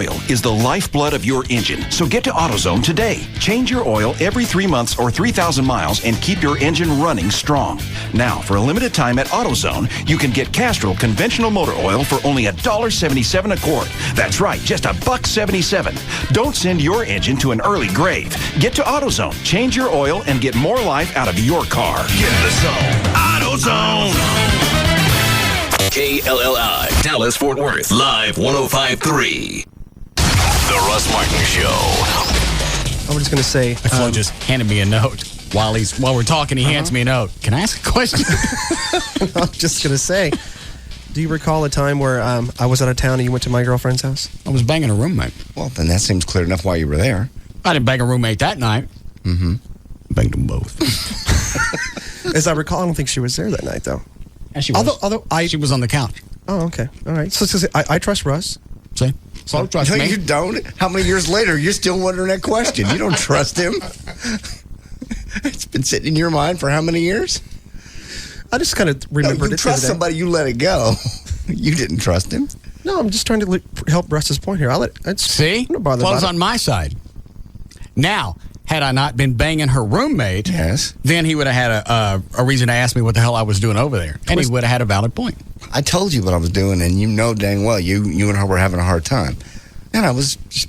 oil is the lifeblood of your engine, so get to AutoZone today. Change your oil every 3 months or 3,000 miles and keep your engine running strong. Now, for a limited time at AutoZone, you can get Castrol conventional motor oil for only $1.77 a quart. That's right, just $1.77. Don't send your engine to an early grave. Get to AutoZone, change your oil, and get more life out of your car. Get in the zone. AutoZone. KLLI, Dallas, Fort Worth, live 105.3. The Russ Martin Show. I was just going to say... Flo just handed me a note. While we're talking, he hands me a note. Can I ask a question? I'm just going to say, do you recall a time where I was out of town and you went to my girlfriend's house? I was banging a roommate. Well, then that seems clear enough why you were there. I didn't bang a roommate that night. Mm-hmm. Banged them both. As I recall, I don't think she was there that night, though. Yeah, she was. Although she was on the couch. Oh, okay. All right. So I trust Russ. See? So trust No, me. you don't. How many years later, you're still wondering that question? You don't trust him. It's been sitting in your mind for how many years? I just kind of remembered You it. trust somebody, you let it go. You didn't trust him. No, I'm just trying to help Russ's point here. See? I'm not bothered Flo's about on my side. Now, had I not been banging her roommate, Yes. then he would have had a reason to ask me what the hell I was doing over there. And he would have had a valid point. I told you what I was doing, and you know dang well you and her were having a hard time. And I was just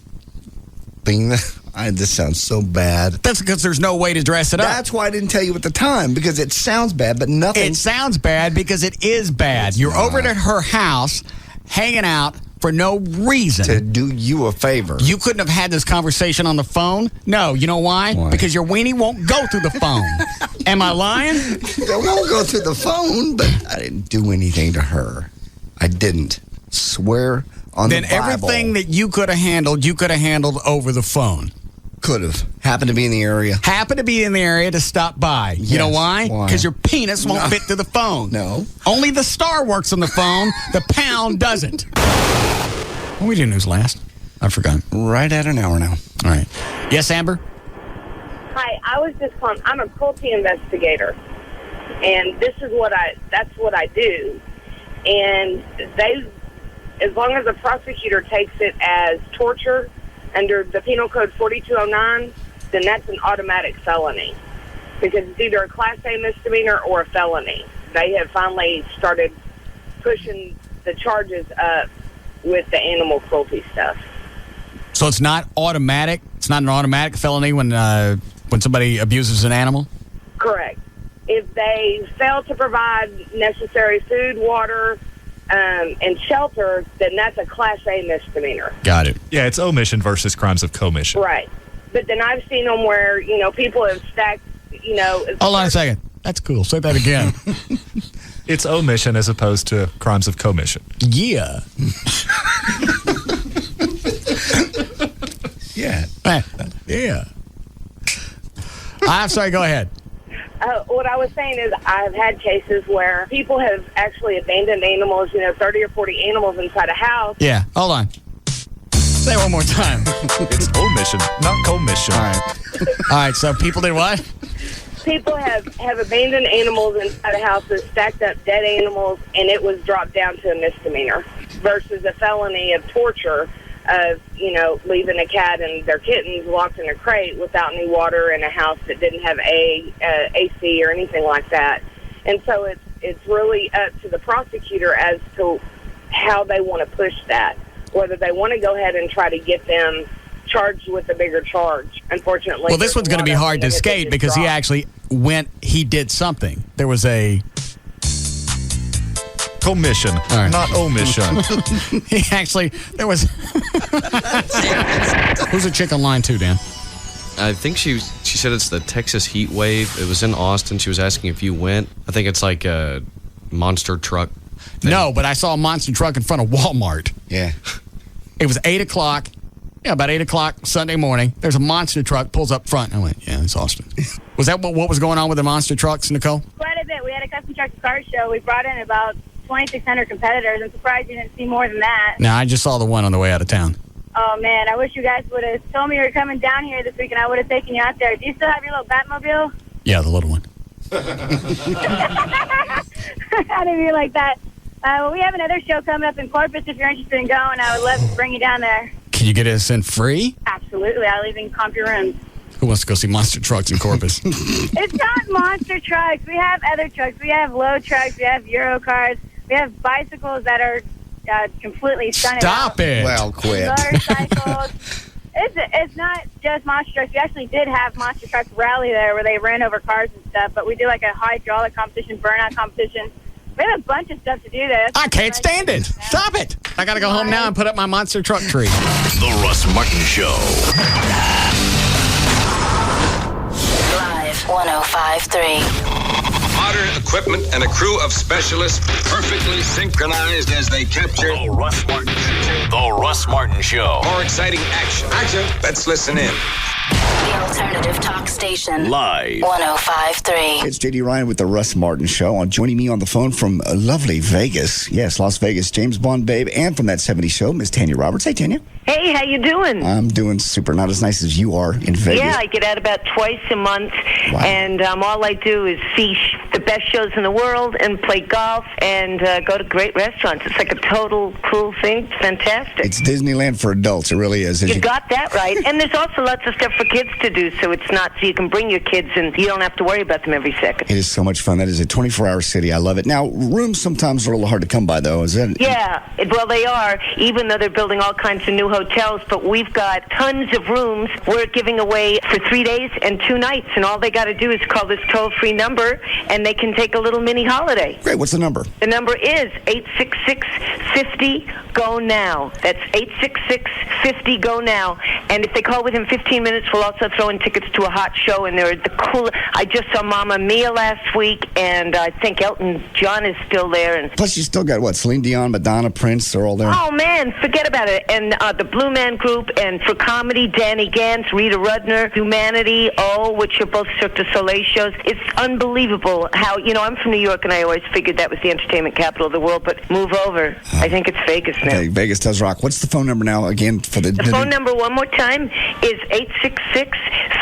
being this sounds so bad. That's because there's no way to dress it up. That's why I didn't tell you at the time, because it sounds bad, but nothing. It sounds bad because it is bad. You're over at her house, hanging out for no reason. To do you a favor. You couldn't have had this conversation on the phone? No. You know why? Why? Because your weenie won't go through the phone. Am I lying? It won't go through the phone, but I didn't do anything to her. I didn't. Swear on the Then Bible. everything that you could have handled over the phone. Could have. Happened to be in the area. Happened to be in the area to stop by. You know Yes. why? Why? Because your penis won't fit through the phone. No. Only the star works on the phone. The pound doesn't. What we do news last? I forgot. Right at an hour now. All right. Yes, Amber? Hi, I was just calling. I'm a cruelty investigator, and that's what I do. And as long as the prosecutor takes it as torture under the Penal Code 4209, then that's an automatic felony because it's either a Class A misdemeanor or a felony. They have finally started pushing the charges up with the animal cruelty stuff. So it's not automatic? It's not an automatic felony when somebody abuses an animal? Correct. If they fail to provide necessary food, water, and shelter, then that's a Class A misdemeanor. Got it. Yeah, it's omission versus crimes of commission. Right. But then I've seen them where, people have stacked, Hold on a second. That's cool. Say that again. It's omission as opposed to crimes of commission. Yeah. Yeah. Yeah. I'm sorry, go ahead. What I was saying is I've had cases where people have actually abandoned animals, 30 or 40 animals inside a house. Yeah, hold on. Say it one more time. It's omission, not commission. All right, so people did what? People have abandoned animals inside a house that stacked up dead animals, and it was dropped down to a misdemeanor versus a felony of torture of, leaving a cat and their kittens locked in a crate without any water in a house that didn't have AC or anything like that. And so it's really up to the prosecutor as to how they want to push that, whether they want to go ahead and try to get them charged with a bigger charge. Unfortunately, well, this one's going to be hard to escape because he actually he did something. There was a commission, not omission. There was. Who's a chick on line 2, Dan? I think she said it's the Texas heat wave. It was in Austin. She was asking if you went. I think it's like a monster truck thing. No, but I saw a monster truck in front of Walmart. Yeah. It was 8 o'clock. Yeah, about 8 o'clock Sunday morning. There's a monster truck pulls up front. I went, yeah, it's Austin. Was that what was going on with the monster trucks, Nicole? Quite a bit. We had a custom truck car show. We brought in about 2,600 competitors. I'm surprised you didn't see more than that. No, I just saw the one on the way out of town. Oh, man, I wish you guys would have told me you were coming down here this week, and I would have taken you out there. Do you still have your little Batmobile? Yeah, the little one. I didn't mean like that. Well, we have another show coming up in Corpus. If you're interested in going, I would love to bring you down there. Can you get us in free? Absolutely. I'll even comp your rooms. Who wants to go see monster trucks in Corpus? It's not monster trucks. We have other trucks. We have low trucks. We have Euro cars. We have bicycles that are completely stunning. Stop it. Well, quit. Motorcycles. It's not just monster trucks. We actually did have monster trucks rally there where they ran over cars and stuff, but we do like a hydraulic competition, burnout competition. We have a bunch of stuff to do there. I can't stand it. Stop it. I got to go home now and put up my monster truck tree. The Russ Martin Show. Live 105.3. Modern equipment and a crew of specialists perfectly synchronized as they capture The Russ Martin Show. The Russ Martin Show. more exciting action. Let's listen in. The alternative talk station. Live. 105.3. It's JD Ryan with the Russ Martin Show. Joining me on the phone from lovely Vegas. Yes, Las Vegas, James Bond babe. And from that 70s show, Miss Tanya Roberts. Hey, Tanya. Hey, how you doing? I'm doing super. Not as nice as you are in Vegas. Yeah, I get out about twice a month, and all I do is see the best shows in the world and play golf and go to great restaurants. It's like a total cool thing. It's fantastic. It's Disneyland for adults. It really is. You got that right. And there's also lots of stuff for kids to do, so it's not, so you can bring your kids and you don't have to worry about them every second. It is so much fun. That is a 24-hour city. I love it. Now, rooms sometimes are a little hard to come by, though. Is that? Yeah, well, they are, even though they're building all kinds of new hotels, but we've got tons of rooms we're giving away for 3 days and 2 nights, and all they got to do is call this toll-free number, and they can take a little mini holiday. Great. What's the number? The number is 866-50-GO-NOW. That's 866-50-GO-NOW. And if they call within 15 minutes, we'll also throw in tickets to a hot show, and they're the cool. I just saw Mamma Mia last week, and I think Elton John is still there. And Plus, you still got, what, Celine Dion, Madonna, Prince, they're all there? oh, man, forget about it. And the Blue Man Group, and for comedy, Danny Gantz, Rita Rudner, Humanity, which are both Cirque du Soleil shows. It's unbelievable how, I'm from New York, and I always figured that was the entertainment capital of the world, but move over. I think it's Vegas now. Okay, Vegas does rock. What's the phone number now, again, for the phone number, one more time, is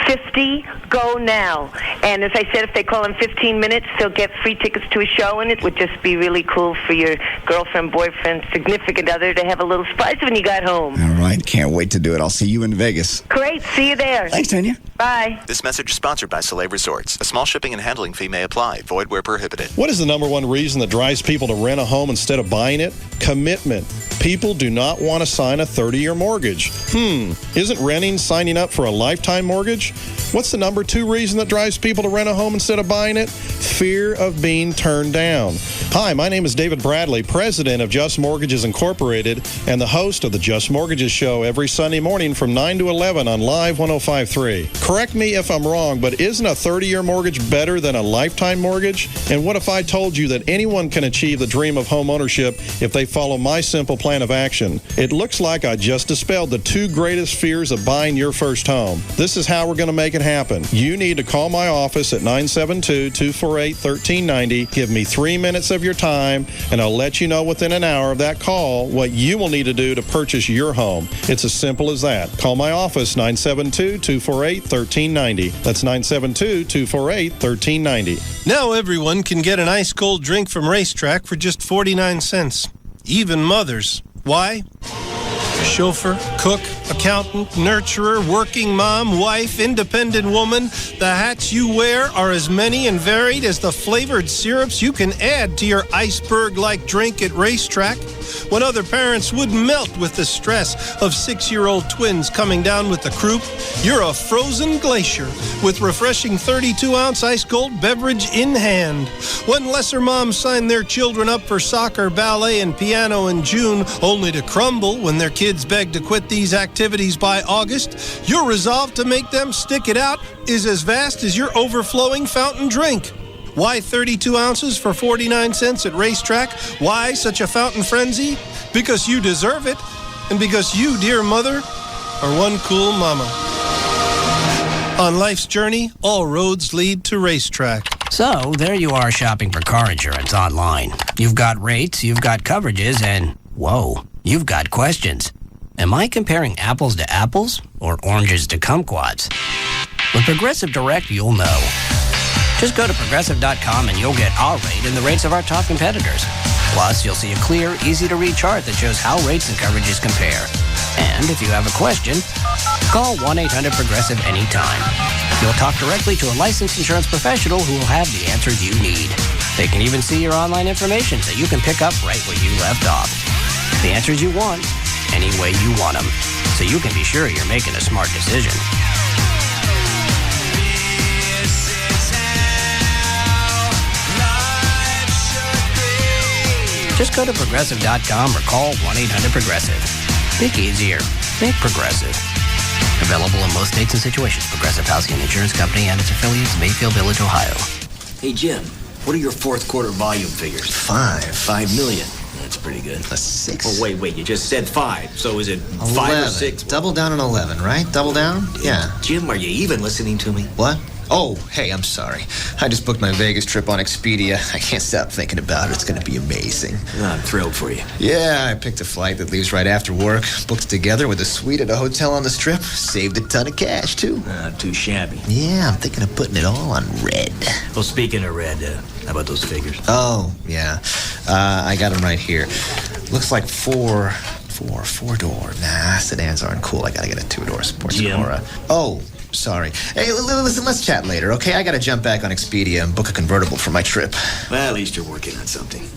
866-50-GO-NOW. And as I said, if they call in 15 minutes, they'll get free tickets to a show, and it would just be really cool for your girlfriend, boyfriend, significant other to have a little surprise when you got home. All right, can't wait to do it. I'll see you in Vegas. Great, see you there. Thanks, Tanya. Bye. This message is sponsored by Soleil Resorts. A small shipping and handling fee may apply. Void where prohibited. What is the number one reason that drives people to rent a home instead of buying it? Commitment. People do not want to sign a 30-year mortgage. Isn't renting signing up for a lifetime mortgage? What's the number 2 reason that drives people to rent a home instead of buying it? Fear of being turned down. Hi, my name is David Bradley, president of Just Mortgages Incorporated and the host of the Just Mortgages Show every Sunday morning from 9 to 11 on Live 105.3. Correct me if I'm wrong, but isn't a 30-year mortgage better than a lifetime mortgage? And what if I told you that anyone can achieve the dream of home ownership if they follow my simple plan of action? It looks like I just dispelled the 2 greatest fears of buying your first home. This is how we're going to make it happen. You need to call my office at 972-248-1390. Give me 3 minutes of your time, and I'll let you know within an hour of that call what you will need to do to purchase your home. It's as simple as that. Call my office, 972-248-1390. That's 972-248-1390. Now everyone can get an ice cold drink from Racetrack for just 49 cents. Even mothers. Why? Chauffeur, cook, accountant, nurturer, working mom, wife, independent woman. The hats you wear are as many and varied as the flavored syrups you can add to your iceberg-like drink at Racetrack. When other parents would melt with the stress of 6-year-old twins coming down with the croup, you're a frozen glacier with refreshing 32-ounce ice-cold beverage in hand. When lesser moms sign their children up for soccer, ballet, and piano in June, only to crumble when their kids beg to quit these activities by August, your resolve to make them stick it out is as vast as your overflowing fountain drink. Why 32 ounces for 49 cents at Racetrack? Why such a fountain frenzy? Because you deserve it, and because you, dear mother, are one cool mama. On life's journey, all roads lead to Racetrack. So, there you are shopping for car insurance online. You've got rates, you've got coverages, and, whoa, you've got questions. Am I comparing apples to apples or oranges to kumquats? With Progressive Direct, you'll know. Just go to Progressive.com and you'll get our rate and the rates of our top competitors. Plus, you'll see a clear, easy-to-read chart that shows how rates and coverages compare. And if you have a question, call 1-800-PROGRESSIVE anytime. You'll talk directly to a licensed insurance professional who will have the answers you need. They can even see your online information so you can pick up right where you left off. The answers you want, any way you want them, so you can be sure you're making a smart decision. Just go to Progressive.com or call 1-800-PROGRESSIVE. Think easier. Think Progressive. Available in most states and situations. Progressive Housing and Insurance Company and its affiliates, Mayfield Village, Ohio. Hey, Jim, what are your fourth quarter volume figures? 5 million. That's pretty good. A 6. Oh, wait, you just said 5. So is it 5 11. or 6? Double down on 11, right? Double down? Yeah. Jim, are you even listening to me? What? Oh, hey, I'm sorry. I just booked my Vegas trip on Expedia. I can't stop thinking about it. It's going to be amazing. I'm thrilled for you. Yeah, I picked a flight that leaves right after work. Booked it together with a suite at a hotel on the Strip. Saved a ton of cash, too. Not too shabby. Yeah, I'm thinking of putting it all on red. Well, speaking of red, how about those figures? Oh, yeah. I got them right here. Looks like four-door. Nah, sedans aren't cool. I got to get a 2-door sports car. Oh, sorry. Hey, listen, let's chat later, okay? I got to jump back on Expedia and book a convertible for my trip. Well, at least you're working on something.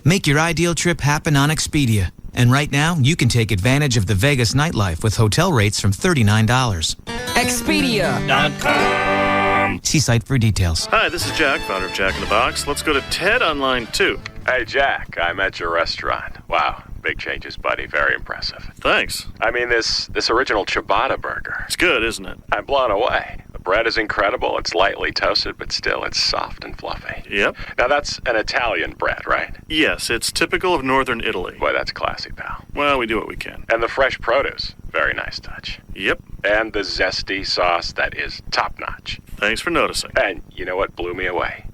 Make your ideal trip happen on Expedia. And right now, you can take advantage of the Vegas nightlife with hotel rates from $39. Expedia.com. See site for details. Hi, this is Jack, founder of Jack in the Box. Let's go to Ted on line 2. Hey, Jack, I'm at your restaurant. Wow, big changes, buddy. Very impressive. Thanks. I mean, this original ciabatta burger. It's good, isn't it? I'm blown away. The bread is incredible. It's lightly toasted, but still, it's soft and fluffy. Yep. Now, that's an Italian bread, right? Yes, it's typical of northern Italy. Boy, that's classy, pal. Well, we do what we can. And the fresh produce. Very nice touch. Yep. And the zesty sauce, that is top-notch. Thanks for noticing. And you know what blew me away?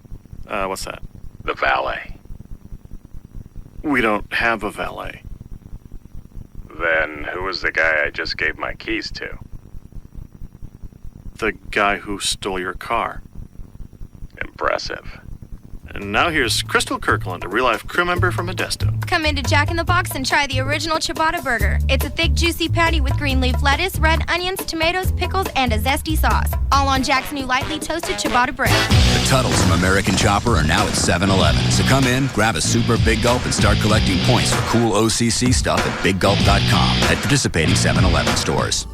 What's that? The valet. We don't have a valet. Then who was the guy I just gave my keys to? The guy who stole your car. Impressive. And now here's Crystal Kirkland, a real-life crew member from Modesto. Come into Jack in the Box and try the original ciabatta burger. It's a thick, juicy patty with green leaf lettuce, red onions, tomatoes, pickles, and a zesty sauce. All on Jack's new lightly toasted ciabatta bread. The Tuttles from American Chopper are now at 7-Eleven. So come in, grab a super Big Gulp, and start collecting points for cool OCC stuff at BigGulp.com at participating 7-Eleven stores.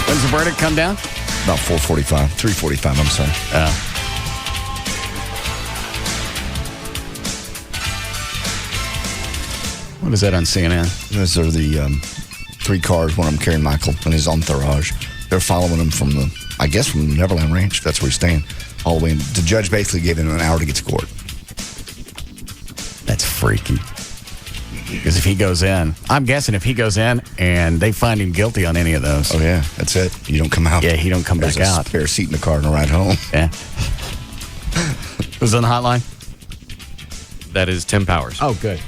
When's the verdict come down? About 4:45, 3:45. I'm sorry. What is that on CNN? Those are the 3 cars. One of them carrying Michael and his entourage. They're following him from the Neverland Ranch. That's where he's staying. All the way in. The judge basically gave him an hour to get to court. That's freaky. Because if he goes in, I'm guessing if he goes in and they find him guilty on any of those. Oh, yeah. That's it. You don't come out. Yeah, he don't come There's back out. Spare seat in the car and a ride home. Yeah. Who's on the hotline? That is Tim Powers. Oh, good.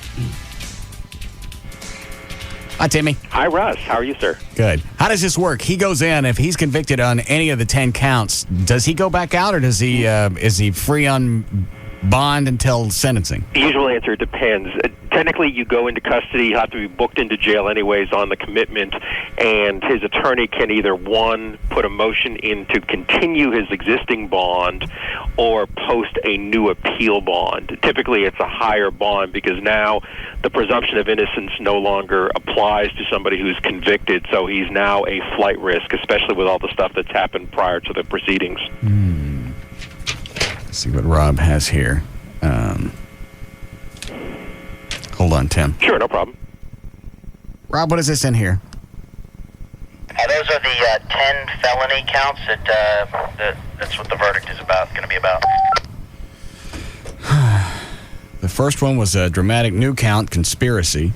Hi, Timmy. Hi, Russ. How are you, sir? Good. How does this work? He goes in. If he's convicted on any of the 10 counts, does he go back out, or does he is he free on bond until sentencing? The usual answer depends. Technically, you go into custody. You have to be booked into jail anyways on the commitment, and his attorney can either, one, put a motion in to continue his existing bond or post a new appeal bond. Typically, it's a higher bond because now the presumption of innocence no longer applies to somebody who's convicted, so he's now a flight risk, especially with all the stuff that's happened prior to the proceedings. Let's see what Rob has here. Hold on, Tim. Sure, no problem. Rob, what is this in here? Those are the 10 felony counts that's what the verdict is going to be about. The first one was a dramatic new count, conspiracy,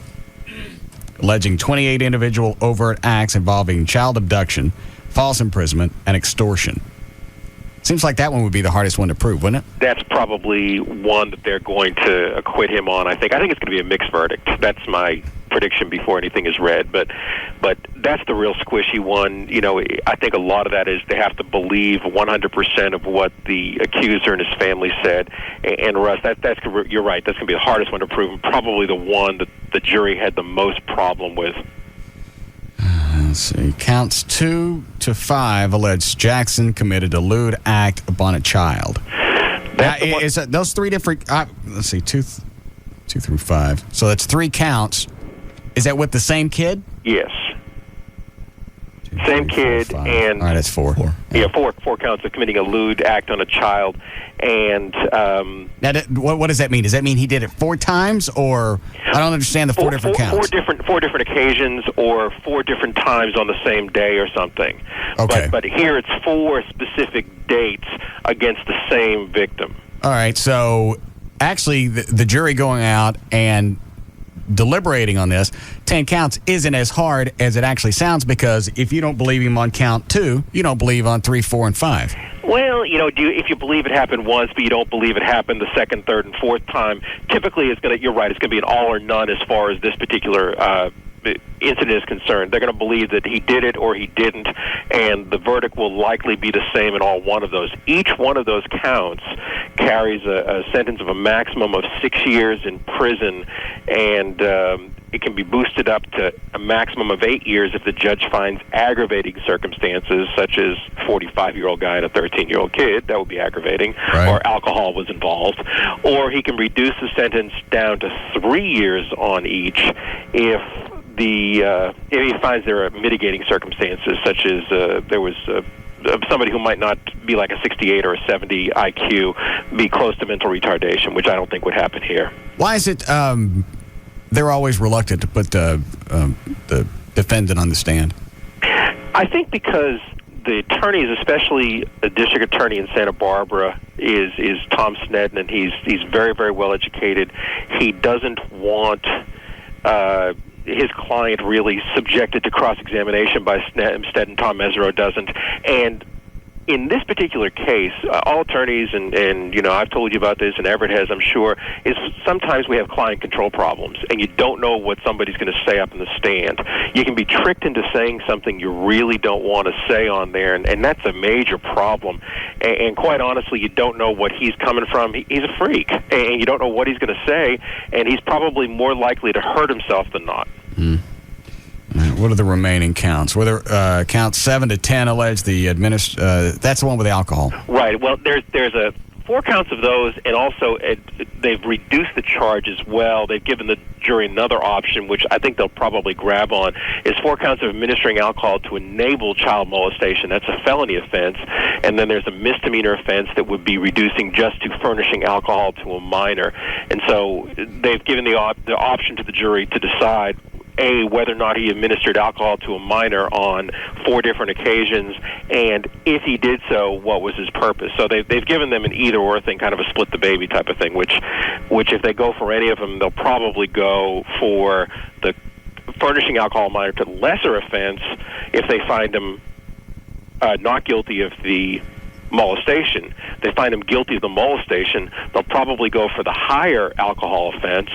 alleging 28 individual overt acts involving child abduction, false imprisonment, and extortion. Seems like that one would be the hardest one to prove, wouldn't it? That's probably one that they're going to acquit him on. I think it's going to be a mixed verdict. That's my prediction before anything is read. But that's the real squishy one. You know, I think a lot of that is they have to believe 100% of what the accuser and his family said. And Russ, you're right. That's going to be the hardest one to prove, and probably the one that the jury had the most problem with. Let's see. Counts 2 to 5 allege Jackson committed a lewd act upon a child. Is that those three different? Let's see, 2 through 5. So that's 3 counts. Is that with the same kid? Yes. Same kid, and all right, that's 4. Yeah, four counts of committing a lewd act on a child, and now, what does that mean? Does that mean he did it 4 times, or I don't understand the 4 different counts? Four different occasions, or 4 different times on the same day, or something. Okay, but here it's 4 specific dates against the same victim. All right, so actually, the jury going out and deliberating on this 10 counts isn't as hard as it actually sounds, because if you don't believe him on count 2, you don't believe on 3, 4, and 5. Well, you know, if you believe it happened once, but you don't believe it happened the second, third, and fourth time, typically you're right, it's going to be an all or none as far as this particular incident is concerned. They're going to believe that he did it or he didn't, and the verdict will likely be the same in all one of those. Each one of those counts carries a sentence of a maximum of 6 years in prison, and it can be boosted up to a maximum of 8 years if the judge finds aggravating circumstances, such as a 45-year-old guy and a 13-year-old kid. That would be aggravating. Right. Or alcohol was involved. Or he can reduce the sentence down to 3 years on each if he finds there are mitigating circumstances, such as there was somebody who might not be like a 68 or a 70 IQ, be close to mental retardation, which I don't think would happen here. Why is it they're always reluctant to put the defendant on the stand? I think because the attorneys, especially the district attorney in Santa Barbara, is Tom Snedden, and he's very, very well educated. He doesn't want his client really subjected to cross-examination by Snedden. Tom Mesereau doesn't. And in this particular case, all attorneys, and you know, I've told you about this, and Everett has, I'm sure, is sometimes we have client control problems, and you don't know what somebody's going to say up in the stand. You can be tricked into saying something you really don't want to say on there, and that's a major problem. And quite honestly, you don't know what he's coming from. He's a freak, and you don't know what he's going to say, and he's probably more likely to hurt himself than not. What are the remaining counts? Were there counts 7 to 10 allege the that's the one with the alcohol. Right. Well, there's 4 counts of those, and also they've reduced the charge as well. They've given the jury another option, which I think they'll probably grab on, is 4 counts of administering alcohol to enable child molestation. That's a felony offense. And then there's a misdemeanor offense that would be reducing just to furnishing alcohol to a minor. And so they've given the option to the jury to decide, A, whether or not he administered alcohol to a minor on 4 different occasions, and if he did so, what was his purpose. So they've given them an either-or thing, kind of a split-the-baby type of thing, which if they go for any of them, they'll probably go for the furnishing alcohol minor to lesser offense if they find him not guilty of the molestation. They find him guilty of the molestation, they'll probably go for the higher alcohol offense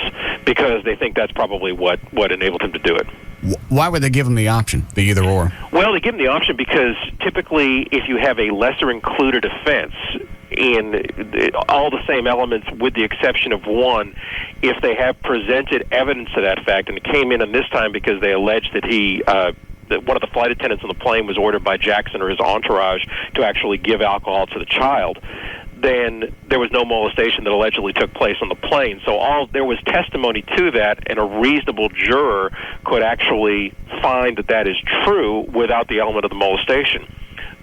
because they think that's probably what enabled him to do it. Why would they give them the option, the either or? Well, they give them the option because typically if you have a lesser included offense in all the same elements with the exception of one, if they have presented evidence to that fact, and it came in this time because they alleged that that one of the flight attendants on the plane was ordered by Jackson or his entourage to actually give alcohol to the child, then there was no molestation that allegedly took place on the plane. So there was testimony to that, and a reasonable juror could actually find that that is true without the element of the molestation.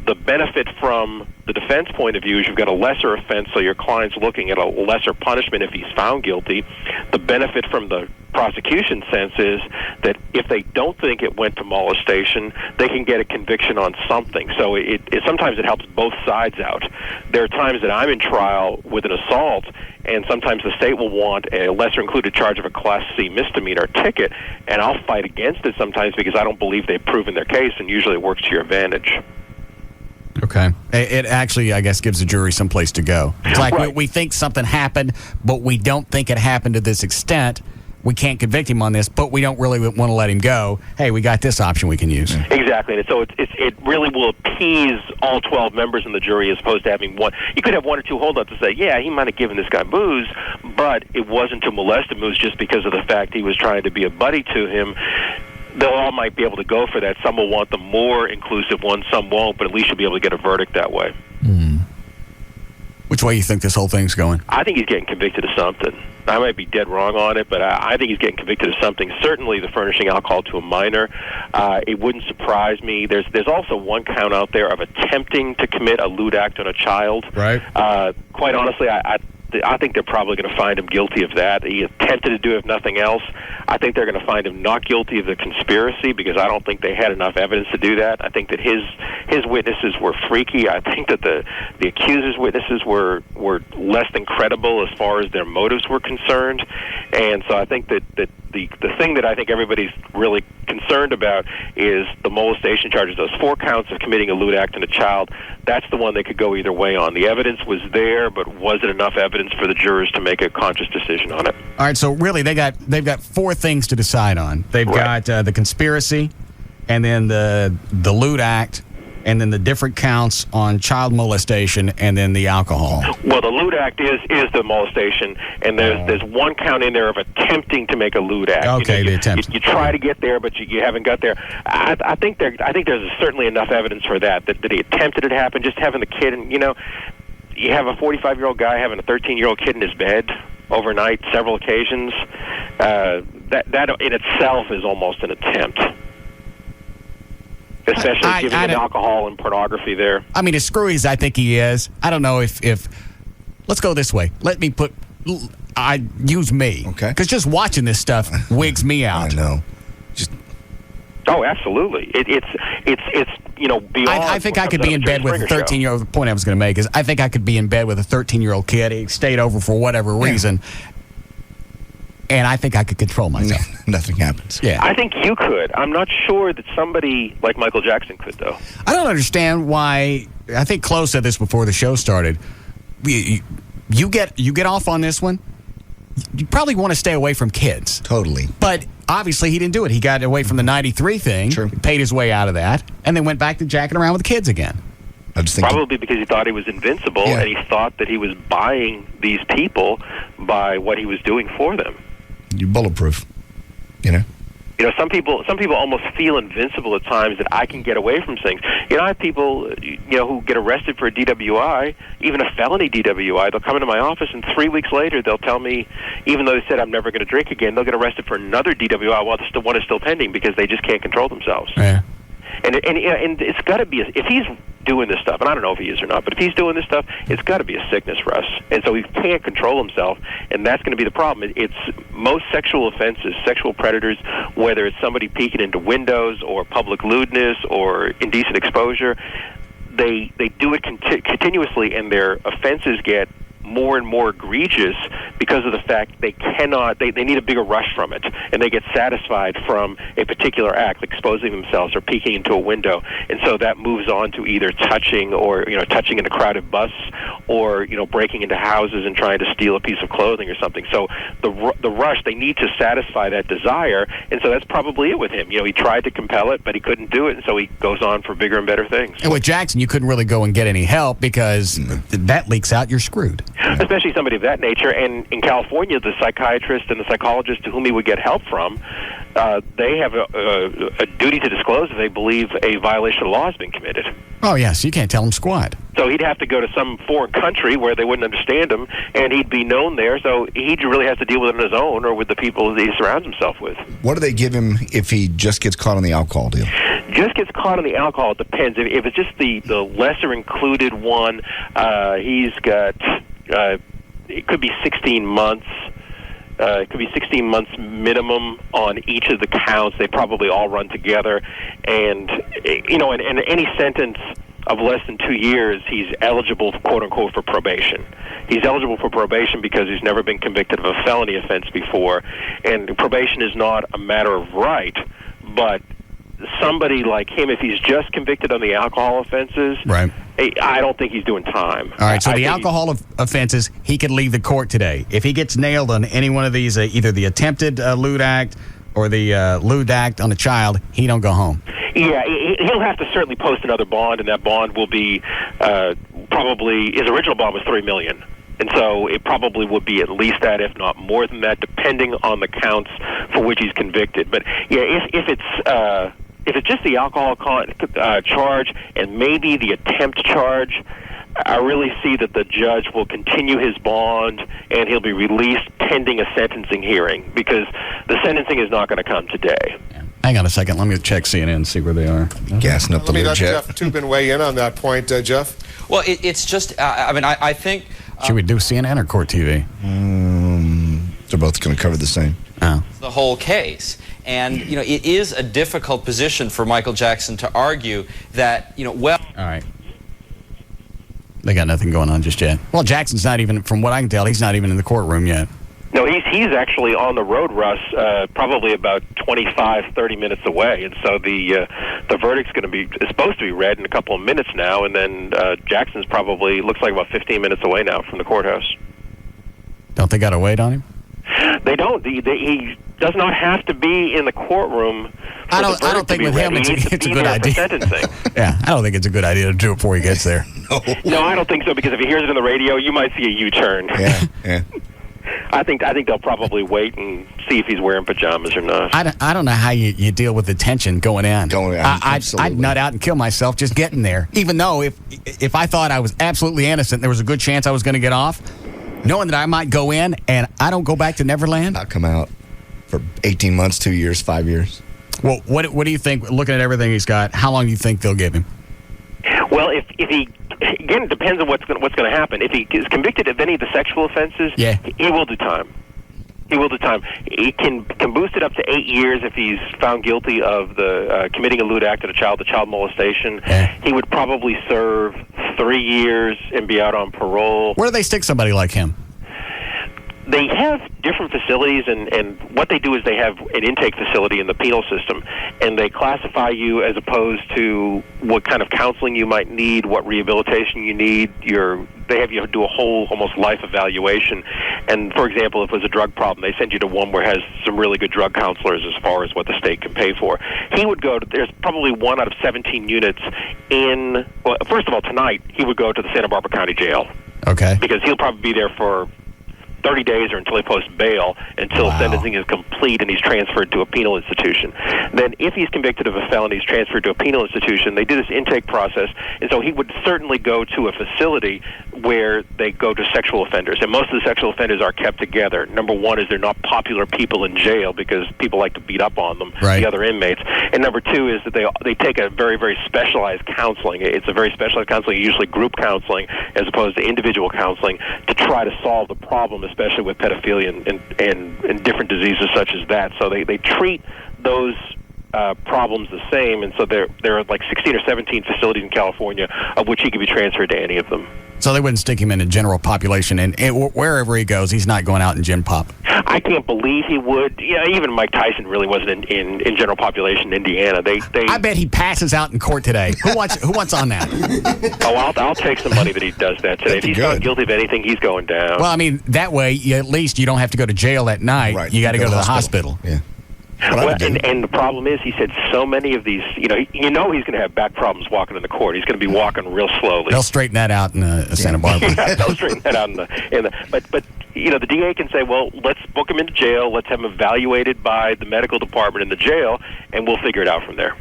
The benefit from the defense point of view is you've got a lesser offense, so your client's looking at a lesser punishment if he's found guilty. The benefit from the prosecution sense is that if they don't think it went to molestation, they can get a conviction on something. So sometimes it helps both sides out. There are times that I'm in trial with an assault, and sometimes the state will want a lesser included charge of a Class C misdemeanor ticket, and I'll fight against it sometimes because I don't believe they've proven their case, and usually it works to your advantage. Okay. It actually, I guess, gives the jury some place to go. It's like we think something happened, but we don't think it happened to this extent. We can't convict him on this, but we don't really want to let him go. Hey, we got this option we can use. Exactly. And so it really will appease all 12 members in the jury as opposed to having one. You could have one or two holdouts to say, yeah, he might have given this guy booze, but it wasn't to molest him. It was just because of the fact he was trying to be a buddy to him. They all might be able to go for that. Some will want the more inclusive one, some won't, but at least you'll be able to get a verdict that way. Which way you think this whole thing's going? I think he's getting convicted of something. I might be dead wrong on it, but I think he's getting convicted of something. Certainly the furnishing alcohol to a minor. It wouldn't surprise me. There's also one count out there of attempting to commit a lewd act on a child. Right. Quite honestly, I think they're probably going to find him guilty of that. He attempted to do it, if nothing else. I think they're going to find him not guilty of the conspiracy because I don't think they had enough evidence to do that. I think that his witnesses were freaky. I think that the accuser's witnesses were less than credible as far as their motives were concerned. And so I think that the thing that I think everybody's really concerned about is the molestation charges, those 4 counts of committing a lewd act on a child. That's the one they could go either way on. The evidence was there, but was it enough evidence for the jurors to make a conscious decision on it? All right, so really they've got 4 things to decide on. They've got the conspiracy, and then the lewd act, and then the different counts on child molestation, and then the alcohol. Well, the lewd act is the molestation, and there's one count in there of attempting to make a lewd act. Okay, the attempt. You try to get there, but you haven't got there. I think there's certainly enough evidence for that he attempted it happen. Just having the kid, and you have a 45-year-old guy having a 13-year-old kid in his bed overnight, several occasions. That in itself is almost an attempt. Especially giving him alcohol and pornography there. I mean, as screwy as I think he is, I don't know if let's go this way. Use me. Okay. Because just watching this stuff wigs me out. I know. Oh, absolutely. It's beyond. I think I could be in bed with a 13-year-old. The point I was going to make is I think I could be in bed with a 13-year-old kid. He stayed over for whatever reason. And I think I could control myself. Nothing happens. Yeah. I think you could. I'm not sure that somebody like Michael Jackson could, though. I don't understand why. I think Chloe said this before the show started. You get off on this one. You probably want to stay away from kids. Totally. But obviously he didn't do it. He got away from the 93 thing. Sure. Paid his way out of that, and then went back to jacking around with the kids again. Probably because he thought he was invincible, and he thought that he was buying these people by what he was doing for them. You're bulletproof, some people almost feel invincible at times that I can get away from things. I have people, who get arrested for a DWI, even a felony DWI. They'll come into my office, and 3 weeks later, they'll tell me, even though they said I'm never going to drink again, they'll get arrested for another DWI while the one is still pending because they just can't control themselves. Yeah. And it's got to be, if he's doing this stuff, and I don't know if he is or not, but if he's doing this stuff, it's got to be a sickness, Russ. And so he can't control himself, and that's going to be the problem. It's most sexual offenses, sexual predators, whether it's somebody peeking into windows or public lewdness or indecent exposure, they do it continuously, and their offenses get more and more egregious because of the fact they cannot, they need a bigger rush from it, and they get satisfied from a particular act, exposing themselves or peeking into a window, and so that moves on to either touching or, touching in a crowded bus, or, breaking into houses and trying to steal a piece of clothing or something. So the rush, they need to satisfy that desire, and so that's probably it with him. He tried to compel it, but he couldn't do it, and so he goes on for bigger and better things. And with Jackson, you couldn't really go and get any help because that leaks out, you're screwed. Especially somebody of that nature. And in California, the psychiatrist and the psychologist to whom he would get help from, they have a duty to disclose if they believe a violation of law has been committed. Oh, yes, you can't tell him squat. So he'd have to go to some foreign country where they wouldn't understand him, and he'd be known there, so he really has to deal with it on his own or with the people that he surrounds himself with. What do they give him if he just gets caught on the alcohol deal? Just gets caught on the alcohol, it depends. If it's just the lesser included one, he's got, it could be 16 months. It could be 16 months minimum on each of the counts. They probably all run together. And, and any sentence of less than 2 years, he's eligible, quote-unquote, for probation. He's eligible for probation because he's never been convicted of a felony offense before. And probation is not a matter of right, but somebody like him, if he's just convicted on the alcohol offenses, right, I don't think he's doing time. All right, so the alcohol offenses, he could leave the court today. If he gets nailed on any one of these, either the attempted lewd act or the lewd act on a child, he don't go home. Yeah, he'll have to certainly post another bond, and that bond will be probably, his original bond was $3 million. And so it probably would be at least that, if not more than that, depending on the counts for which he's convicted. But yeah, if it's just the alcohol charge and maybe the attempt charge, I really see that the judge will continue his bond and he'll be released pending a sentencing hearing, because the sentencing is not going to come today. Hang on a second. Let me check CNN and see where they are. Gassing up the Let me lead, let Jeff. Jeff Toobin weigh in on that point, Jeff. Well, it's just, I think... Should we do CNN or Court TV? They're both going to cover the same. Oh. The whole case. And, it is a difficult position for Michael Jackson to argue that, well... All right. They got nothing going on just yet. Well, Jackson's not even, from what I can tell, he's not even in the courtroom yet. No, he's actually on the road, Russ, probably about 25, 30 minutes away. And so the verdict's is supposed to be read in a couple of minutes now, and then Jackson's probably, looks like about 15 minutes away now from the courthouse. Don't they got to wait on him? They don't. He does not have to be in the courtroom. I don't think with him it's a good idea. Yeah, I don't think it's a good idea to do it before he gets there. No, I don't think so, because if he hears it on the radio, you might see a U-turn. Yeah. I think they'll probably wait and see if he's wearing pajamas or not. I don't know how you deal with the tension going in. Absolutely. I'd nut out and kill myself just getting there. Even though if I thought I was absolutely innocent, there was a good chance I was going to get off, knowing that I might go in and I don't go back to Neverland. I'll come out for 18 months, 2 years, 5 years. Well, what do you think, looking at everything he's got, how long do you think they'll give him? Well, if he, again, it depends on what's going to happen. If he is convicted of any of the sexual offenses, he will do time. He will do time. He can boost it up to 8 years if he's found guilty of the committing a lewd act on a child, the child molestation. He would probably serve 3 years and be out on parole. Where do they stick somebody like him? They have different facilities, and what they do is they have an intake facility in the penal system, and they classify you as opposed to what kind of counseling you might need, what rehabilitation you need. They have you do a whole almost life evaluation. And, for example, if it was a drug problem, they send you to one where it has some really good drug counselors as far as what the state can pay for. He would go to, there's probably 1 out of 17 units well, first of all, tonight, he would go to the Santa Barbara County Jail. Okay. Because he'll probably be there for 30 days or until he posts bail, until sentencing is complete and he's transferred to a penal institution. Then if he's convicted of a felony, he's transferred to a penal institution. They do this intake process, and so he would certainly go to a facility where they go to sexual offenders. And most of the sexual offenders are kept together. Number one is they're not popular people in jail because people like to beat up on them, the other inmates. And number two is that they take a very, very specialized counseling. It's a very specialized counseling, usually group counseling, as opposed to individual counseling, to try to solve the problem, especially with pedophilia and different diseases such as that. So they treat those problems the same, and so there are like 16 or 17 facilities in California of which he could be transferred to any of them. So they wouldn't stick him in the general population, and wherever he goes, he's not going out in gen pop. I can't believe he would. Yeah, even Mike Tyson really wasn't in general population in Indiana. They I bet he passes out in court today. Who wants on that? I'll take some money that he does that today. If he's not guilty of anything, he's going down. Well, I mean, that way, at least you don't have to go to jail at night. Right. You got to go to the hospital. Yeah. Well, and the problem is, he said so many of these, he's going to have back problems walking in the court. He's going to be walking real slowly. They'll straighten that out in Santa Barbara. Yeah, they'll straighten that out but the DA can say, well, let's book him into jail. Let's have him evaluated by the medical department in the jail, and we'll figure it out from there.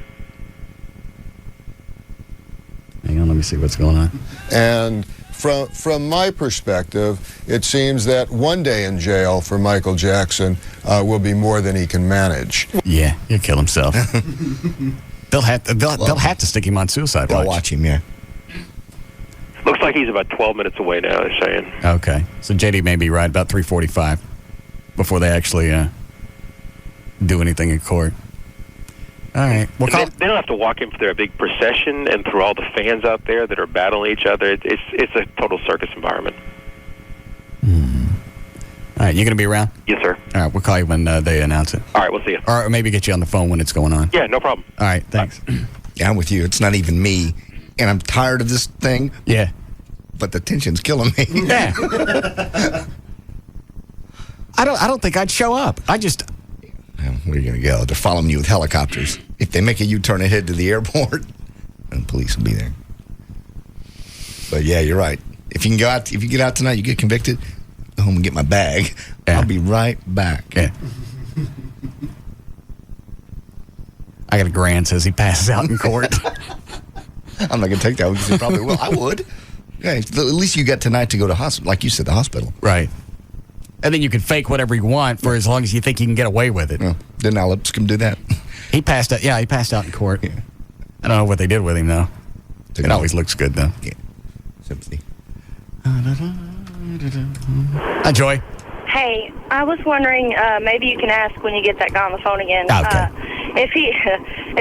Hang on, let me see what's going on. And from my perspective, it seems that one day in jail for Michael Jackson will be more than he can manage. Yeah, he'll kill himself. They'll have to stick him on suicide watch. They'll watch him, yeah. Looks like he's about 12 minutes away now, they're saying. Okay. So JD may be right, about 3:45 before they actually do anything in court. All right. Well, they don't have to walk him through a big procession and through all the fans out there that are battling each other. It's a total circus environment. All right, you going to be around? Yes, sir. All right, we'll call you when they announce it. All right, we'll see you. Or maybe get you on the phone when it's going on. Yeah, no problem. All right, thanks. Yeah, I'm with you. It's not even me, and I'm tired of this thing. Yeah. But the tension's killing me. Yeah. I don't think I'd show up. Where are you going to go? They're following you with helicopters. If they make a U-turn and head to the airport, then the police will be there. But yeah, you're right. If you get out tonight, you get convicted, go home and get my bag. Yeah. I'll be right back. Yeah. I got a grand says he passes out in court. I'm not going to take that one because he probably will. I would. Yeah, at least you got tonight to go to hospital, like you said, the hospital. Right. And then you can fake whatever you want for as long as you think you can get away with it. Well, didn't Alex can do that? He passed out. Yeah, he passed out in court. Yeah. I don't know what they did with him though. It always looks good though. Yeah. Sympathy. Hi, Joy. Hey, I was wondering, maybe you can ask when you get that guy on the phone again. Okay. If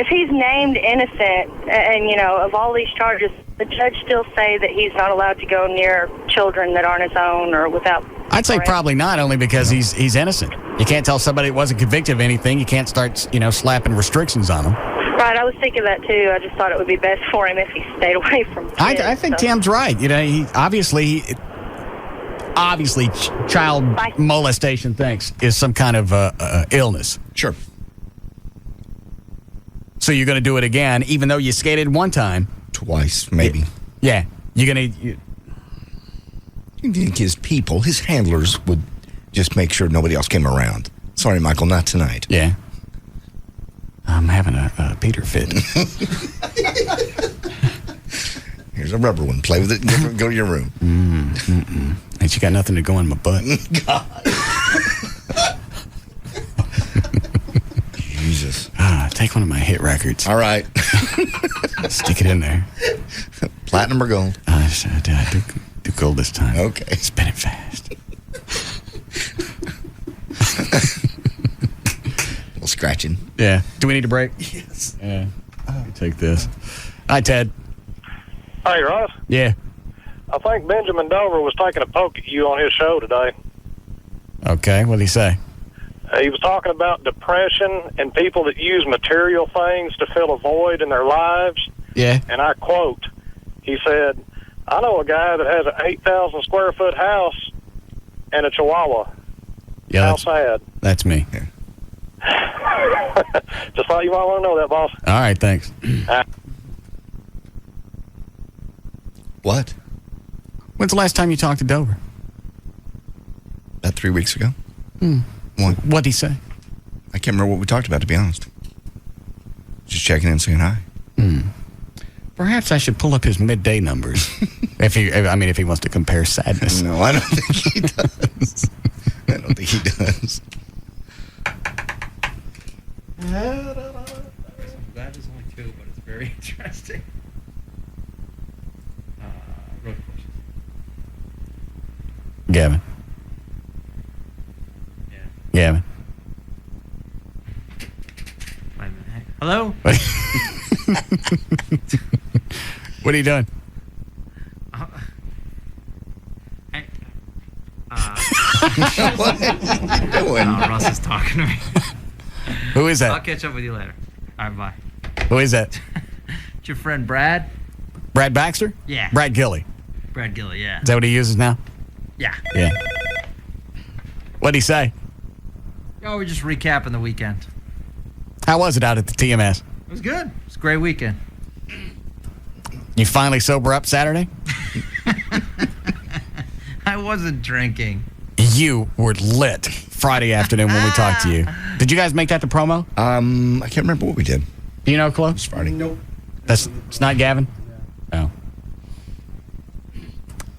he's named innocent, and of all these charges, the judge still say that he's not allowed to go near children that aren't his own or without. I'd say probably not, only because he's innocent. You can't tell somebody that wasn't convicted of anything. You can't start slapping restrictions on them. Right, I was thinking that too. I just thought it would be best for him if he stayed away from kids. I think Tim's right. He obviously child molestation is some kind of illness. Sure. So you're going to do it again, even though you skated one time. Twice, maybe. Yeah. You're going to... You think his people, his handlers, would just make sure nobody else came around. Sorry, Michael, not tonight. Yeah. I'm having a Peter fit. Here's a rubber one. Play with it and go to your room. Ain't you got nothing to go in my butt? God. Jesus. Take one of my hit records. All right. Stick it in there. Platinum or gold? I do gold this time. Okay. Spin it fast. A little scratching. Yeah. Do we need a break? Yes. Yeah. Take this. Hi, Ted. Hey, Ross. Yeah. I think Benjamin Dover was taking a poke at you on his show today. Okay. What did he say? He was talking about depression and people that use material things to fill a void in their lives. Yeah. And I quote, he said, I know a guy that has an 8,000 square foot house and a Chihuahua. Yeah. How sad. That's me. Yeah. Just thought you might want to know that, boss. All right, thanks. What? When's the last time you talked to Dover? About 3 weeks ago. What'd he say? I can't remember what we talked about, to be honest. Just checking in and saying hi. Perhaps I should pull up his midday numbers. if he wants to compare sadness. No, I don't think he does. I don't think he does. That is only two, but it's very interesting. Road questions. Gavin. Yeah. Gavin. Hello? What are you doing? What are you doing? Russ is talking to me. Who is that? I'll catch up with you later. All right, bye. Who is that? It's your friend Brad? Brad Baxter? Yeah. Brad Gilly. Brad Gilly, yeah. Is that what he uses now? Yeah. Yeah. What'd he say? Oh, we're just recapping the weekend. How was it out at the TMS? It was good. It was a great weekend. You finally sober up Saturday? I wasn't drinking. You were lit Friday afternoon when we talked to you. Did you guys make that the promo? I can't remember what we did. Do you know, Chloe? It's Friday. Nope. It's not Gavin? No.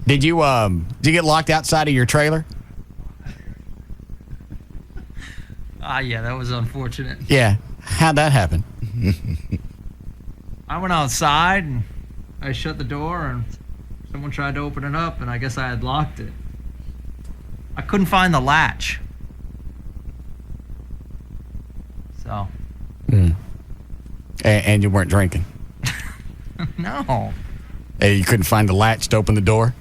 Did you get locked outside of your trailer? Yeah, that was unfortunate. Yeah. How'd that happen? I went outside and I shut the door and someone tried to open it up and I guess I had locked it. I couldn't find the latch. So. And you weren't drinking? No. You couldn't find the latch to open the door?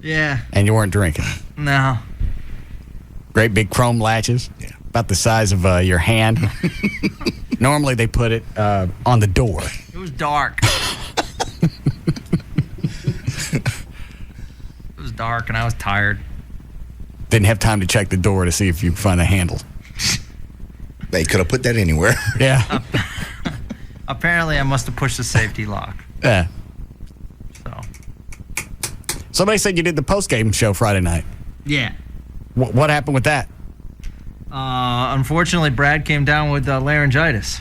Yeah. And you weren't drinking? No. Great big chrome latches? Yeah. About the size of your hand. Normally they put it on the door. It was dark. It was dark and I was tired. Didn't have time to check the door to see if you could find the handle. They could have put that anywhere. Yeah. Apparently I must have pushed the safety lock. Yeah. So. Somebody said you did the post-game show Friday night. Yeah. What happened with that? Unfortunately, Brad came down with laryngitis.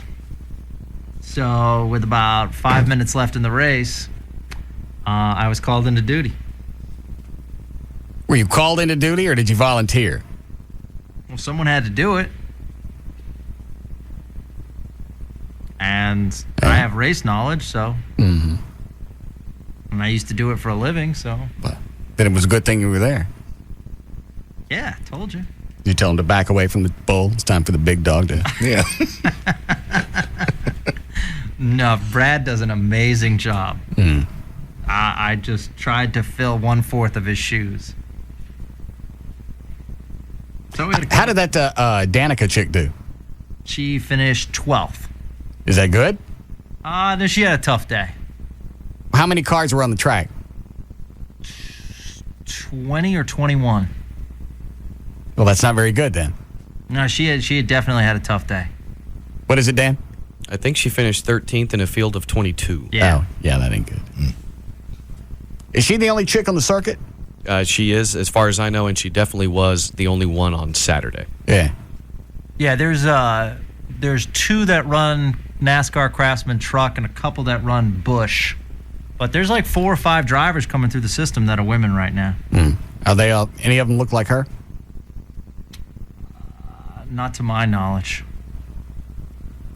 So, with about 5 minutes left in the race, I was called into duty. Were you called into duty or did you volunteer? Well, someone had to do it. And I have race knowledge, so. Mm-hmm. And I used to do it for a living, so. Well, then it was a good thing you were there. Yeah, told you. You tell him to back away from the bull. It's time for the big dog to. Yeah. No, Brad does an amazing job. Mm. I just tried to fill 1/4 of his shoes. So how did that Danica chick do? She finished 12th. Is that good? Then she had a tough day. How many cars were on the track? 20 or 21. Well, that's not very good then. No, she had definitely had a tough day. What is it, Dan? I think she finished 13th in a field of 22. Yeah. Oh, yeah, that ain't good. Is she the only chick on the circuit? She is, as far as I know, and she definitely was the only one on Saturday. Yeah. Yeah, there's 2 that run NASCAR Craftsman truck and a couple that run Busch. But there's like 4 or 5 drivers coming through the system that are women right now. Are they all? Any of them look like her? Not to my knowledge.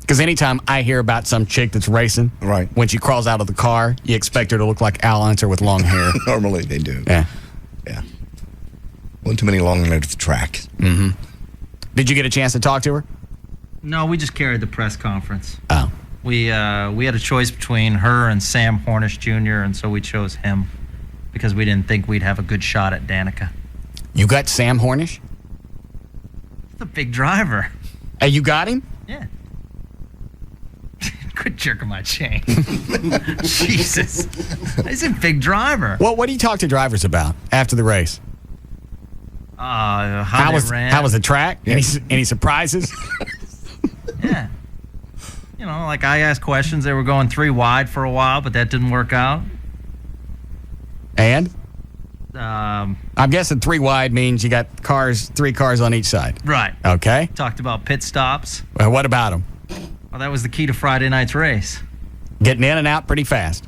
Because anytime I hear about some chick that's racing, right, when she crawls out of the car, you expect her to look like Al Unser with long hair. Normally they do. Yeah. Yeah. One too many long legs at the track. Mm-hmm. Did you get a chance to talk to her? No, we just carried the press conference. Oh. We had a choice between her and Sam Hornish Jr., and so we chose him because we didn't think we'd have a good shot at Danica. You got Sam Hornish? He's a big driver. Hey, you got him? Yeah. Quit jerking my chain. Jesus. He's a big driver. Well, what do you talk to drivers about after the race? How they ran. How was the track? Yeah. Any surprises? Yeah. You know, like I asked questions. They were going 3 wide for a while, but that didn't work out. And? I'm guessing 3 wide means you got 3 cars on each side. Right. Okay. Talked about pit stops. Well, what about them? Well, that was the key to Friday night's race. Getting in and out pretty fast.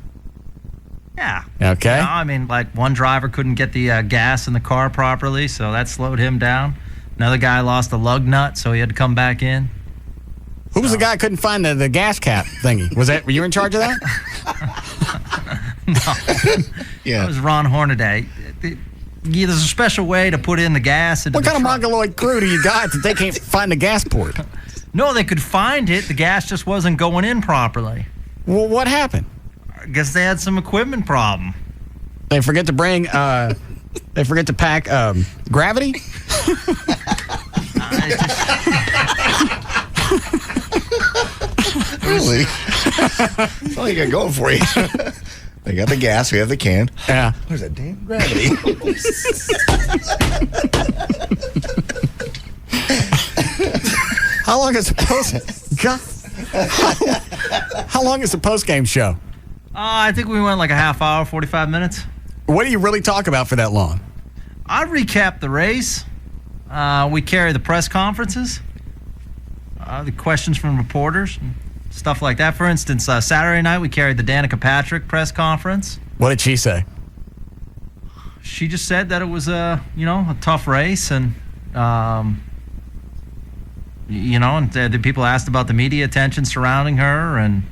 Yeah. Okay. You know, I mean, like one driver couldn't get the gas in the car properly, so that slowed him down. Another guy lost a lug nut, so he had to come back in. Who was the guy who couldn't find the gas cap thingy? Were you in charge of that? No. Yeah. That was Ron Hornaday. There's a special way to put in the gas. What kind of mongoloid crew do you got that they can't find the gas port? No, they could find it. The gas just wasn't going in properly. Well, what happened? I guess they had some equipment problem. They forget to bring. They forget to pack gravity. Really? That's all you got going for you. They got the gas. We have the can. Yeah. Where's that damn gravity? How long is the How long is the post game show? I think we went like a half hour, 45 minutes. What do you really talk about for that long? I recap the race. We carry the press conferences, the questions from reporters, and stuff like that. For instance, Saturday night we carried the Danica Patrick press conference. What did she say? She just said that it was a tough race, and and the people asked about the media attention surrounding her, and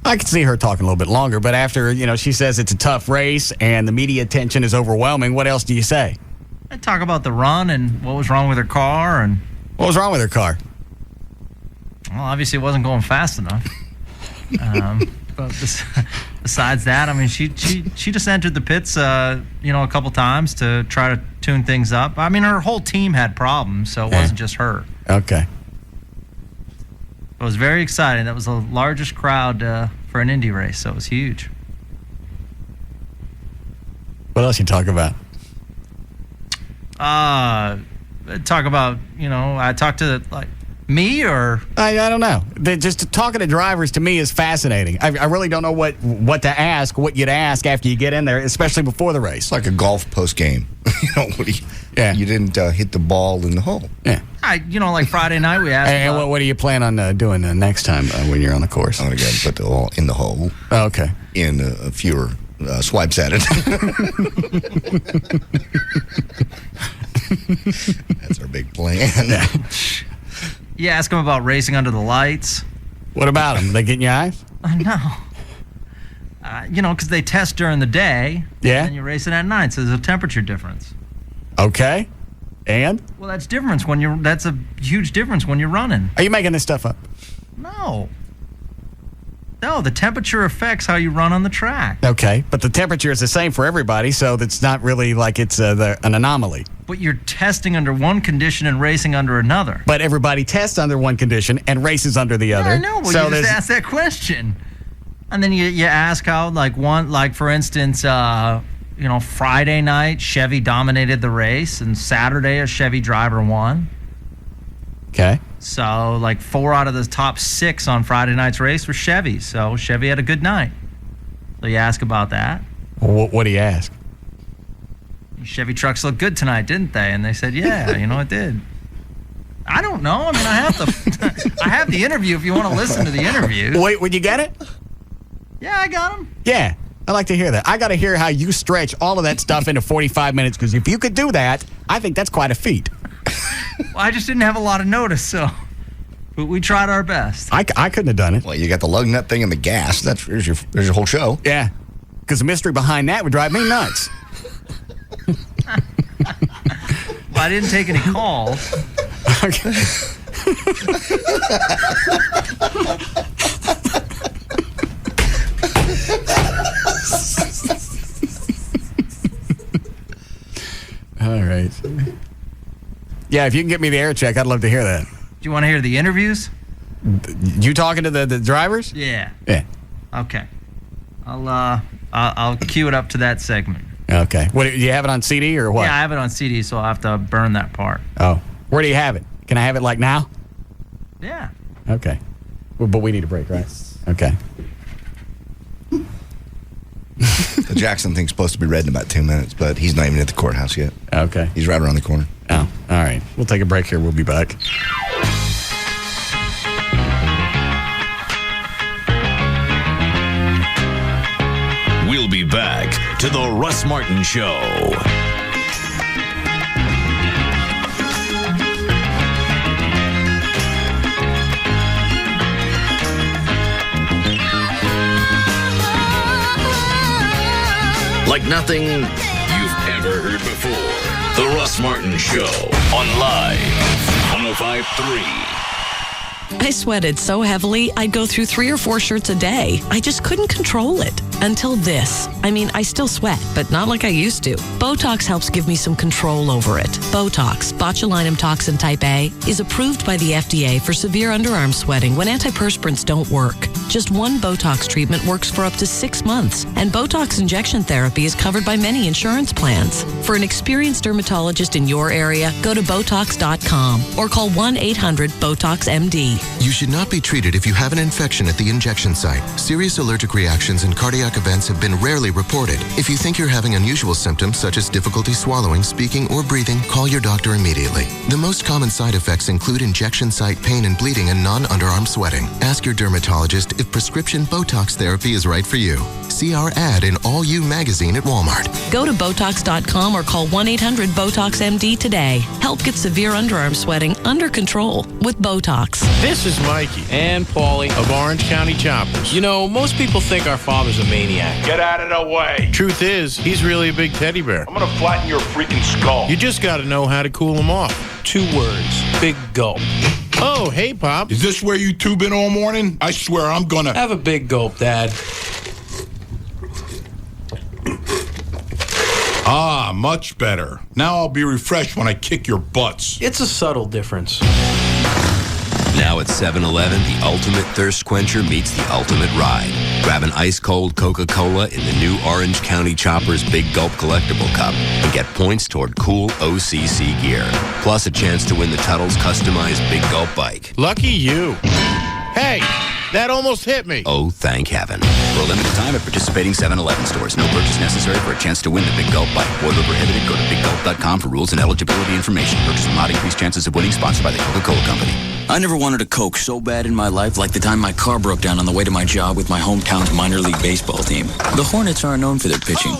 I could see her talking a little bit longer, but after she says it's a tough race and the media attention is overwhelming, what else do you say? I talk about the run and what was wrong with her car, and what was wrong with her car? Well, obviously it wasn't going fast enough. But besides that, I mean, she just entered the pits, a couple times to try to tune things up. I mean, her whole team had problems, so it wasn't just her. Okay. It was very exciting. That was the largest crowd for an Indy race, so it was huge. What else you talk about? Talk about, I talked to, me or? I don't know. Just talking to drivers to me is fascinating. I really don't know what to ask, what you'd ask after you get in there, especially before the race. It's like a golf post game. You didn't hit the ball in the hole. Yeah. Like Friday night we asked. And what do you plan on doing next time when you're on the course? I'm going to go and put the ball in the hole. Oh, okay. In fewer swipes at it. That's our big plan. You ask them about racing under the lights. What about them? They get in your eyes? No. Because they test during the day. Yeah. And you race it at night, so there's a temperature difference. Okay. And? Well, that's a huge difference when you're running. Are you making this stuff up? No, the temperature affects how you run on the track. Okay, but the temperature is the same for everybody, so it's not really like it's an anomaly. But you're testing under one condition and racing under another. But everybody tests under one condition and races under the other. I know, well, you just ask that question. And then you ask how, for instance, Friday night, Chevy dominated the race, and Saturday, a Chevy driver won. Okay. So, 4 out of the top 6 on Friday night's race were Chevys. So, Chevy had a good night. So, you ask about that. Well, what do you ask? Chevy trucks look good tonight, didn't they? And they said, yeah, it did. I don't know. I mean, I have the interview if you want to listen to the interview. Wait, would you get it? Yeah, I got them. Yeah, I'd like to hear that. I got to hear how you stretch all of that stuff into 45 minutes, because if you could do that, I think that's quite a feat. Well, I just didn't have a lot of notice, so we tried our best. I couldn't have done it. Well, you got the lug nut thing and the gas. There's your whole show. Yeah, because the mystery behind that would drive me nuts. Well, I didn't take any calls. Okay. All right. Yeah, if you can get me the air check, I'd love to hear that. Do you want to hear the interviews? You talking to the drivers? Yeah. Yeah. Okay. I'll cue it up to that segment. Okay. What, do you have it on CD or what? Yeah, I have it on CD, so I'll have to burn that part. Oh. Where do you have it? Can I have it now? Yeah. Okay. Well, but we need a break, right? Okay. The Jackson thing's supposed to be read in about 2 minutes, but he's not even at the courthouse yet. Okay. He's right around the corner. Oh, all right. We'll take a break here. We'll be back. We'll be back to the Russ Martin Show. Like nothing you've ever heard before. The Russ Martin Show on Live 105.3. I sweated so heavily, I'd go through 3 or 4 shirts a day. I just couldn't control it. Until this. I mean, I still sweat, but not like I used to. Botox helps give me some control over it. Botox, botulinum toxin type A, is approved by the FDA for severe underarm sweating when antiperspirants don't work. Just one Botox treatment works for up to 6 months, and Botox injection therapy is covered by many insurance plans. For an experienced dermatologist in your area, go to Botox.com or call 1-800-BOTOX-MD. You should not be treated if you have an infection at the injection site. Serious allergic reactions and cardiac events have been rarely reported. If you think you're having unusual symptoms such as difficulty swallowing, speaking, or breathing, call your doctor immediately. The most common side effects include injection site pain and bleeding and non-underarm sweating. Ask your dermatologist if prescription Botox therapy is right for you. See our ad in All You magazine at Walmart. Go to Botox.com or call 1-800-BOTOX-MD today. Help get severe underarm sweating under control with Botox. This is Mikey and Paulie of Orange County Choppers. You know, most people think our father's a maniac. Get out of the way. Truth is, he's really a big teddy bear. I'm going to flatten your freaking skull. You just got to know how to cool him off. 2 words. Big gulp. Oh, hey, Pop. Is this where you two been all morning? I swear I'm going to... Have a big gulp, Dad. Ah, much better. Now I'll be refreshed when I kick your butts. It's a subtle difference. Now at 7-Eleven, the ultimate thirst quencher meets the ultimate ride. Grab an ice-cold Coca-Cola in the new Orange County Choppers Big Gulp Collectible Cup and get points toward cool OCC gear. Plus a chance to win the Tuttle's customized Big Gulp bike. Lucky you. Hey, that almost hit me. Oh, thank heaven. For a limited time at participating 7-Eleven stores. No purchase necessary for a chance to win the Big Gulp bike. Void where prohibited. Go to biggulp.com for rules and eligibility information. Purchase will not increase chances of winning. Sponsored by the Coca-Cola Company. I never wanted a Coke so bad in my life like the time my car broke down on the way to my job with my hometown's minor league baseball team. The Hornets aren't known for their pitching.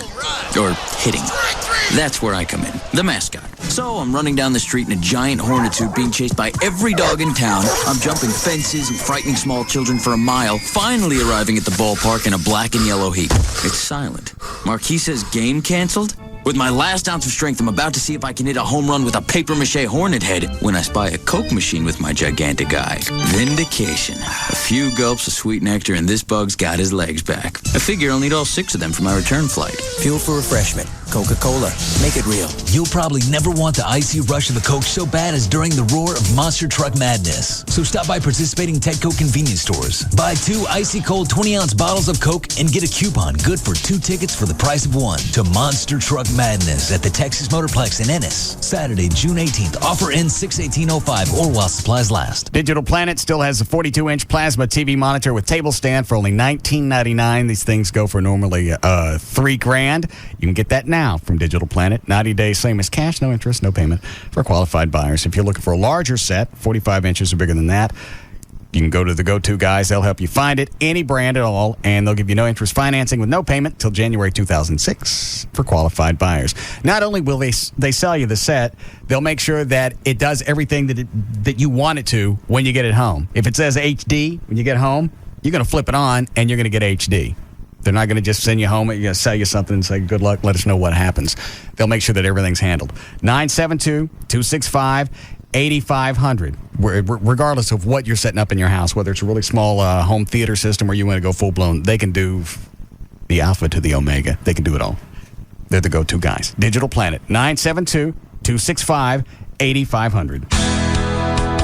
Or hitting. That's where I come in. The mascot. So I'm running down the street in a giant hornet suit being chased by every dog in town. I'm jumping fences and frightening small children for a mile, finally arriving at the ballpark in a black and yellow heap. It's silent. Marquis says game canceled? With my last ounce of strength, I'm about to see if I can hit a home run with a papier-mâché hornet head when I spy a Coke machine with my gigantic eye. Vindication. A few gulps of sweet nectar and this bug's got his legs back. I figure I'll need all 6 of them for my return flight. Fuel for refreshment. Coca-Cola. Make it real. You'll probably never want the icy rush of the Coke so bad as during the roar of Monster Truck Madness. So stop by participating Tedco convenience stores. Buy 2 icy cold 20-ounce bottles of Coke and get a coupon good for 2 tickets for the price of 1 to Monster Truck Madness at the Texas Motorplex in Ennis. Saturday, June 18th. Offer ends 6/18/05 or while supplies last. Digital Planet still has a 42-inch plasma TV monitor with table stand for only $19.99. These things go for normally $3,000. You can get that now from Digital Planet. 90 days, same as cash, no interest, no payment for qualified buyers. If you're looking for a larger set, 45 inches or bigger than that, you can go to the go-to guys. They'll help you find it, any brand at all, and they'll give you no interest financing with no payment until January 2006 for qualified buyers. Not only will they sell you the set, they'll make sure that it does everything that you want it to when you get it home. If it says HD when you get home, you're going to flip it on and you're going to get HD. They're not going to just send you home and sell you something and say, good luck, let us know what happens. They'll make sure that everything's handled. 972-265-8500. Regardless of what you're setting up in your house, whether it's a really small home theater system or you want to go full-blown, they can do the alpha to the omega. They can do it all. They're the go-to guys. Digital Planet, 972-265-8500.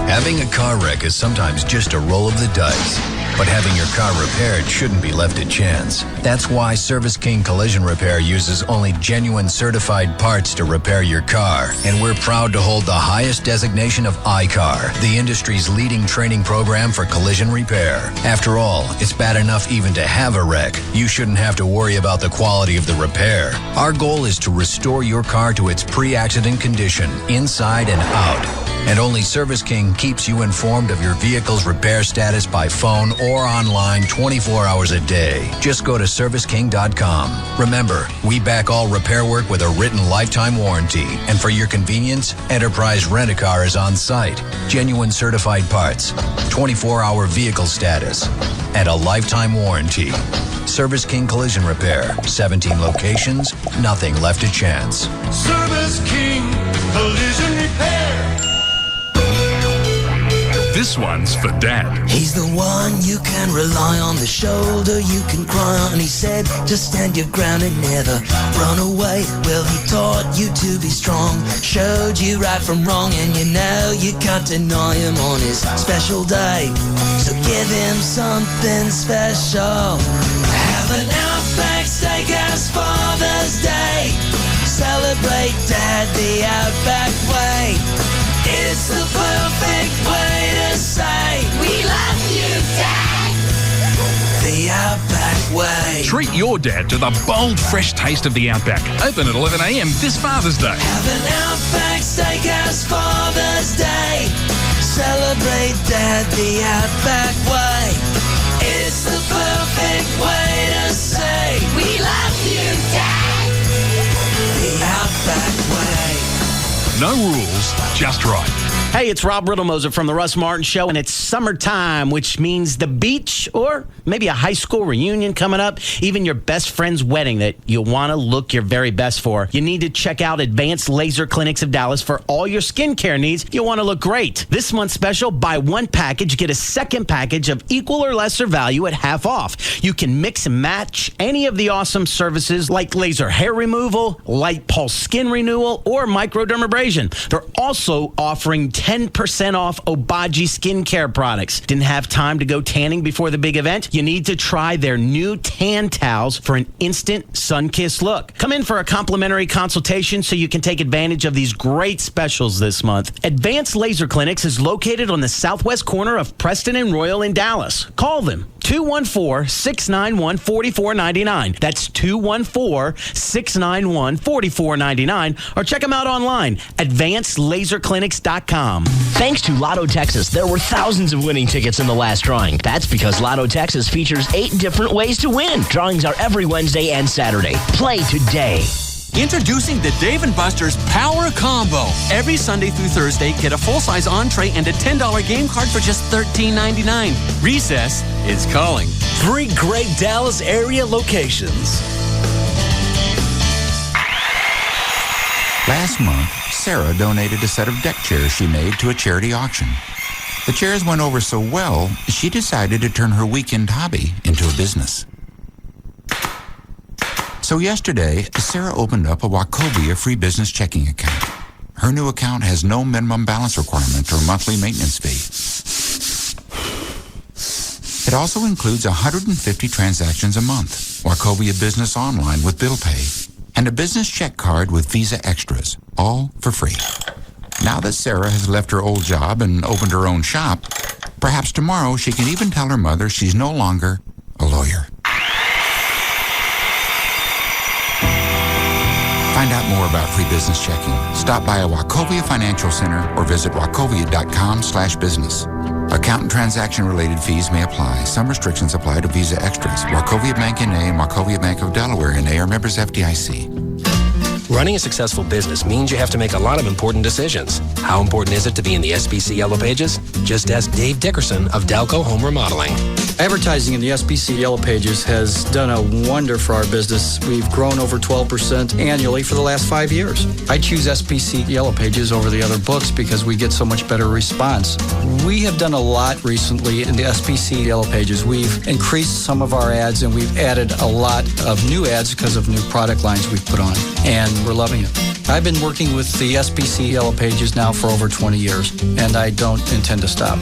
Having a car wreck is sometimes just a roll of the dice. But having your car repaired shouldn't be left to chance. That's why Service King Collision Repair uses only genuine certified parts to repair your car. And we're proud to hold the highest designation of I-CAR, the industry's leading training program for collision repair. After all, it's bad enough even to have a wreck. You shouldn't have to worry about the quality of the repair. Our goal is to restore your car to its pre-accident condition, inside and out. And only Service King keeps you informed of your vehicle's repair status by phone or online 24 hours a day. Just go to ServiceKing.com. Remember, we back all repair work with a written lifetime warranty. And for your convenience, Enterprise Rent-A-Car is on site. Genuine certified parts, 24-hour vehicle status, and a lifetime warranty. Service King Collision Repair. 17 locations, nothing left to chance. Service King Collision Repair. This one's for Dad. He's the one you can rely on, the shoulder you can cry on. He said, just stand your ground and never run away. Well, he taught you to be strong, showed you right from wrong, and you know you can't deny him on his special day. So give him something special. Have an Outback Steakhouse Father's Day. Celebrate Dad the Outback way. It's the perfect way to say we love you, Dad. The Outback way. Treat your dad to the bold, fresh taste of the Outback. Open at 11 a.m. this Father's Day. Have an Outback Steakhouse Father's Day. Celebrate Dad the Outback way. It's the perfect way to say we love you, Dad. The Outback way. No rules, just right. Hey, it's Rob Riddlemoser from the Russ Martin Show, and it's summertime, which means the beach or maybe a high school reunion coming up, even your best friend's wedding that you'll want to look your very best for. You need to check out Advanced Laser Clinics of Dallas for all your skincare needs. You'll want to look great. This month's special, buy one package, get a second package of equal or lesser value at half off. You can mix and match any of the awesome services like laser hair removal, light pulse skin renewal, or microdermabrasion. They're also offering 10% off Obagi skincare products. Didn't have time to go tanning before the big event? You need to try their new tan towels for an instant sun-kissed look. Come in for a complimentary consultation so you can take advantage of these great specials this month. Advanced Laser Clinics is located on the southwest corner of Preston and Royal in Dallas. Call them. 214-691-4499. That's 214-691-4499. Or check them out online, advancedlaserclinics.com. Thanks to Lotto Texas, there were thousands of winning tickets in the last drawing. That's because Lotto Texas features 8 different ways to win. Drawings are every Wednesday and Saturday. Play today. Introducing the Dave & Buster's Power Combo. Every Sunday through Thursday, get a full-size entree and a $10 game card for just $13.99. Recess is calling. 3 great Dallas area locations. Last month, Sarah donated a set of deck chairs she made to a charity auction. The chairs went over so well, she decided to turn her weekend hobby into a business. So yesterday, Sarah opened up a Wachovia free business checking account. Her new account has no minimum balance requirement or monthly maintenance fee. It also includes 150 transactions a month, Wachovia Business Online with Bill Pay, and a business check card with Visa Extras, all for free. Now that Sarah has left her old job and opened her own shop, perhaps tomorrow she can even tell her mother she's no longer a lawyer. Find out more about free business checking. Stop by a Wachovia Financial Center or visit wachovia.com/business. Account and transaction-related fees may apply. Some restrictions apply to Visa Extras. Wachovia Bank N.A. and Wachovia Bank of Delaware N.A. are members FDIC. Running a successful business means you have to make a lot of important decisions. How important is it to be in the SBC Yellow Pages? Just ask Dave Dickerson of Dalco Home Remodeling. Advertising in the SBC Yellow Pages has done a wonder for our business. We've grown over 12% annually for the last 5 years. I choose SBC Yellow Pages over the other books because we get so much better response. We have done a lot recently in the SBC Yellow Pages. We've increased some of our ads and we've added a lot of new ads because of new product lines we've put on, and we're loving it. I've been working with the SBC Yellow Pages now for over 20 years, and I don't intend to stop.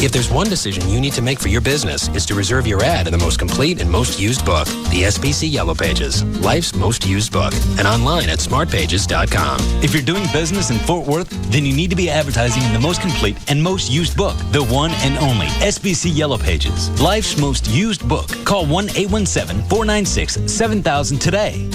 If there's one decision you need to make for your business, it's to reserve your ad in the most complete and most used book, the SBC Yellow Pages, life's most used book, and online at smartpages.com. If you're doing business in Fort Worth, then you need to be advertising in the most complete and most used book, the one and only SBC Yellow Pages, life's most used book. Call 1-817-496-7000 today.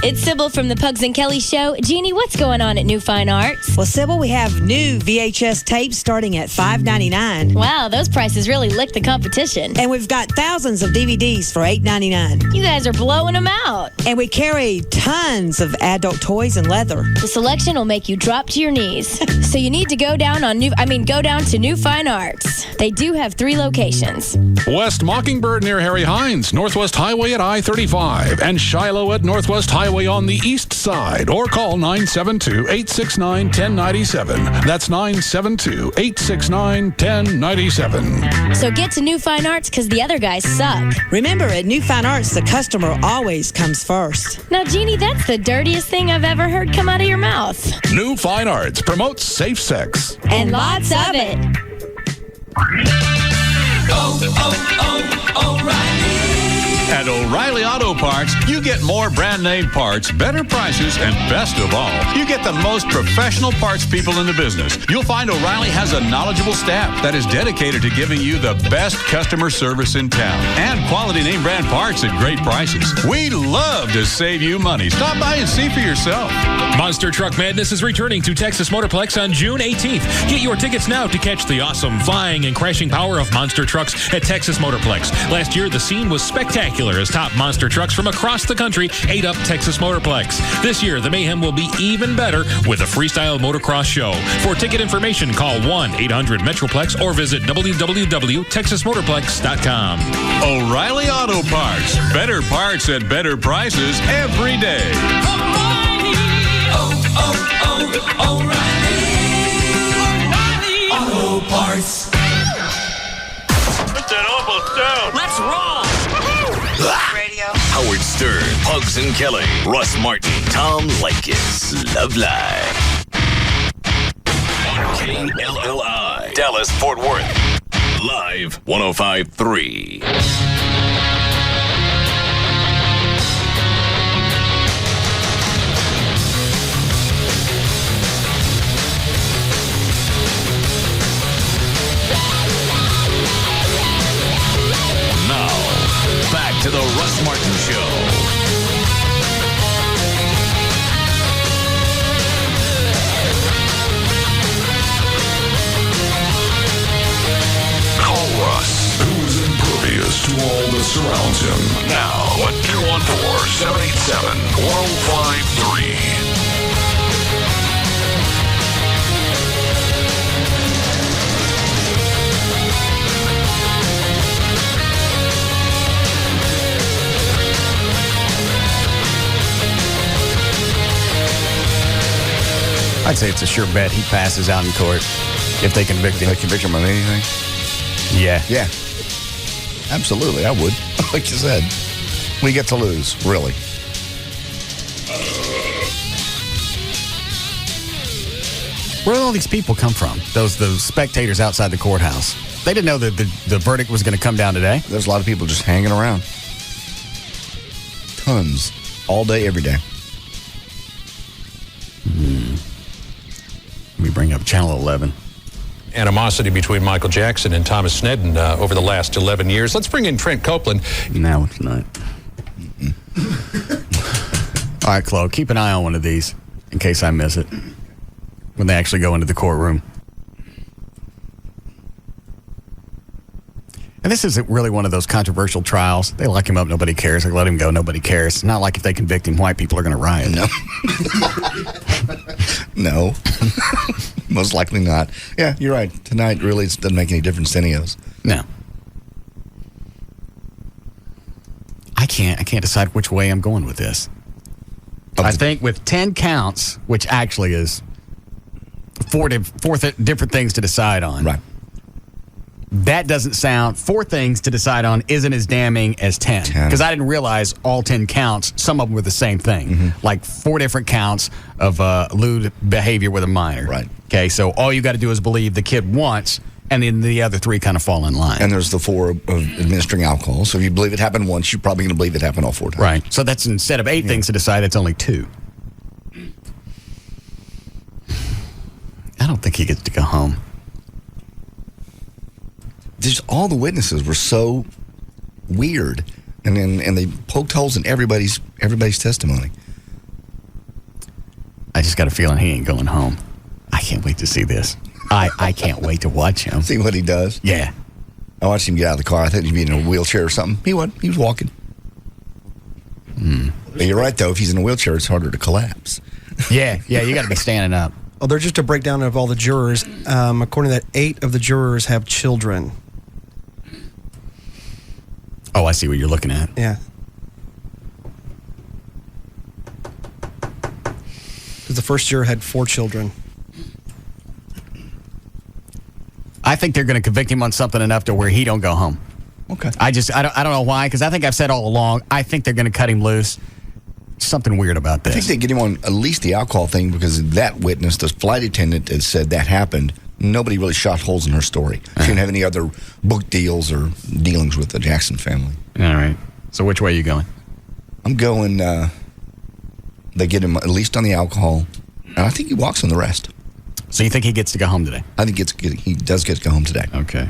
It's Sybil from the Pugs and Kelly Show. Jeannie, what's going on at New Fine Arts? Well, Sybil, we have new VHS tapes starting at $5.99. Wow, those prices really lick the competition. And we've got thousands of DVDs for $8.99. You guys are blowing them out. And we carry tons of adult toys and leather. The selection will make you drop to your knees. So you need to go down to New Fine Arts. They do have 3 locations. West Mockingbird near Harry Hines, Northwest Highway at I-35, and Shiloh at Northwest Highway Highway on the east side or call 972-869-1097. That's 972-869-1097. So get to New Fine Arts because the other guys suck. Remember, at New Fine Arts, the customer always comes first. Now, Jeannie, that's the dirtiest thing I've ever heard come out of your mouth. New Fine Arts promotes safe sex. And lots of it. At O'Reilly Auto Parts, you get more brand name parts, better prices, and best of all, you get the most professional parts people in the business. You'll find O'Reilly has a knowledgeable staff that is dedicated to giving you the best customer service in town and quality name brand parts at great prices. We love to save you money. Stop by and see for yourself. Monster Truck Madness is returning to Texas Motorplex on June 18th. Get your tickets now to catch the awesome flying and crashing power of monster trucks at Texas Motorplex. Last year, the scene was spectacular as top monster trucks from across the country ate up Texas Motorplex. This year, the mayhem will be even better with a freestyle motocross show. For ticket information, call 1-800-METROPLEX or visit www.texasmotorplex.com. O'Reilly Auto Parts. Better parts at better prices every day. O'Reilly Auto Parts. Put that almost down. Let's roll. Radio. Howard Stern, Pugs and Kelly, Russ Martin, Tom Leykis, Love Live. KLLI, Dallas, Fort Worth. Live 105.3. Back to the Russ Martin Show. Call Russ, who's impervious to all that surrounds him. Now at 214-787-1053. I'd say it's a sure bet he passes out in court if they convict him. They convict him on anything? Yeah. Yeah. Absolutely, I would. Like you said. We get to lose, really. Where did all these people come from? Those spectators outside the courthouse. They didn't know that the verdict was going to come down today. There's a lot of people just hanging around. Tons. All day, every day. Let me bring up Channel 11. Animosity between Michael Jackson and Thomas Snedden over the last 11 years. Let's bring in Trent Copeland. No, it's not. All right, Chloe, keep an eye on one of these in case I miss it when they actually go into the courtroom. And this isn't really one of those controversial trials. They lock him up, nobody cares. They let him go, nobody cares. It's not like if they convict him, white people are going to riot. No. No. Most likely not. Yeah, you're right. Tonight really doesn't make any difference to any of us. No. I can't decide which way I'm going with this. I think with 10 counts, which actually is four different things to decide on. Right. That doesn't sound, 4 things to decide on isn't as damning as 10. Because I didn't realize all 10 counts, some of them were the same thing. Mm-hmm. Like 4 different counts of lewd behavior with a minor. Right. Okay, so all you got to do is believe the kid once, and then the other 3 kind of fall in line. And there's the 4 of administering alcohol. So if you believe it happened once, you're probably going to believe it happened all 4 times. Right. So that's instead of 8 things to decide, it's only 2. I don't think he gets to go home. Just all the witnesses were so weird, and they poked holes in everybody's testimony. I just got a feeling he ain't going home. I can't wait to see this. I can't wait to watch him. See what he does? Yeah. I watched him get out of the car. I thought he'd be in a wheelchair or something. He wasn't. He was walking. But you're right, though. If he's in a wheelchair, it's harder to collapse. Yeah, you got to be standing up. Oh, they're just a breakdown of all the jurors. According to that, 8 of the jurors have children. Oh, I see what you're looking at. Yeah. because the first juror had 4 children. I think they're going to convict him on something enough to where he don't go home. Okay. I don't know why, because I think I've said all along, I think they're going to cut him loose. Something weird about this. I think they get him on at least the alcohol thing because that witness, the flight attendant, that said that happened. Nobody really shot holes in her story. She didn't have any other book deals or dealings with the Jackson family. All right. So which way are you going? I'm going, they get him at least on the alcohol, and I think he walks on the rest. So you think he gets to go home today? I think he does get to go home today. Okay.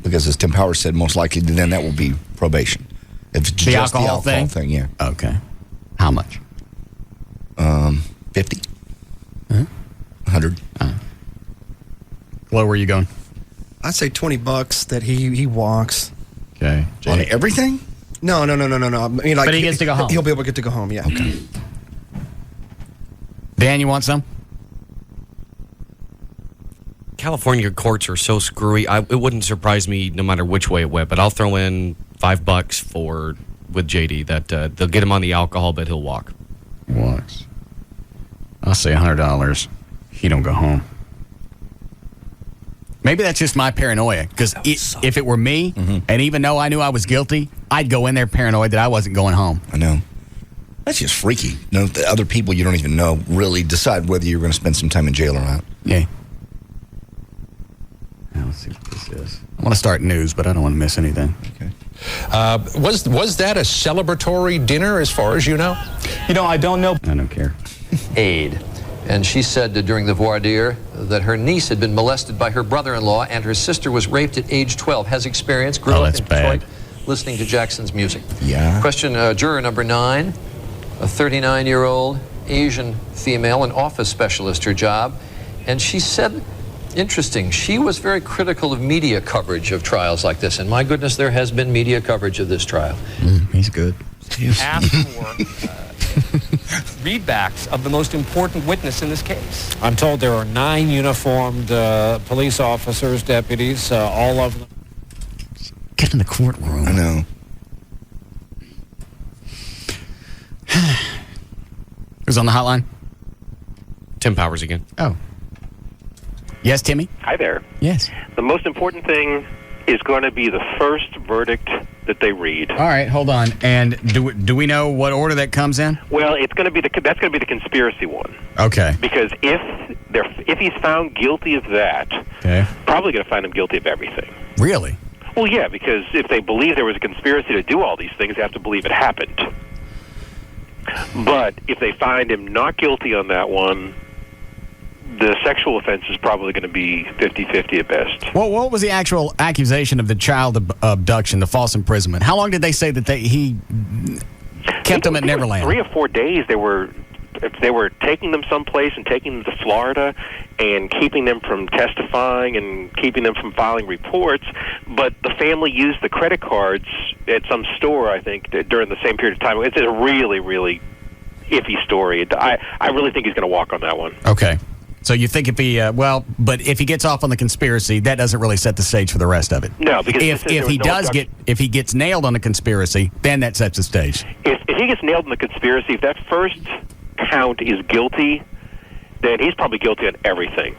Because as Tim Powers said, most likely then that will be probation. If it's The just alcohol the alcohol thing? yeah. Okay. How much? 50. 100. Flo, where are you going? I'd say $20 that he walks. Okay. On everything? No. I mean, like, But he gets to go home. He'll be able to get to go home, yeah. Okay. Dan, you want some? California courts are so screwy. It wouldn't surprise me no matter which way it went, but I'll throw in $5 with JD that they'll get him on the alcohol, but he'll walk. Walks. I'll say $100. He don't go home. Maybe that's just my paranoia, because if it were me, and even though I knew I was guilty, I'd go in there paranoid that I wasn't going home. I know. That's just freaky. You know, the other people you don't even know really decide whether you're going to spend some time in jail or not. Yeah. Now, let's see what this is. I want to start news, but I don't want to miss anything. Okay. Was that a celebratory dinner as far as you know? You know, I don't know. I don't care. Aid. And she said during the voir dire that her niece had been molested by her brother-in-law and her sister was raped at age 12. Has experience, grew up in Detroit, listening to Jackson's music. Yeah. Question, juror number 9, a 39-year-old Asian female, an office specialist, her job. And she said, interesting, she was very critical of media coverage of trials like this. And my goodness, there has been media coverage of this trial. He's good. Asked for readbacks of the most important witness in this case. I'm told there are 9 uniformed police officers, deputies, all of them. Get in the courtroom. I know. Who's on the hotline? Tim Powers again. Oh. Yes, Timmy? Hi there. Yes. The most important thing is going to be the first verdict that they read. All right, hold on. And do we know what order that comes in? Well, that's going to be the conspiracy one. Okay. Because if he's found guilty of that, probably going to find him guilty of everything. Really? Well, yeah, because if they believe there was a conspiracy to do all these things, they have to believe it happened. But if they find him not guilty on that one, the sexual offense is probably going to be 50-50 at best. Well, what was the actual accusation of the child abduction, the false imprisonment? How long did they say that he kept them at Neverland? 3 or 4 days. They were taking them someplace and taking them to Florida and keeping them from testifying and keeping them from filing reports. But the family used the credit cards at some store, I think, during the same period of time. It's a really, really iffy story. I really think he's going to walk on that one. Okay. So you think if he, but if he gets off on the conspiracy, that doesn't really set the stage for the rest of it. No, because if he gets nailed on the conspiracy, then that sets the stage. If he gets nailed on the conspiracy, if that first count is guilty, then he's probably guilty on everything,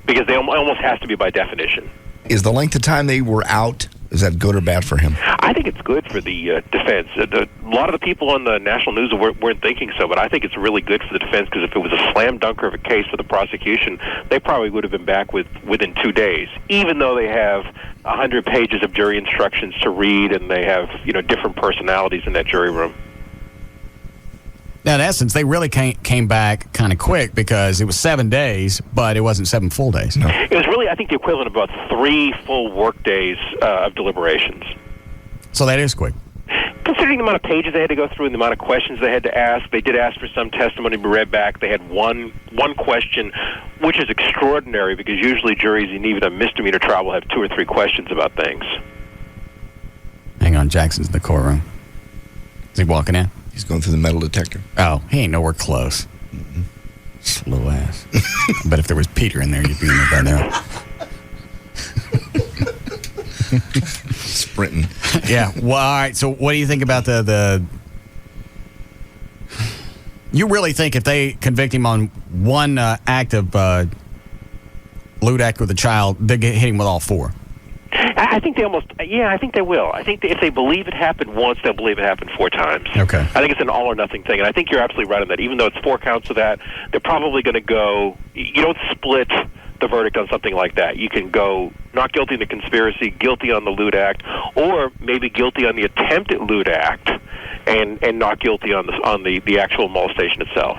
because they almost has to be by definition. Is the length of time they were out, is that good or bad for him? I think it's good for the defense. A lot of the people on the national news weren't thinking so, but I think it's really good for the defense, because if it was a slam dunker of a case for the prosecution, they probably would have been back within 2 days, even though they have 100 pages of jury instructions to read and they have different personalities in that jury room. Now, in essence, they really came back kind of quick, because it was 7 days, but it wasn't 7 full days. No. It was really, I think, the equivalent of about 3 full work days of deliberations. So that is quick. Considering the amount of pages they had to go through and the amount of questions they had to ask, they did ask for some testimony to be read back. They had one question, which is extraordinary, because usually juries, in even a misdemeanor trial, will have 2 or 3 questions about things. Hang on, Jackson's in the courtroom. Is he walking in? He's going through the metal detector. Oh, he ain't nowhere close. Slow ass. I bet if there was Peter in there, you'd be in there by now. Sprinting. Yeah. Well, all right. So what do you think about the You really think if they convict him on one act of lewd act with a child, they hit him with all 4? I think they I think they will. I think if they believe it happened once, they'll believe it happened 4 times. Okay. I think it's an all or nothing thing, and I think you're absolutely right on that. Even though it's 4 counts of that, they're probably going to go, you don't split the verdict on something like that. You can go not guilty in the conspiracy, guilty on the lewd act, or maybe guilty on the attempted lewd act, and not guilty on the actual molestation itself.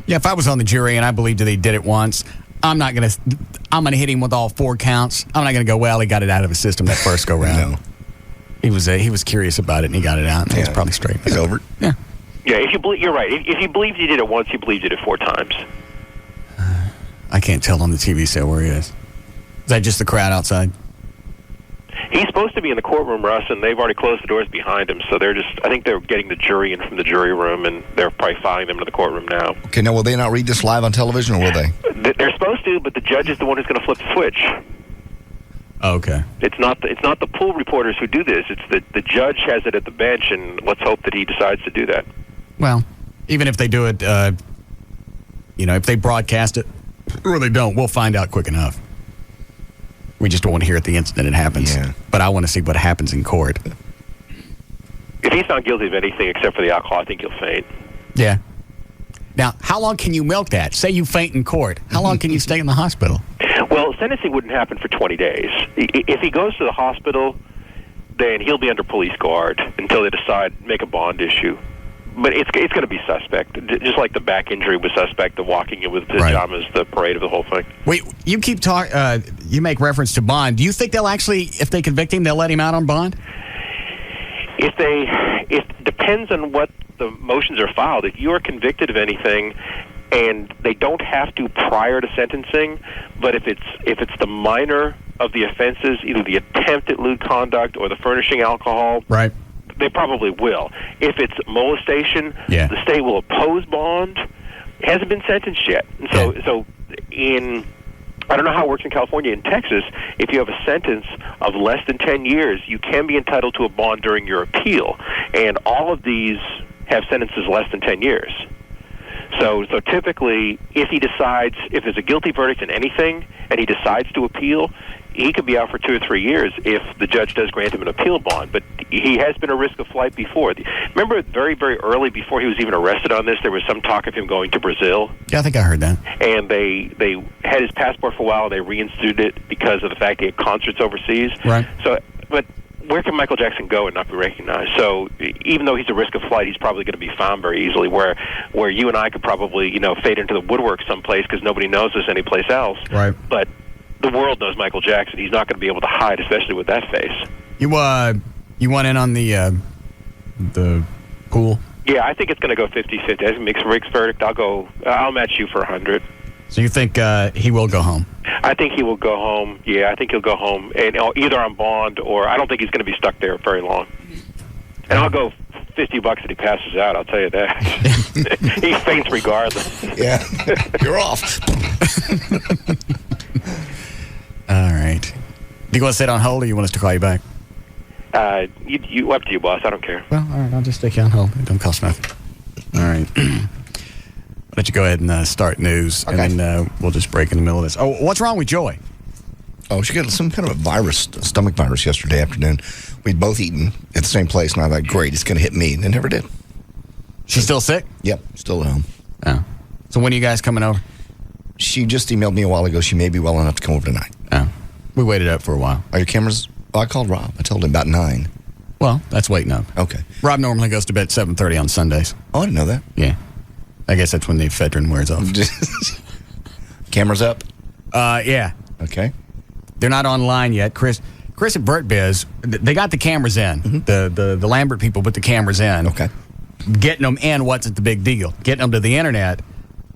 Yeah, if I was on the jury and I believed that he did it once, I'm gonna hit him with all 4 counts. I'm not gonna go, well, he got it out of his system that first go round. No. He was curious about it and he got it out. And he's probably straight. He's over it. Yeah. Yeah, you're right. If you believed you did it once, you believed you did it 4 times. I can't tell on the TV set where he is. Is that just the crowd outside? He's supposed to be in the courtroom, Russ, and they've already closed the doors behind him. So I think they're getting the jury in from the jury room, and they're probably filing them to the courtroom now. Okay, now will they not read this live on television, or will they? They're supposed to, but the judge is the one who's going to flip the switch. Okay. It's not the pool reporters who do this. It's the judge has it at the bench, and let's hope that he decides to do that. Well, even if they do it, if they broadcast it, or they don't, we'll find out quick enough. We just don't want to hear at the instant it happens. Yeah. But I want to see what happens in court. If he's not guilty of anything except for the alcohol, I think he'll faint. Yeah. Now, how long can you milk that? Say you faint in court. How long can you stay in the hospital? Well, sentencing wouldn't happen for 20 days. If he goes to the hospital, then he'll be under police guard until they decide make a bond issue. But it's going to be suspect, just like the back injury was suspect, the walking in with pajamas, the parade of the whole thing. Wait, you keep talking. You make reference to bond. Do you think they'll actually, if they convict him, they'll let him out on bond? It depends on what the motions are filed. If you are convicted of anything, and they don't have to prior to sentencing, but if it's the minor of the offenses, either the attempted lewd conduct or the furnishing alcohol, right? They probably will. If it's molestation, the state will oppose bond. It hasn't been sentenced yet. And so I don't know how it works in California. In Texas, if you have a sentence of less than 10 years, you can be entitled to a bond during your appeal. And all of these have sentences less than 10 years. So typically, if there's a guilty verdict in anything, and he decides to appeal, he could be out for 2 or 3 years if the judge does grant him an appeal bond. But he has been a risk of flight before. Remember, very, very early, before he was even arrested on this, there was some talk of him going to Brazil. Yeah, I think I heard that. And they had his passport for a while, and they reinstituted it because of the fact he had concerts overseas. Right. But where can Michael Jackson go and not be recognized? So even though he's a risk of flight, he's probably going to be found very easily, where you and I could probably, fade into the woodwork someplace because nobody knows us anyplace else. Right. But the world knows Michael Jackson. He's not going to be able to hide, especially with that face. You want in on the pool? Yeah, I think it's going to go 50-50. As Rick's verdict, I'll match you for 100. So you think he will go home? I think he will go home. Yeah, I think he'll go home, and either on bond or I don't think he's going to be stuck there very long. And I'll go $50 that he passes out. I'll tell you that. He faints regardless. Yeah, you're off. All right. Do you want to sit on hold, or you want us to call you back? You up to you, boss. I don't care. Well, all right. I'll just stick you on hold. It don't cost nothing. All right. I'll let you go ahead and start news, and then we'll just break in the middle of this. Oh, what's wrong with Joy? Oh, she got some kind of a virus, stomach virus, yesterday afternoon. We'd both eaten at the same place, and I thought, great, it's going to hit me. And it never did. She's still sick? Yep, still at home. Oh. So when are you guys coming over? She just emailed me a while ago. She may be well enough to come over tonight. Oh. We waited up for a while. Are your cameras? Oh, I called Rob. I told him about 9. Well, that's waiting up. Okay. Rob normally goes to bed at 7:30 on Sundays. Oh, I didn't know that. Yeah. I guess that's when the ephedrine wears off. Cameras up? Yeah. Okay. They're not online yet. Chris at Burt Biz, they got the cameras in. Mm-hmm. The Lambert people put the cameras in. Okay. Getting them in wasn't the big deal. Getting them to the internet,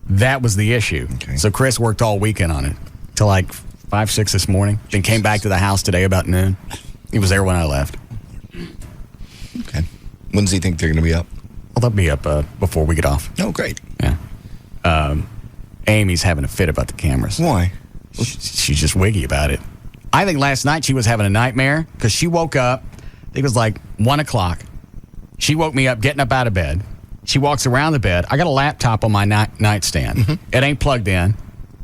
that was the issue. Okay. So Chris worked all weekend on it till like 5, 6 this morning. Then came back to the house today about noon. He was there when I left. Okay. When does he think they're going to be up? Well, they'll be up before we get off. Oh, great. Yeah. Amy's having a fit about the cameras. Why? She's just wiggy about it. I think last night she was having a nightmare because she woke up, I think it was like 1 o'clock. She woke me up getting up out of bed. She walks around the bed. I got a laptop on my nightstand. It ain't plugged in.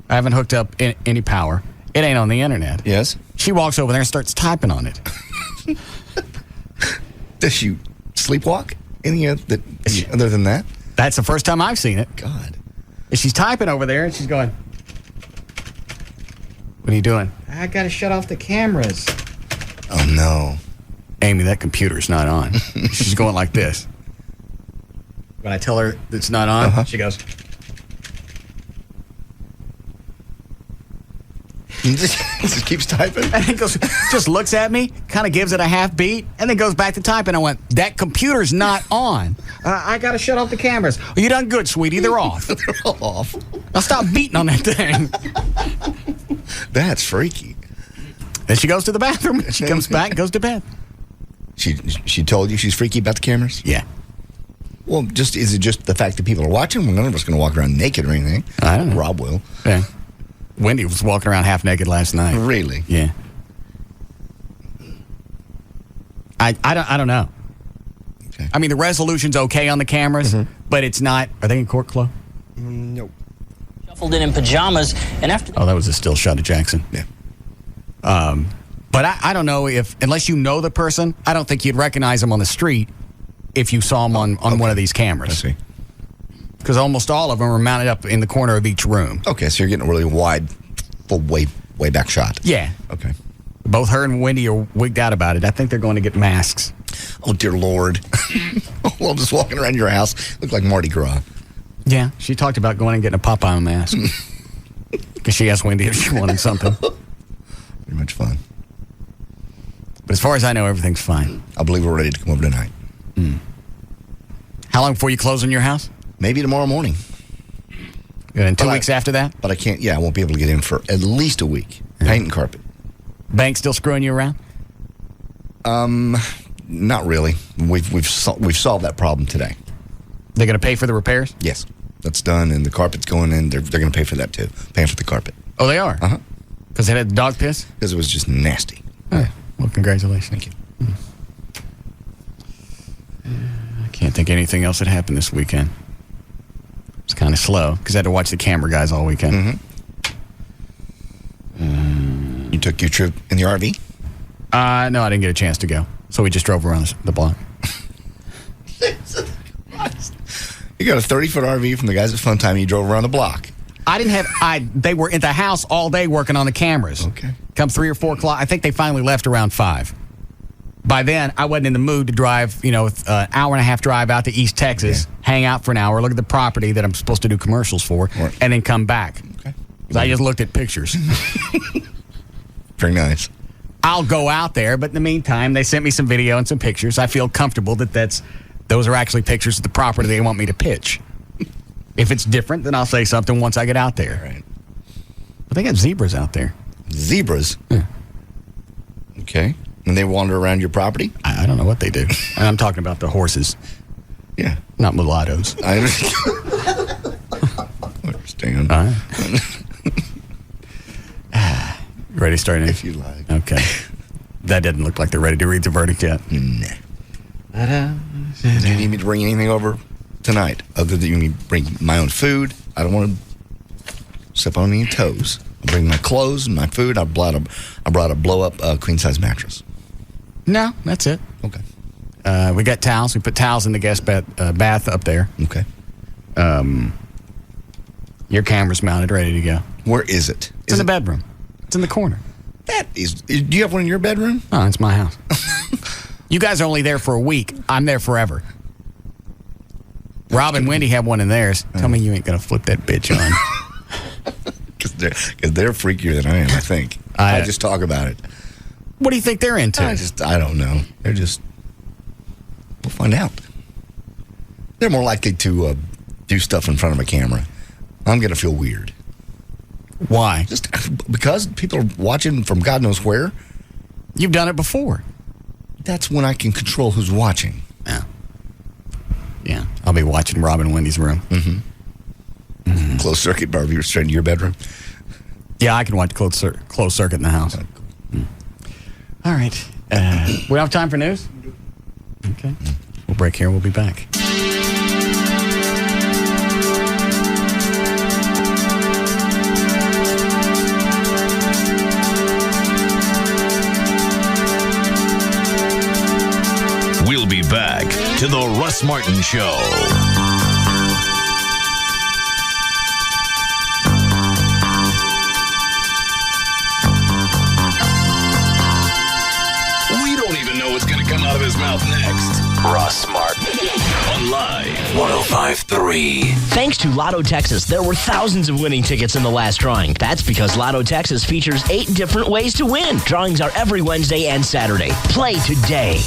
I haven't hooked up any power. It ain't on the internet. Yes. She walks over there and starts typing on it. Does she sleepwalk? Any other than that? That's the first time I've seen it. God. And she's typing over there and she's going, what are you doing? I got to shut off the cameras. Oh, no. Amy, that computer's not on. She's going like this. When I tell her it's not on, she goes. Just keeps typing? And then goes, just looks at me, kind of gives it a half beat, and then goes back to typing. I went, that computer's not on. I got to shut off the cameras. Oh, you done good, sweetie. They're off. They're off. Now stop beating on that thing. That's freaky. Then she goes to the bathroom. She comes back and goes to bed. She told you she's freaky about the cameras? Yeah. Well, is it just the fact that people are watching? Well, none of us going to walk around naked or anything. I don't know. Rob will. Yeah. Wendy was walking around half naked last night. Really? Yeah. I don't know. Okay. I mean, the resolution's okay on the cameras, but it's not. Are they in court, Chloe? Nope. Shuffled in pajamas, and after. Oh, that was a still shot of Jackson. Yeah. But I don't know unless you know the person, I don't think you'd recognize them on the street if you saw them on one of these cameras. I see. Because almost all of them are mounted up in the corner of each room. Okay, so you're getting a really wide, full way back shot. Yeah. Okay. Both her and Wendy are wigged out about it. I think they're going to get masks. Oh, dear Lord. Well, just walking around your house, look like Mardi Gras. Yeah, she talked about going and getting a Popeye mask. Because she asked Wendy if she wanted something. Pretty much fun. But as far as I know, everything's fine. I believe we're ready to come over tonight. How long before you close on your house? Maybe tomorrow morning. Good. And 2 weeks after that? But I can't, I won't be able to get in for at least a week. Paint and carpet. Bank still screwing you around? Not really. We've solved that problem today. They're going to pay for the repairs? Yes. That's done, and the carpet's going in. They're going to pay for that, too. Paying for the carpet. Oh, they are? Uh-huh. Because it had dog piss? Because it was just nasty. Oh, yeah. Well, congratulations. Thank you. I can't think anything else that happened this weekend. It's kind of slow because I had to watch the camera guys all weekend. You took your trip in the RV? No, I didn't get a chance to go. So we just drove around the block. You got a 30-foot RV from the guys at Fun Time and you drove around the block. I didn't have, they were at the house all day working on the cameras. Okay. Come 3 or 4 o'clock. I think they finally left around 5. By then, I wasn't in the mood to drive, an hour and a half drive out to East Texas, hang out for an hour, look at the property that I'm supposed to do commercials for, and then come back. Okay. I just looked at pictures. Very nice. I'll go out there, but in the meantime, they sent me some video and some pictures. I feel comfortable that those are actually pictures of the property they want me to pitch. If it's different, then I'll say something once I get out there. Right. But they got zebras out there. Zebras? Yeah. Okay. And they wander around your property? I don't know what they do. I'm talking about the horses. Yeah. Not mulattoes. I understand. All right. Ready to start in? If you like. Okay. That doesn't look like they're ready to read the verdict yet. Nah. Do you need me to bring anything over tonight other than you need me to bring my own food? I don't want to step on any toes. I'll bring my clothes and my food. I brought a blow-up queen-size mattress. No, that's it. Okay. We got towels. We put towels in the guest bath up there. Okay. Your camera's mounted, ready to go. Where is it? It's in the bedroom. It's in the corner. Do you have one in your bedroom? Oh, it's my house. You guys are only there for a week. I'm there forever. Rob and Wendy have one in theirs. Tell me you ain't going to flip that bitch on. Because they're freakier than I am, I think. I just talk about it. What do you think they're into? I don't know. We'll find out. They're more likely to do stuff in front of a camera. I'm going to feel weird. Why? Just because people are watching from God knows where. You've done it before. That's when I can control who's watching. Yeah. I'll be watching Rob and Wendy's room. Closed circuit barbecue straight into your bedroom. Yeah, I can watch closed circuit in the house. All right. We don't have time for news? Okay. We'll break here. We'll be back. to the Russ Martin Show. We don't even know what's going to come out of his mouth next. Russ Martin on Live 105.3. Thanks to Lotto Texas, there were thousands of winning tickets in the last drawing. That's because Lotto Texas features 8 different ways to win. Drawings are every Wednesday and Saturday. Play today.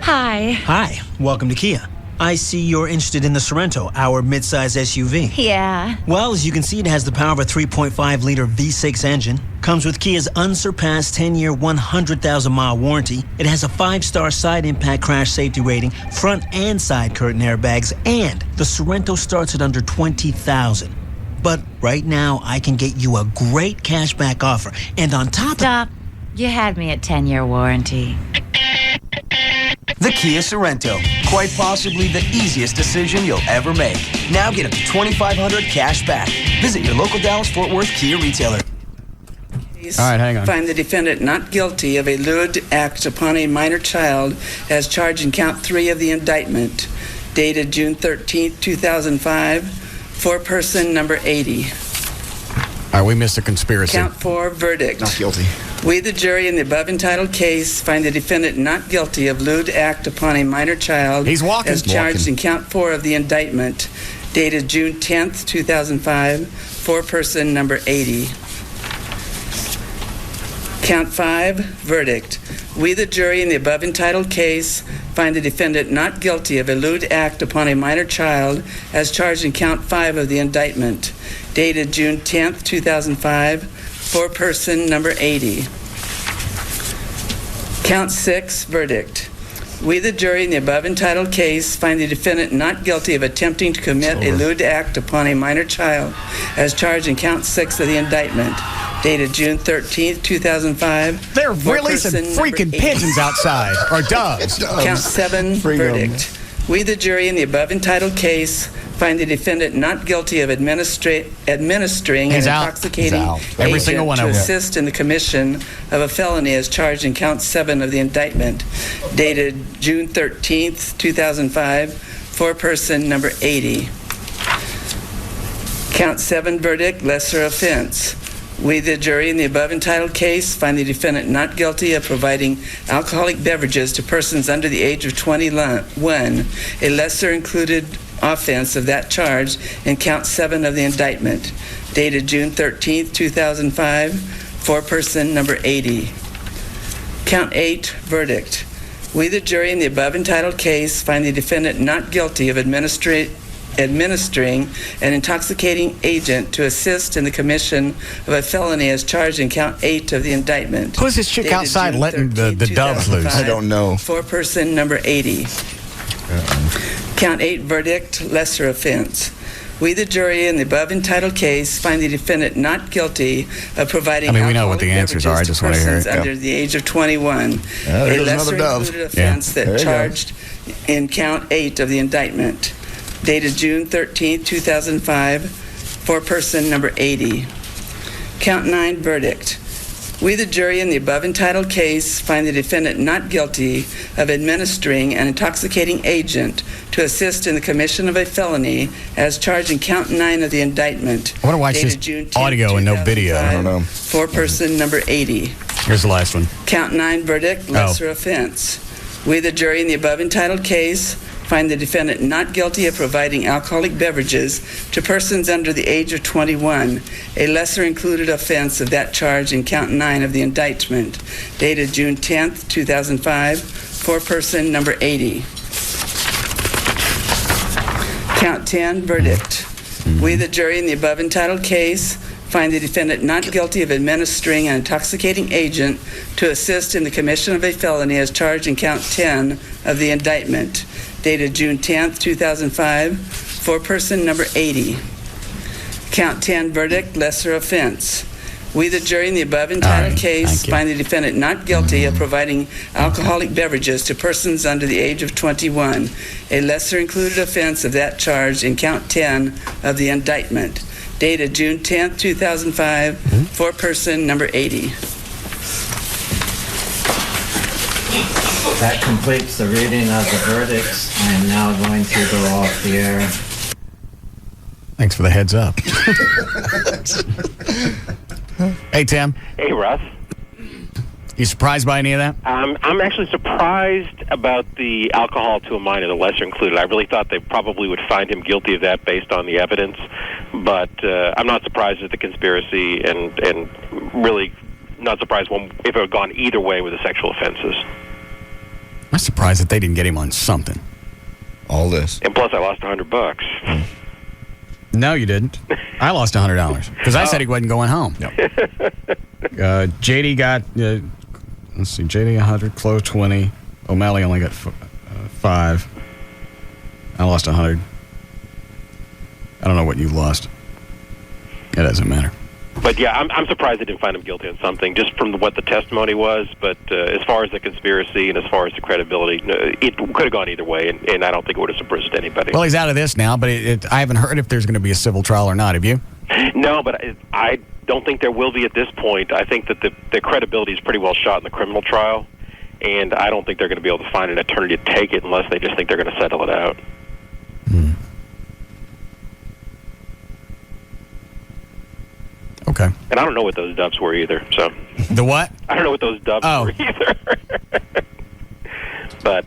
Hi. Hi. Welcome to Kia. I see you're interested in the Sorento, our midsize SUV. Yeah. Well, as you can see, it has the power of a 3.5-liter V6 engine. Comes with Kia's unsurpassed 10-year, 100,000-mile warranty. It has a 5-star side impact crash safety rating, front and side curtain airbags, and the Sorento starts at under $20,000. But right now, I can get you a great cashback offer. And on top Stop. You had me at 10-year warranty. The Kia Sorento. Quite possibly the easiest decision you'll ever make. Now get up to $2,500 cash back. Visit your local Dallas-Fort Worth Kia retailer. All right, hang on. Find the defendant not guilty of a lewd act upon a minor child as charged in count 3 of the indictment, dated June 13, 2005, foreperson number 80. All right, we missed a conspiracy. Count 4, verdict. Not guilty. We, the jury, in the above entitled case, find the defendant not guilty of lewd act upon a minor child He's walking. as charged in count 4 of the indictment, dated June 10th, 2005, foreperson number 80. Count 5, verdict. We, the jury, in the above entitled case, find the defendant not guilty of a lewd act upon a minor child as charged in count 5 of the indictment, dated June 10th, 2005, foreperson number 80. Count 6, verdict. We, the jury, in the above entitled case, find the defendant not guilty of attempting to commit a lewd act upon a minor child as charged in count 6 of the indictment, dated June 13th, 2005. They're releasing freaking pigeons outside, or doves. Count 7, verdict. We, the jury, in the above entitled case, find the defendant not guilty of administering an intoxicating Every single one agent of to them. assist in the commission of a felony as charged in count 7 of the indictment, dated June 13th, 2005, foreperson number 80. Count 7, verdict, lesser offense. We, the jury, in the above entitled case, find the defendant not guilty of providing alcoholic beverages to persons under the age of 21, a lesser included offense of that charge in count 7 of the indictment, dated June 13th, 2005, foreperson number 80. Count 8, verdict. We, the jury, in the above entitled case, find the defendant not guilty of administering an intoxicating agent to assist in the commission of a felony as charged in count 8 of the indictment. Who's this chick outside letting the doves loose? I don't know. Foreperson number 80. Count 8, verdict, lesser offense. We, the jury, in the above entitled case, find the defendant not guilty of providing we know what the answers are. I just want to hear it. under the age of 21, a lesser included offense that charged in count 8 of the indictment, dated June 13, 2005, foreperson number 80. Count 9, verdict. We, the jury, in the above entitled case, find the defendant not guilty of administering an intoxicating agent to assist in the commission of a felony as charged in count 9 of the indictment. I want to watch dated this June 10th, audio and no video. I don't know. Foreperson number 80. Here's the last one. Count 9, verdict, lesser offense. We, the jury, in the above entitled case, find the defendant not guilty of providing alcoholic beverages to persons under the age of 21, a lesser included offense of that charge in count 9 of the indictment, dated June 10th, 2005, foreperson number 80. Count 10, verdict. We, the jury, in the above entitled case, find the defendant not guilty of administering an intoxicating agent to assist in the commission of a felony as charged in count 10 of the indictment, dated June 10th, 2005, foreperson number 80. Count 10, verdict, lesser offense. We, the jury, in the above entitled case, find the defendant not guilty of providing alcoholic beverages to persons under the age of 21, a lesser included offense of that charge in count 10 of the indictment, dated June 10th, 2005, foreperson number 80. That completes the reading of the verdicts. I am now going to go off the air. Thanks for the heads up. Hey, Tim. Hey, Russ. You surprised by any of that? I'm actually surprised about the alcohol to a minor, the lesser included. I really thought they probably would find him guilty of that based on the evidence, but I'm not surprised at the conspiracy, and really not surprised if it had gone either way with the sexual offenses. I'm surprised that they didn't get him on something. All this. And plus, I lost $100. No, you didn't. I lost $100 because I said he wasn't going home. No. JD got, let's see, JD 100, Chloe 20. O'Malley only got 5. I lost 100. I don't know what you lost. It doesn't matter. But yeah, I'm surprised they didn't find him guilty on something, just from what the testimony was. But as far as the conspiracy and as far as the credibility, it could have gone either way, and I don't think it would have surprised anybody. Well, he's out of this now, but I haven't heard if there's going to be a civil trial or not. Have you? No, but I don't think there will be at this point. I think that the credibility is pretty well shot in the criminal trial, and I don't think they're going to be able to find an attorney to take it unless they just think they're going to settle it out. Okay. And I don't know what those dubs were either. So the what? I don't know what those dubs were either. But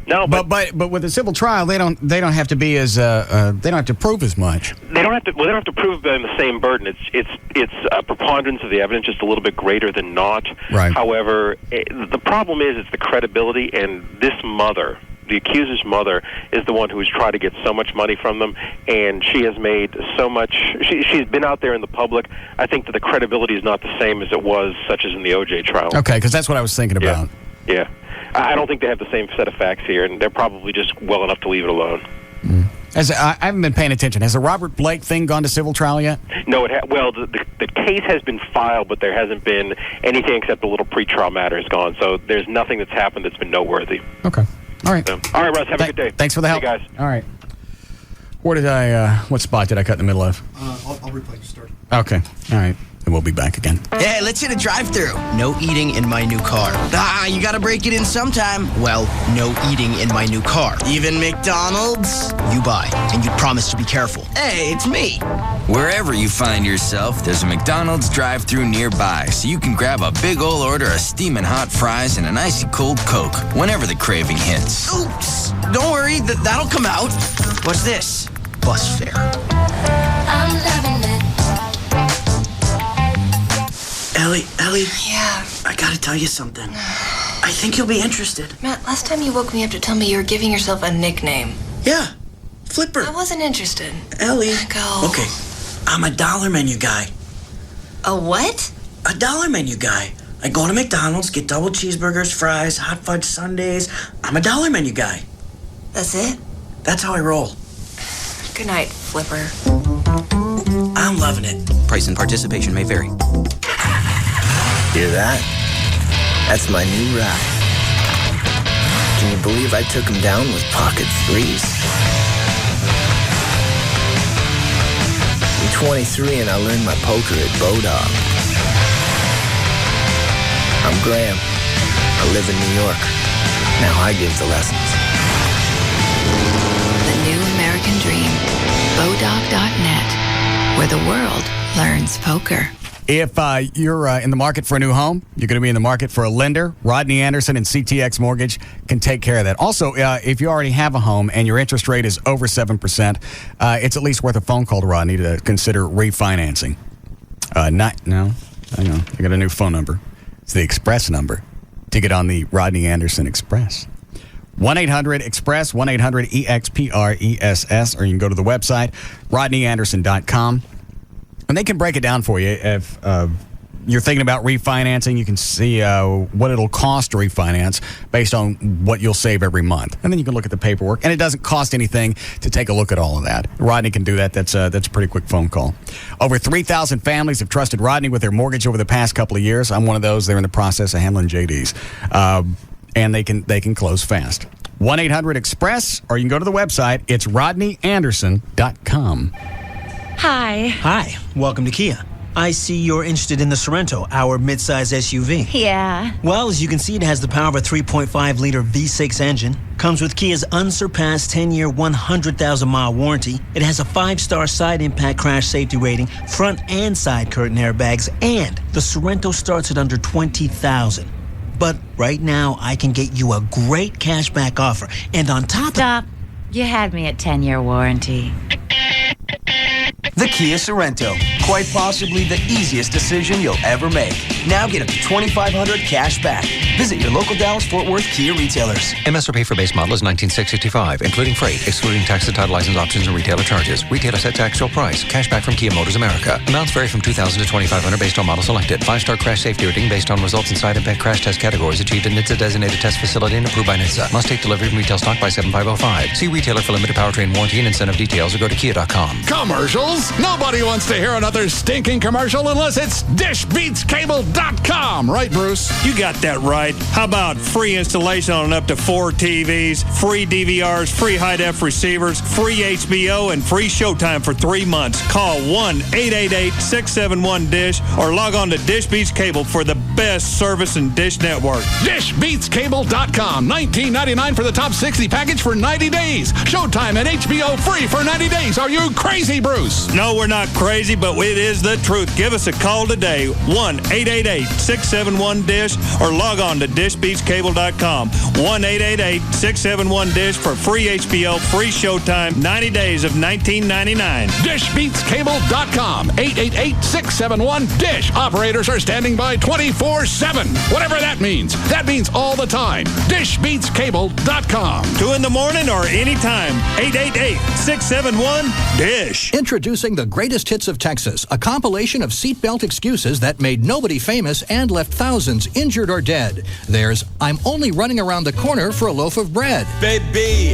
no. But with a civil trial, they don't have to be as they don't have to prove as much. They don't have to. Well, they don't have to prove them the same burden. It's a preponderance of the evidence, just a little bit greater than not. Right. However, the problem is it's the credibility, and this mother, the accuser's mother, is the one who has tried to get so much money from them, and she has made so much. She's been out there in the public. I think that the credibility is not the same as it was, such as in the O.J. trial. Okay, because that's what I was thinking about. Yeah. I don't think they have the same set of facts here, and they're probably just well enough to leave it alone. I haven't been paying attention. Has the Robert Blake thing gone to civil trial yet? No, well, the case has been filed, but there hasn't been anything except a little pretrial matter has gone. So there's nothing that's happened that's been noteworthy. Okay. All right. So, all right, Russ, have a good day. Thanks for the help. Hey, guys. All right. What spot did I cut in the middle of? I'll replay the start. Okay. All right. And we'll be back again. Hey, let's hit a drive-thru. No eating in my new car. You gotta break it in sometime. Well, no eating in my new car. Even McDonald's? You buy, and you promise to be careful. Hey, it's me. Wherever you find yourself, there's a McDonald's drive-thru nearby, so you can grab a big ol' order of steaming hot fries and an icy cold Coke whenever the craving hits. Oops. Don't worry, that'll come out. What's this? Bus fare. I'm loving it. Ellie? Yeah? I gotta tell you something. I think you'll be interested. Matt, last time you woke me up to tell me you were giving yourself a nickname. Yeah, Flipper. I wasn't interested. Ellie. Go. Okay, I'm a dollar menu guy. A what? A dollar menu guy. I go to McDonald's, get double cheeseburgers, fries, hot fudge sundaes. I'm a dollar menu guy. That's it? That's how I roll. Good night, Flipper. I'm loving it. Price and participation may vary. Hear that? That's my new ride. Can you believe I took him down with pocket threes? I'm 23 and I learned my poker at Bodog. I'm Graham. I live in New York. Now I give the lessons. The new American dream. Bodog.net, where the world learns poker. If you're in the market for a new home, you're going to be in the market for a lender. Rodney Anderson and CTX Mortgage can take care of that. Also, if you already have a home and your interest rate is over 7%, it's at least worth a phone call to Rodney to consider refinancing. Hang on. I got a new phone number. It's the Express number to get on the Rodney Anderson Express. 1-800-EXPRESS, 1-800-EXPRESS, or you can go to the website, rodneyanderson.com. And they can break it down for you. If you're thinking about refinancing, you can see what it'll cost to refinance based on what you'll save every month. And then you can look at the paperwork. And it doesn't cost anything to take a look at all of that. Rodney can do that. That's a pretty quick phone call. Over 3,000 families have trusted Rodney with their mortgage over the past couple of years. I'm one of those. They're in the process of handling JD's. And they can close fast. 1-800-EXPRESS, or you can go to the website. It's rodneyanderson.com. Hi. Hi. Welcome to Kia. I see you're interested in the Sorrento, our midsize SUV. Yeah. Well, as you can see, it has the power of a 3.5-liter V6 engine. Comes with Kia's unsurpassed 10-year, 100,000-mile warranty. It has a 5-star side impact crash safety rating, front and side curtain airbags, and the Sorrento starts at under $20,000. But right now, I can get you a great cashback offer. And on top Stop. You had me at 10-year warranty. The Kia Sorrento. Quite possibly the easiest decision you'll ever make. Now get up to $2,500 cash back. Visit your local Dallas-Fort Worth Kia retailers. MSRP for base model is $19,665, including freight, excluding tax and title license options and retailer charges. Retailer sets actual price. Cashback from Kia Motors America. Amounts vary from $2,000 to $2,500 based on model selected. 5-star crash safety rating based on results in side impact crash test categories achieved in NHTSA designated test facility and approved by NHTSA. Must take delivery from retail stock by 7505. See retailer for limited powertrain warranty and incentive details or go to kia.com. Commercials? Nobody wants to hear another stinking commercial unless it's dishbeatscable.com. Right, Bruce? You got that right. How about free installation on up to 4 TVs, free DVRs, free high-def receivers, free HBO, and free Showtime for 3 months. Call 1-888-671-DISH or log on to Dish Beats Cable for the best service in Dish Network. Dishbeatscable.com. $19.99 for the top 60 package for 90 days. Showtime and HBO free for 90 days. Are you crazy, Bruce? No, we're not crazy, but it is the truth. Give us a call today, 1-888-671-DISH, or log on to dishbeatscable.com, 1-888-671-DISH for free HBO, free Showtime, 90 days of $19.99. Dishbeatscable.com, 888-671-DISH. Operators are standing by 24/7. Whatever that means. That means all the time. Dishbeatscable.com. 2 in the morning or anytime, 888-671-DISH. Introducing the greatest hits of Texas, a compilation of seatbelt excuses that made nobody famous and left thousands injured or dead. There's I'm only running around the corner for a loaf of bread. Baby,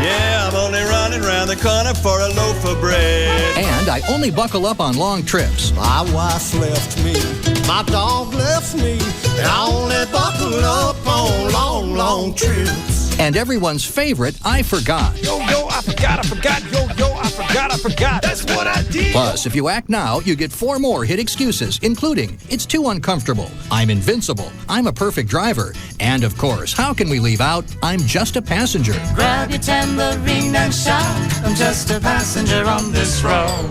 yeah, I'm only running around the corner for a loaf of bread. And I only buckle up on long trips. My wife left me, my dog left me, and I only buckle up on long, long trips. And everyone's favorite, I forgot. Yo, I forgot, yo, I forgot. That's what I did. Plus, if you act now, you get 4 more hit excuses, including it's too uncomfortable, I'm invincible, I'm a perfect driver, and of course, how can we leave out I'm just a passenger? Grab your tambourine and shout, I'm just a passenger on this road.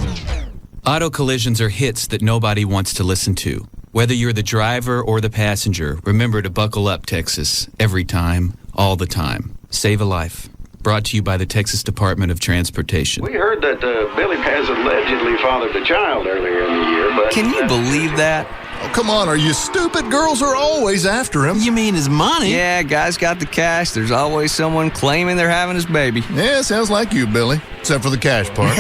Auto collisions are hits that nobody wants to listen to. Whether you're the driver or the passenger, remember to buckle up, Texas, every time, all the time. Save a life. Brought to you by the Texas Department of Transportation. We heard that Billy has allegedly fathered a child earlier in the year, but... Can you believe that? Oh, come on, are you stupid? Girls are always after him. You mean his money? Yeah, guys got the cash. There's always someone claiming they're having his baby. Yeah, sounds like you, Billy. Except for the cash part.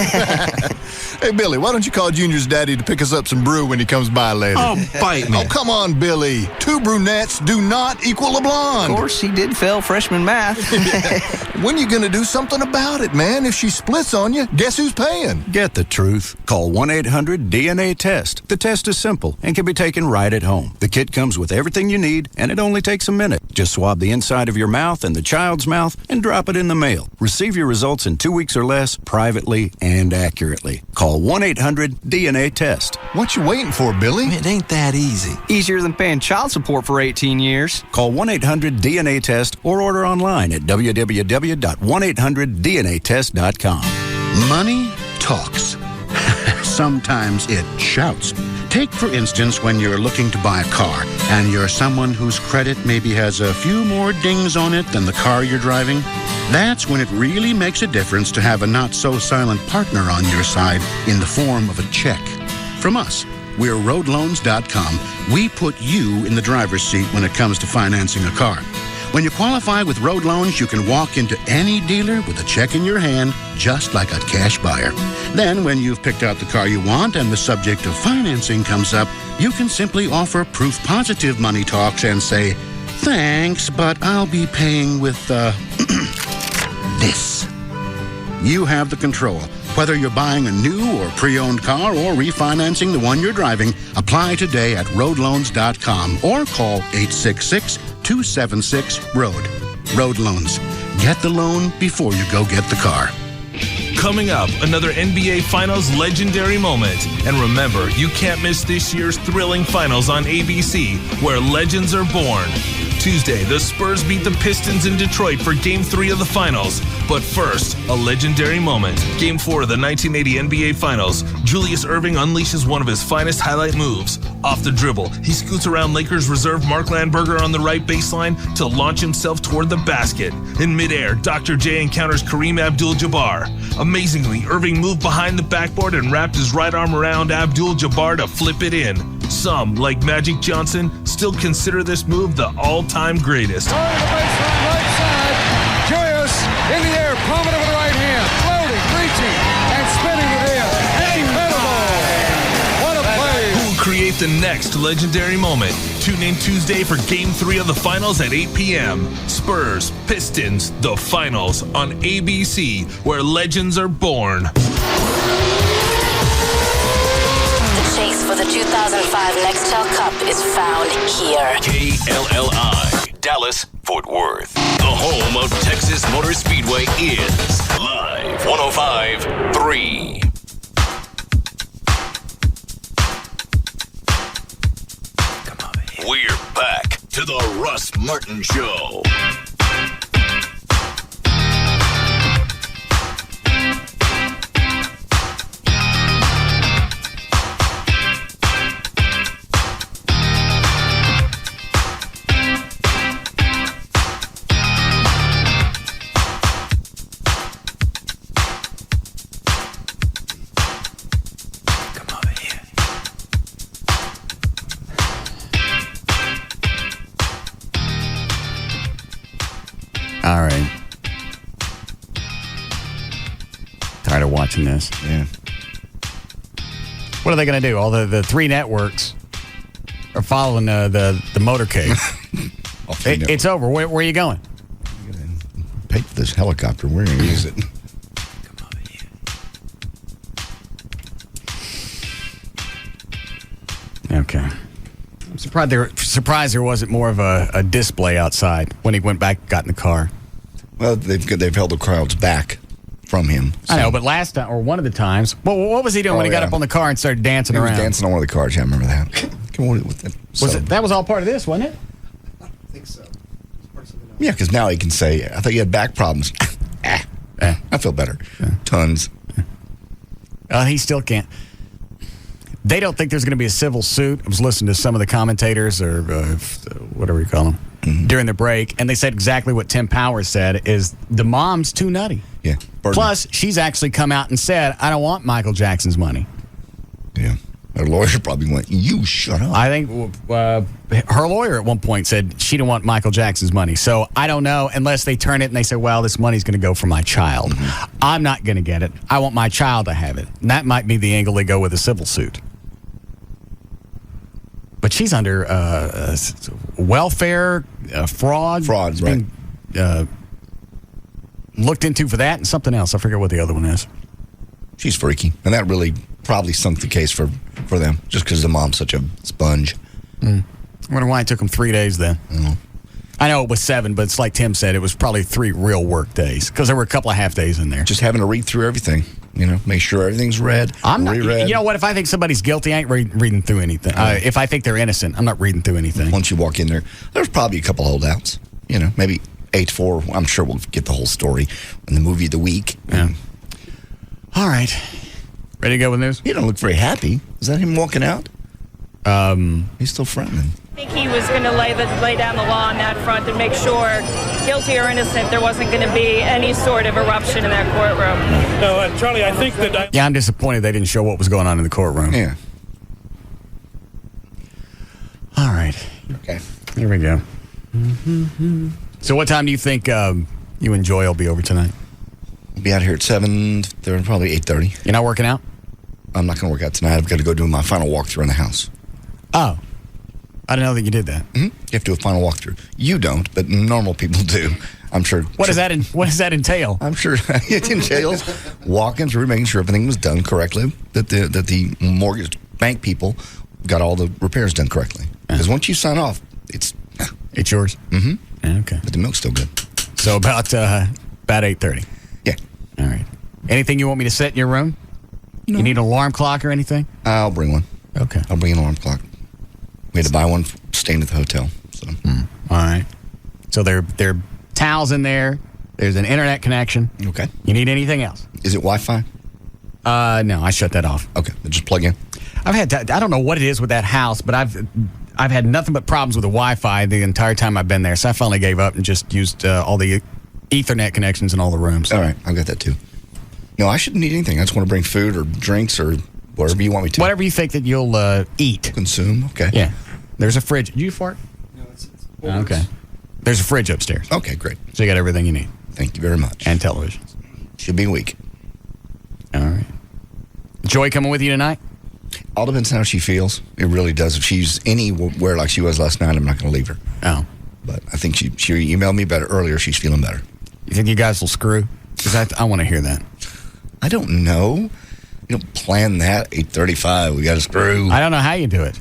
Hey, Billy, why don't you call Junior's daddy to pick us up some brew when he comes by later? Oh, bite me. Oh, come on, Billy. 2 brunettes do not equal a blonde. Of course, he did fail freshman math. When you going to do something about it, man? If she splits on you, guess who's paying? Get the truth. Call 1-800-DNA-TEST. The test is simple and can be taken right at home. The kit comes with everything you need, and it only takes a minute. Just swab the inside of your mouth and the child's mouth and drop it in the mail. Receive your results in 2 weeks or less, privately and accurately. Call 1-800-DNA-TEST. What you waiting for, Billy? It ain't that easy. Easier than paying child support for 18 years. Call 1-800-DNA-TEST or order online at www.1800dnatest.com. Money talks. Sometimes it shouts. Take, for instance, when you're looking to buy a car and you're someone whose credit maybe has a few more dings on it than the car you're driving. That's when it really makes a difference to have a not-so-silent partner on your side in the form of a check. From us, we're roadloans.com. We put you in the driver's seat when it comes to financing a car. When you qualify with Road Loans, you can walk into any dealer with a check in your hand, just like a cash buyer. Then, when you've picked out the car you want and the subject of financing comes up, you can simply offer proof positive money talks and say, thanks, but I'll be paying with, this. You have the control. Whether you're buying a new or pre-owned car or refinancing the one you're driving, apply today at roadloans.com or call 866-276-ROAD. Road Loans. Get the loan before you go get the car. Coming up, another NBA Finals legendary moment. And remember, you can't miss this year's thrilling finals on ABC, where legends are born. Tuesday, the Spurs beat the Pistons in Detroit for Game 3 of the Finals. But first, a legendary moment. Game 4 of the 1980 NBA Finals. Julius Erving unleashes one of his finest highlight moves. Off the dribble, he scoots around Lakers reserve Mark Landberger on the right baseline to launch himself toward the basket. In midair, Dr. J encounters Kareem Abdul-Jabbar. Amazingly, Irving moved behind the backboard and wrapped his right arm around Abdul-Jabbar to flip it in. Some, like Magic Johnson, still consider this move the all-time greatest. Going to the baseline, right side. Julius in the air, palming with the right hand, floating, reaching, and spinning it in. Incredible! What a play! Who will create the next legendary moment? Tune in Tuesday for Game 3 of the Finals at 8 p.m. Spurs, Pistons, the Finals on ABC, where legends are born. Chase for the 2005 Nextel Cup is found here. KLLI, Dallas, Fort Worth. The home of Texas Motor Speedway is Live 105.3. We're back to the Russ Martin Show. All right. Tired of watching this. Yeah. What are they going to do? All the three networks are following the motorcade. It's over. Where are you going? Pay for this helicopter. We're going to use it. Okay. I'm surprised there wasn't more of a display outside when he went back and got in the car. Well, they've held the crowds back from him. So. I know, but last time, or one of the times, what was he doing when he got up on the car and started dancing around? He was dancing on one of the cars. Yeah, I remember that. Come on with it. That was all part of this, wasn't it? I think so. Yeah, because now he can say, I thought you had back problems. I feel better. Tons. He still can't. They don't think there's going to be a civil suit. I was listening to some of the commentators, or whatever you call them, during the break, and they said exactly what Tim Powers said, is the mom's too nutty. Yeah. Plus, she's actually come out and said, I don't want Michael Jackson's money. Yeah. Her lawyer probably went, you shut up. I think her lawyer at one point said she didn't want Michael Jackson's money. So I don't know, unless they turn it and they say, well, this money's going to go for my child. I'm not going to get it. I want my child to have it. And that might be the angle they go with a civil suit. But she's under welfare, fraud. Frauds, right. Being looked into for that and something else. I forget what the other one is. She's freaky. And that really probably sunk the case for them, just because the mom's such a sponge. I wonder why it took them 3 days then. I know it was 7, but it's like Tim said, it was probably 3 real work days, because there were a couple of half days in there. Just having to read through everything, make sure everything's read, reread. You know what? If I think somebody's guilty, I ain't reading through anything. If I think they're innocent, I'm not reading through anything. Once you walk in there's probably a couple holdouts. Maybe 8-4. I'm sure we'll get the whole story in the movie of the week. Yeah. All right. Ready to go with news? He don't look very happy. Is that him walking out? He's still frowning. I think he was going to lay down the law on that front and make sure, guilty or innocent, there wasn't going to be any sort of eruption in that courtroom. No, Charlie, I think that... Yeah, I'm disappointed they didn't show what was going on in the courtroom. Yeah. All right. Okay. Here we go. So what time do you think you and Joy will be over tonight? We'll be out here at 7. They're probably 8:30. You're not working out? I'm not going to work out tonight. I've got to go do my final walkthrough in the house. Oh. I didn't know that you did that. You have to do a final walkthrough. You don't, but normal people do. I'm sure. What does that entail? I'm sure it entails walking through, making sure everything was done correctly, that the mortgage bank people got all the repairs done correctly. Because once you sign off, it's yours. Okay. But the milk's still good. So about 8:30. Yeah. All right. Anything you want me to set in your room? No. You need an alarm clock or anything? I'll bring one. Okay. I'll bring an alarm clock. We had to buy one staying at the hotel. So. All right. So there are towels in there. There's an internet connection. Okay. You need anything else? Is it Wi-Fi? No, I shut that off. Okay. Just plug in. I don't know what it is with that house, but I've had nothing but problems with the Wi-Fi the entire time I've been there. So I finally gave up and just used all the Ethernet connections in all the rooms. All right. I've got that too. No, I shouldn't need anything. I just want to bring food or drinks or whatever you want me to. Whatever you think that you'll eat. Consume. Okay. Yeah. There's a fridge. Did you fart? No, it's okay. There's a fridge upstairs. Okay, great. So you got everything you need. Thank you very much. And television. Should be a week. All right. Joy coming with you tonight? All depends on how she feels. It really does. If she's anywhere like she was last night, I'm not going to leave her. Oh. But I think she emailed me better earlier. She's feeling better. You think you guys will screw? Because I want to hear that. I don't know. You don't plan that. 8:35, we got to screw. I don't know how you do it.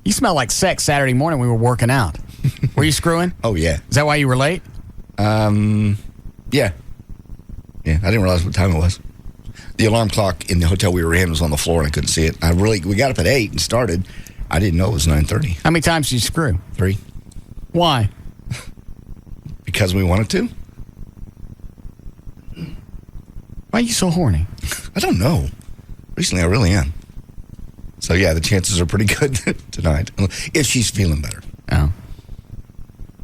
You smell like sex Saturday morning we were working out. Were you screwing? Oh, yeah. Is that why you were late? Yeah. Yeah, I didn't realize what time it was. The alarm clock in the hotel we were in was on the floor and I couldn't see it. We got up at 8 and started. I didn't know it was 9:30. How many times did you screw? 3. Why? Because we wanted to. Why are you so horny? I don't know. Recently, I really am. So, yeah, the chances are pretty good tonight. If she's feeling better. Oh.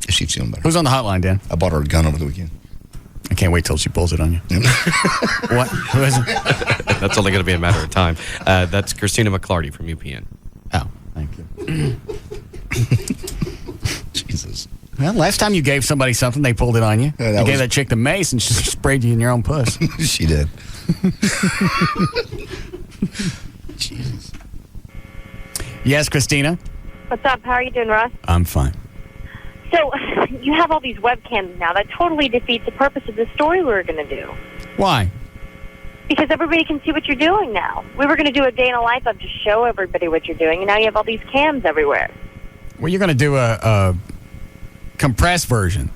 If she's feeling better. Who's on the hotline, Dan? I bought her a gun over the weekend. I can't wait till she pulls it on you. What? Who is it? That's only going to be a matter of time. That's Christina McClarty from UPN. Oh, thank you. Jesus. Well, last time you gave somebody something, they pulled it on you. You gave that chick the mace and she sprayed you in your own puss. She did. Jesus. Yes, Christina? What's up? How are you doing, Russ? I'm fine. So, you have all these webcams now. That totally defeats the purpose of the story we were going to do. Why? Because everybody can see what you're doing now. We were going to do a day in a life of just show everybody what you're doing, and now you have all these cams everywhere. Well, you're going to do a compressed version.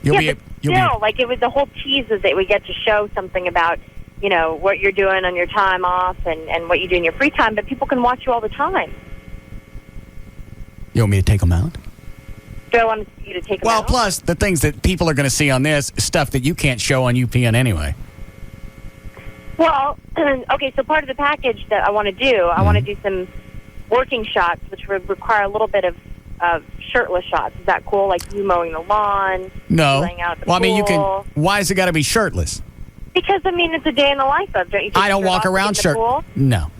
Like it was the whole tease is that we get to show something about, you know, what you're doing on your time off and what you do in your free time, but people can watch you all the time. You want me to take them out? Do I want you to take them out? Well, plus, the things that people are going to see on this is stuff that you can't show on UPN anyway. Well, okay, so part of the package that I want to do, I want to do some working shots, which would require a little bit of shirtless shots. Is that cool? Like you mowing the lawn, no. laying out at the pool. I mean, you can. Why has it got to be shirtless? Because, I mean, it's a day in the life of. Don't you take I don't your shirt walk off around to get in the pool? No.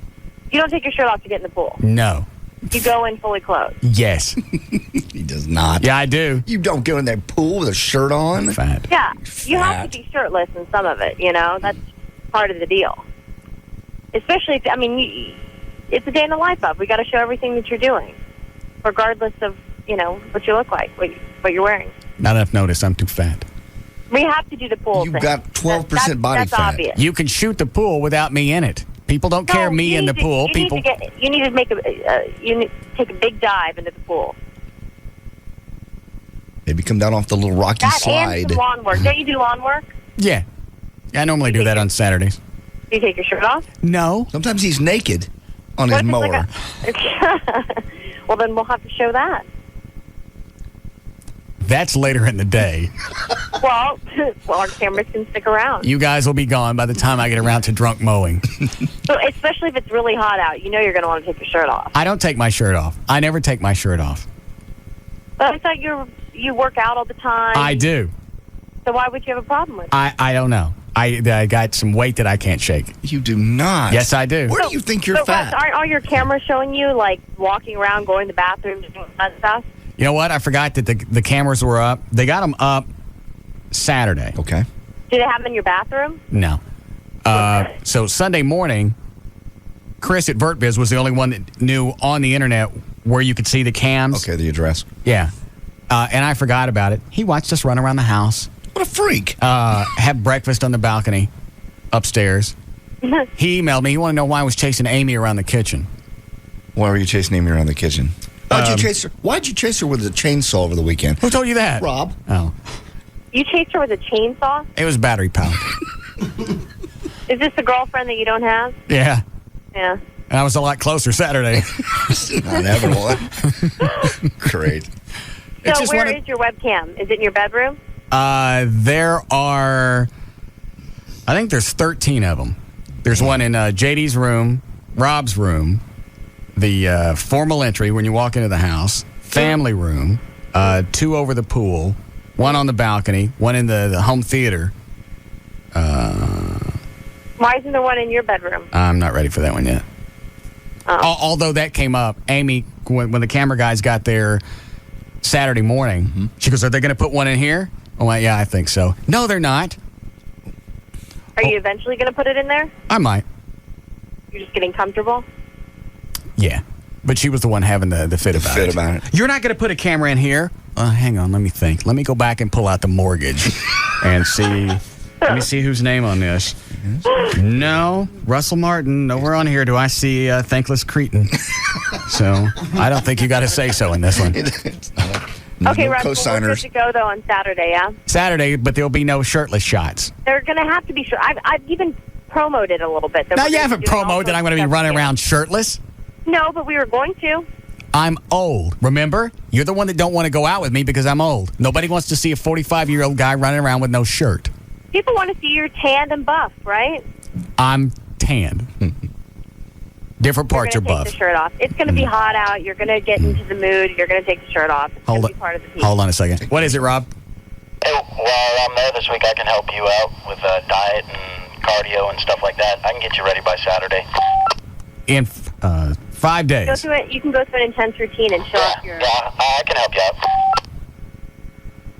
You don't take your shirt off to get in the pool? No. You go in fully clothed? Yes. He does not. Yeah, I do. You don't go in that pool with a shirt on? Fat. Yeah. You have to be shirtless in some of it, you know? That's part of the deal. Especially if, I mean, it's a day in the life of. We got to show everything that you're doing, regardless of, you know, what you look like, what you're wearing. Not enough notice. I'm too fat. We have to do the pool You've thing. got 12% body that's fat. Obvious. You can shoot the pool without me in it. People don't care me in the pool. You need to make take a big dive into the pool. Maybe come down off the little rocky slide. And some lawn work. Don't you do lawn work? Yeah. I normally do that on Saturdays. Do you take your shirt off? No. Sometimes he's naked on his mower. Well, then we'll have to show that. That's later in the day. Well, our cameras can stick around. You guys will be gone by the time I get around to drunk mowing. So, especially if it's really hot out, you know you're going to want to take your shirt off. I don't take my shirt off. I never take my shirt off. But I thought you work out all the time. I do. So why would you have a problem with it? I don't know. I got some weight that I can't shake. You do not. Yes, I do. Where do you think you're fat? Russ, aren't all your cameras showing you, like, walking around, going to the bathroom, doing that stuff? You know what? I forgot that the cameras were up. They got them up Saturday. Okay. Do they have them in your bathroom? No. So Sunday morning, Chris at VertBiz was the only one that knew on the internet where you could see the cams. Okay, the address. Yeah. And I forgot about it. He watched us run around the house. What a freak. Have breakfast on the balcony upstairs. He emailed me. He wanted to know why I was chasing Amy around the kitchen. Why were you chasing Amy around the kitchen? Why'd you chase her with a chainsaw over the weekend? Who told you that? Rob. Oh. You chased her with a chainsaw? It was battery powered. Is this the girlfriend that you don't have? Yeah. Yeah. And I was a lot closer Saturday. Not having one. Great. So where is your webcam? Is it in your bedroom? There are, I think there's 13 of them. There's one in JD's room, Rob's room, the formal entry when you walk into the house, family room, 2 over the pool, 1 on the balcony, 1 in the home theater. Why isn't there one in your bedroom? I'm not ready for that one yet. Although that came up, Amy, when the camera guys got there Saturday morning, she goes, "Are they going to put one in here?" I'm like, "Yeah, I think so." No, they're not. Are you eventually going to put it in there? I might. You're just getting comfortable? Yeah. But she was the one having the fit about it. You're not going to put a camera in here? Hang on, let me think. Let me go back and pull out the mortgage and see. Let me see whose name on this. No, Russell Martin. Nowhere on here do I see Thankless Cretin. So I don't think you got to say so in this one. Okay, Russell, we're good to go, though, on Saturday, yeah? Saturday, but there'll be no shirtless shots. They're going to have to be I've even promoted it a little bit. Now, you haven't promoted that I'm going to be running around shirtless? No, but we were going to. I'm old, remember? You're the one that don't want to go out with me because I'm old. Nobody wants to see a 45-year-old guy running around with no shirt. People want to see you're tanned and buff, right? I'm tanned. Different parts are buff. Take the shirt off. It's going to be hot out. You're going to get into the mood. You're going to take the shirt off. It's going to be part of the piece. Hold on a second. What is it, Rob? Hey, while I'm there this week, I can help you out with diet and cardio and stuff like that. I can get you ready by Saturday. In 5 days. You can go through an intense routine and show up your... Yeah, I can help you out.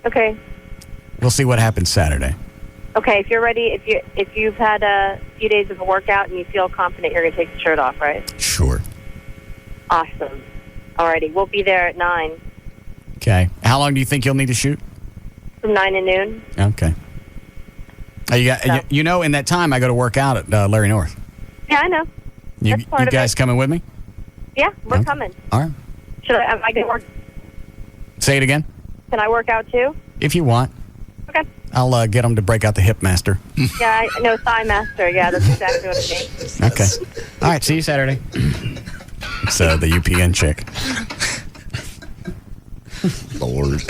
Okay. We'll see what happens Saturday. Okay, if you're ready, if you've had a few days of a workout and you feel confident, you're going to take the shirt off, right? Sure. Awesome. Alrighty, we'll be there at 9. Okay. How long do you think you'll need to shoot? From 9 to noon. Okay. You know, in that time, I go to work out at Larry North. Yeah, I know. You guys coming with me? Yeah, we're coming. All right. Am I going to work? Say it again. Can I work out too? If you want. Okay. I'll get them to break out the Hip Master. Yeah, I know, Thigh Master. Yeah, that's exactly what it means. Okay. All right, see you Saturday. It's the UPN chick. Lord.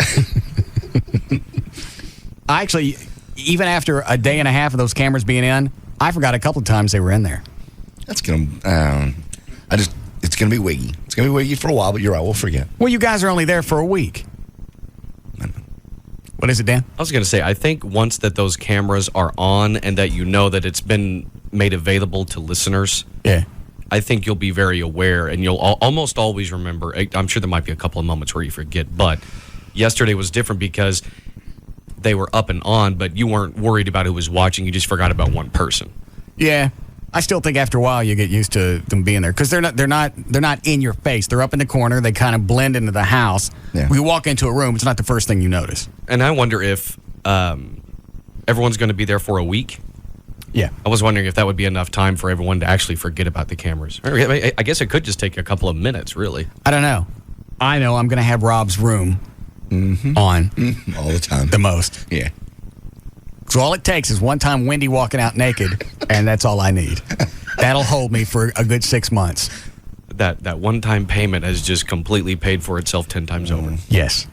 Actually, even after a day and a half of those cameras being in, I forgot a couple of times they were in there. That's going to... it's going to be wiggy. It's going to be wiggy for a while, but you're right, we'll forget. Well, you guys are only there for a week. What is it, Dan? I was going to say, I think once that those cameras are on and that you know that it's been made available to listeners, I think you'll be very aware and you'll almost always remember. I'm sure there might be a couple of moments where you forget, but yesterday was different because they were up and on, but you weren't worried about who was watching. You just forgot about one person. Yeah. I still think after a while you get used to them being there because they're not in your face. They're up in the corner. They kind of blend into the house. Yeah. When you walk into a room, it's not the first thing you notice. And I wonder if everyone's going to be there for a week. Yeah. I was wondering if that would be enough time for everyone to actually forget about the cameras. I guess it could just take a couple of minutes, really. I don't know. I know I'm going to have Rob's room on all the time. The most. Yeah. So all it takes is one time Wendy walking out naked, and that's all I need. That'll hold me for a good 6 months. That one-time payment has just completely paid for itself 10 times over. Yes.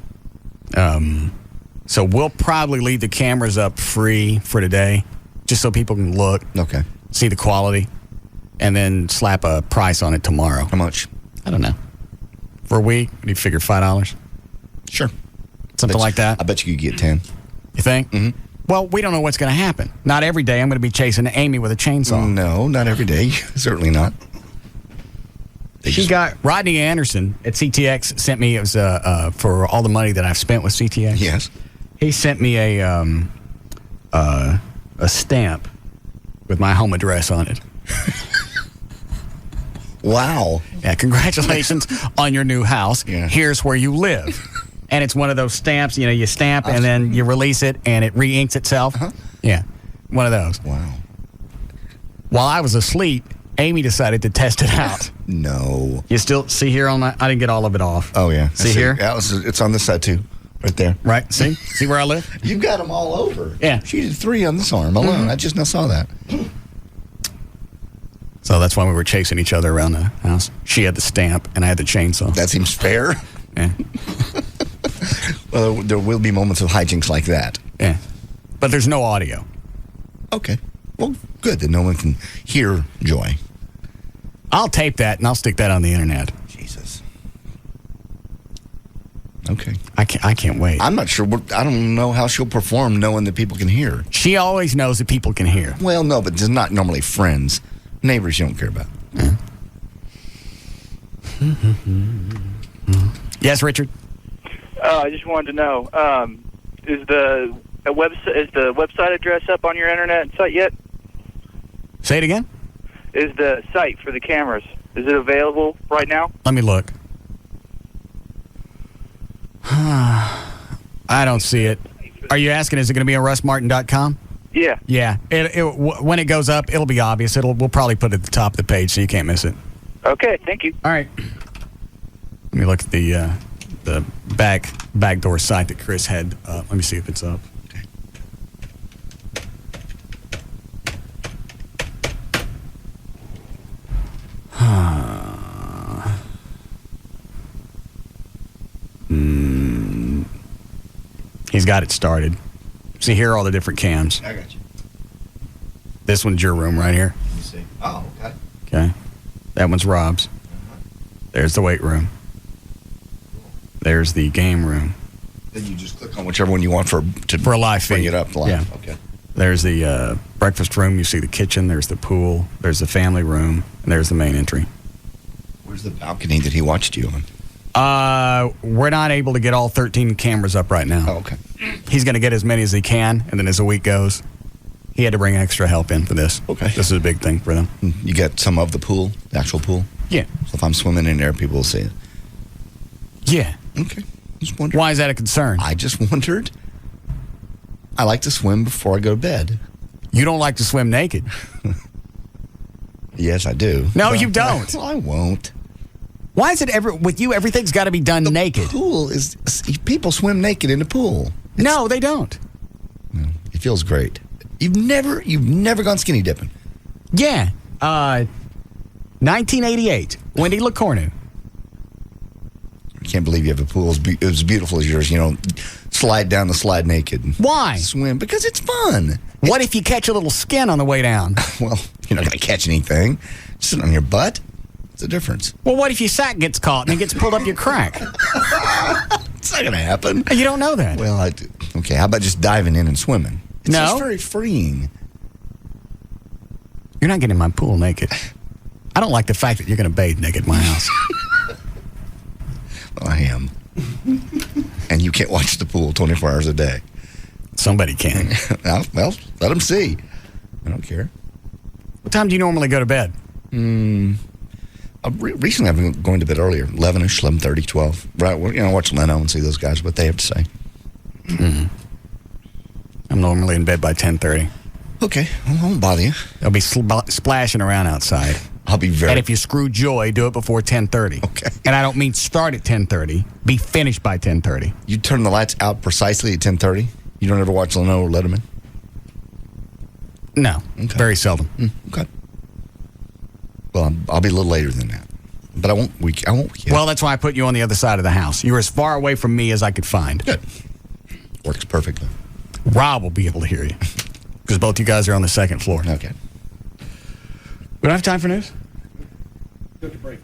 So we'll probably leave the cameras up free for today, just so people can look. Okay. See the quality, and then slap a price on it tomorrow. How much? I don't know. For a week, you figure $5? Sure. Something like that. I bet you could get 10. You think? Mm-hmm. Well, we don't know what's going to happen. Not every day I'm going to be chasing Amy with a chainsaw. No, not every day. Certainly not. She got Rodney Anderson at CTX sent me. It was for all the money that I've spent with CTX. Yes. He sent me a stamp with my home address on it. Wow. Yeah, congratulations on your new house. Yeah. Here's where you live. And it's one of those stamps, you stamp and then you release it and it re-inks itself. Uh-huh. Yeah, one of those. Wow. While I was asleep, Amy decided to test it out. No. You still see here on that? I didn't get all of it off. Oh, yeah. See here? Yeah, it's on this side, too. Right there. Right. See? See where I live? You've got them all over. Yeah. She did 3 on this arm alone. I just now saw that. So that's why we were chasing each other around the house. She had the stamp, and I had the chainsaw. That seems fair. Yeah. Well, there will be moments of hijinks like that. Yeah. But there's no audio. Okay. Well, good that no one can hear Joy. I'll tape that, and I'll stick that on the internet. Jesus. Okay. I can't wait. I'm not sure. I don't know how she'll perform knowing that people can hear. She always knows that people can hear. Well, no, but there's not normally friends. Neighbors you don't care about. Yeah. Yes, Richard? I just wanted to know, is the website address up on your internet site yet? Say it again? Is the site for the cameras, is it available right now? Let me look. I don't see it. Are you asking, is it going to be on russmartin.com? Yeah. Yeah. When it goes up, it'll be obvious. We'll probably put it at the top of the page so you can't miss it. Okay, thank you. All right. Let me look at the backdoor site that Chris had. Let me see if it's up. He's got it started. See, here are all the different cams. I got you. This one's your room right here. Let me see. Oh, okay. Okay. That one's Rob's. There's the weight room. There's the game room. Then you just click on whichever one you want for a live feed. Bring it up live. Yeah. Okay. There's the breakfast room. You see the kitchen. There's the pool. There's the family room. And there's the main entry. Where's the balcony that he watched you on? We're not able to get all 13 cameras up right now. Oh, okay. He's going to get as many as he can, and then as the week goes, he had to bring extra help in for this. Okay. This is a big thing for them. You got some of the pool, the actual pool? Yeah. So if I'm swimming in there, people will see it? Yeah. Okay. Just wondered. Why is that a concern? I just wondered. I like to swim before I go to bed. You don't like to swim naked? Yes, I do. No, you don't. I won't. Why is it with you, everything's got to be done naked? Pool is... People swim naked in the pool. No, they don't. No, it feels great. You've never gone skinny dipping? Yeah. 1988. Wendy LaCornu. I can't believe you have a pool as beautiful as yours. You know, slide down the slide naked. Why? Swim. Because it's fun. What if you catch a little skin on the way down? Well, you're not going to catch anything. Sitting on your butt. What's the difference? Well, what if your sack gets caught and it gets pulled up your crack? It's not going to happen. You don't know that. Well, okay, how about just diving in and swimming? It's just very freeing. You're not getting in my pool naked. I don't like the fact that you're going to bathe naked in my house. Well, I am. And you can't watch the pool 24 hours a day. Somebody can. Well, let them see. I don't care. What time do you normally go to bed? Recently, I've been going to bed earlier, 11-ish, 11:30, 12. Right, well, watch Leno and see those guys, what they have to say. Mm-hmm. I'm normally in bed by 10:30. Okay, well, I won't bother you. I'll be splashing around outside. I'll be very... And if you screw Joy, do it before 10:30. Okay. And I don't mean start at 10:30. Be finished by 10:30. You turn the lights out precisely at 10:30? You don't ever watch Leno or Letterman? No. Okay. Very seldom. Okay. Well, I'll be a little later than that. But I won't wake you. Well, that's why I put you on the other side of the house. You were as far away from me as I could find. Good. Works perfectly. Rob will be able to hear you. Because both you guys are on the second floor. Okay. We don't have time for news? Go to break.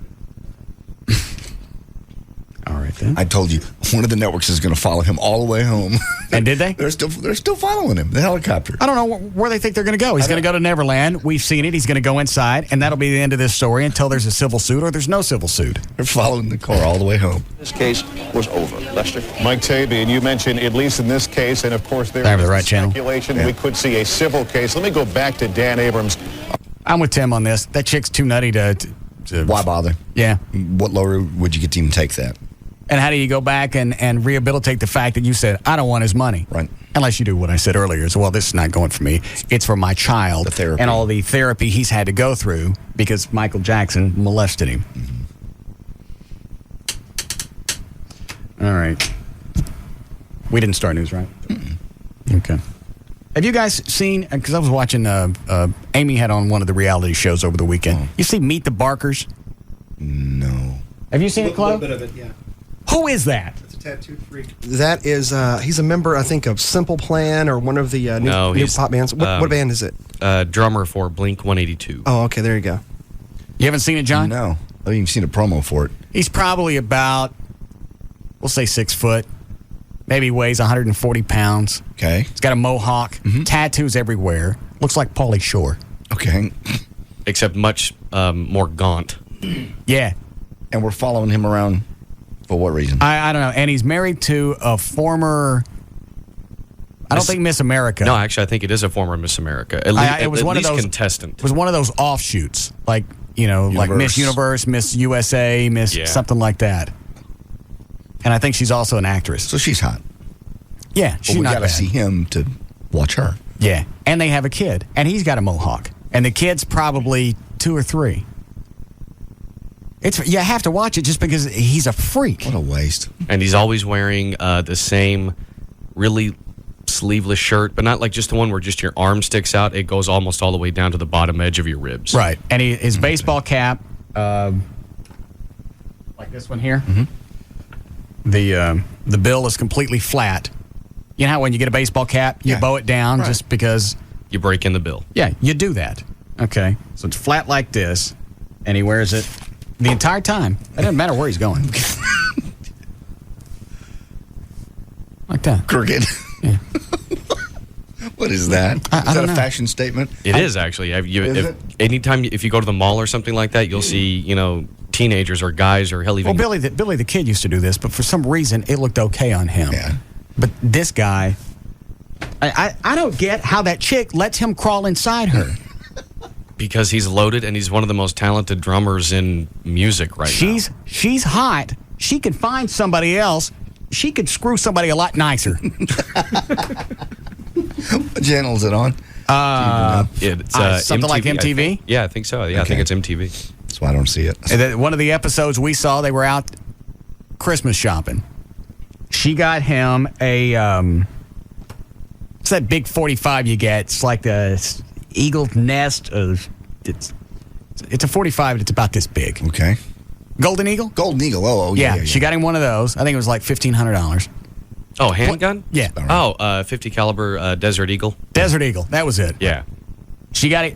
All right, then. I told you, one of the networks is going to follow him all the way home. And did they? They're still following him, the helicopter. I don't know where they think they're going to go. He's going to go to Neverland. We've seen it. He's going to go inside, and that'll be the end of this story until there's a civil suit or there's no civil suit. They're following the car all the way home. This case was over. Lester? Mike Tabian, you mentioned, at least in this case, and of course there is the right speculation we could see a civil case. Let me go back to Dan Abrams. I'm with Tim on this. That chick's too nutty to why bother? Yeah. What lower would you get to even take that? And how do you go back and rehabilitate the fact that you said, I don't want his money? Right. Unless you do what I said earlier. So, well, this is not going for me. It's for my child. The therapy. And all the therapy he's had to go through because Michael Jackson molested him. Mm-hmm. All right. We didn't start news, right? Mm-mm. Okay. Have you guys seen, because I was watching, Amy had on one of the reality shows over the weekend. You see Meet the Barkers? No. Have you seen it, Chloe? A little bit of it, yeah. Who is that? It's a tattooed freak. That is, he's a member, I think, of Simple Plan or one of the new pop bands. What band is it? Drummer for Blink-182. Oh, okay, there you go. You haven't seen it, John? No. I haven't even seen a promo for it. He's probably about, we'll say 6 foot. Maybe weighs 140 pounds. Okay. He's got a mohawk. Tattoos everywhere. Looks like Pauly Shore. Okay. Except much more gaunt. Yeah. And we're following him around for what reason? I don't know. And he's married to a former, I don't think Miss America. No, actually, I think it is a former Miss America. At least contestant. It was one of those offshoots. Like, like Miss Universe, Miss USA, Miss something like that. And I think she's also an actress. So she's hot. Yeah, she's we not got to bad. see him to watch her. Yeah, and they have a kid, and he's got a mohawk, and the kid's probably 2 or 3. You have to watch it just because he's a freak. What a waste. And he's always wearing the same really sleeveless shirt, but not like just the one where just your arm sticks out. It goes almost all the way down to the bottom edge of your ribs. Right, and his baseball cap, like this one here. The bill is completely flat. You know how when you get a baseball cap, you bow it down just because... You break in the bill. Yeah, you do that. Okay, so it's flat like this, and he wears it the entire time. It doesn't matter where he's going. Like that. Crooked. Yeah. What is that? Is that a fashion statement? It is, actually. Anytime if you go to the mall or something like that, you'll see, teenagers or guys or hell even... Well, Billy the Kid used to do this, but for some reason, it looked okay on him. Yeah. But this guy, I don't get how that chick lets him crawl inside her. Because he's loaded and he's one of the most talented drummers in music right now. She's hot. She could find somebody else. She could screw somebody a lot nicer. What channel is it on? It's something MTV, like MTV? Yeah, I think so. Yeah, I think it's MTV. That's why I don't see it. And then one of the episodes we saw, they were out Christmas shopping. She got him a, it's that big 45 you get. It's like a eagle's nest. It's a 45, it's about this big. Okay. Golden Eagle? Golden Eagle, oh yeah. She got him one of those. I think it was like $1,500. Oh, handgun? Yeah. Oh, 50 caliber Desert Eagle. Desert Eagle, that was it. Yeah. She got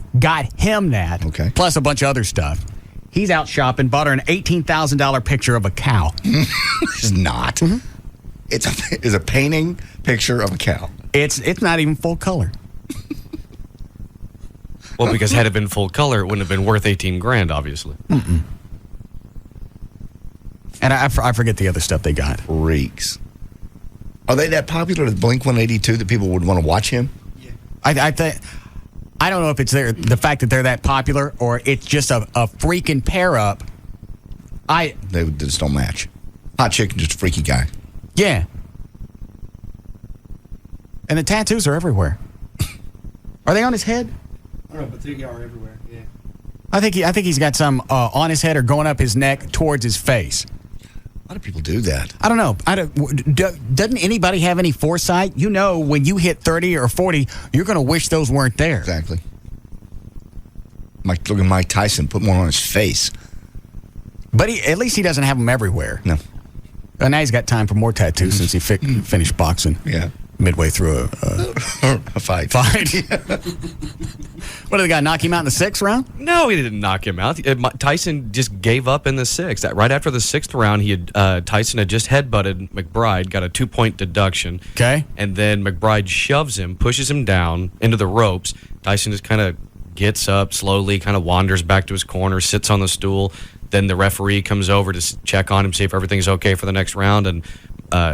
him that. Okay. Plus a bunch of other stuff. He's out shopping, bought her an $18,000 picture of a cow. It's not. Mm-hmm. It's a painting picture of a cow. It's not even full color. Well, because had it been full color, it wouldn't have been worth $18,000, obviously. Mm-mm. And I forget the other stuff they got. Freaks. Are they that popular with Blink-182 that people would want to watch him? Yeah. I think... I don't know if it's the fact that they're that popular or it's just a freaking pair up. They just don't match. Hot chick, just a freaky guy. Yeah. And the tattoos are everywhere. Are they on his head? I don't know, but they are everywhere. Yeah. I think he's got some on his head or going up his neck towards his face. A lot of people do that. I don't know. Doesn't anybody have any foresight? When you hit 30 or 40, you're going to wish those weren't there. Exactly. Look at Mike Tyson, put one on his face. But at least he doesn't have them everywhere. No. Now he's got time for more tattoos since he finished boxing. Yeah. Midway through a fight. What, did the guy knock him out in the 6th round? No, he didn't knock him out. Tyson just gave up in the 6th. Right after the 6th round, Tyson had just headbutted McBride, got a 2-point deduction. Okay. And then McBride shoves him, pushes him down into the ropes. Tyson just kind of gets up slowly, kind of wanders back to his corner, sits on the stool. Then the referee comes over to check on him, see if everything's okay for the next round. And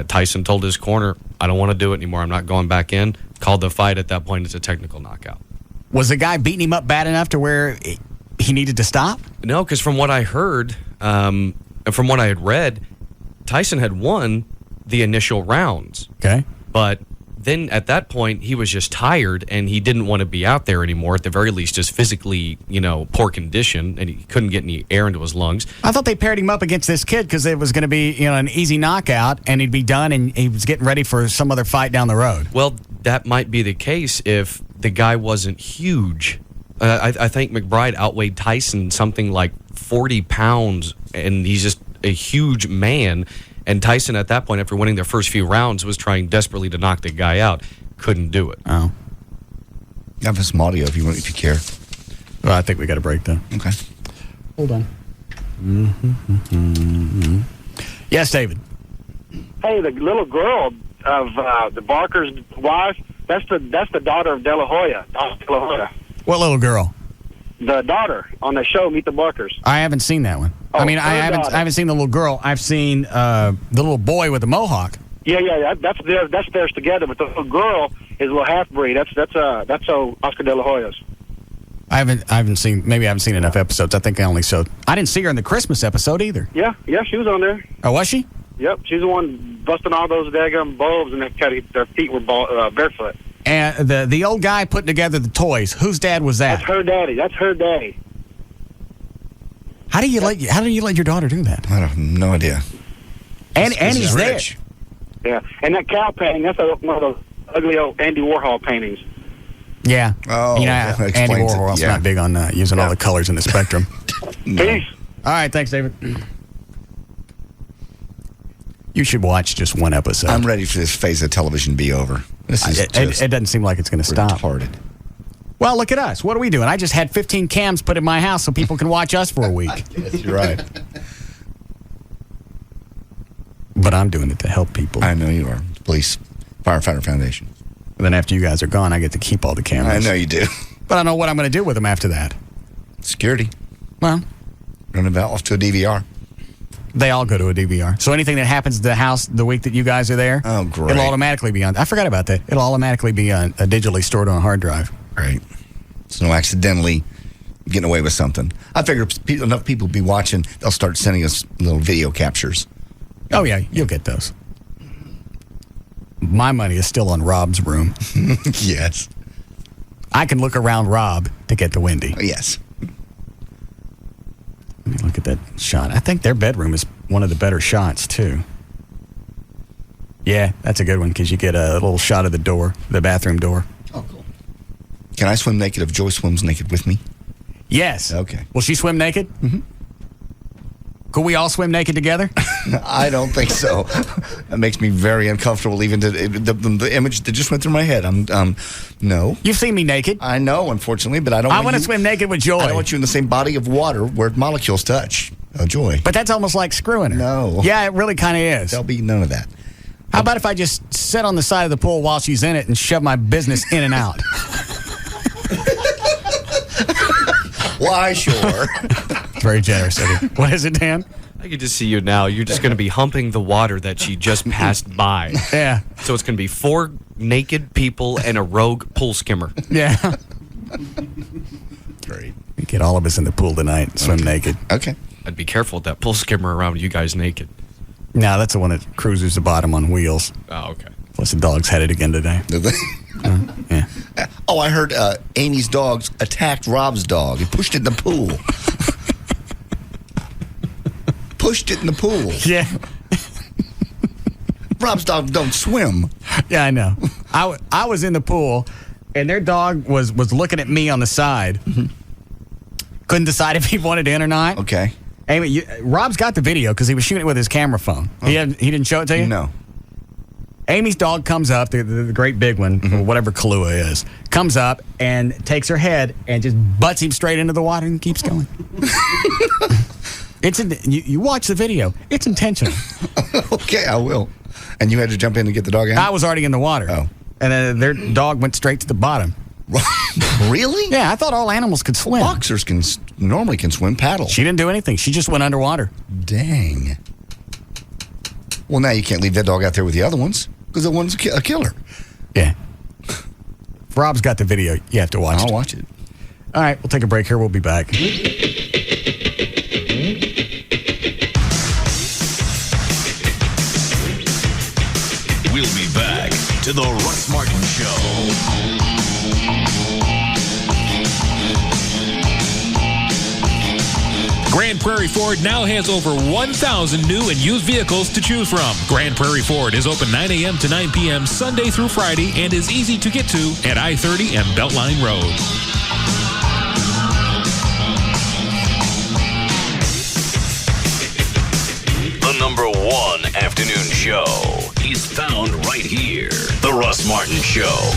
Tyson told his corner, I don't want to do it anymore. I'm not going back in. Called the fight at that point. It's a technical knockout. Was the guy beating him up bad enough to where he needed to stop? No, because from what I heard, and from what I had read, Tyson had won the initial rounds. Okay. But then at that point, he was just tired and he didn't want to be out there anymore. At the very least, just physically, poor condition, and he couldn't get any air into his lungs. I thought they paired him up against this kid because it was going to be, an easy knockout and he'd be done and he was getting ready for some other fight down the road. Well, that might be the case if the guy wasn't huge. I think McBride outweighed Tyson something like 40 pounds, and he's just a huge man. And Tyson, at that point, after winning their first few rounds, was trying desperately to knock the guy out. Couldn't do it. Oh. I have some audio if you care. Well, I think we got a break, though. Okay. Hold on. Mm-hmm. Yes, David. Hey, the little girl of the Barker's wife, that's the daughter of De La Hoya. De La Hoya. What little girl? The daughter on the show, Meet the Barkers. I haven't seen that one. Oh, I mean, I haven't seen the little girl. I've seen the little boy with the mohawk. Yeah, that's theirs together. But the little girl is a little half breed. That's Oscar De La Hoya's. I haven't seen enough episodes. I think I only saw. I didn't see her in the Christmas episode either. Yeah, she was on there. Oh, was she? Yep, she's the one busting all those daggum bulbs, and their feet were barefoot. And the old guy putting together the toys. Whose dad was that? That's her daddy. How do you let your daughter do that? I have no idea. And he's there. Yeah, and that cow painting, that's one of those ugly old Andy Warhol paintings. Yeah. Oh, Andy Warhol's not big on using all the colors in the spectrum. No. Peace. All right, thanks, David. You should watch just one episode. I'm ready for this phase of television to be over. This is it doesn't seem like it's going to stop. Retarded. Well, look at us. What are we doing? I just had 15 cams put in my house so people can watch us for a week. Yes, you're right. But I'm doing it to help people. I know you are. Police Firefighter Foundation. And then after you guys are gone, I get to keep all the cameras. I know you do. But I don't know what I'm going to do with them after that. Security. Well, run it off to a DVR. They all go to a DVR. So anything that happens to the house the week that you guys are there, oh, great. It'll automatically be on. I forgot about that. It'll automatically be digitally stored on a hard drive. Right. So no accidentally getting away with something. I figure if enough people will be watching, they'll start sending us little video captures. Oh, yeah. You'll get those. My money is still on Rob's room. Yes. I can look around Rob to get to Wendy. Yes. Let me look at that shot. I think their bedroom is one of the better shots, too. Yeah, that's a good one because you get a little shot of the bathroom door. Oh, cool. Can I swim naked if Joy swims naked with me? Yes. Okay. Will she swim naked? Mm-hmm. Could we all swim naked together? I don't think so. That makes me very uncomfortable. Even the image that just went through my head. No. You've seen me naked. I know, unfortunately, but I don't. I want to swim naked with Joy. I don't want you in the same body of water where molecules touch. Joy. But that's almost like screwing her. No. Yeah, it really kind of is. There'll be none of that. How about if I just sit on the side of the pool while she's in it and shove my business in and out? Why, sure. It's very generous of you. What is it, Dan? I can just see you now. You're just going to be humping the water that she just passed by. Yeah. So it's going to be 4 naked people and a rogue pool skimmer. Yeah. Great. We get all of us in the pool tonight and swim naked. Okay. I'd be careful with that pool skimmer around you guys naked. No, that's the one that cruises the bottom on wheels. Oh, okay. Plus the dog's headed again today. Did they? Yeah. Oh, I heard Amy's dogs attacked Rob's dog. He pushed it in the pool. Pushed it in the pool. Yeah. Rob's dog don't swim. Yeah, I know. I was in the pool, and their dog was looking at me on the side. Mm-hmm. Couldn't decide if he wanted in or not. Okay. Amy, Rob's got the video because he was shooting it with his camera phone. Oh. He didn't show it to you? No. Amy's dog comes up, the great big one, or whatever Kahlua is, comes up and takes her head and just butts him straight into the water and keeps going. You watch the video. It's intentional. Okay, I will. And you had to jump in to get the dog out? I was already in the water. Oh. And then their dog went straight to the bottom. Really? Yeah, I thought all animals could swim. Boxers normally can swim, paddle. She didn't do anything. She just went underwater. Dang. Well, now you can't leave that dog out there with the other ones because the one's a killer. Yeah. If Rob's got the video, you have to watch it. I'll watch it. All right, we'll take a break here. We'll be back. We'll be back to the Russ Martin Show. Grand Prairie Ford now has over 1,000 new and used vehicles to choose from. Grand Prairie Ford is open 9 a.m. to 9 p.m. Sunday through Friday and is easy to get to at I-30 and Beltline Road. The number one afternoon show is found right here. The Russ Martin Show.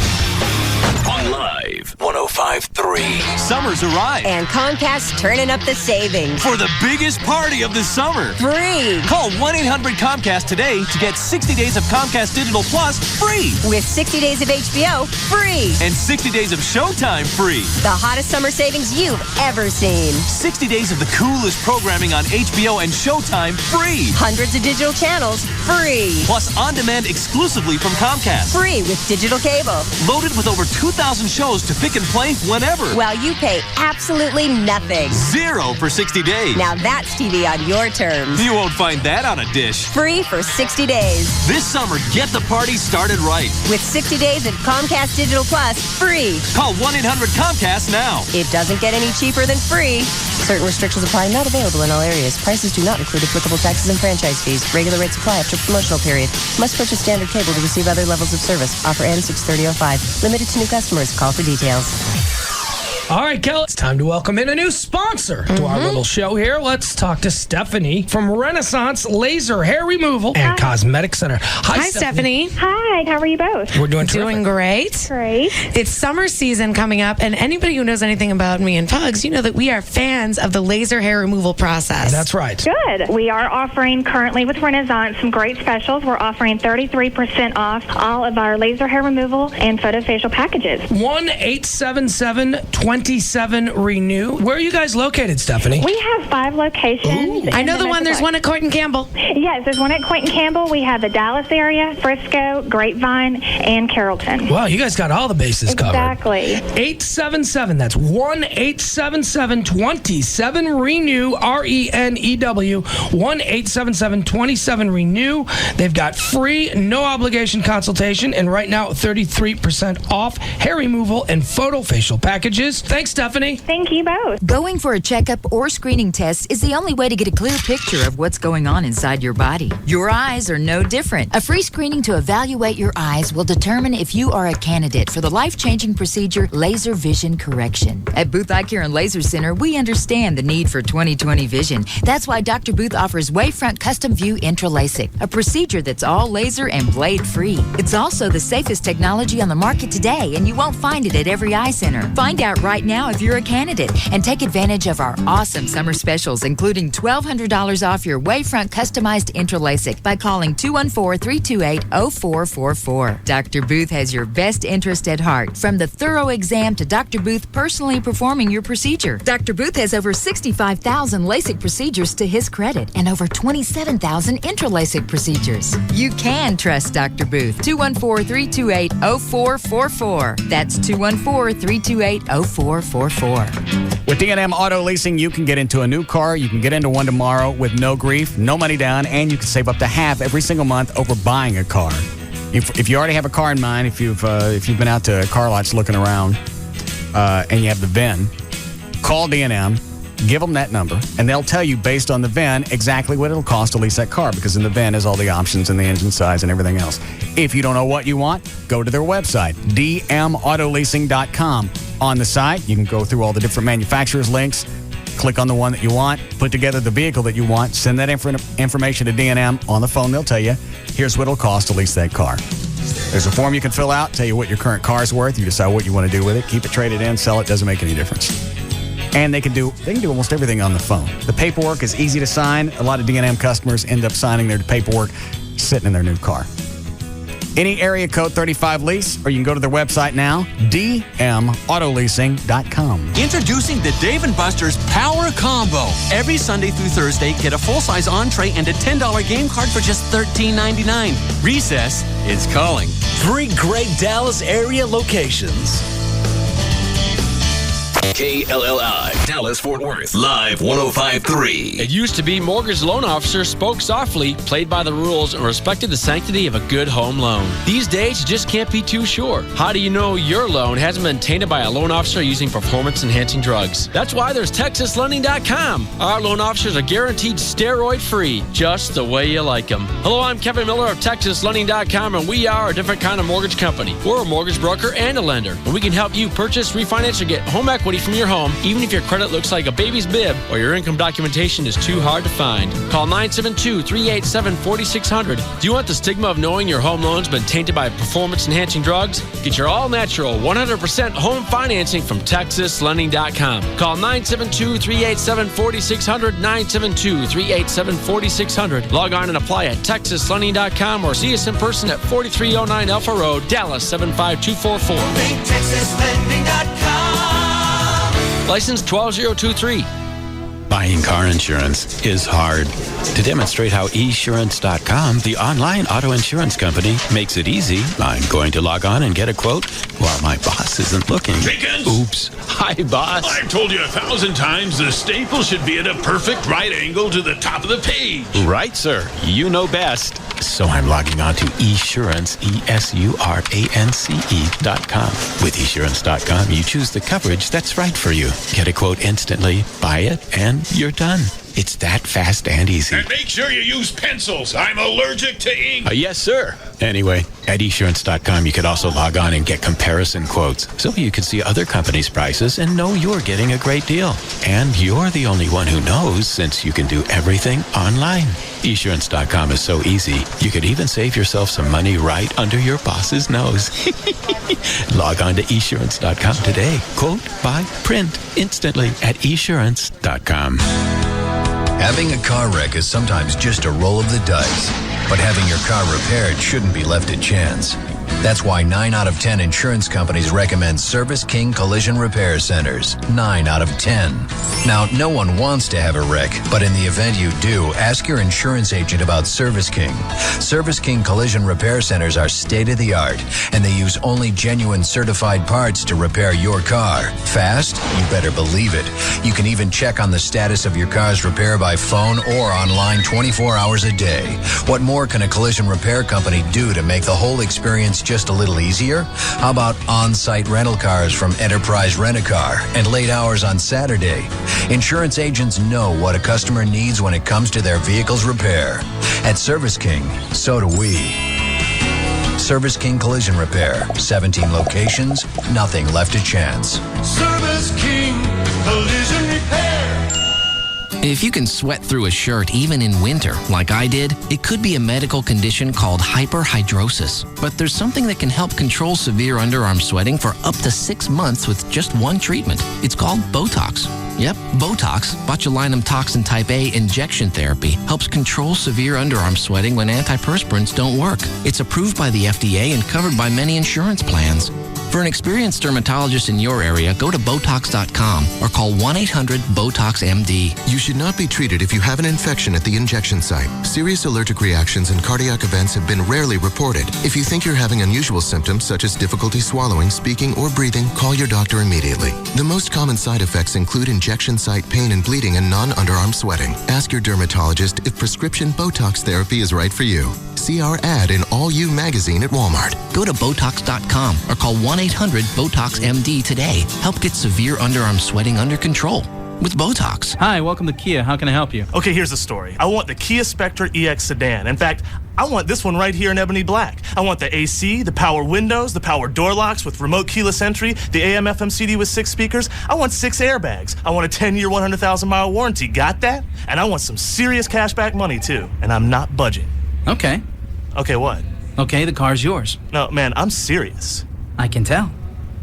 On Live 105.3. Summer's arrived. And Comcast turning up the savings. For the biggest party of the summer. Free. Call 1-800-COMCAST today to get 60 days of Comcast Digital Plus free. With 60 days of HBO free. And 60 days of Showtime free. The hottest summer savings you've ever seen. 60 days of the coolest programming on HBO and Showtime free. Hundreds of digital channels free. Plus on-demand exclusively from Comcast. Free with digital cable. Loaded with over 2,000 shows to pick and play whenever. While you pay absolutely nothing. Zero for 60 days. Now that's TV on your terms. You won't find that on a dish. Free for 60 days. This summer, get the party started right. With 60 days of Comcast Digital Plus free. Call 1-800-COMCAST now. It doesn't get any cheaper than free. Certain restrictions apply. Not available in all areas. Prices do not include applicable taxes and franchise fees. Regular rates apply after promotional period. Must purchase standard cable to receive other levels of service. Offer ends 6/30/05. Limited to new customers. Call for details. All right, Kel, it's time to welcome in a new sponsor to our little show here. Let's talk to Stephanie from Renaissance Laser Hair Removal and Cosmetic Center. Hi, Stephanie. Hi, how are you both? We're doing terrific. Doing great. Great. It's summer season coming up, and anybody who knows anything about me and Pugs, you know that we are fans of the laser hair removal process. That's right. Good. We are offering currently with Renaissance some great specials. We're offering 33% off all of our laser hair removal and photofacial packages. 1-877-27-RENEW. Where are you guys located, Stephanie? We have 5 locations. I know the one. There's one at Coit and Campbell. Yes, there's one at Coit and Campbell. We have the Dallas area, Frisco, Grapevine, and Carrollton. Wow, you guys got all the bases covered. Exactly. 877, that's 1-877-27-RENEW, RENEW, 1-877-27-RENEW. They've got free, no obligation consultation, and right now 33% off hair removal and photofacial packages. Thanks, Stephanie. Thank you both. Going for a checkup or screening test is the only way to get a clear picture of what's going on inside your body. Your eyes are no different. A free screening to evaluate your eyes will determine if you are a candidate for the life-changing procedure laser vision correction. At Booth Eye Care and Laser Center, we understand the need for 20/20 vision. That's why Dr. Booth offers Wavefront Custom View Intra-LASIK, a procedure that's all laser and blade-free. It's also the safest technology on the market today, and you won't find it at every eye center. Find out right now if you're a candidate and take advantage of our awesome summer specials, including $1,200 off your Wavefront customized Intra-LASIK by calling 214-328-0444. Dr. Booth has your best interest at heart, from the thorough exam to Dr. Booth personally performing your procedure. Dr. Booth has over 65,000 LASIK procedures to his credit and over 27,000 Intra-LASIK procedures. You can trust Dr. Booth. 214-328-0444. That's 214-328-0444. With D&M Auto Leasing, you can get into a new car. You can get into one tomorrow with no grief, no money down, and you can save up to half every single month over buying a car. If you already have a car in mind, if you've been out to car lots looking around, and you have the VIN, call D&M, give them that number, and they'll tell you based on the VIN exactly what it'll cost to lease that car, because in the VIN is all the options and the engine size and everything else. If you don't know what you want, go to their website, dmautoleasing.com. On the site, you can go through all the different manufacturers' links, click on the one that you want, put together the vehicle that you want, send that information to D&M. On the phone, they'll tell you, here's what it'll cost to lease that car. There's a form you can fill out, tell you what your current car is worth. You decide what you want to do with it. Keep it traded in, sell it, doesn't make any difference. And they can do almost everything on the phone. The paperwork is easy to sign. A lot of D&M customers end up signing their paperwork sitting in their new car. Any area code 35 lease, or you can go to their website now, dmautoleasing.com. Introducing the Dave & Buster's Power Combo. Every Sunday through Thursday, get a full-size entree and a $10 game card for just $13.99. Recess is calling. 3 great Dallas area locations. KLLI, Dallas-Fort Worth, Live 105.3. It used to be mortgage loan officers spoke softly, played by the rules, and respected the sanctity of a good home loan. These days, you just can't be too sure. How do you know your loan hasn't been tainted by a loan officer using performance-enhancing drugs? That's why there's TexasLending.com. Our loan officers are guaranteed steroid-free, just the way you like them. Hello, I'm Kevin Miller of TexasLending.com, and we are a different kind of mortgage company. We're a mortgage broker and a lender, and we can help you purchase, refinance, or get home equity from your home, even if your credit looks like a baby's bib or your income documentation is too hard to find. Call 972-387-4600. Do you want the stigma of knowing your home loan's been tainted by performance-enhancing drugs? Get your all-natural, 100% home financing from TexasLending.com. Call 972-387-4600, 972-387-4600. Log on and apply at TexasLending.com or see us in person at 4309 Alpha Road, Dallas 75244. TexasLending.com. License 12023. Buying car insurance is hard. To demonstrate how esurance.com, the online auto insurance company, makes it easy, I'm going to log on and get a quote while my boss isn't looking. Jenkins! Oops. Hi, boss. I've told you 1,000 times the staple should be at a perfect right angle to the top of the page. Right, sir. You know best. So I'm logging on to esurance, esurance.com. With esurance.com, you choose the coverage that's right for you. Get a quote instantly, buy it, and you're done. It's that fast and easy. And make sure you use pencils. I'm allergic to ink. Yes, sir. Anyway, at esurance.com, you could also log on and get comparison quotes, so you can see other companies' prices and know you're getting a great deal. And you're the only one who knows, since you can do everything online. Esurance.com is so easy, you could even save yourself some money right under your boss's nose. Log on to esurance.com today. Quote, buy, print instantly at esurance.com. Having a car wreck is sometimes just a roll of the dice, but having your car repaired shouldn't be left to chance. That's why 9 out of 10 insurance companies recommend Service King Collision Repair Centers. 9 out of 10. Now, no one wants to have a wreck, but in the event you do, ask your insurance agent about Service King. Service King Collision Repair Centers are state-of-the-art, and they use only genuine certified parts to repair your car. Fast? You better believe it. You can even check on the status of your car's repair by phone or online 24 hours a day. What more can a collision repair company do to make the whole experience just a little easier? How about on-site rental cars from Enterprise Rent-A-Car and late hours on Saturday? Insurance agents know what a customer needs when it comes to their vehicle's repair. At Service King, so do we. Service King Collision Repair. 17 locations, nothing left to chance. Service King Collision Repair. If you can sweat through a shirt even in winter, like I did, it could be a medical condition called hyperhidrosis. But there's something that can help control severe underarm sweating for up to 6 months with just one treatment. It's called Botox. Yep, Botox, botulinum toxin type A injection therapy, helps control severe underarm sweating when antiperspirants don't work. It's approved by the FDA and covered by many insurance plans. For an experienced dermatologist in your area, go to Botox.com or call 1-800-BOTOX-MD. You should not be treated if you have an infection at the injection site. Serious allergic reactions and cardiac events have been rarely reported. If you think you're having unusual symptoms such as difficulty swallowing, speaking, or breathing, call your doctor immediately. The most common side effects include injection site pain and bleeding and non-underarm sweating. Ask your dermatologist if prescription Botox therapy is right for you. See our ad in All You magazine at Walmart. Go to Botox.com or call 1-800-BOTOX-MD today. Help get severe underarm sweating under control with Botox. Hi, welcome to Kia. How can I help you? Okay, here's the story. I want the Kia Spectre EX sedan. In fact, I want this one right here in ebony black. I want the AC, the power windows, the power door locks with remote keyless entry, the AM/FM CD with 6 speakers. I want 6 airbags. I want a 10-year, 100,000-mile warranty. Got that? And I want some serious cashback money, too. And I'm not budging. Okay. Okay, what? Okay, the car's yours. No, man, I'm serious. I can tell.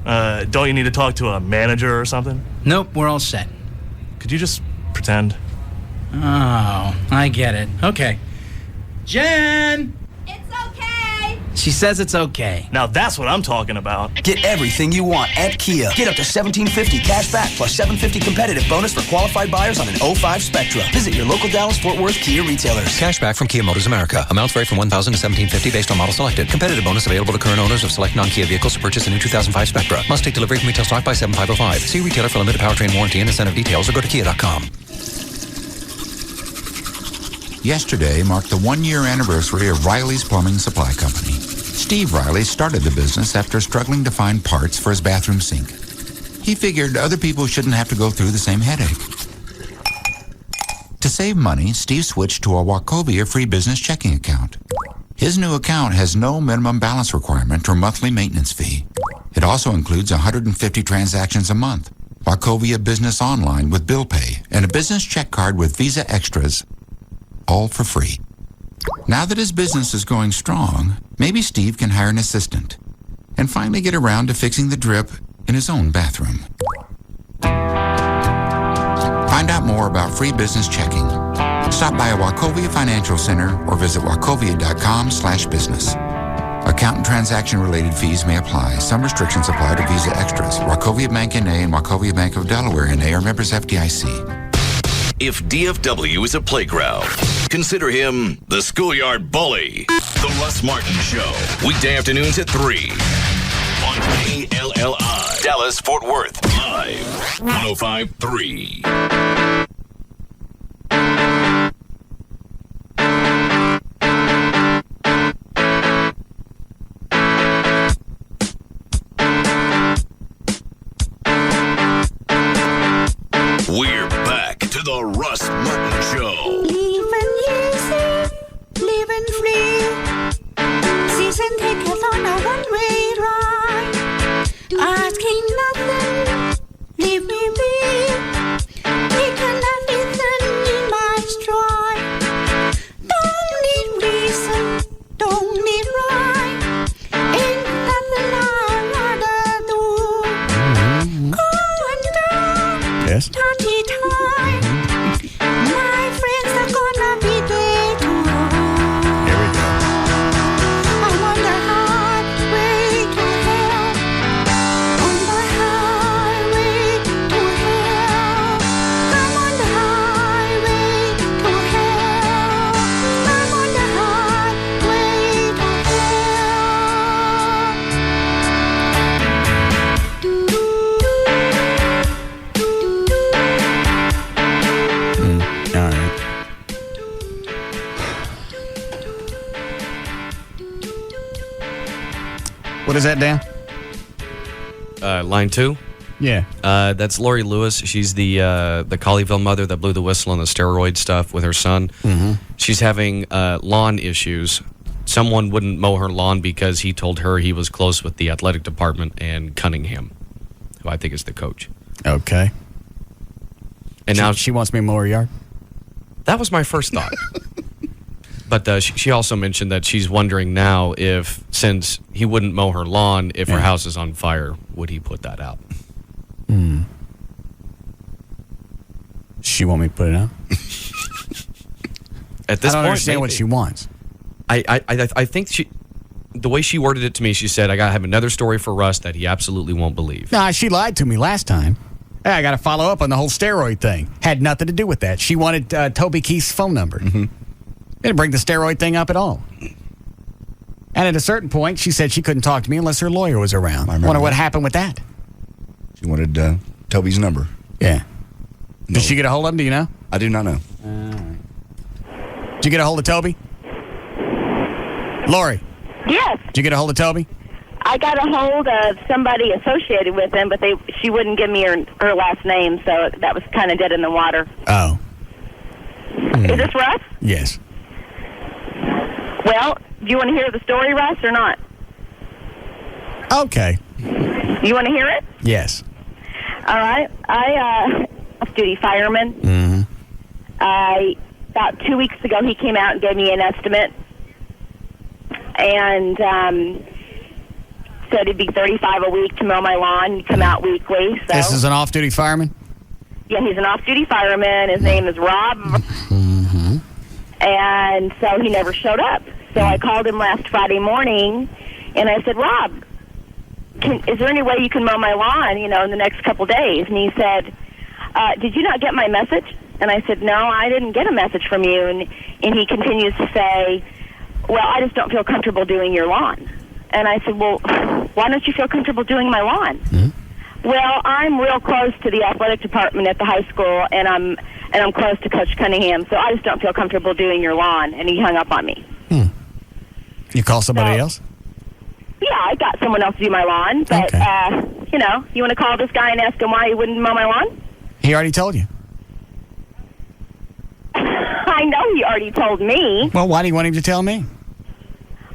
Don't you need to talk to a manager or something? Nope, we're all set. Could you just pretend? Oh, I get it. Okay. Jen! It's okay. She says it's okay. Now that's what I'm talking about. Get everything you want at Kia. Get up to $1,750 cash back plus $750 competitive bonus for qualified buyers on an 05 Spectra. Visit your local Dallas-Fort Worth Kia retailers. Cash back from Kia Motors America. Amounts vary from $1,000 to $1,750 based on model selected. Competitive bonus available to current owners of select non-Kia vehicles to purchase a new 2005 Spectra. Must take delivery from retail stock by 7505. See retailer for limited powertrain warranty and incentive details or go to kia.com. Yesterday marked the one-year anniversary of Riley's Plumbing Supply Company. Steve Riley started the business after struggling to find parts for his bathroom sink. He figured other people shouldn't have to go through the same headache. To save money, Steve switched to a Wachovia free business checking account. His new account has no minimum balance requirement or monthly maintenance fee. It also includes 150 transactions a month, Wachovia Business Online with bill pay, and a business check card with Visa Extras, all for free. Now that his business is going strong, maybe Steve can hire an assistant and finally get around to fixing the drip in his own bathroom. Find out more about free business checking. Stop by a Wachovia Financial Center or visit wachovia.com/business. Account and transaction-related fees may apply. Some restrictions apply to Visa Extras. Wachovia Bank N.A. and Wachovia Bank of Delaware N.A. are members FDIC. If DFW is a playground, consider him the schoolyard bully. The Russ Martin Show. Weekday afternoons at 3 on KLLI. Dallas, Fort Worth. Live. 105.3. We're back to the Russ Martin Show. Living easy, living free. Season tickets on a one-way ride. Asking nothing, leave me be. Taking everything in my stride. Don't need reason, don't need rhyme. Ain't nothing I'd rather do. Going down. Yes. Touchy time. My friends are gonna be there too. Here we go. I'm on the highway to hell. On the highway to hell. I'm on the highway to hell. I'm on the highway to All right. What is that, Dan? Line 2? Yeah. That's Lori Lewis. She's the Colleyville mother that blew the whistle on the steroid stuff with her son. Mm-hmm. She's having lawn issues. Someone wouldn't mow her lawn because he told her he was close with the athletic department and Cunningham, who I think is the coach. Okay. And now she wants me to mow her yard? That was my first thought. But she also mentioned that she's wondering now if, since he wouldn't mow her lawn, if her house is on fire, would he put that out? Hmm. She want me to put it out? At this I don't point, understand what maybe. she wants. I think the way she worded it to me, she said, I got to have another story for Russ that he absolutely won't believe. Nah, she lied to me last time. Hey, I got to follow up on the whole steroid thing. Had nothing to do with that. She wanted Toby Keith's phone number. Mm-hmm. Didn't bring the steroid thing up at all. And at a certain point, she said she couldn't talk to me unless her lawyer was around. I wonder what happened with that. She wanted Toby's number. Yeah. Did she get a hold of him? Do you know? I do not know. Did you get a hold of Toby? Lori? Yes. Did you get a hold of Toby? I got a hold of somebody associated with him, but she wouldn't give me her last name, so that was kind of dead in the water. Oh. Is this Russ? Yes. Well, do you want to hear the story, Russ, or not? Okay. You want to hear it? Yes. All right. I off-duty fireman. Mm-hmm. About 2 weeks ago, he came out and gave me an estimate, and said it'd be $35 a week to mow my lawn. He'd come out weekly. So. This is an off-duty fireman? Yeah, he's an off-duty fireman. His name is Rob. Mm-hmm. And so he never showed up. So I called him last Friday morning, and I said, Rob, is there any way you can mow my lawn, in the next couple days? And he said, did you not get my message? And I said, no, I didn't get a message from you. And he continues to say, well, I just don't feel comfortable doing your lawn. And I said, well, why don't you feel comfortable doing my lawn? Mm-hmm. Well, I'm real close to the athletic department at the high school, and I'm close to Coach Cunningham, so I just don't feel comfortable doing your lawn. And he hung up on me. You call somebody else? Yeah, I got someone else to do my lawn, but, you want to call this guy and ask him why he wouldn't mow my lawn? He already told you. I know he already told me. Well, why do you want him to tell me?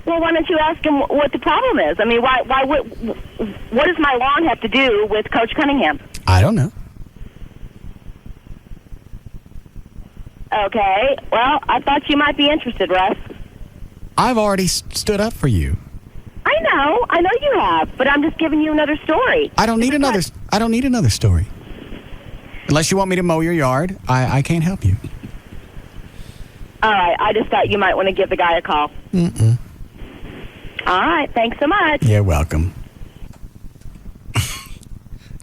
Well, why don't you ask him what the problem is? I mean, what does my lawn have to do with Coach Cunningham? I don't know. Okay, well, I thought you might be interested, Russ. I've already stood up for you. I know you have, but I'm just giving you another story. I don't need another story. Unless you want me to mow your yard, I can't help you. All right, I just thought you might want to give the guy a call. Mm-mm. All right, thanks so much. You're welcome.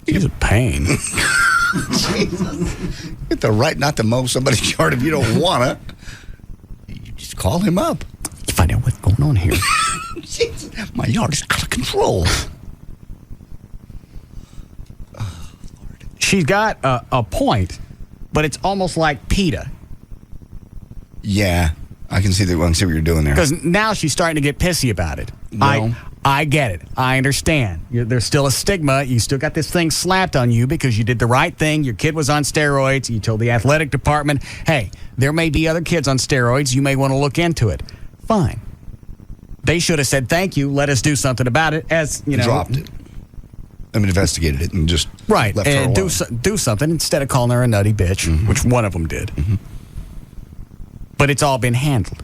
He's a pain. Jesus. You have the right not to mow somebody's yard if you don't want to. You just call him up. Find out what's going on here. Jesus. My yard is out of control. She's got a point, but it's almost like PETA. Yeah, I can see what you're doing there. Because now she's starting to get pissy about it. No. I get it. I understand. There's still a stigma. You still got this thing slapped on you because you did the right thing. Your kid was on steroids. You told the athletic department, hey, there may be other kids on steroids. You may want to look into it. Fine. They should have said, thank you. Let us do something about it. Dropped it. Investigated it and just left her alone. Do something instead of calling her a nutty bitch, which one of them did. Mm-hmm. But it's all been handled.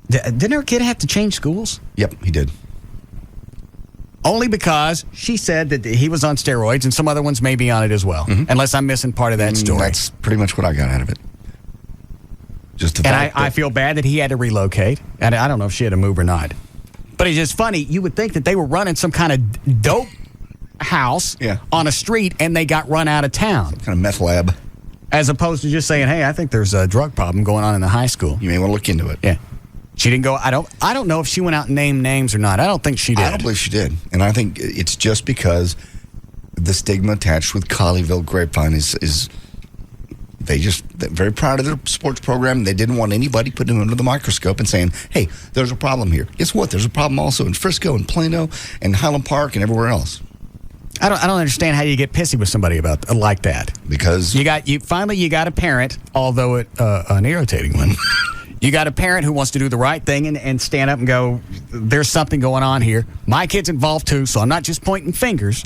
Didn't her kid have to change schools? Yep, he did. Only because she said that he was on steroids and some other ones may be on it as well. Mm-hmm. Unless I'm missing part of that story. That's pretty much what I got out of it. I feel bad that he had to relocate. And I don't know if she had to move or not. But it's just funny. You would think that they were running some kind of dope house on a street and they got run out of town. Some kind of meth lab. As opposed to just saying, hey, I think there's a drug problem going on in the high school. You may want to look into it. Yeah. She didn't go, I don't know if she went out and named names or not. I don't think she did. I don't believe she did. And I think it's just because the stigma attached with Colleyville Grapevine is they're very proud of their sports program. They didn't want anybody putting them under the microscope and saying, hey, there's a problem here. Guess what? There's a problem also in Frisco and Plano and Highland Park and everywhere else. I don't understand how you get pissy with somebody about like that. Because you got a parent, although an irritating one. You got a parent who wants to do the right thing and stand up and go, there's something going on here. My kid's involved too, so I'm not just pointing fingers.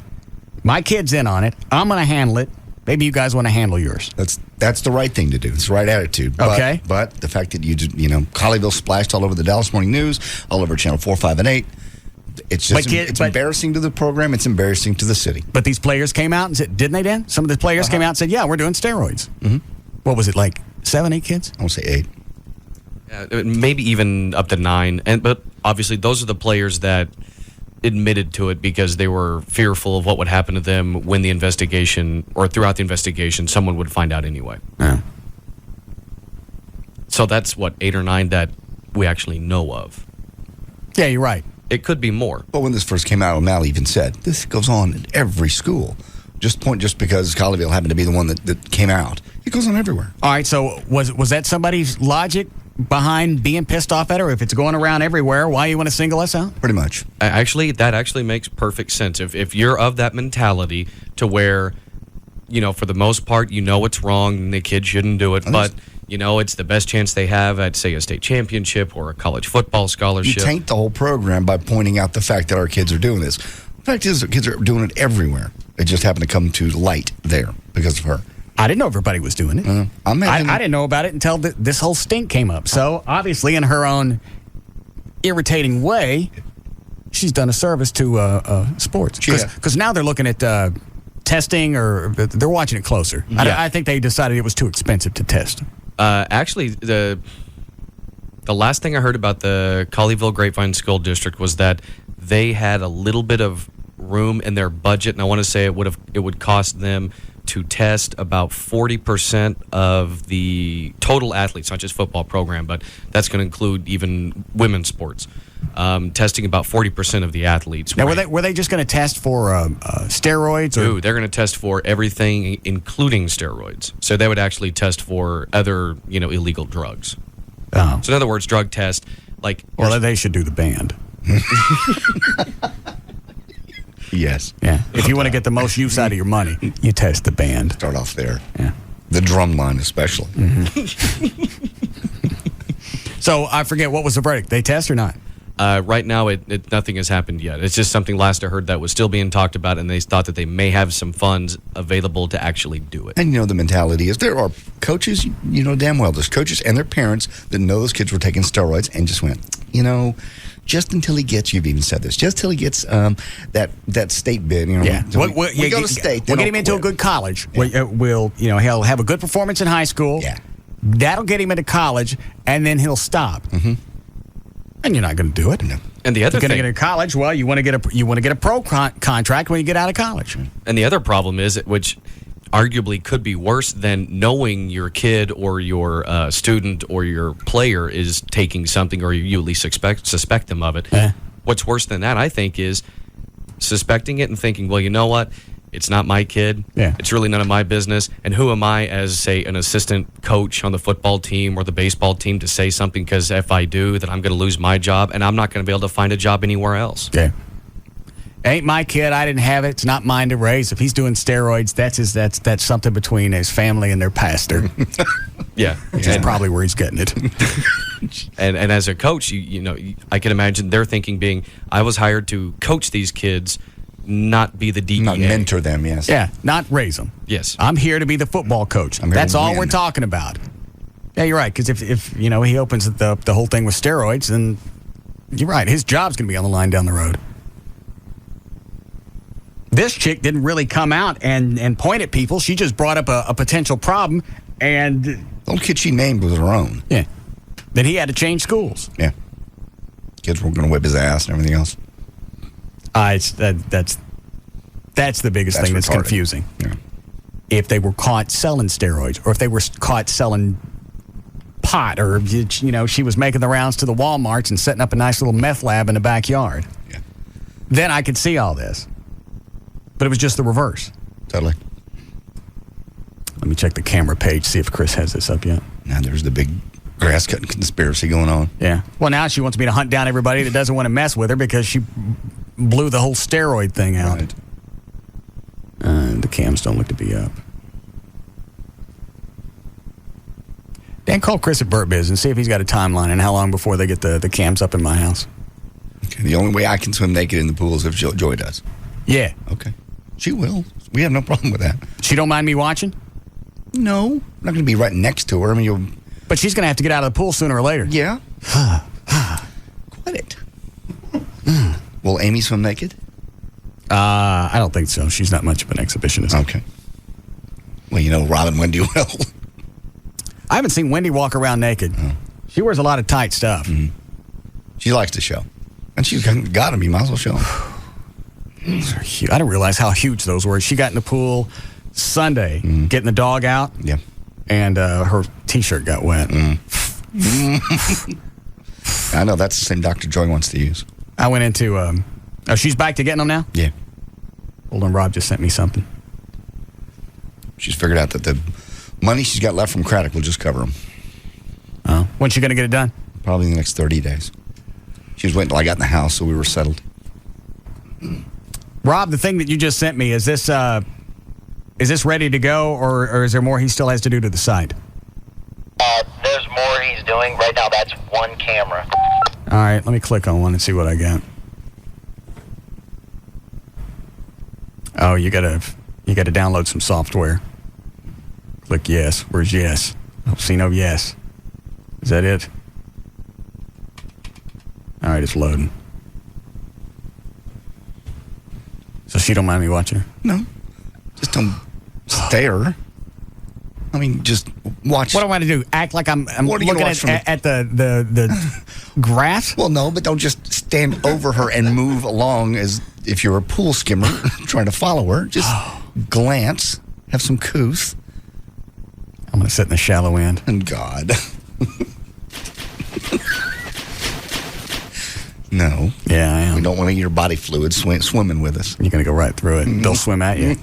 My kid's in on it. I'm going to handle it. Maybe you guys want to handle yours. That's the right thing to do. It's the right attitude. Okay. But the fact that Colleyville splashed all over the Dallas Morning News, all over Channel 4, 5, and 8, it's just it's embarrassing to the program. It's embarrassing to the city. But these players came out and said, didn't they, Dan? Some of the players came out and said, yeah, we're doing steroids. Mm-hmm. What was it, like 7, 8 kids? I want to say 8. Maybe even up to 9. But obviously, those are the players that admitted to it because they were fearful of what would happen to them when the investigation or throughout the investigation, someone would find out anyway. Yeah. So that's 8 or 9 that we actually know of. Yeah, you're right. It could be more. But when this first came out, O'Malley even said, this goes on in every school. Just because Colleyville happened to be the one that came out. It goes on everywhere. All right, so was that somebody's logic behind being pissed off at her? If it's going around everywhere, why you want to single us out? Pretty much. That actually makes perfect sense. If you're of that mentality to where, for the most part, what's wrong and the kid shouldn't do it, but it's the best chance they have at, say, a state championship or a college football scholarship. You taint the whole program by pointing out the fact that our kids are doing this. The fact is, the kids are doing it everywhere. It just happened to come to light there because of her. I didn't know everybody was doing it. I didn't know about it until this whole stink came up. So, obviously, in her own irritating way, she's done a service to sports. Because now they're looking at testing, or they're watching it closer. Yeah. I think they decided it was too expensive to test. Actually, The last thing I heard about the Colleyville Grapevine School District was that they had a little bit of room in their budget, and I want to say it would cost them to test about 40% of the total athletes, not just football program, but that's going to include even women's sports. Testing about 40% of the athletes. Now, were they just going to test for steroids? No, they're going to test for everything, including steroids. So they would actually test for other, illegal drugs. Oh. So in other words, drug test, like. Well, they should do the band. Yes. Yeah. If you want to get the most use out of your money, you test the band. Start off there. Yeah. The drum line, especially. So I forget, what was the verdict? They test or not? Right now, nothing has happened yet. It's just something last I heard that was still being talked about, and they thought that they may have some funds available to actually do it. And the mentality is there are coaches, damn well, there's coaches and their parents that know those kids were taking steroids and just went, just until he gets, you've even said this, just till he gets that state bid. Yeah. We go to state. We'll get him into a good college. Yeah. He'll have a good performance in high school. Yeah. That'll get him into college, and then he'll stop. Mm-hmm. And you're not going to do it. No. And the other thing, thing, get into college, well, you want to get a pro contract when you get out of college. And the other problem is, which arguably could be worse than knowing your kid or your student or your player is taking something, or you at least suspect them of it. What's worse than that, I think, is suspecting it and thinking, well, you know what? It's not my kid. Yeah. It's really none of my business. And who am I as, say, an assistant coach on the football team or the baseball team to say something, because if I do, then I'm going to lose my job and I'm not going to be able to find a job anywhere else. Yeah. Ain't my kid. I didn't have it. It's not mine to raise. If he's doing steroids, that's something between his family and their pastor. Yeah. Which is probably where he's getting it. And as a coach, I can imagine their thinking being, I was hired to coach these kids, not be the DEA. Not mentor them, yes. Yeah, not raise them. Yes. I'm here to be the football coach. That's all we're talking about. Yeah, you're right, because if he opens the whole thing with steroids, then you're right. His job's going to be on the line down the road. This chick didn't really come out and point at people. She just brought up a potential problem, and the old kid she named was her own. Yeah. Then he had to change schools. Yeah. Kids were going to whip his ass and everything else. That's the biggest thing that's retarded. confusing. Yeah. If they were caught selling steroids, or if they were caught selling pot, or she was making the rounds to the Walmarts and setting up a nice little meth lab in the backyard, then I could see all this. But it was just the reverse. Totally. Let me check the camera page, see if Chris has this up yet. Now there's the big grass cutting conspiracy going on. Yeah. Well, now she wants me to hunt down everybody that doesn't want to mess with her because she blew the whole steroid thing out. Right. The cams don't look to be up. Dan, call Chris at Burt Biz and see if he's got a timeline and how long before they get the cams up in my house. Okay. The only way I can swim naked in the pool is if Joy does. Yeah. Okay. She will. We have no problem with that. She don't mind me watching? No. I'm not going to be right next to her. I mean, But she's going to have to get out of the pool sooner or later. Yeah. Quit it. Will Amy swim naked? I don't think so. She's not much of an exhibitionist. Okay. Well, Robin Wendy will. I haven't seen Wendy walk around naked. Oh. She wears a lot of tight stuff. Mm-hmm. She likes to show. And she's got them. You might as well show them. Those are huge. I didn't realize how huge those were. She got in the pool Sunday, getting the dog out. Yeah. And her T-shirt got wet. I know. That's the same Dr. Joy wants to use. I went into... she's back to getting them now? Yeah. Hold on, Rob just sent me something. She's figured out that the money she's got left from Craddock will just cover them. Oh. When's she going to get it done? Probably in the next 30 days. She was waiting until I got in the house, so we were settled. Rob, the thing that you just sent me, is this ready to go, or is there more he still has to do to the site? There's more he's doing. Right now, that's one camera. All right, let me click on one and see what I got. Oh, you gotta download some software. Click yes. Where's yes? Oh, see no yes. Is that it? All right, it's loading. So she don't mind me watching her? No. Just don't stare. I mean, just watch. What do I want to do? Act like I'm looking at the grass? Well, no, but don't just stand over her and move along as if you're a pool skimmer trying to follow her. Just glance, have some couth. I'm going to sit in the shallow end. And God. No. Yeah, I am. We don't want to get your body fluid swimming with us. You're going to go right through it. They'll swim at you.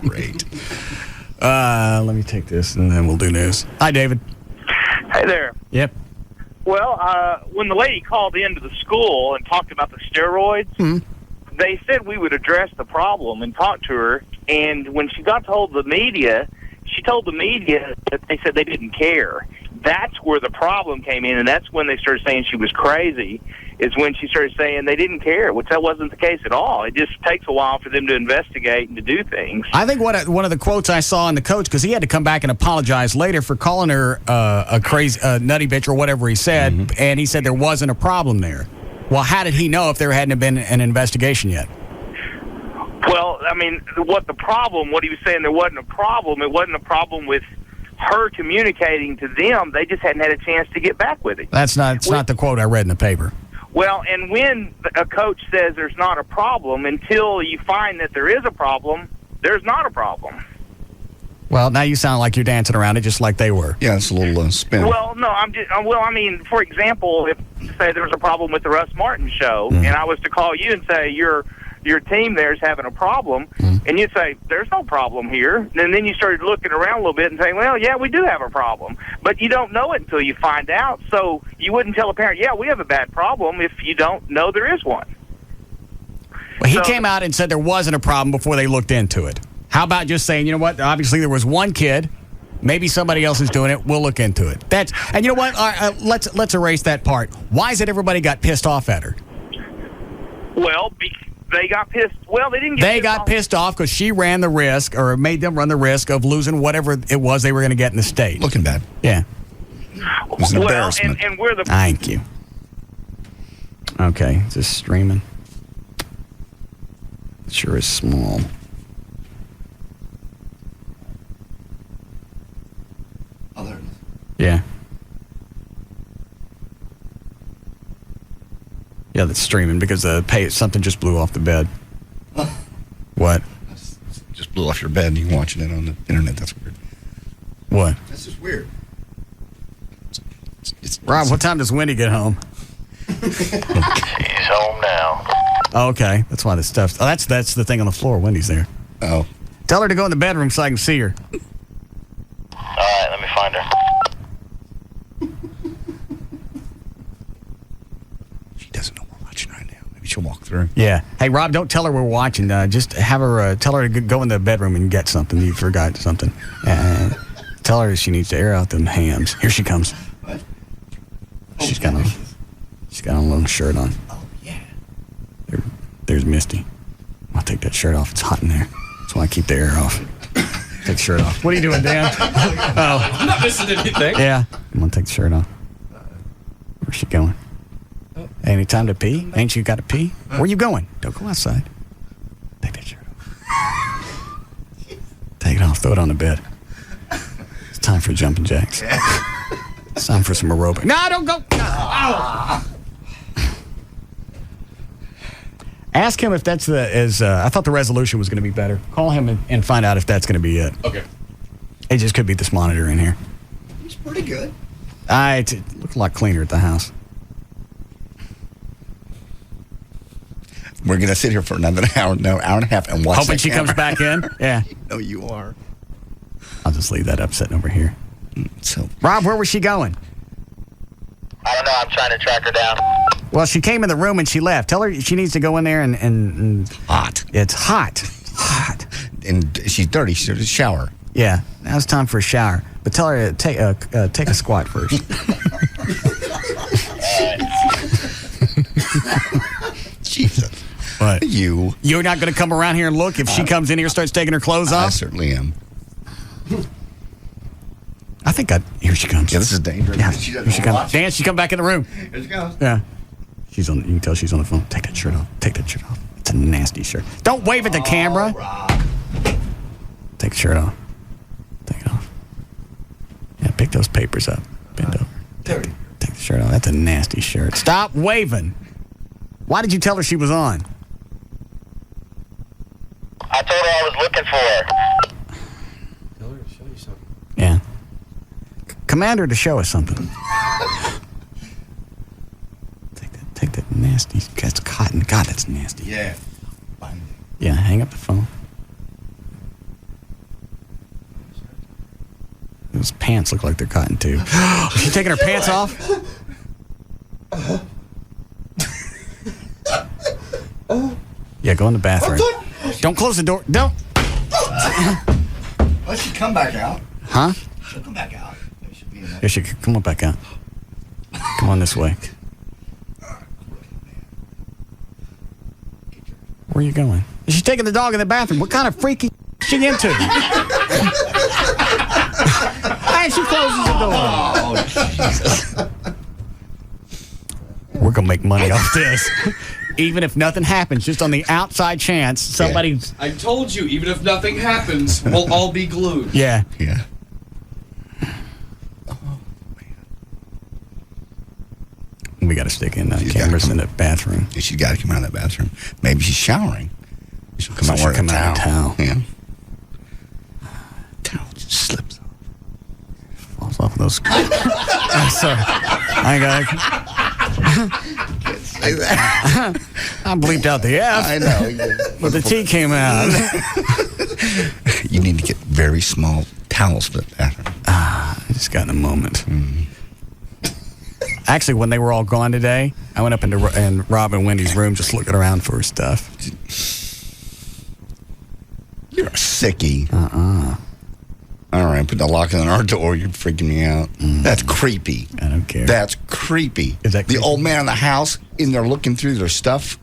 Great. Let me take this, and then we'll do news. Hi, David. Hey there. Yep. Well, when the lady called into the school and talked about the steroids, they said we would address the problem and talk to her. And when she got to hold the media, she told the media that they said they didn't care. That's where the problem came in, and that's when they started saying she was crazy, is when she started saying they didn't care, which that wasn't the case at all. It just takes a while for them to investigate and to do things. I think one of the quotes I saw in the coach, because he had to come back and apologize later for calling her a crazy nutty bitch or whatever he said, and he said there wasn't a problem there. Well, how did he know if there hadn't been an investigation yet? Well, I mean, what he was saying there wasn't a problem. It wasn't a problem with her communicating to them. They just hadn't had a chance to get back with it. That's not the quote I read in the paper. Well, and when a coach says there's not a problem, until you find that there is a problem, there's not a problem. Well, now you sound like you're dancing around it just like they were. Yeah, it's a little spin. Well, no, I mean, for example, if, say, there was a problem with the Russ Martin Show, and I was to call you and say, your team there is having a problem, and you'd say, there's no problem here. And then you started looking around a little bit and saying, well, yeah, we do have a problem. But you don't know it until you find out. So you wouldn't tell a parent, yeah, we have a bad problem, if you don't know there is one. Well, he came out and said there wasn't a problem before they looked into it. How about just saying, you know what, obviously there was one kid, maybe somebody else is doing it, we'll look into it. And you know what, let's erase that part. Why is it everybody got pissed off at her? Well, they got pissed. Well, they didn't get They got pissed off because she ran the risk, or made them run the risk of losing whatever it was they were going to get in the state. Looking bad. Yeah. It was an embarrassment. And we're the... Thank you. Okay, just streaming. It sure is small. Oh, there it is. Yeah. Yeah, that's streaming because something just blew off the bed. What? Just blew off your bed and you're watching it on the internet. That's weird. What? That's just weird. Rob, what time does Wendy get home? She's home now. Okay, that's why the stuff. Oh, that's the thing on the floor. Wendy's there. Oh. Tell her to go in the bedroom so I can see her. All right, let me find her. She doesn't know we're watching right now. Maybe she'll walk through. Yeah. Hey, Rob, don't tell her we're watching. Just have her tell her to go in the bedroom and get something. You forgot something. Tell her she needs to air out them hams. Here she comes. What? She's got a little shirt on. Oh, yeah. There's Misty. I'll take that shirt off. It's hot in there. That's why I keep the air off. Take the shirt off. What are you doing, Dan? Oh. I'm not missing anything. Yeah. I'm going to take the shirt off. Where's she going? Any time to pee? Ain't you got to pee? Where you going? Don't go outside. Take that shirt off. Take it off. Throw it on the bed. It's time for jumping jacks. It's time for some aerobic. No, don't go. No. Ow. Ask him if that's I thought the resolution was going to be better. Call him and find out if that's going to be it. Okay. It just could be this monitor in here. It's pretty good. It looks a lot cleaner at the house. We're going to sit here for another hour and a half and watch Hoping she comes back in? Yeah. No, you are. I'll just leave that up sitting over here. So, Rob, where was she going? I don't know. I'm trying to track her down. Well, she came in the room and she left. Tell her she needs to go in there and hot. It's hot. Hot. And she's dirty. She should shower. Yeah. Now it's time for a shower. But tell her to take a squat first. Jesus. What? You're not going to come around here and look if she comes in here and starts taking her clothes off? I certainly am. I think here she comes. Yeah, this is dangerous. Yeah, here she comes. Dan, she come back in the room. Here she goes. Yeah. You can tell she's on the phone. Take that shirt off. Take that shirt off. It's a nasty shirt. Don't wave at the camera. Rob. Take the shirt off. Take those papers up. Bend over. Take the shirt off. That's a nasty shirt. Stop waving. Why did you tell her she was on? I told her I was looking for her. Tell her to show you something. Yeah. Command her to show us something. Take that nasty. That's cotton. God, that's nasty. Yeah. Yeah, hang up the phone. Those pants look like they're cotton too. Is she taking her pants off? Yeah, go in the bathroom. Don't close the door. Don't. Let she come back out. Huh? She'll come back out. Yeah, she come on back out. Come on this way. Where are you going? Is she taking the dog in the bathroom? What kind of freaky is she into? And she closes the door. Oh, Jesus. We're going to make money off this. Even if nothing happens, just on the outside chance somebody... I told you, even if nothing happens, we'll all be glued. Yeah. Yeah. We got to stick in cameras in the bathroom. Yeah, she's got to come out of that bathroom. Maybe she's showering. She'll come out wearing a towel. Yeah. Towel just slips off. Falls off of those. Sorry. I got. Say that. I bleeped out the F. I know. But the T came out. You need to get very small towels for the bathroom. I just got in a moment. Actually, when they were all gone today, I went up into Rob and Wendy's room just looking around for stuff. You're a sickie. All right, put the lock on our door. You're freaking me out. That's creepy. I don't care. That's creepy. Is that creepy? The old man in the house in there looking through their stuff?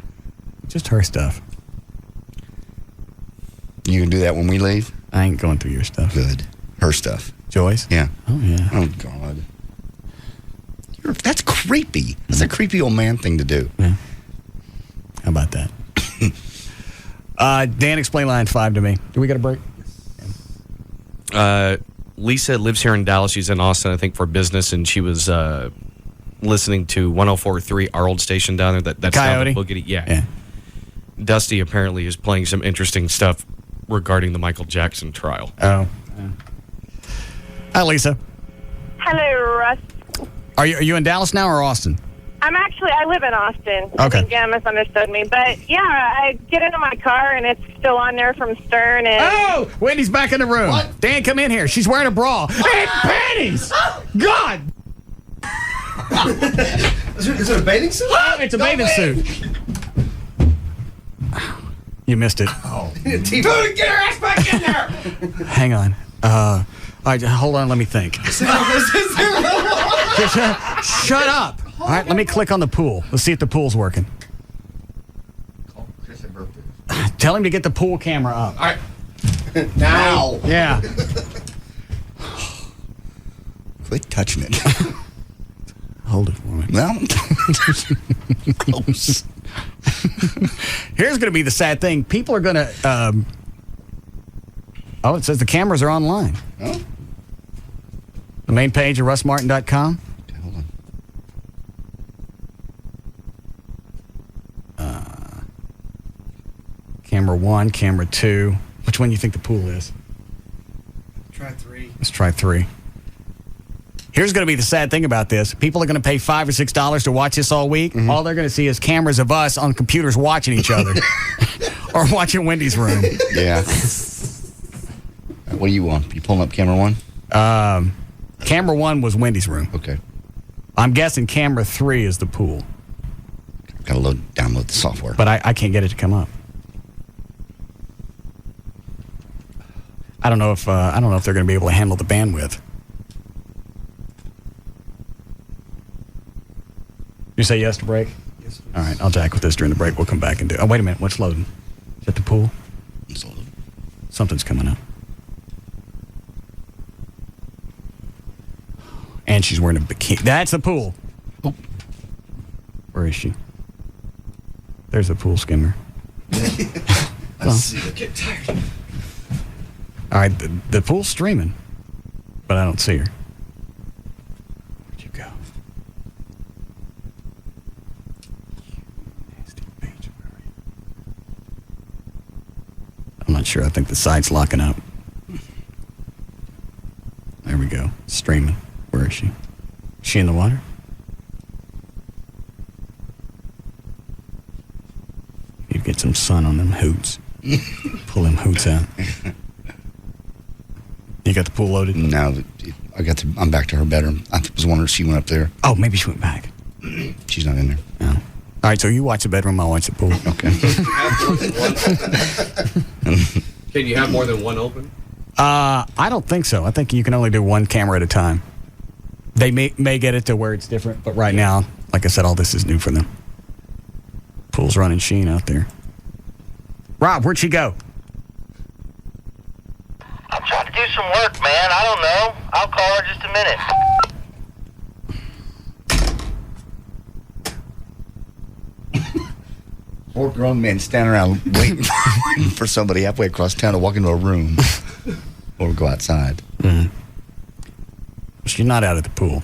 Just her stuff. You can do that when we leave? I ain't going through your stuff. Good. Her stuff. Joyce? Yeah. Oh, yeah. Oh, God. That's creepy. That's a creepy old man thing to do. Yeah. How about that? Dan, explain line 5 to me. Do we get a break? Lisa lives here in Dallas. She's in Austin, I think, for business, and she was listening to 104.3, our old station down there. That Coyote? Boogity. Yeah. Dusty apparently is playing some interesting stuff regarding the Michael Jackson trial. Oh. Hi, Lisa. Hello, Russ. Are you in Dallas now or Austin? I live in Austin. I think Dan misunderstood me. But, yeah, I get into my car, and it's still on there from Stern. And Oh! Wendy's back in the room. What? Dan, come in here. She's wearing a bra. And panties! God! Is it a bathing suit? It's a bathing suit. You missed it. Dude, get her ass back in there! Hang on. All right, hold on. Let me think. Shut up. All right, let me click on the pool. Let's see if the pool's working. Tell him to get the pool camera up. All right. Now. Yeah. Quit touching it. Hold it for me. No. Close. Here's going to be the sad thing. People are going to... it says the cameras are online. Oh. The main page of russmartin.com. Hold on. Camera 1, camera 2. Which one do you think the pool is? Try 3. Let's try 3. Here's going to be the sad thing about this. People are going to pay $5 or $6 to watch this all week. All they're going to see is cameras of us on computers watching each other. Or watching Wendy's room. Yeah. What do you want? You pulling up camera 1? Camera 1 was Wendy's room. Okay. I'm guessing camera 3 is the pool. Got to download the software. But I can't get it to come up. I don't know if they're going to be able to handle the bandwidth. You say yes to break? Yes. All right, I'll jack with this during the break. We'll come back and do. Oh, wait a minute. What's loading? Is that the pool? It's loading. Something's coming up. And she's wearing a bikini. That's the pool. Oh. Where is she? There's the pool skimmer. I see. I get tired. All right, the pool's streaming, but I don't see her. not sure. I think the site's locking up. There we go. Streaming. Where is she? Is she in the water? Need to get some sun on them hoots. Pull them hoots out. You got the pool loaded? No, I'm back to her bedroom. I was wondering if she went up there. Oh, maybe she went back. She's not in there. No. All right, so you watch the bedroom, I'll watch the pool. Okay. Can you have more than one open? I don't think so. I think you can only do one camera at a time. They may get it to where it's different, but right now, like I said, all this is new for them. Pool's running Sheen out there. Rob, where'd she go? I'm trying to do some work, man. I don't know. I'll call her just a minute. Four grown men standing around waiting for somebody halfway across town to walk into a room or go outside. Mm-hmm. She's not out at the pool.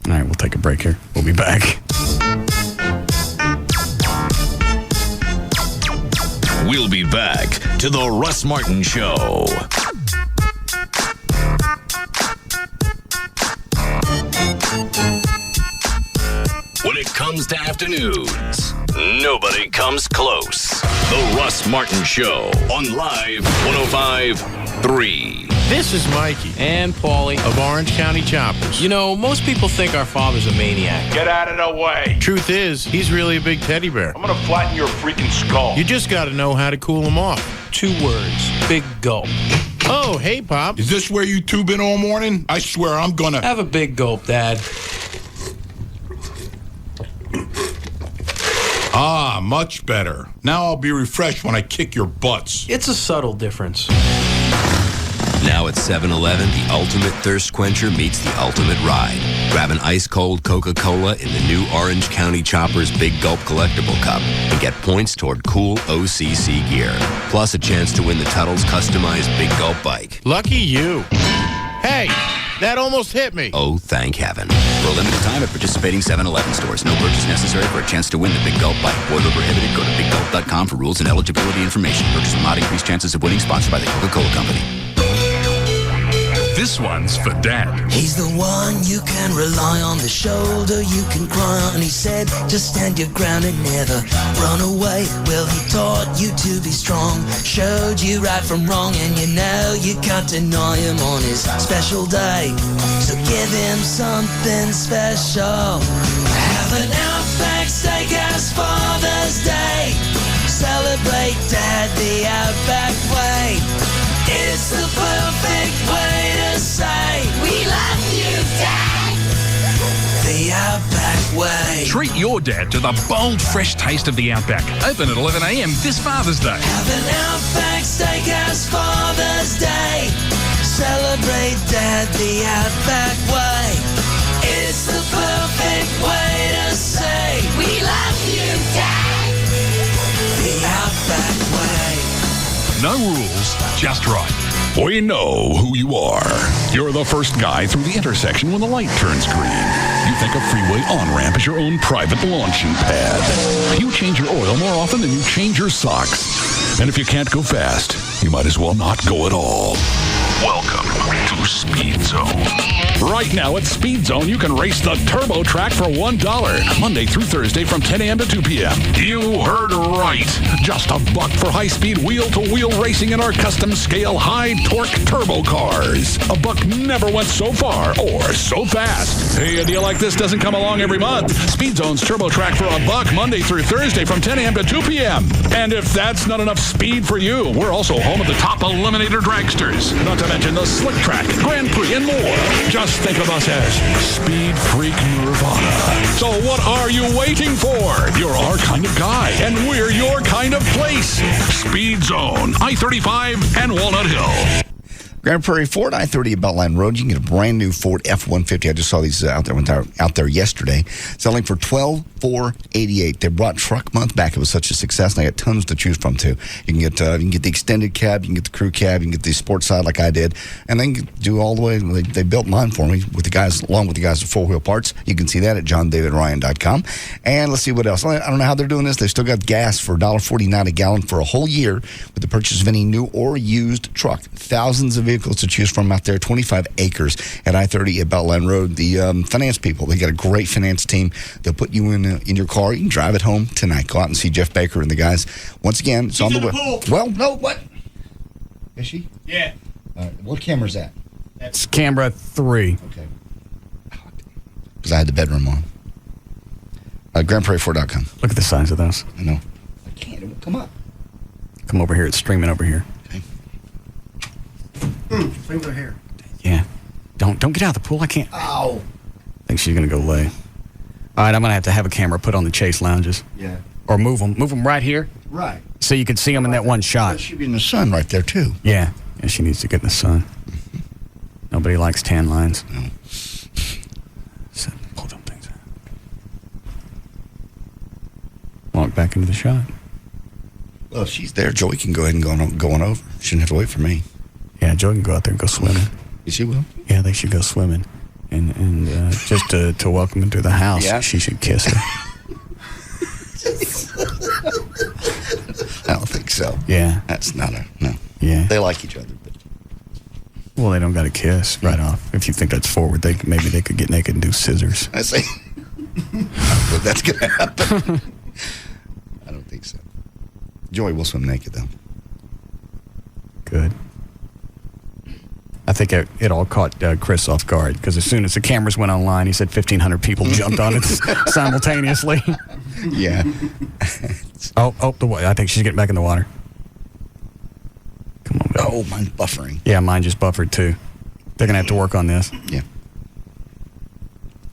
All right, we'll take a break here. We'll be back. We'll be back to the Russ Martin Show. When it comes to afternoons, nobody comes close. The Russ Martin Show on Live 105.3. This is Mikey and Paulie of Orange County Choppers. You know, most people think our father's a maniac. Get out of the way. Truth is, he's really a big teddy bear. I'm gonna flatten your freaking skull. You just got to know how to cool him off. 2 words. Big gulp. Oh, hey, Pop. Is this where you two been all morning? I swear I'm gonna... Have a big gulp, Dad. Ah, much better. Now I'll be refreshed when I kick your butts. It's a subtle difference. Now at 7-Eleven, the ultimate thirst quencher meets the ultimate ride. Grab an ice-cold Coca-Cola in the new Orange County Choppers Big Gulp Collectible Cup and get points toward cool OCC gear. Plus a chance to win the Tuttle's customized Big Gulp bike. Lucky you. Hey, that almost hit me. Oh, thank heaven. For a limited time at participating 7-Eleven stores. No purchase necessary for a chance to win the Big Gulp bike. Void where prohibited. Go to biggulp.com for rules and eligibility information. Purchase will not increase chances of winning. Sponsored by the Coca-Cola Company. This one's for Dad. He's the one you can rely on, the shoulder you can cry on. He said, just stand your ground and never run away. Well, he taught you to be strong, showed you right from wrong, and you know you can't deny him on his special day. So give him something special. Have an Outback Steakhouse Father's Day. Celebrate Dad the Outback way. It's the perfect way to say we love you, Dad. The Outback way. Treat your dad to the bold, fresh taste of the Outback. Open at 11 a.m. this Father's Day. Have an Outback Steakhouse Father's Day. Celebrate Dad the Outback way. It's the perfect way to say we love you, Dad. The Outback way. No rules, just right. We know who you are. You're the first guy through the intersection when the light turns green. You think a freeway on-ramp is your own private launching pad. You change your oil more often than you change your socks. And if you can't go fast, you might as well not go at all. Welcome to Speed Zone. Right now at Speed Zone, you can race the Turbo Track for $1, Monday through Thursday from 10 a.m. to 2 p.m. You heard right. Just $1 for high-speed wheel-to-wheel racing in our custom-scale high-torque turbo cars. $1 never went so far or so fast. Hey, a deal like this doesn't come along every month. Speed Zone's Turbo Track for $1, Monday through Thursday from 10 a.m. to 2 p.m. And if that's not enough speed for you, we're also home of the top Eliminator dragsters. Not to mention the Slick Track, Grand Prix, and more. Just think of us as Speed Freak Nirvana. So what are you waiting for? You're our kind of guy, and we're your kind of place. Speed Zone, I-35 and Walnut Hill. Grand Prairie Ford, I-30 at Beltline Road. You can get a brand new Ford F-150. I just saw these out there yesterday. Selling for $12,488. They brought Truck Month back. It was such a success, and they got tons to choose from, too. You can get the extended cab, you can get the crew cab, you can get the sports side like I did, and then do all the way. They built mine for me with the guys, along with the guys at Four Wheel Parts. You can see that at johndavidryan.com. And let's see what else. I don't know how they're doing this. They still got gas for $1.49 a gallon for a whole year with the purchase of any new or used truck. Thousands of vehicles to choose from out there. 25 acres at I-30 at Beltline Road. The finance people, they got a great finance team. They'll put you in your car. You can drive it home tonight. Go out and see Jeff Baker and the guys. Once again, it's on the way. Well, no, what? Is she? Yeah. What camera's that? That's camera 3. Okay. Because I had the bedroom on. GrandPrairieFord.com. Look at the size of those. I know. I can't. It won't come up. Come over here. It's streaming over here. Play with her hair. Yeah. Don't get out of the pool. I can't. Ow. I think she's going to go lay. All right, I'm going to have a camera put on the chase lounges. Yeah. Or move them. Move them right here. Right. So you can see them in that one shot. She'd be in the sun right there, too. Yeah. Yeah, she needs to get in the sun. Nobody likes tan lines. No. So, pull them things out. Walk back into the shot. Well, if she's there, Joey can go ahead and go on over. She shouldn't have to wait for me. Yeah, Joey can go out there and go swimming. She will? Yeah, they should go swimming. And just to welcome her to the house, she should kiss her. I don't think so. Yeah. That's not no. Yeah. They like each other. But. Well, they don't got to kiss right off. If you think that's forward, maybe they could get naked and do scissors. I see. But that's going to happen. I don't think so. Joey will swim naked, though. Good. I think it all caught Chris off guard because as soon as the cameras went online, he said 1,500 people jumped on it simultaneously. Yeah. I think she's getting back in the water. Come on, baby. Oh, mine's buffering. Yeah, mine just buffered too. They're going to have to work on this. Yeah.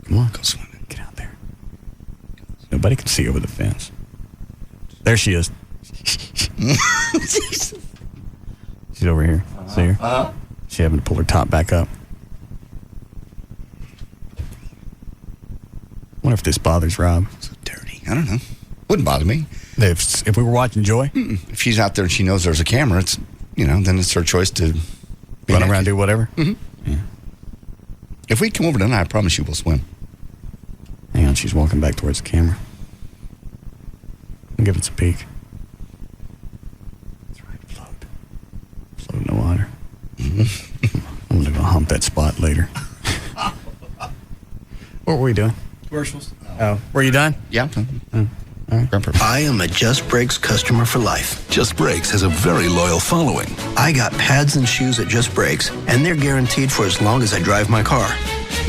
Come on. Go swimming. Get out there. Nobody can see over the fence. There she is. She's over here. See her? She's having to pull her top back up. Wonder if this bothers Rob. So dirty. I don't know. Wouldn't bother me. If we were watching Joy? If she's out there and she knows there's a camera, it's then it's her choice to run around and do whatever. Mm-hmm. Yeah. If we come over tonight, I promise you we'll swim. Hang on, she's walking back towards the camera. I'll give it a peek. That's right, float. Float in the water. Mm-hmm. I'm going to go hump that spot later. What were we doing? Commercials. Oh, were you done? Yeah. All right. I am a Just Brakes customer for life. Just Brakes has a very loyal following. I got pads and shoes at Just Brakes, and they're guaranteed for as long as I drive my car.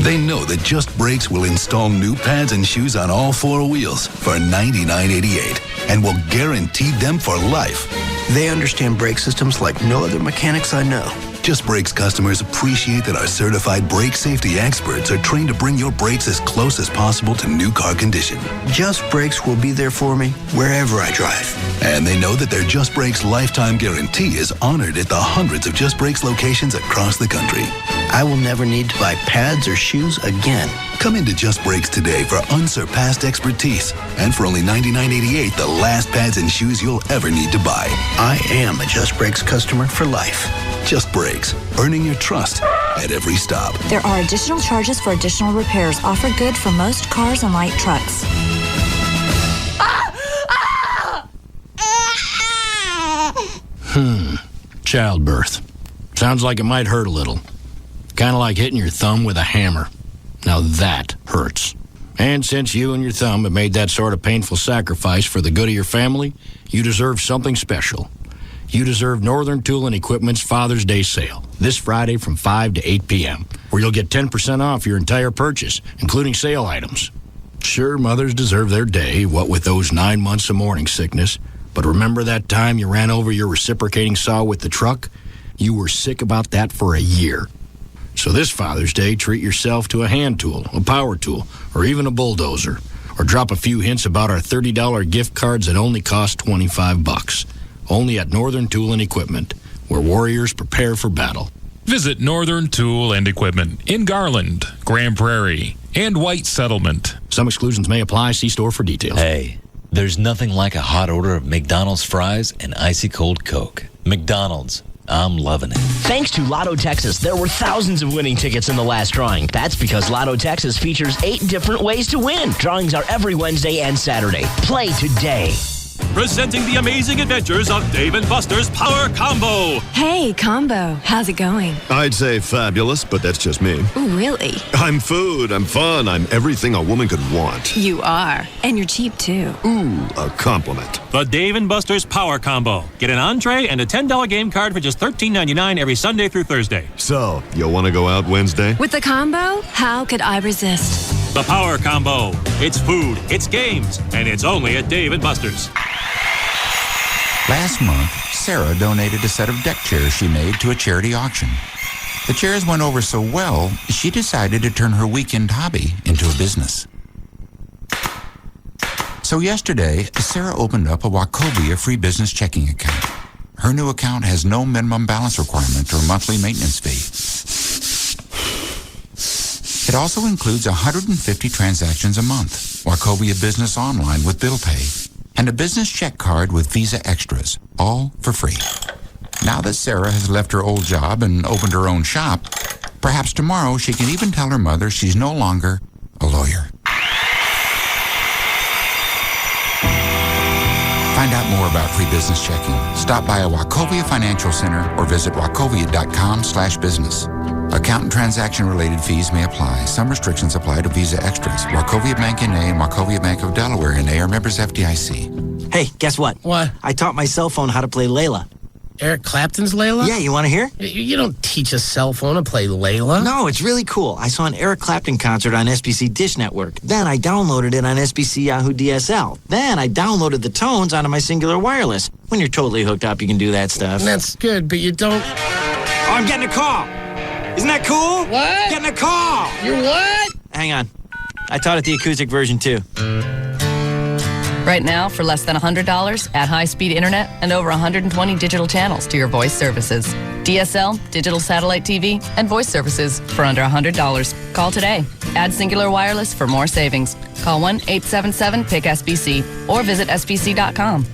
They know that Just Brakes will install new pads and shoes on all 4 wheels for $99.88 and will guarantee them for life. They understand brake systems like no other mechanics I know. Just Brakes customers appreciate that our certified brake safety experts are trained to bring your brakes as close as possible to new car condition. Just Brakes will be there for me wherever I drive. And they know that their Just Brakes lifetime guarantee is honored at the hundreds of Just Brakes locations across the country. I will never need to buy pads or shoes again. Come into Just Brakes today for unsurpassed expertise. And for only $99.88, the last pads and shoes you'll ever need to buy. I am a Just Brakes customer for life. Just Brakes, earning your trust at every stop. There are additional charges for additional repairs. Offer good for most cars and light trucks. Childbirth. Sounds like it might hurt a little. Kind of like hitting your thumb with a hammer. Now that hurts. And since you and your thumb have made that sort of painful sacrifice for the good of your family, you deserve something special. You deserve Northern Tool and Equipment's Father's Day sale this Friday from 5 to 8 p.m., where you'll get 10% off your entire purchase, including sale items. Sure, mothers deserve their day, what with those 9 months of morning sickness, but remember that time you ran over your reciprocating saw with the truck? You were sick about that for a year. So this Father's Day, treat yourself to a hand tool, a power tool, or even a bulldozer. Or drop a few hints about our $30 gift cards that only cost $25. Only at Northern Tool and Equipment, where warriors prepare for battle. Visit Northern Tool and Equipment in Garland, Grand Prairie, and White Settlement. Some exclusions may apply. See store for details. Hey, there's nothing like a hot order of McDonald's fries and icy cold Coke. McDonald's. I'm loving it. Thanks to Lotto Texas, there were thousands of winning tickets in the last drawing. That's because Lotto Texas features 8 different ways to win. Drawings are every Wednesday and Saturday. Play today. Presenting the amazing adventures of Dave & Buster's Power Combo. Hey, Combo. How's it going? I'd say fabulous, but that's just me. Ooh, really? I'm food, I'm fun, I'm everything a woman could want. You are. And you're cheap, too. Ooh, a compliment. The Dave & Buster's Power Combo. Get an entree and a $10 game card for just $13.99 every Sunday through Thursday. So, you want to go out Wednesday? With the combo, how could I resist? The Power Combo. It's food, it's games, and it's only at Dave & Buster's. Last month, Sarah donated a set of deck chairs she made to a charity auction. The chairs went over so well, she decided to turn her weekend hobby into a business. So yesterday, Sarah opened up a Wachovia free business checking account. Her new account has no minimum balance requirement or monthly maintenance fee. It also includes 150 transactions a month, Wachovia Business Online with bill pay, and a business check card with Visa Extras, all for free. Now that Sarah has left her old job and opened her own shop, perhaps tomorrow she can even tell her mother she's no longer a lawyer. Find out more about free business checking. Stop by a Wachovia Financial Center or visit wachovia.com/business. Account and transaction-related fees may apply. Some restrictions apply to Visa Extras. Wachovia Bank N.A. and Wachovia Bank of Delaware N.A. are members FDIC. Hey, guess what? What? I taught my cell phone how to play Layla. Eric Clapton's Layla? Yeah, you want to hear? You don't teach a cell phone to play Layla. No, it's really cool. I saw an Eric Clapton concert on SBC Dish Network. Then I downloaded it on SBC Yahoo DSL. Then I downloaded the tones onto my Singular Wireless. When you're totally hooked up, you can do that stuff. That's good, but you don't... Oh, I'm getting a call. Isn't that cool? What? Getting a call. You're what? Hang on. I taught it the acoustic version, too. Right now, for less than $100, add high-speed internet and over 120 digital channels to your voice services. DSL, digital satellite TV, and voice services for under $100. Call today. Add Singular Wireless for more savings. Call 1-877-PIC-SBC or visit sbc.com.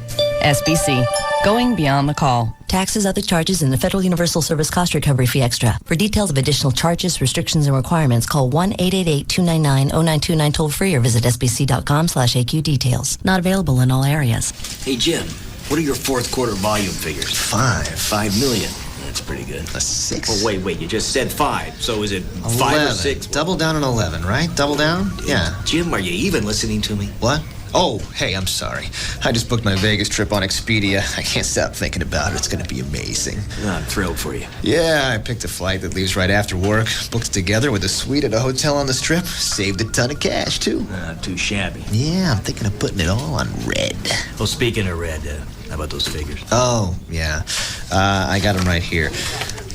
SBC, going beyond the call. Taxes, other charges, and the Federal Universal Service Cost Recovery Fee Extra. For details of additional charges, restrictions, and requirements, call 1-888-299-0929 toll-free or visit sbc.com/AQ details. Not available in all areas. Hey, Jim, what are your fourth quarter volume figures? 5 million. That's pretty good. A 6? Oh, wait, you just said 5. So is it 5 11. or 6? Double down on 11, right? Double down? Yeah. Jim, are you even listening to me? What? Oh, hey, I'm sorry. I just booked my Vegas trip on Expedia. I can't stop thinking about it. It's going to be amazing. I'm thrilled for you. Yeah, I picked a flight that leaves right after work. Booked it together with a suite at a hotel on the Strip. Saved a ton of cash, too. Not too shabby. Yeah, I'm thinking of putting it all on red. Well, speaking of red, how about those figures? Oh, yeah. I got them right here.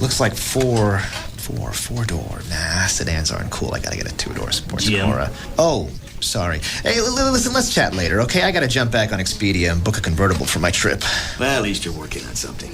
Looks like four-door. Nah, sedans aren't cool. I got to get a 2-door sports car. Oh, sorry. Hey, listen, let's chat later, okay? I gotta jump back on Expedia and book a convertible for my trip. Well, at least you're working on something.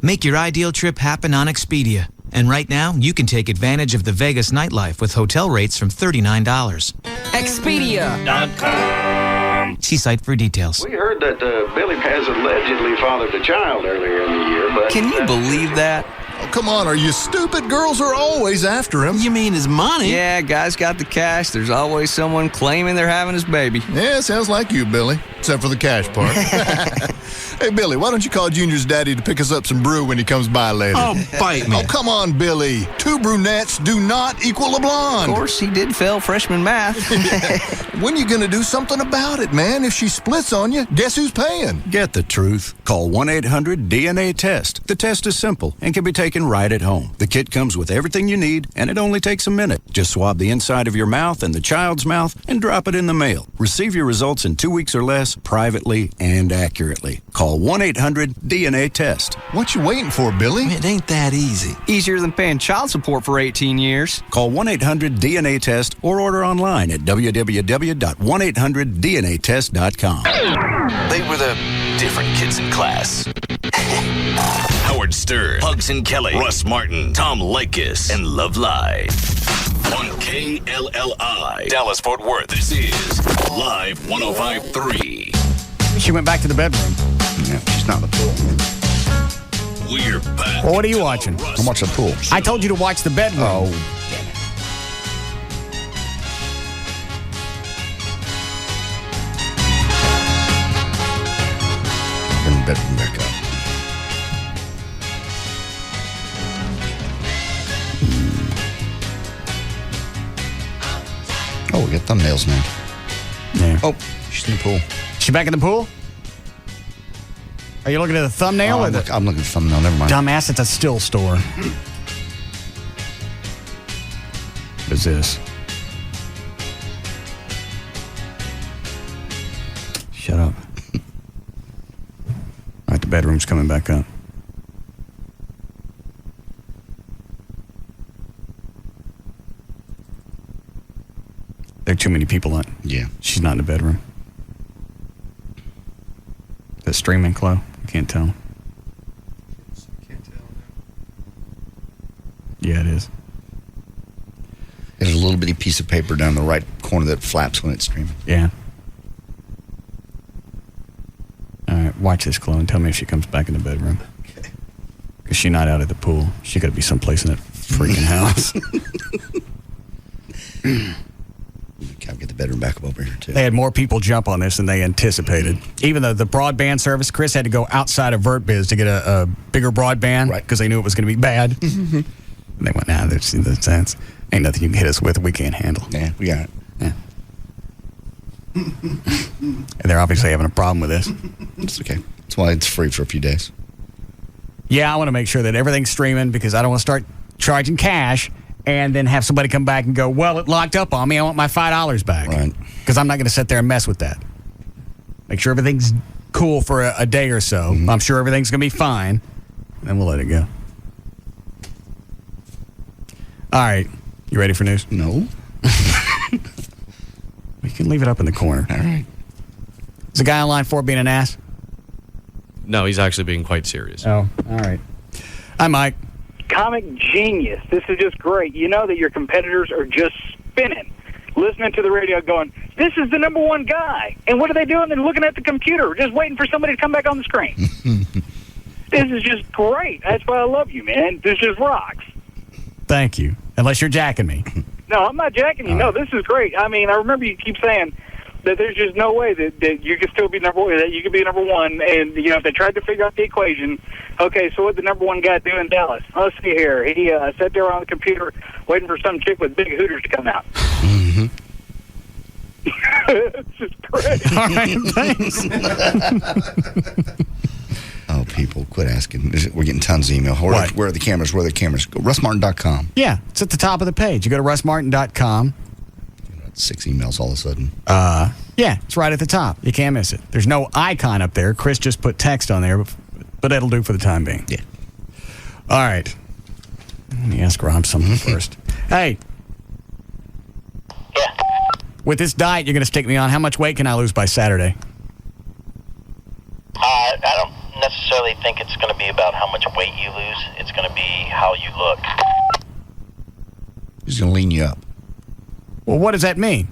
Make your ideal trip happen on Expedia. And right now, you can take advantage of the Vegas nightlife with hotel rates from $39. Expedia.com. See site for details. We heard that Billy has allegedly fathered a child earlier in the year, but... Can you believe that? Oh, come on, are you stupid? Girls are always after him. You mean his money? Yeah, guy's got the cash. There's always someone claiming they're having his baby. Yeah, sounds like you, Billy. Except for the cash part. Hey, Billy, why don't you call Junior's daddy to pick us up some brew when he comes by later? Oh, bite me. Oh, come on, Billy. 2 brunettes do not equal a blonde. Of course, he did fail freshman math. When you gonna do something about it, man? If she splits on you, guess who's paying? Get the truth. Call 1-800-DNA-TEST. The test is simple and can be taken right at home. The kit comes with everything you need, and it only takes a minute. Just swab the inside of your mouth and the child's mouth and drop it in the mail. Receive your results in 2 weeks or less, privately and accurately. Call 1-800-DNA-TEST. What you waiting for, Billy? It ain't that easy. Easier than paying child support for 18 years. Call 1-800-DNA-TEST or order online at www.1800DNAtest.com. They were the different kids in class. Howard Stern, Hugs and Kelly, Russ Martin, Tom Leykis, and Love Live. On KLLI, Dallas Fort Worth, this is Live 105.3. She went back to the bedroom. Yeah, she's not in the pool. We're back. Well, what are you watching? I'm watching the pool. I told you to watch the bedroom. Oh, damn it. Bring the bedroom back up. Oh, we got thumbnails now. Yeah. Oh, she's in the pool. She back in the pool? Are you looking at the thumbnail? I'm looking at the thumbnail. Never mind. Dumbass, it's a still store. What is this? Shut up. All right, the bedroom's coming back up. There are too many people on. Yeah. She's not in the bedroom. Is that streaming, Chloe? I can't tell. Yeah, it is. There's a little bitty piece of paper down the right corner that flaps when it's streaming. Yeah. All right, watch this, Chloe, and tell me if she comes back in the bedroom. Okay. Because she's not out at the pool. She got to be someplace in that freaking house. Gotta get the bedroom back up over here, too. They had more people jump on this than they anticipated. Even though the broadband service, Chris had to go outside of VertBiz to get a bigger broadband because they knew it was going to be bad. And they went, nah, there's sense. Ain't nothing you can hit us with we can't handle. Yeah, we got it. Yeah. And they're obviously having a problem with this. It's okay. That's why it's free for a few days. Yeah, I want to make sure that everything's streaming because I don't want to start charging cash and then have somebody come back and go, well, it locked up on me. I want my $5 back. Right. Because I'm not going to sit there and mess with that. Make sure everything's cool for a day or so. Mm-hmm. I'm sure everything's going to be fine. And then we'll let it go. All right. You ready for news? No. We can leave it up in the corner. All right. Is the guy on line 4 being an ass? No, he's actually being quite serious. Oh, all right. Hi, Mike. Comic genius. This is just great. You know that your competitors are just spinning, listening to the radio going, this is the number one guy. And what are they doing? They're looking at the computer, just waiting for somebody to come back on the screen. This is just great. That's why I love you, man. This just rocks. Thank you. Unless you're jacking me. No, I'm not jacking you. No, this is great. I mean, I remember you keep saying that there's just no way that you could still be number one, that you could be number one. And, you know, if they tried to figure out the equation, okay, so what did the number one guy do in Dallas? Let's see here. He sat there on the computer waiting for some chick with big hooters to come out. Mm-hmm. It's just great. All right, thanks. Oh, people, quit asking. We're getting tons of email. Where are the cameras? Where are the cameras? Go RussMartin.com. Yeah, it's at the top of the page. You go to RussMartin.com. 6 emails all of a sudden. Yeah, it's right at the top. You can't miss it. There's no icon up there. Chris just put text on there, but that'll do for the time being. Yeah. All right. Let me ask Rob something first. Hey. Yeah. With this diet you're going to stick me on, how much weight can I lose by Saturday? I don't necessarily think it's going to be about how much weight you lose. It's going to be how you look. He's going to lean you up. Well, what does that mean?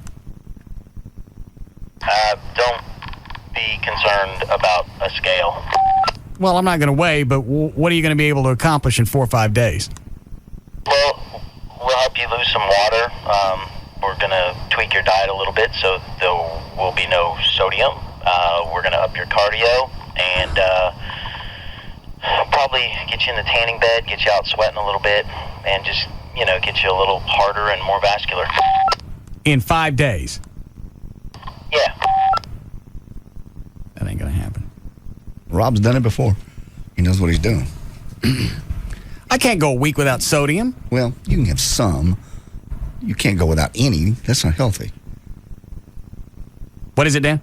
Don't be concerned about a scale. Well, I'm not going to weigh, but what are you going to be able to accomplish in 4 or 5 days? Well, we'll help you lose some water. We're going to tweak your diet a little bit so there will be no sodium. We're going to up your cardio and probably get you in the tanning bed, get you out sweating a little bit, and just, you know, get you a little harder and more vascular. In 5 days? Yeah. That ain't going to happen. Rob's done it before. He knows what he's doing. I can't go a week without sodium. Well, you can have some. You can't go without any. That's not healthy. What is it, Dan?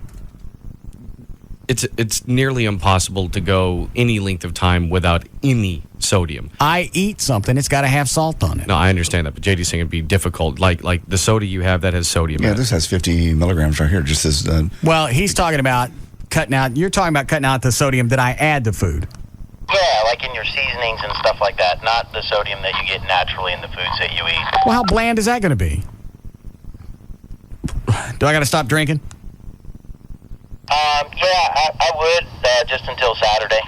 It's nearly impossible to go any length of time without any sodium. I eat something, it's got to have salt on it. No, I understand that, but JD's saying it'd be difficult. Like the soda you have that has sodium in it. This has 50 milligrams right here. Just as well, he's talking about cutting out. You're talking about cutting out the sodium that I add to food. Yeah, like like in your seasonings and stuff like that, not the sodium that you get naturally in the foods that you eat. Well, how bland is that going to be? Do I got to stop drinking? Yeah, I would, just until Saturday.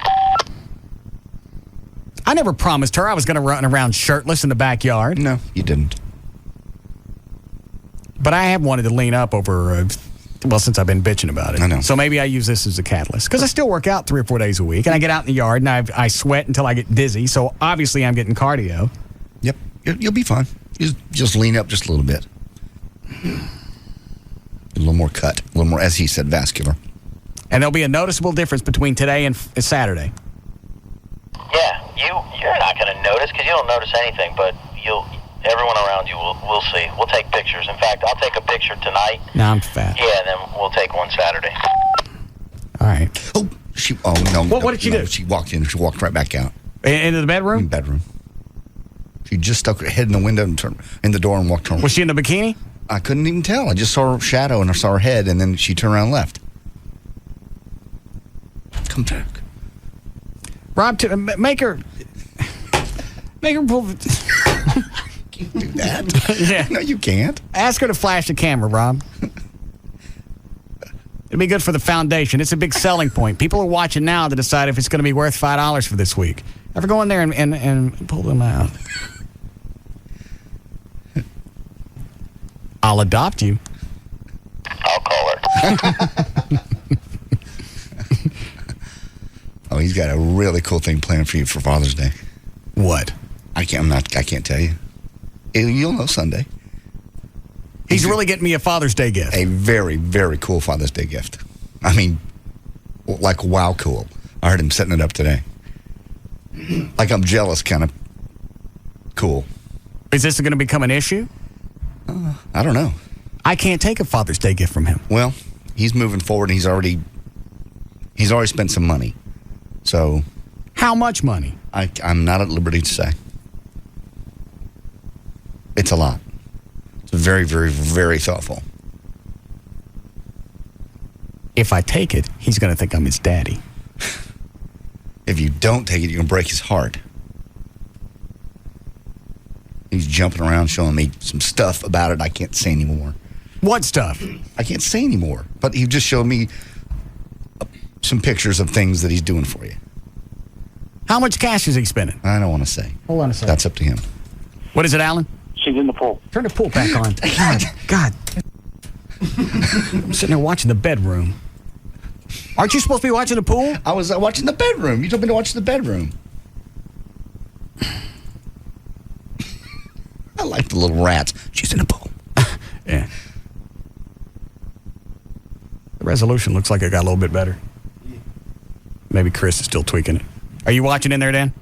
I never promised her I was going to run around shirtless in the backyard. No, you didn't. But I have wanted to lean up over, since I've been bitching about it. I know. So maybe I use this as a catalyst. Because I still work out 3 or 4 days a week. And I get out in the yard and I sweat until I get dizzy. So obviously I'm getting cardio. Yep. You'll be fine. Just lean up just a little bit. A little more cut. A little more, as he said, vascular. And there'll be a noticeable difference between today and Saturday. Yeah, you're not going to notice because you don't notice anything, but everyone around you will see. We'll take pictures. In fact, I'll take a picture tonight. No, I'm fat. Yeah, and then we'll take one Saturday. All right. No. What did she do? She walked in. She walked right back out. Into the bedroom? In the bedroom. She just stuck her head in the window and turned in the door and walked home. Was she in a bikini? I couldn't even tell. I just saw her shadow and I saw her head, and then she turned around and left. Come back. Rob, make her pull. Can't do that. Yeah. No, you can't. Ask her to flash the camera, Rob. It'd be good for the foundation. It's a big selling point. People are watching now to decide if it's going to be worth $5 for this week. Ever go in there and pull them out? I'll adopt you. I'll call her. Oh, he's got a really cool thing planned for you for Father's Day. What? I can't tell you. You'll know Sunday. He's really getting me a Father's Day gift. A very, very cool Father's Day gift. I mean, like, wow, cool. I heard him setting it up today. Like, I'm jealous, kind of cool. Is this going to become an issue? I don't know. I can't take a Father's Day gift from him. Well, he's moving forward, and he's already spent some money. So, how much money? I'm not at liberty to say. It's a lot. It's very, very, very thoughtful. If I take it, he's going to think I'm his daddy. If you don't take it, you're going to break his heart. He's jumping around showing me some stuff about it I can't say anymore. What stuff? I can't say anymore. But he just showed me some pictures of things that he's doing for you. How much cash is he spending? I don't want to say. Hold on a second. That's up to him. What is it, Alan? She's in the pool. Turn the pool back on. God. I'm sitting there watching the bedroom. Aren't you supposed to be watching the pool? I was watching the bedroom. You told me to watch the bedroom. I like the little rats. She's in the pool. Yeah. The resolution looks like it got a little bit better. Maybe Chris is still tweaking it. Are you watching in there, Dan?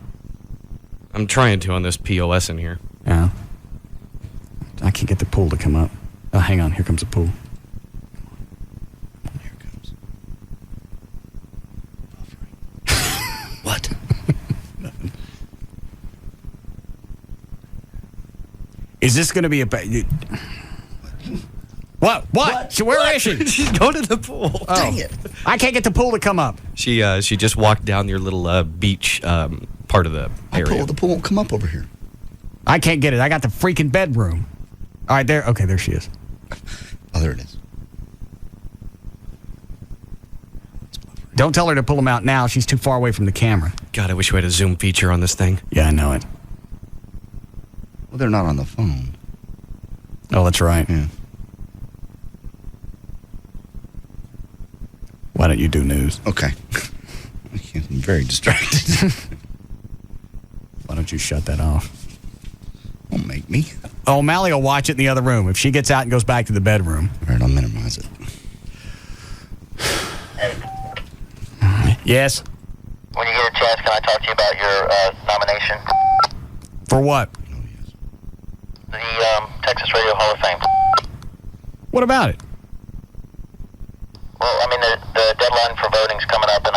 I'm trying to on this POS in here. Yeah. I can't get the pool to come up. Oh, hang on. Here comes the pool. Here it comes. What? Nothing. Is this going to be a... What? Where is she? She's going to the pool. Oh. Dang it. I can't get the pool to come up. She just walked down your little beach part of the area. The pool won't come up over here. I can't get it. I got the freaking bedroom. All right, there. Okay, there she is. Oh, there it is. Don't tell her to pull them out now. She's too far away from the camera. God, I wish we had a Zoom feature on this thing. Yeah, I know it. Well, they're not on the phone. Oh, that's right. Yeah. Why don't you do news? Okay. I'm very distracted. Why don't you shut that off? Don't make me. Oh, Mally will watch it in the other room. If she gets out and goes back to the bedroom. All right, I'll minimize it. Yes? When you get a chance, can I talk to you about your nomination? For what? The Texas Radio Hall of Fame. What about it? Well, I mean, the deadline for voting's coming up, and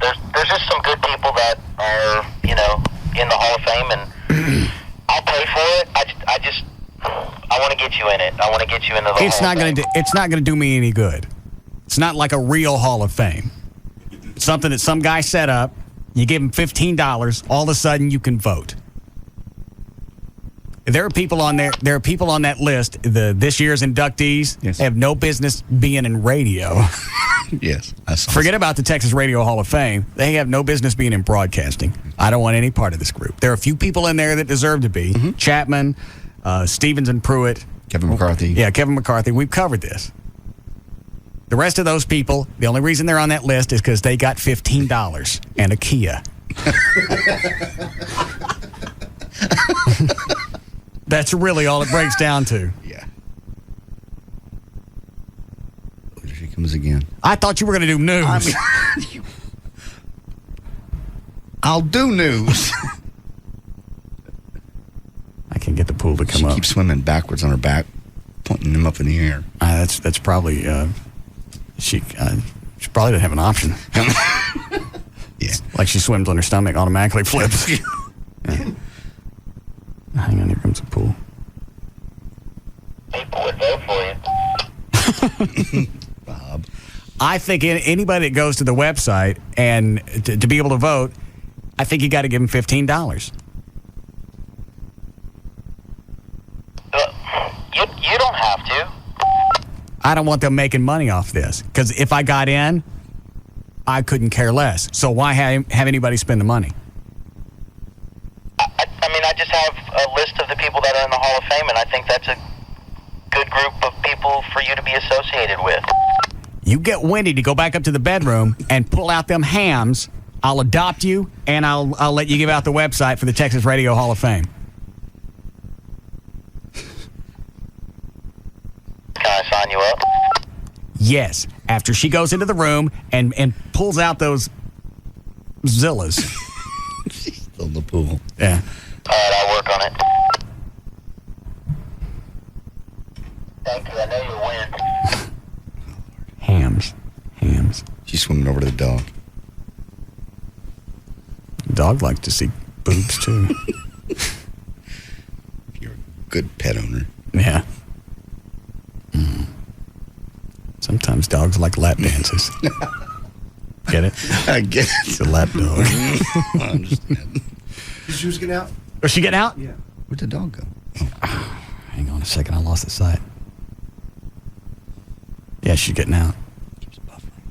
there's just some good people that are, in the Hall of Fame, and I'll pay for it. I want to get you in it. I want to get you into the Hall of Fame. It's not going to do me any good. It's not like a real Hall of Fame. It's something that some guy set up You give them $15. All of a sudden, you can vote. There are people on there. There are people on that list. This year's inductees have no business being in radio. Yes. Forget about the Texas Radio Hall of Fame. They have no business being in broadcasting. I don't want any part of this group. There are a few people in there that deserve to be. Chapman, Stevens and Pruitt. Kevin McCarthy. Yeah, Kevin McCarthy. We've covered this. The rest of those people, the only reason they're on that list is because they got $15 and a Kia. That's really all it breaks down to. Yeah. Here she comes again. I thought you were going to do news. I'll do news. I can get the pool to come up. She keeps swimming backwards on her back, pointing them up in the air. That's probably she probably doesn't have an option. Yeah, like she swims on her stomach, automatically flips. Yeah. Hang on, here comes the pool. People would vote for you. Bob. I think anybody that goes to the website and to be able to vote, I think you got to give them $15. You don't have to. I don't want them making money off this because if I got in, I couldn't care less. So why have anybody spend the money? I mean, I just have a list of the people that are in the Hall of Fame, and I think that's a good group of people for you to be associated with. You get Wendy to go back up to the bedroom and pull out them hams. I'll adopt you, and I'll let you give out the website for the Texas Radio Hall of Fame. Can I sign you up? Yes, after she goes into the room and pulls out those Zillas. She's still in the pool. Yeah. All right, I'll work on it. Thank you. I know you'll win. Hams. She's swimming over to the dog. The dog likes to see boobs, too. You're a good pet owner. Yeah. Sometimes dogs like lap dances. Get it? I get it. It's a lap dog. I understand. Did she get out? Was she getting out? Yeah. Where'd the dog go? Oh. Hang on a second. I lost the sight. Yeah, she's getting out. Keeps buffering.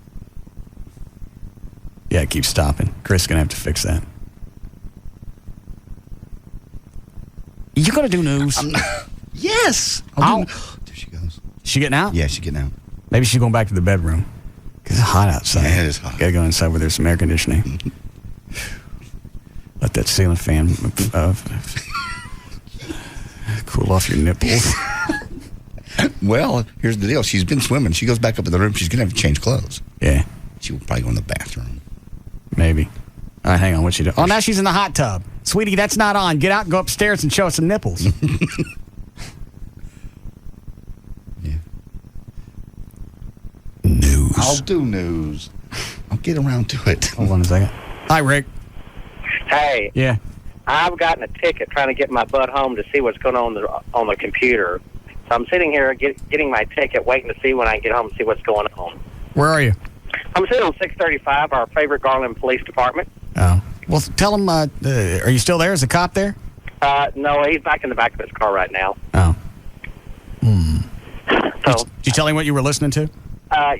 Yeah, it keeps stopping. Chris is going to have to fix that. You going to do news? Yes. There she goes. She getting out? Yeah, she's getting out. Maybe she's going back to the bedroom. Because it's hot outside. Yeah, it is hot. Got to go inside where there's some air conditioning. Let that ceiling fan cool off your nipples. Well, here's the deal. She's been swimming. She goes back up in the room. She's going to have to change clothes. Yeah. She will probably go in the bathroom. Maybe. All right, hang on. What's she doing? Oh, now she's in the hot tub. Sweetie, that's not on. Get out and go upstairs and show us some nipples. Yeah. News. I'll do news. I'll get around to it. Hold on a second. Hi, Rick. Hey. Yeah. I've gotten a ticket trying to get my butt home to see what's going on the computer. So I'm sitting here getting my ticket, waiting to see when I can get home and see what's going on. Where are you? I'm sitting on 635, our favorite Garland Police Department. Oh. Well, tell him, are you still there? Is the cop there? No, he's back in the back of his car right now. Oh. So, did you tell him what you were listening to?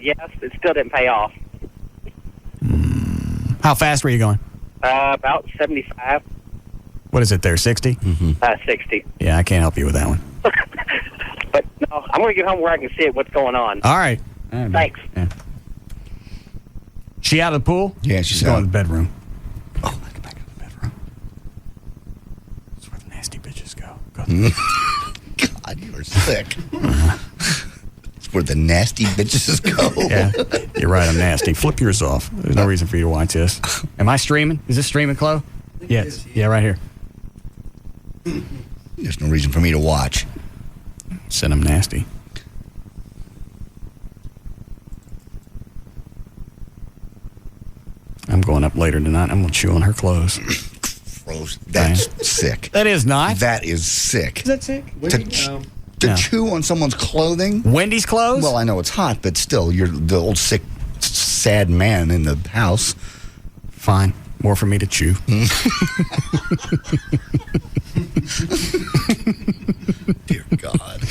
yes, it still didn't pay off. How fast were you going? About 75. What is it there, 60? 60. Yeah, I can't help you with that one. But no, I'm going to get home where I can see what's going on. All right. Thanks. Yeah. She out of the pool? Yeah, she's going out. to the bedroom. Oh, I can back into the bedroom. That's where the nasty bitches go. God, you are sick. It's where the nasty bitches go. Yeah, you're right. I'm nasty. Flip yours off. There's no reason for you to watch this. Am I streaming? Is this streaming, Chloe? Yes. Yeah, right here. There's no reason for me to watch. Send them nasty. I'm going up later tonight. I'm going to chew on her clothes. Gross. That's sick. That is not. That is sick. Is that sick? To chew on someone's clothing? Wendy's clothes? Well, I know it's hot, but still, you're the old sick, sad man in the house. Fine. More for me to chew. Dear God.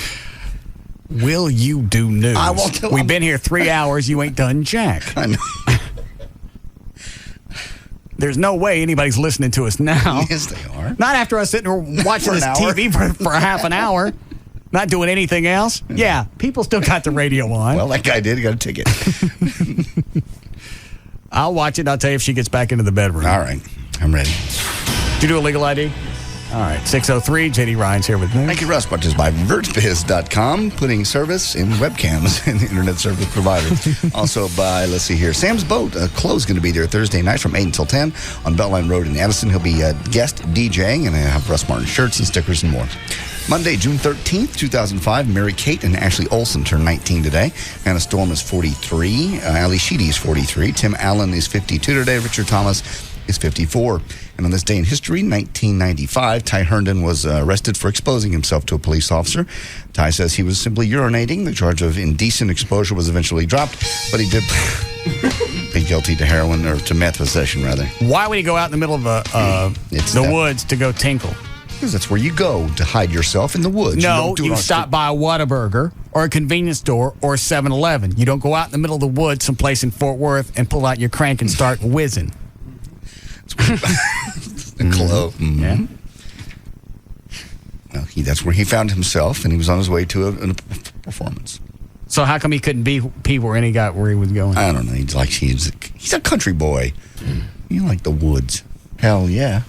Will you do news? I won't tell. We've been here 3 hours. You ain't done jack. I know. There's no way anybody's listening to us now. Yes, they are. Not after us sitting here watching this TV for half an hour. Not doing anything else. Yeah, people still got the radio on. Well, that guy did. He got a ticket. I'll watch it. I'll tell you if she gets back into the bedroom. All right. I'm ready. Did you do a legal ID? All right. 603. JD Ryan's here with me. Thank you, Russ. Brought to us by VertBiz.com, putting service in webcams and internet service provider. Also by, let's see here, Sam's Boat. Chloe's going to be there Thursday night from 8 until 10 on Beltline Road in Addison. He'll be guest DJing, and I have Russ Martin shirts and stickers and more. Monday, June 13th, 2005, Mary Kate and Ashley Olsen turned 19 today. Hannah Storm is 43. Ali Sheedy is 43. Tim Allen is 52 today. Richard Thomas is 54. And on this day in history, 1995, Ty Herndon was arrested for exposing himself to a police officer. Ty says he was simply urinating. The charge of indecent exposure was eventually dropped, but he did plead guilty to heroin, or to meth possession, rather. Why would he go out in the middle of the woods to go tinkle? Because that's where you go to hide yourself in the woods. No, you stop by a Whataburger or a convenience store or 7-Eleven. You don't go out in the middle of the woods someplace in Fort Worth and pull out your crank and start whizzing. Chloe. Yeah. Well, that's where he found himself, and he was on his way to a performance. So how come he couldn't pee where he got where he was going? I don't know. He's a country boy. You like the woods. Hell yeah.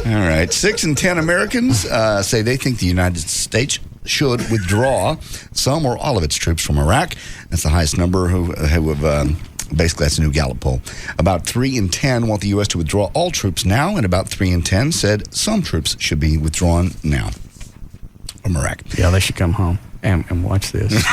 All right. 6 in 10 Americans say they think the United States should withdraw some or all of its troops from Iraq. That's the highest number who have, basically, that's a new Gallup poll. About 3 in 10 want the U.S. to withdraw all troops now, and about 3 in 10 said some troops should be withdrawn now from Iraq. Yeah, they should come home and watch this.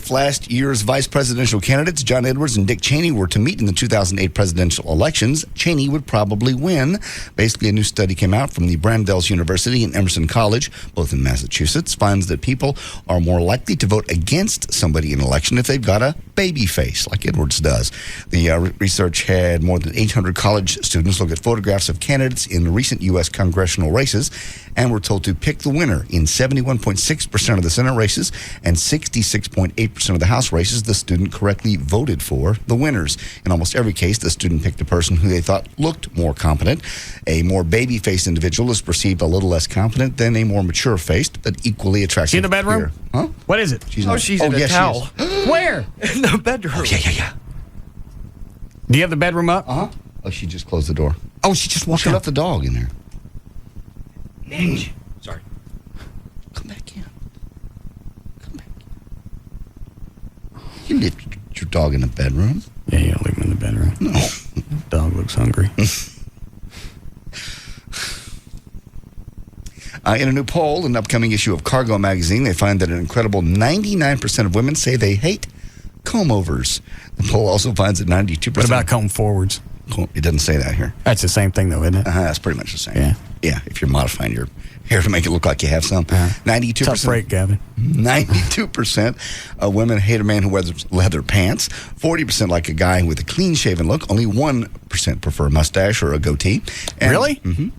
Last year's vice presidential candidates, John Edwards and Dick Cheney, were to meet in the 2008 presidential elections. Cheney would probably win. Basically, a new study came out from the Brandeis University and Emerson College, both in Massachusetts, finds that people are more likely to vote against somebody in an election if they've got a baby face, like Edwards does. The research had more than 800 college students look at photographs of candidates in recent U.S. congressional races and were told to pick the winner in 71.6% of the Senate races and 66.8% of the House races. The student correctly voted for the winners. In almost every case, the student picked a person who they thought looked more competent. A more baby-faced individual is perceived a little less competent than a more mature-faced but equally attractive. She in the bedroom? peer. Huh? What is it? She's She's in a towel. Where? In the bedroom. Oh, yeah. Do you have the bedroom up? Uh-huh. Oh, she just closed the door. Oh, she just walked She out. left the dog in there. Sorry. Come back in. You leave your dog in the bedroom? Yeah, you don't leave him in the bedroom. No. Dog looks hungry. In a new poll, an upcoming issue of Cargo magazine, they find that an incredible 99% of women say they hate comb-overs. The poll also finds that 92%... What about comb forwards? It doesn't say that here. That's the same thing, though, isn't it? That's pretty much the same. Yeah. Yeah, if you're modifying your hair to make it look like you have some. 92%. Tough break, Gavin. 92% of women hate a man who wears leather pants. 40% like a guy with a clean-shaven look. Only 1% prefer a mustache or a goatee. Really? Mm-hmm.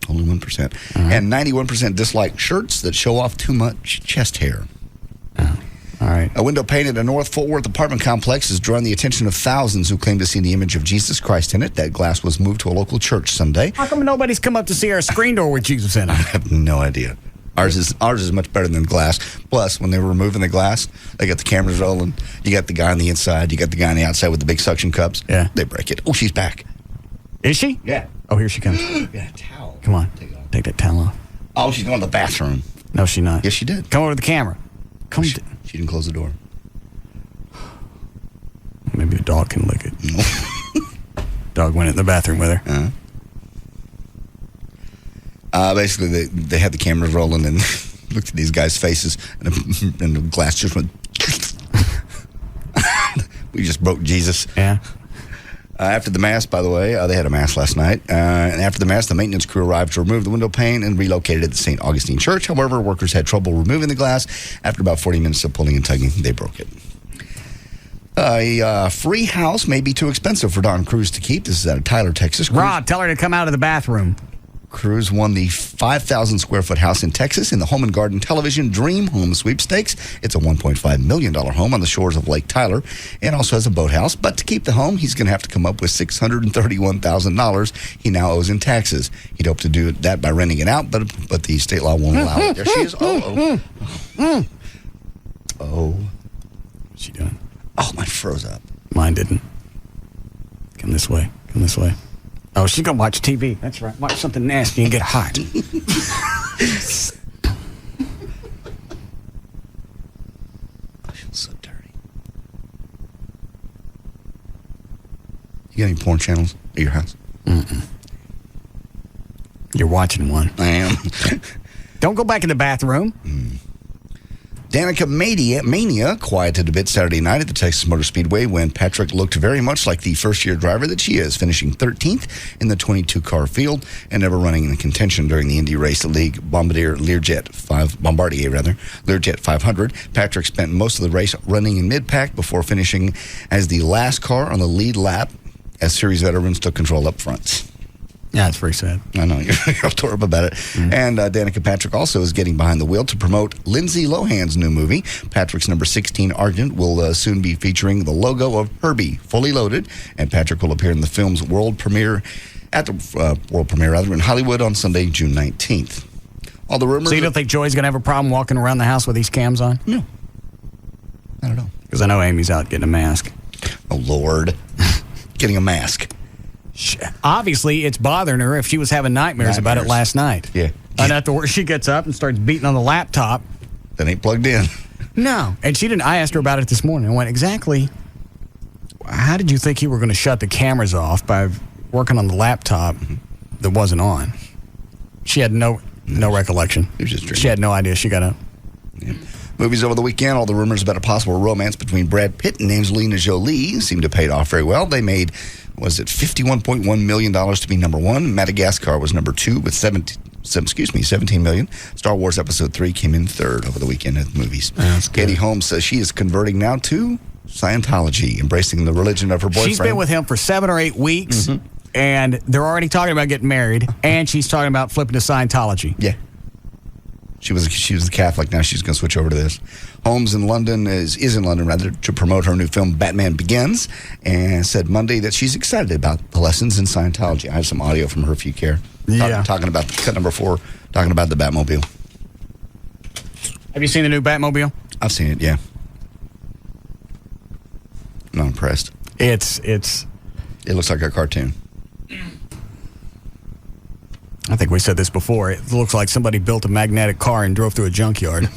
Only 1%. Right. And 91% dislike shirts that show off too much chest hair. All right. A window pane at a North Fort Worth apartment complex has drawn the attention of thousands who claim to see the image of Jesus Christ in it. That glass was moved to a local church Sunday. How come nobody's come up to see our screen door with Jesus in it? I have no idea. Ours is much better than glass. Plus, when they were removing the glass, they got the cameras rolling. You got the guy on the inside. You got the guy on the outside with the big suction cups. Yeah. They break it. Oh, she's back. Is she? Yeah. Oh, here she comes. Got a towel. Come on. Take that towel off. Oh, she's going to the bathroom. No, she's not. Yes, she did. Come over to the camera. Come. She didn't close the door. Maybe the dog can lick it. Dog went in the bathroom with her. Basically, they had the cameras rolling and looked at these guys' faces, and the glass just went. We just broke Jesus. Yeah. After the mass, by the way, they had a mass last night. And after the mass, the maintenance crew arrived to remove the window pane and relocate it at the St. Augustine Church. However, workers had trouble removing the glass. After about 40 minutes of pulling and tugging, they broke it. A free house may be too expensive for Don Cruz to keep. This is out of Tyler, Texas. Rod, tell her to come out of the bathroom. Cruz won the 5,000 square foot house in Texas in the Home and Garden Television Dream Home Sweepstakes. It's a $1.5 million home on the shores of Lake Tyler and also has a boathouse. But to keep the home, he's going to have to come up with $631,000 he now owes in taxes. He'd hope to do that by renting it out, but the state law won't allow it. There she is. Oh. What's she doing? Oh, mine froze up. Mine didn't. Come this way. Oh, she's going to watch TV. That's right. Watch something nasty and get hot. I feel so dirty. You got any porn channels at your house? Mm-mm. You're watching one. I am. Don't go back in the bathroom. Danica Mania quieted a bit Saturday night at the Texas Motor Speedway when Patrick looked very much like the first-year driver that she is, finishing 13th in the 22-car field and never running in contention during the Indy Race League Bombardier Learjet 500. Patrick spent most of the race running in mid-pack before finishing as the last car on the lead lap as series veterans took control up front. Yeah, it's pretty sad. I know. You're tore up about it. Mm-hmm. And Danica Patrick also is getting behind the wheel to promote Lindsay Lohan's new movie. Patrick's number 16 Argent will soon be featuring the logo of Herbie, fully loaded. And Patrick will appear in the film's world premiere in Hollywood on Sunday, June 19th. All the rumors. So you don't think Joey's going to have a problem walking around the house with these cams on? No. I don't know. Because I know Amy's out getting a mask. Oh, Lord. Getting a mask. Obviously, it's bothering her if she was having nightmares about it last night. Yeah. And after work, she gets up and starts beating on the laptop. That ain't plugged in. No. And she didn't. I asked her about it this morning. I went, exactly, how did you think you were going to shut the cameras off by working on the laptop that wasn't on? She had no recollection. It was just dreaming. She had no idea. She got up. Yeah. Movies over the weekend. All the rumors about a possible romance between Brad Pitt and Angelina Jolie seem to have paid off very well. They made, $51.1 million to be number one. Madagascar was number two with 17 million. Star Wars Episode 3 came in third over the weekend at the movies. Katie Holmes says she is converting now to Scientology, embracing the religion of her boyfriend. She's been with him for 7 or 8 weeks, and they're already talking about getting married, and she's talking about flipping to Scientology. Yeah. She was a Catholic. Now she's going to switch over to this. Holmes in London is in London to promote her new film Batman Begins, and said Monday that she's excited about the lessons in Scientology. I have some audio from her if you care. Talking about cut number 4, talking about the Batmobile. Have you seen the new Batmobile? I've seen it. Yeah. I'm not impressed. It looks like a cartoon. I think we said this before. It looks like somebody built a magnetic car and drove through a junkyard.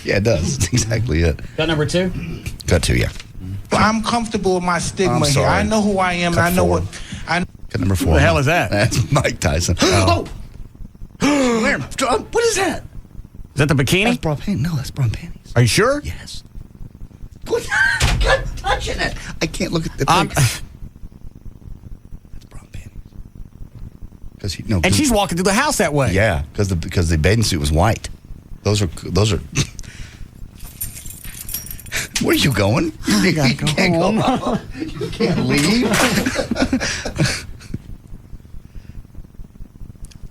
Yeah, it does. That's exactly it. Got number 2? Got 2, yeah. I'm comfortable with my stigma here. I know who I am. Cut and I know 4. what. Cut number 4. What the hell is that? That's Mike Tyson. Oh. Where? What is that? Is that the bikini? That's bra panties. No, that's bra panties. Are you sure? Yes. Quit touching it. I can't look at the thing. That's bra panties. And she's walking through the house that way. Yeah, because the bathing suit was white. Those are. Where are you going? You can't go home. You can't leave.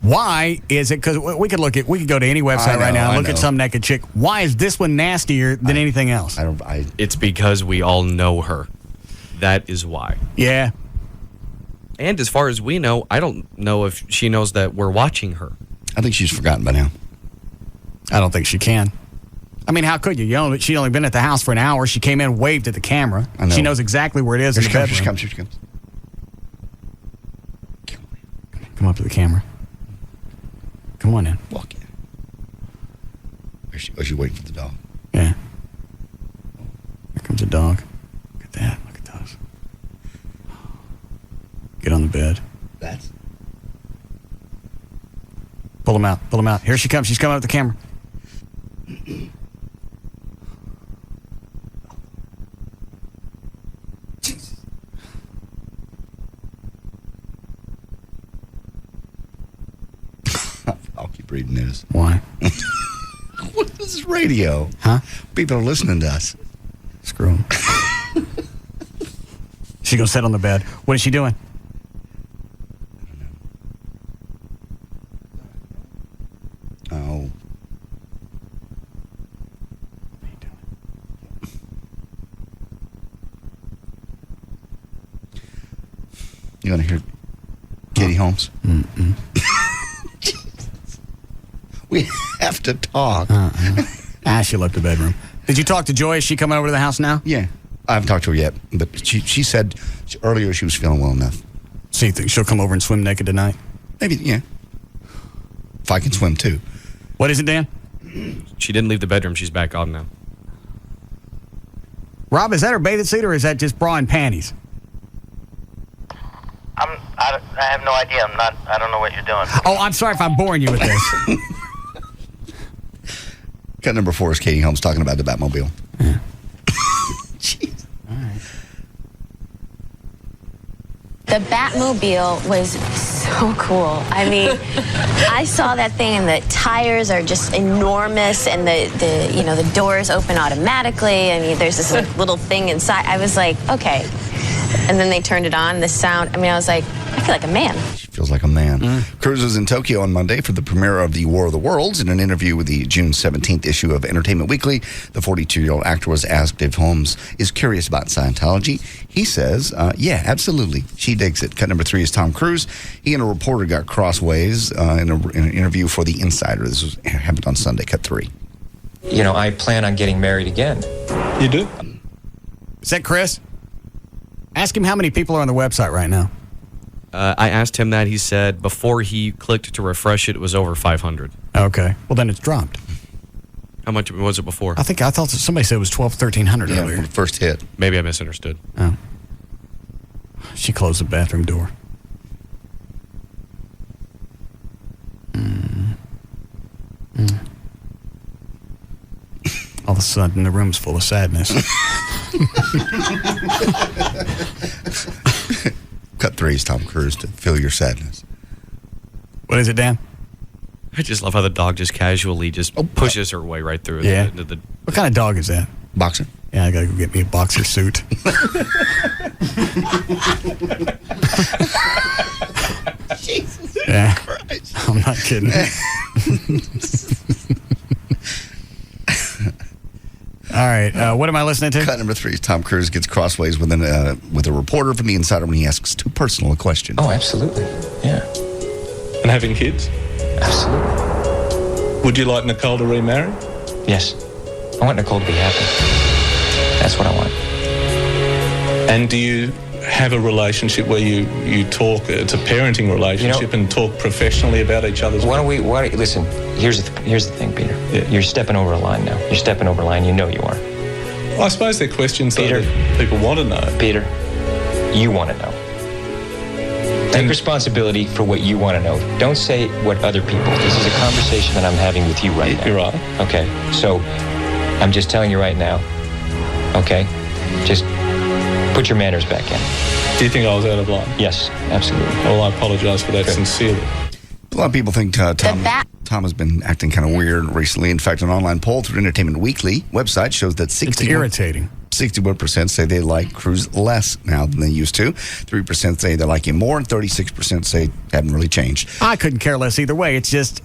Why is it? Because we could go to any website right now and look at some naked chick. Why is this one nastier than anything else? It's because we all know her. That is why. Yeah. And as far as we know, I don't know if she knows that we're watching her. I think she's forgotten by now. I don't think she can. I mean, how could you? She'd only been at the house for an hour. She came in, waved at the camera. I know. She knows exactly where it is. Here she comes. Here she comes. Come up to the camera. Come on in. Walk in. Is she waiting for the dog? Yeah. Here comes a dog. Look at that. Look at those. Get on the bed. That's. Pull him out. Pull him out. Here she comes. She's coming up the camera. breeding news. Why? What is this radio? Huh? People are listening to us. Screw them. She's going to sit on the bed. What is she doing? Oh. You want to hear Katie Holmes? Mm-mm. We have to talk. She left the bedroom. Did you talk to Joy? Is she coming over to the house now? Yeah. I haven't talked to her yet, but she said earlier she was feeling well enough. So you think she'll come over and swim naked tonight? Maybe, yeah. If I can swim, too. What is it, Dan? She didn't leave the bedroom. She's back on now. Rob, is that her bathing suit or is that just bra and panties? I have no idea. I don't know what you're doing. Oh, I'm sorry if I'm boring you with this. Cut number 4 is Katie Holmes talking about the Batmobile. Yeah. Jeez. All right. The Batmobile was so cool. I mean, I saw that thing, and the tires are just enormous, and the doors open automatically. I mean, there's this little thing inside. I was like, okay. And then they turned it on, the sound. I mean, I was like, I feel like a man. She feels like a man. Cruise was in Tokyo on Monday for the premiere of The War of the Worlds. In an interview with the June 17th issue of Entertainment Weekly, the 42-year-old actor was asked if Holmes is curious about Scientology. He says, yeah, absolutely. She digs it. Cut number 3 is Tom Cruise. He and a reporter got crossways in an interview for The Insider. This happened on Sunday. Cut 3. You know, I plan on getting married again. You do? Is that Chris? Ask him how many people are on the website right now. I asked him that. He said before he clicked to refresh it, it was over 500. Okay. Well, then it's dropped. How much was it before? I thought somebody said it was 1,300 earlier. When it first hit. Maybe I misunderstood. Oh. She closed the bathroom door. All of a sudden, the room's full of sadness. Cut 3 is Tom Cruise to feel your sadness. What is it, Dan? I just love how the dog just casually pushes her way right through. Yeah. Into the What kind of dog is that? Boxer. Yeah, I gotta go get me a boxer suit. Jesus Christ. I'm not kidding. All right, what am I listening to? Cut number 3 is Tom Cruise gets crossways with a reporter from The Insider when he asks too personal a question. Oh, absolutely. Yeah. And having kids? Absolutely. Would you like Nicole to remarry? Yes. I want Nicole to be happy. That's what I want. And do you have a relationship where you talk, it's a parenting relationship, and talk professionally about each other's work? Listen, here's the thing, Peter. Yeah. You're stepping over a line now. You're stepping over a line, you know you are. Well, I suppose they're questions Peter, that people want to know. Peter, you want to know. Take responsibility for what you want to know. Don't say what other people. This is a conversation that I'm having with you right now. You're right. Okay, so I'm just telling you right now, okay? Just put your manners back in. Do you think I was out of line? Yes, absolutely. Well, I apologize for that sincerely. A lot of people think Tom has been acting kind of weird recently. In fact, an online poll through Entertainment Weekly website shows that 61% say they like Cruise less now than they used to. 3% say they like him more, and 36% say haven't really changed. I couldn't care less either way. It's just,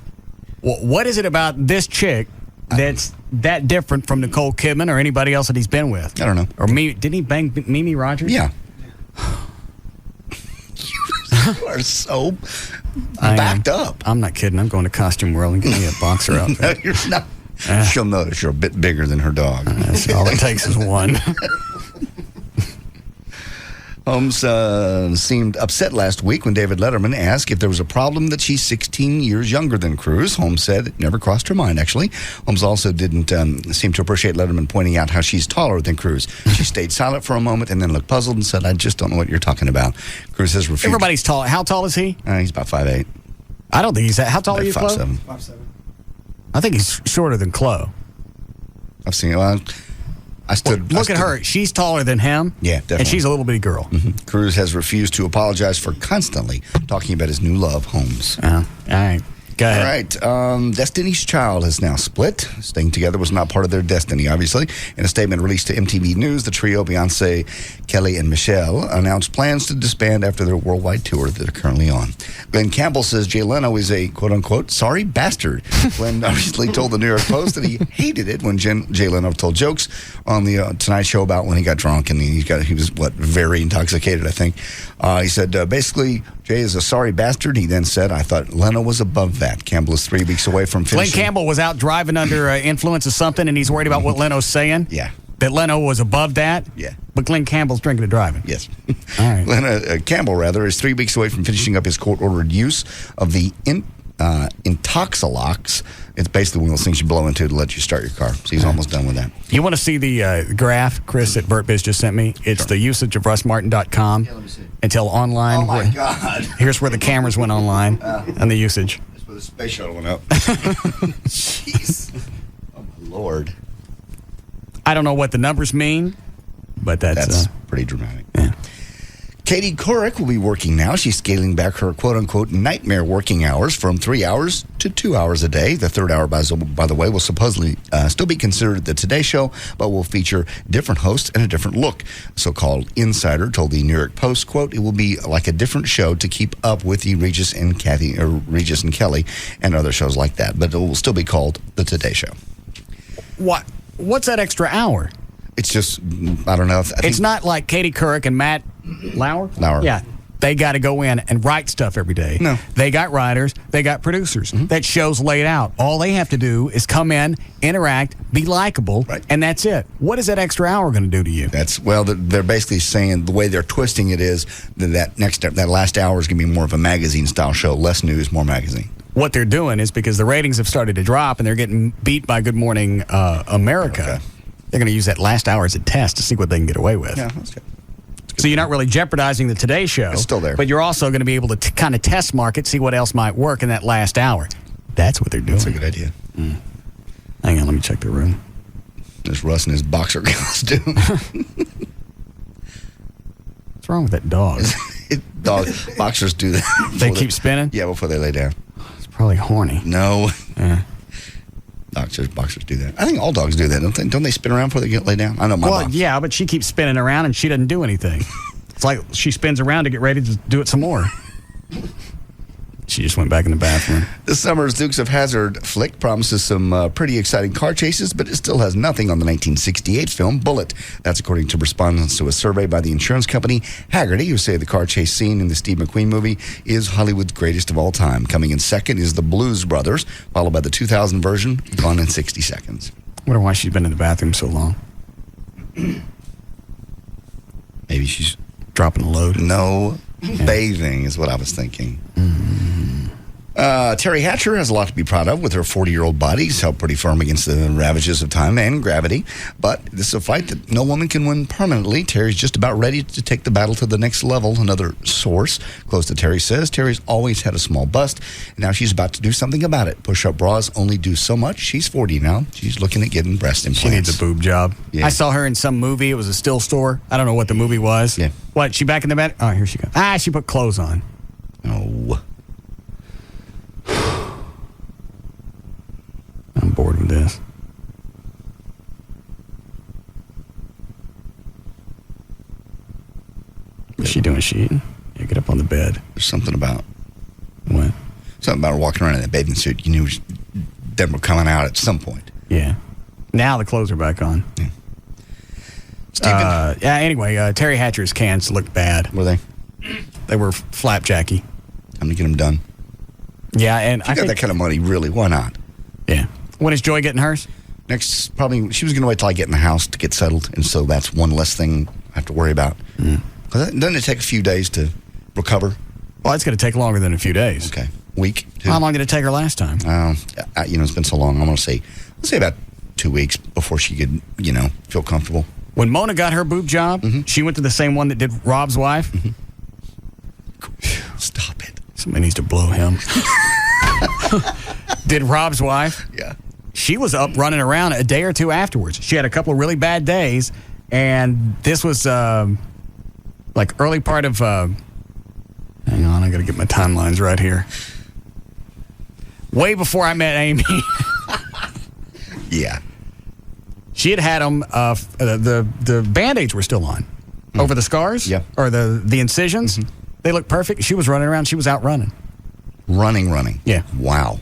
what is it about this chick that's that different from Nicole Kidman or anybody else that he's been with? I don't know. Or didn't he bang Mimi Rogers? Yeah. You are so backed up. I'm not kidding. I'm going to Costume World and getting me a boxer outfit. No, you're not. She'll notice you're a bit bigger than her dog. All it takes is one. Holmes seemed upset last week when David Letterman asked if there was a problem that she's 16 years younger than Cruise. Holmes said it never crossed her mind, actually. Holmes also didn't seem to appreciate Letterman pointing out how she's taller than Cruise. She stayed silent for a moment and then looked puzzled and said, I just don't know what you're talking about. Cruise has refused. Everybody's tall. How tall is he? He's about 5'8". I don't think he's that. How tall are you, Chloe? 5'7". 5'7". I think he's shorter than Chloe. I've seen it. Look at her. She's taller than him. Yeah, definitely. And she's a little bitty girl. Mm-hmm. Cruise has refused to apologize for constantly talking about his new love, Holmes. All right. Go ahead. All right. Destiny's Child has now split. Staying together was not part of their destiny, obviously. In a statement released to MTV News, the trio, Beyonce, Kelly, and Michelle, announced plans to disband after their worldwide tour that they're currently on. Glenn Campbell says Jay Leno is a, quote-unquote, sorry bastard. Glenn recently told the New York Post that he hated it when Jay Leno told jokes on the Tonight Show about when he got drunk, and he was, very intoxicated, I think. He said, basically, Jay is a sorry bastard. He then said, I thought Leno was above that. Campbell is 3 weeks away from finishing. Glenn Campbell was out driving under influence of something, and he's worried about what Leno's saying? Yeah. That Leno was above that? Yeah. But Glenn Campbell's drinking and driving? Yes. All right. Campbell, is 3 weeks away from finishing up his court-ordered use of the Intoxilox. It's basically one of those things you blow into to let you start your car. So he's almost done with that. You want to see the graph, Chris, that VertBiz just sent me? It's the usage of RussMartin.com. Yeah, let me see. Until online. Oh, my God. Here's where the cameras went online and the usage. That's where the space shuttle went up. Jeez. Oh, my Lord. I don't know what the numbers mean, but that's pretty dramatic. Yeah. Katie Couric will be working now. She's scaling back her quote-unquote nightmare working hours from 3 hours to 2 hours a day. The third hour, by the way, will supposedly still be considered the Today Show, but will feature different hosts and a different look. So-called insider told the New York Post, quote, it will be like a different show to keep up with the Regis and Kelly and other shows like that, but it will still be called the Today Show. What's that extra hour? It's just, I don't know. It's not like Katie Couric and Matt Lauer? Yeah. They got to go in and write stuff every day. No. They got writers. They got producers. That show's laid out. All they have to do is come in, interact, be likable, and that's it. What is that extra hour going to do to you? They're basically saying the way they're twisting it is that last hour is going to be more of a magazine-style show. Less news, more magazine. What they're doing is because the ratings have started to drop and they're getting beat by Good Morning America, they're going to use that last hour as a test to see what they can get away with. Yeah, that's good. So you're not really jeopardizing the Today Show. It's still there. But you're also going to be able to kind of test market, see what else might work in that last hour. That's what they're doing. That's a good idea. Hang on, let me check the room. There's Russ in his boxer costume. What's wrong with that dog? Boxers do that. They keep spinning? Yeah, before they lay down. It's probably horny. No. Yeah. Boxers do that. I think all dogs do that, don't they? Don't they spin around before they get laid down? I know my box. Yeah, but she keeps spinning around and she doesn't do anything. It's like she spins around to get ready to do it some more. She just went back in the bathroom. This summer's Dukes of Hazzard flick promises some pretty exciting car chases, but it still has nothing on the 1968 film Bullet. That's according to respondents to a survey by the insurance company Haggerty, who say the car chase scene in the Steve McQueen movie is Hollywood's greatest of all time. Coming in second is The Blues Brothers, followed by the 2000 version, Gone in 60 Seconds. I wonder why she's been in the bathroom so long. Maybe she's dropping a load. No, bathing is what I was thinking. Terry Hatcher has a lot to be proud of with her 40-year-old body. She's held pretty firm against the ravages of time and gravity. But this is a fight that no woman can win permanently. Terry's just about ready to take the battle to the next level. Another source close to Terry says Terry's always had a small bust, and now she's about to do something about it. Push-up bras only do so much. She's 40 now. She's looking at getting breast implants. She needs a boob job. Yeah. I saw her in some movie. It was a still store. I don't know what the movie was. Yeah. What, she back in the bed? Oh, here she goes. She put clothes on. Oh. I'm bored with this. What's she doing? She eating? Yeah, get up on the bed. There's something about... What? Something about her walking around in that bathing suit. You knew them were coming out at some point. Yeah. Now the clothes are back on. Yeah. Steven. Anyway, Terry Hatcher's cans looked bad. Were they? They were flapjacky. Time to get them done. Yeah, and I got that kind of money, really. Why not? Yeah. When is Joy getting hers? Next, probably, she was going to wait till I get in the house to get settled, and so that's one less thing I have to worry about. Doesn't it take a few days to recover? Well, it's going to take longer than a few days. Okay. Week? 2? How long did it take her last time? It's been so long. I'm going to say, let's say about 2 weeks before she could, feel comfortable. When Mona got her boob job, she went to the same one that did Rob's wife. Stop it. Somebody needs to blow him. Did Rob's wife? Yeah. She was up running around a day or two afterwards. She had a couple of really bad days, and this was like early part of... hang on, I got to get my timelines right here. Way before I met Amy. Yeah. She had them, the Band-Aids were still on. Over the scars? Yeah. Or the incisions? Mm-hmm. They looked perfect. She was running around. She was out running. Running. Yeah. Wow.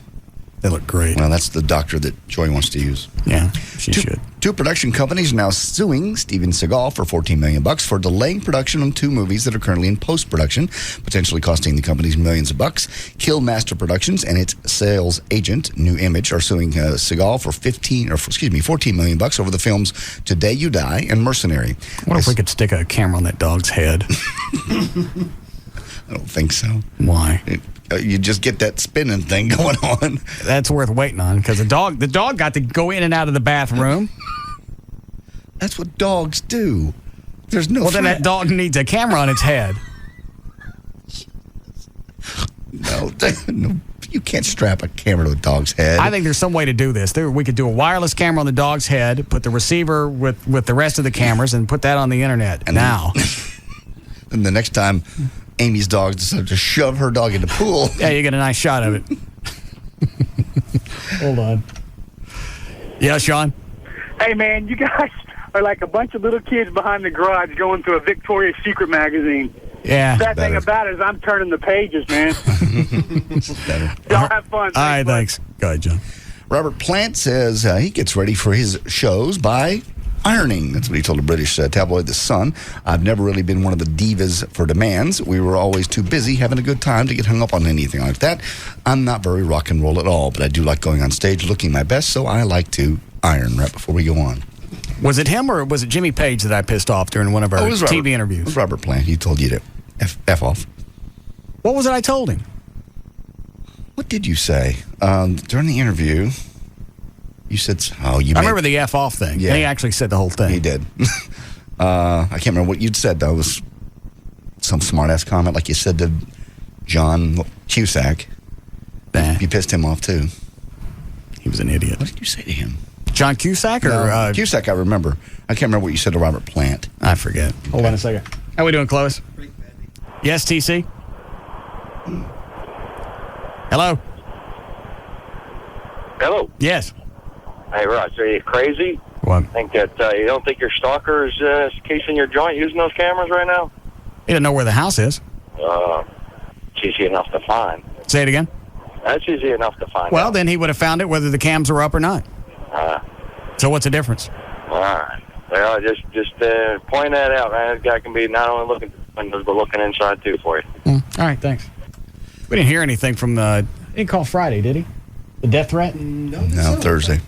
They look great. Well, that's the doctor that Joy wants to use. Yeah, she should. Two production companies are now suing Steven Seagal for $14 million for delaying production on 2 movies that are currently in post-production, potentially costing the companies millions of bucks. Kill Master Productions and its sales agent, New Image, are suing Seagal for $14 million over the films Today You Die and Mercenary. What if we could stick a camera on that dog's head? I don't think so. Why? You just get that spinning thing going on. That's worth waiting on because the dog got to go in and out of the bathroom. That's what dogs do. There's no. Well, then that dog needs a camera on its head. No, you can't strap a camera to a dog's head. I think there's some way to do this. We could do a wireless camera on the dog's head, put the receiver with the rest of the cameras, and put that on the internet. And now, then the next time Amy's dog decided to shove her dog in the pool. Yeah, you get a nice shot of it. Hold on. Yeah, Sean? Hey, man, you guys are like a bunch of little kids behind the garage going through a Victoria's Secret magazine. Yeah. Sad thing about it is I'm turning the pages, man. Y'all have fun. All right, thanks. Go ahead, John. Robert Plant says he gets ready for his shows by ironing. That's what he told a British tabloid The Sun. I've never really been one of the divas for demands. We were always too busy having a good time to get hung up on anything like that. I'm not very rock and roll at all, but I do like going on stage looking my best, so I like to iron right before we go on. Was it him or was it Jimmy Page that I pissed off during one of our TV interviews? It was Robert Plant. He told you to F off. What was it I told him? What did you say? During the interview, you said, I remember the F off thing. Yeah. He actually said the whole thing. He did. I can't remember what you'd said, though. It was some smart-ass comment like you said to John Cusack. You pissed him off, too. He was an idiot. What did you say to him? John Cusack? Or Cusack, I remember. I can't remember what you said to Robert Plant. I forget. Hold on a second. How we doing, Clovis? Yes, TC? Hello? Hello. Yes. Hey, Russ, are you crazy? What? Think that you don't think your stalker is casing your joint using those cameras right now? He doesn't know where the house is. It's easy enough to find. Say it again? That's easy enough to find. Well, then he would have found it whether the cams are up or not. So what's the difference? All right. Well, just point that out, man. This guy can be not only looking through windows, but looking inside, too, for you. All right, thanks. We didn't hear anything from he didn't call Friday, did he? The death threat? No, Thursday.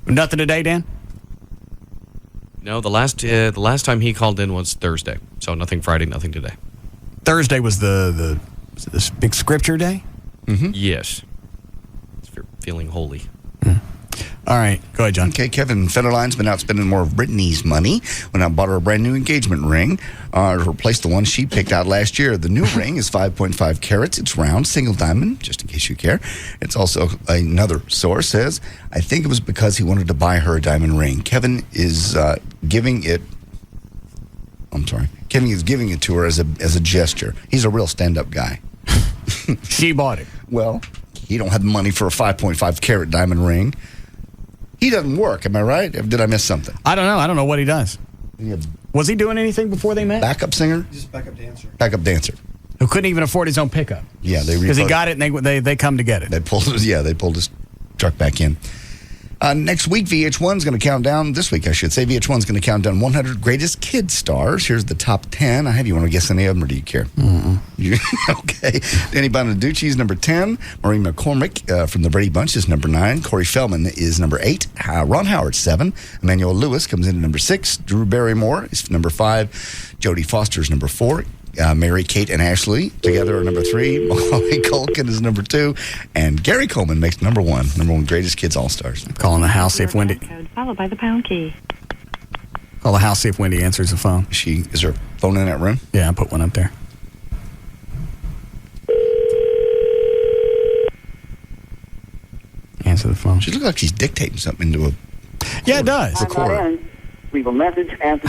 Nothing today, Dan? No, the last time he called in was Thursday. So nothing Friday, nothing today. Thursday was the big scripture day? Mm-hmm. Yes. It's feeling holy. All right. Go ahead, John. Okay, Kevin Federline's been out spending more of Brittany's money when I bought her a brand new engagement ring to replace the one she picked out last year. The new ring is 5.5 carats. It's round, single diamond, just in case you care. It's also, another source says, I think it was because he wanted to buy her a diamond ring. Kevin is giving it to her as a gesture. He's a real stand-up guy. She bought it. Well, he don't have money for a 5.5 carat diamond ring. He doesn't work, am I right? Did I miss something? I don't know. I don't know what he does. Was he doing anything before they met? Backup singer? Just backup dancer. Backup dancer. Who couldn't even afford his own pickup. Yeah, because he got it and they come to get it. They pulled his truck back in. Next week, VH1's going to count down. This week, I should say, VH1's going to count down 100 greatest kid stars. Here's the top 10. I have you want to guess any of them, or do you care? Okay. Danny Bonaducci's number 10. Maureen McCormick from the Brady Bunch is number 9. Corey Feldman is number 8. Ron Howard, 7. Emmanuel Lewis comes in at number 6. Drew Barrymore is number 5. Jodie Foster is number 4. Mary, Kate, and Ashley together are number 3. Macaulay Culkin is number 2. And Gary Coleman makes number 1. Number 1 greatest kids all-stars. I'm calling the house, see if Wendy... Code followed by the pound key. Call the house, see if Wendy answers the phone. Is there a phone in that room? Yeah, I put one up there. Answer the phone. She looks like she's dictating something into a... Yeah, it does. Recorder. Leave a message after...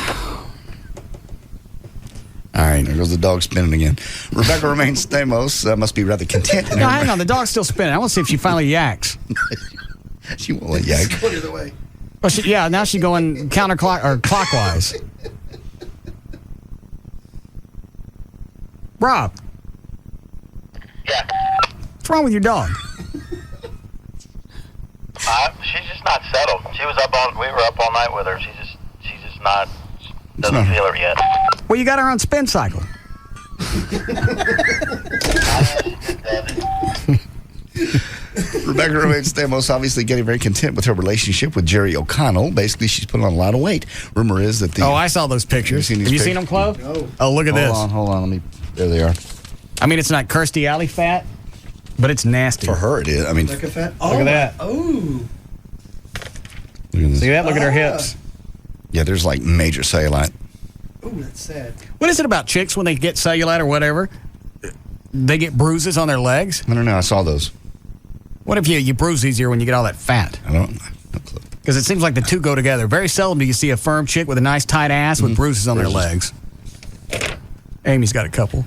All right. right. There goes the dog spinning again. Rebecca remains Stamos. Must be rather content. No, hang on. The dog's still spinning. I want to see if she finally yaks. She won't let yak. Go the other way. Well, now she's going clockwise. Rob. Yeah. What's wrong with your dog? She's just not settled. We were up all night with her. She's just not, doesn't feel her yet. Well, you got her on spin cycle. Rebecca remains Stamos, obviously getting very content with her relationship with Jerry O'Connell. Basically, she's put on a lot of weight. Rumor is that the... Oh, I saw those pictures. Have you seen them, Chloe? No. Oh, look at this. Hold on. There they are. I mean, it's not Kirstie Alley fat, but it's nasty. For her, it is. I mean... Like a fat? Look at that. Oh. See that? Look at her hips. Yeah, there's like major cellulite. Oh, that's sad. What is it about chicks when they get cellulite or whatever? They get bruises on their legs? I don't know. I saw those. What if you bruise easier when you get all that fat? I don't know. Because it seems like the two go together. Very seldom do you see a firm chick with a nice tight ass with bruises on their legs. Amy's got a couple.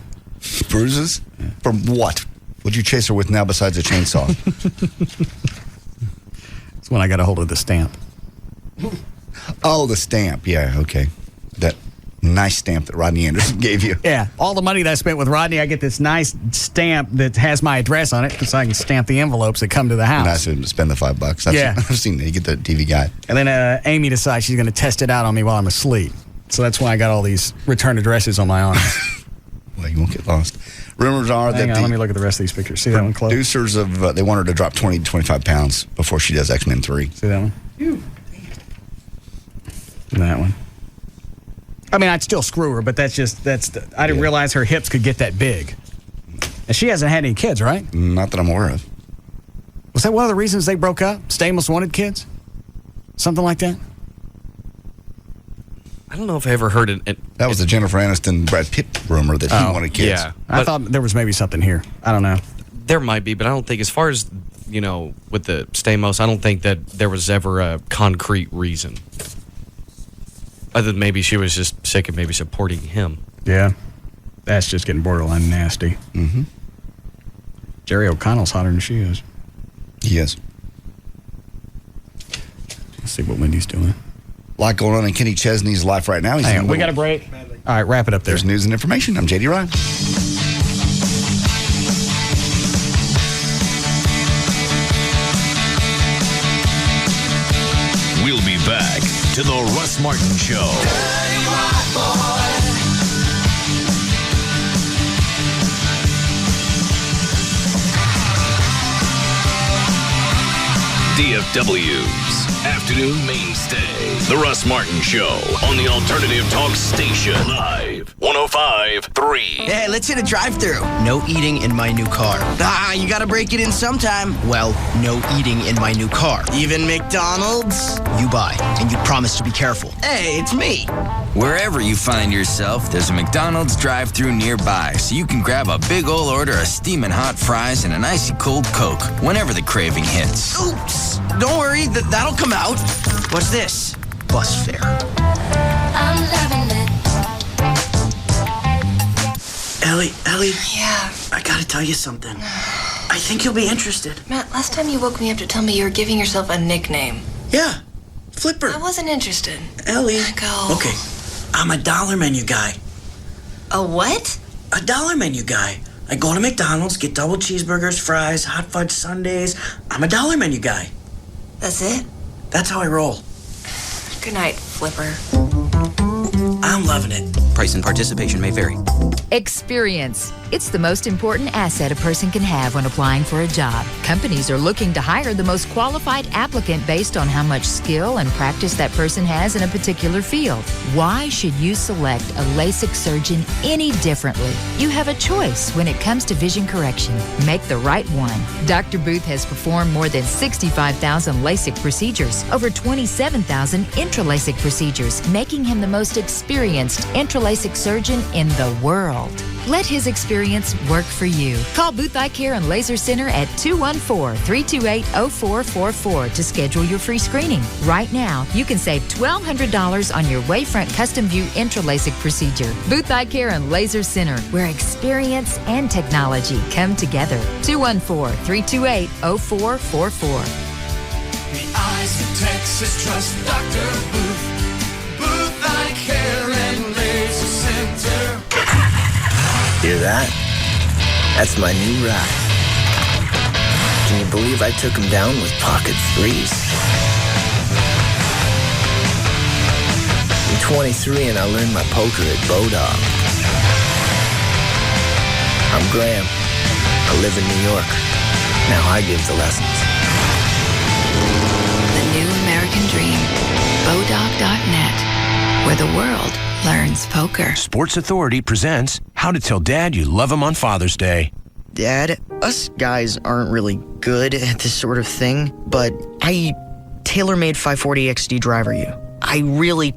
Bruises? From what? What'd you chase her with now besides a chainsaw? That's when I got a hold of the stamp. Oh, the stamp. Yeah, okay. That nice stamp that Rodney Anderson gave you. Yeah, all the money that I spent with Rodney, I get this nice stamp that has my address on it because I can stamp the envelopes that come to the house. Nice to spend the $5. I've seen that. You get the TV guide. And then Amy decides she's going to test it out on me while I'm asleep. So that's why I got all these return addresses on my arm. Well, you won't get lost. Rumors are Hang that on, let me look at the rest of these pictures. See that one, Chloe? Producers they want her to drop 20 to 25 pounds before she does X-Men 3. See that one? And that one. I mean, I'd still screw her, but I didn't realize her hips could get that big. And she hasn't had any kids, right? Not that I'm aware of. Was that one of the reasons they broke up? Stamos wanted kids? Something like that? I don't know if I ever heard it. That was the Jennifer Aniston, Brad Pitt rumor that he wanted kids. Yeah. I thought there was maybe something here. I don't know. There might be, but I don't think, as far as, with the Stamos, I don't think that there was ever a concrete reason. Other than maybe she was just sick of maybe supporting him. Yeah. That's just getting borderline nasty. Mm-hmm. Jerry O'Connell's hotter than she is. He is. Let's see what Wendy's doing. A lot going on in Kenny Chesney's life right now. We got a break. All right, wrap it up there. There's news and information. I'm JD Ryan. We'll be back to the Russ Martin Show. DFW's afternoon mainstay. The Russ Martin Show on the Alternative Talk Station. Live 105.3. Hey, let's hit a drive-thru. No eating in my new car. You gotta break it in sometime. Well, no eating in my new car. Even McDonald's? You buy, and you promise to be careful. Hey, it's me. Wherever you find yourself, there's a McDonald's drive-thru nearby, so you can grab a big ol' order of steaming hot fries and an icy cold Coke whenever the craving hits. Oops. Don't worry, that'll come out. What's this? Bus fare. I'm loving it. Ellie? Yeah? I gotta tell you something. I think you'll be interested. Matt, last time you woke me up to tell me you were giving yourself a nickname. Yeah, Flipper. I wasn't interested. Ellie. Go. Okay, I'm a dollar menu guy. A what? A dollar menu guy. I go to McDonald's, get double cheeseburgers, fries, hot fudge sundaes. I'm a dollar menu guy. That's it? That's how I roll. Good night, Flipper. I'm loving it. Price and participation may vary. Experience. It's the most important asset a person can have when applying for a job. Companies are looking to hire the most qualified applicant based on how much skill and practice that person has in a particular field. Why should you select a LASIK surgeon any differently? You have a choice when it comes to vision correction. Make the right one. Dr. Booth has performed more than 65,000 LASIK procedures, over 27,000 intra-LASIK procedures, making him the most experienced intra-LASIK surgeon in the world. Let his experience work for you. Call Booth Eye Care and Laser Center at 214-328-0444 to schedule your free screening. Right now, you can save $1,200 on your Wavefront Custom View Intra-LASIK procedure. Booth Eye Care and Laser Center, where experience and technology come together. 214-328-0444. The eyes of Texas trust Dr. Booth. Booth Eye Care and Laser Center. Hear that? That's my new ride. Can you believe I took him down with pocket threes? I'm 23 and I learned my poker at Bodog. I'm Graham. I live in New York. Now I give the lessons. The new American dream. Bodog.net, where the world learns poker. Sports Authority presents How to Tell Dad You Love Him on Father's Day. Dad, us guys aren't really good at this sort of thing, but I tailor-made 540 XD driver you. I really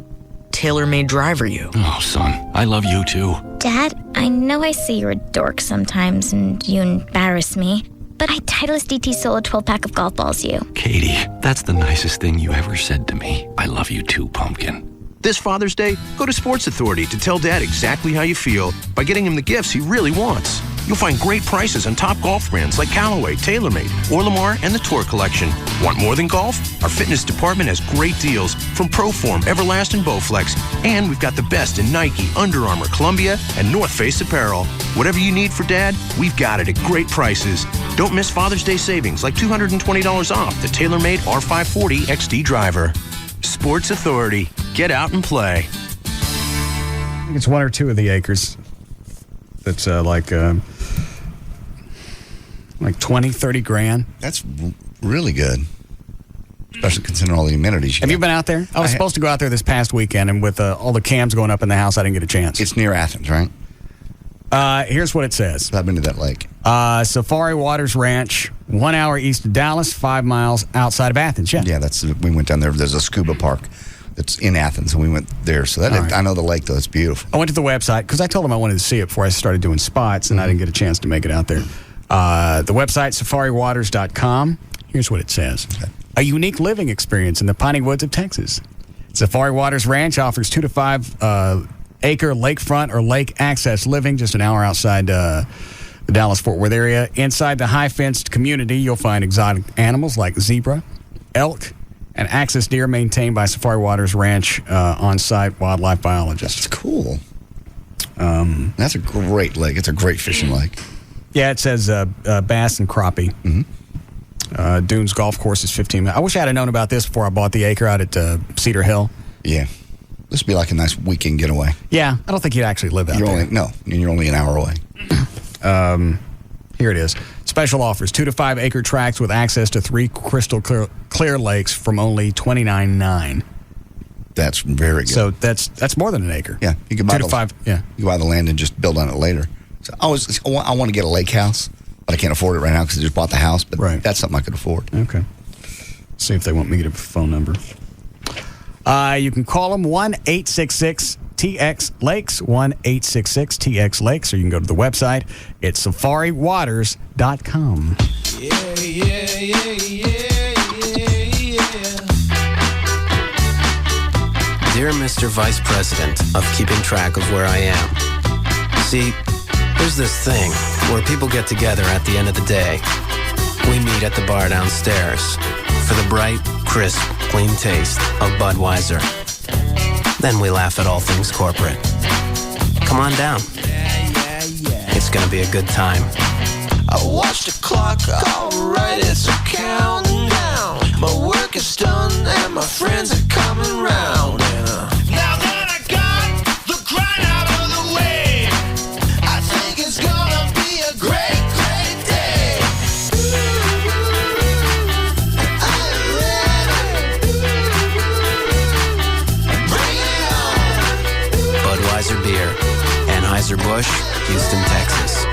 tailor-made driver you. Oh, son, I love you too. Dad, I know I say you're a dork sometimes and you embarrass me, but I Titleist DT sold a 12-pack of golf balls you. Katie, that's the nicest thing you ever said to me. I love you too, Pumpkin. This Father's Day, go to Sports Authority to tell Dad exactly how you feel by getting him the gifts he really wants. You'll find great prices on top golf brands like Callaway, TaylorMade, or Lamar and the Tour Collection. Want more than golf? Our fitness department has great deals from Proform, Everlast, and Bowflex. And we've got the best in Nike, Under Armour, Columbia, and North Face apparel. Whatever you need for Dad, we've got it at great prices. Don't miss Father's Day savings like $220 off the TaylorMade R540 XD driver. Sports Authority. Get out and play. I think it's one or two of the acres that's like 20, 30 grand. That's really good, especially considering all the amenities. Have you been out there? I was supposed to go out there this past weekend, and with all the cams going up in the house, I didn't get a chance. It's near Athens, right? Here's what it says. I've been to that lake. Safari Waters Ranch, 1 hour east of Dallas, 5 miles outside of Athens. Yeah, we went down there. There's a scuba park that's in Athens, and we went there. So I know the lake, though. It's beautiful. I went to the website because I told them I wanted to see it before I started doing spots, and I didn't get a chance to make it out there. The website, safaриwaters.com. Here's what it says. Okay. A unique living experience in the piney woods of Texas. Safari Waters Ranch offers 2 to 5 acre lakefront or lake access living just an hour outside the Dallas-Fort Worth area. Inside the high-fenced community, you'll find exotic animals like zebra, elk, and axis deer maintained by Safari Waters Ranch on-site wildlife biologists. That's cool. That's a great lake. It's a great fishing lake. Yeah, it says bass and crappie. Mm-hmm. Dunes Golf Course is 15 minutes. I wish I had known about this before I bought the acre out at Cedar Hill. Yeah. This would be like a nice weekend getaway. Yeah, I don't think you'd actually live out there. You're only an hour away. Here it is. Special offers, 2 to 5 acre tracts with access to 3 crystal clear lakes from only $29,900. That's very good. So that's more than an acre. Yeah, you can buy 2 to 5. Yeah, you buy the land and just build on it later. So I want to get a lake house, but I can't afford it right now because I just bought the house. But that's something I could afford. Okay. See if they want me to get a phone number. You can call them 1-866-TX-LAKES, 1-866-TX-LAKES, or you can go to the website. It's safariwaters.com. Dear Mr. Vice President of keeping track of where I am. See, there's this thing where people get together at the end of the day. We meet at the bar downstairs for the bright, crisp, clean taste of Budweiser. Then we laugh at all things corporate. Come on down. It's gonna be a good time. I watch the clock, alright, it's counting down. My work is done and my friends are coming round. Now that I got the grind out of the way, I think it's gonna be a great, great day. Bring it on. Budweiser beer, Anheuser-Busch, Houston, Texas.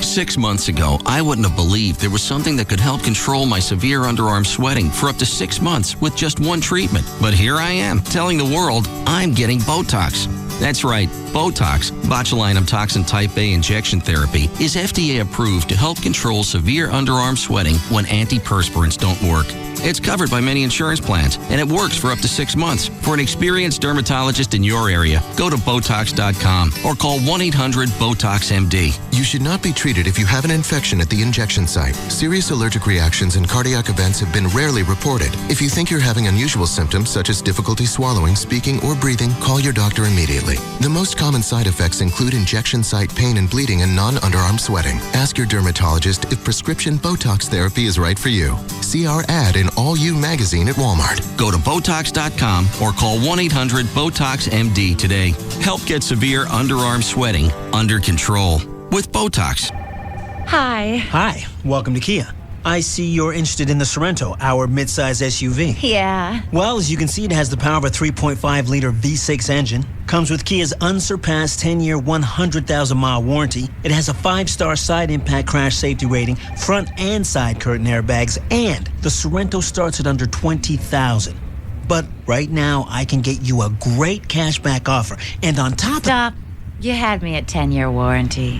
6 months ago, I wouldn't have believed there was something that could help control my severe underarm sweating for up to 6 months with just one treatment. But here I am, telling the world I'm getting Botox. That's right. Botox, botulinum toxin type A injection therapy, is FDA approved to help control severe underarm sweating when antiperspirants don't work. It's covered by many insurance plans, and it works for up to 6 months. For an experienced dermatologist in your area, go to Botox.com or call 1-800-BOTOX-MD. You should not be treated if you have an infection at the injection site. Serious allergic reactions and cardiac events have been rarely reported. If you think you're having unusual symptoms such as difficulty swallowing, speaking, or breathing, call your doctor immediately. The most common side effects include injection site pain and bleeding and non-underarm sweating. Ask your dermatologist if prescription Botox therapy is right for you. See our ad in All You magazine at Walmart. Go to Botox.com or call 1-800-BOTOX-MD today. Help get severe underarm sweating under control with Botox. Hi. Hi, welcome to Kia. I see you're interested in the Sorento, our midsize SUV. Yeah. Well, as you can see, it has the power of a 3.5-liter V6 engine, comes with Kia's unsurpassed 10-year, 100,000-mile warranty. It has a 5-star side impact crash safety rating, front and side curtain airbags, and the Sorento starts at under $20,000. But right now, I can get you a great cashback offer, and on top Stop. You had me at 10-year warranty.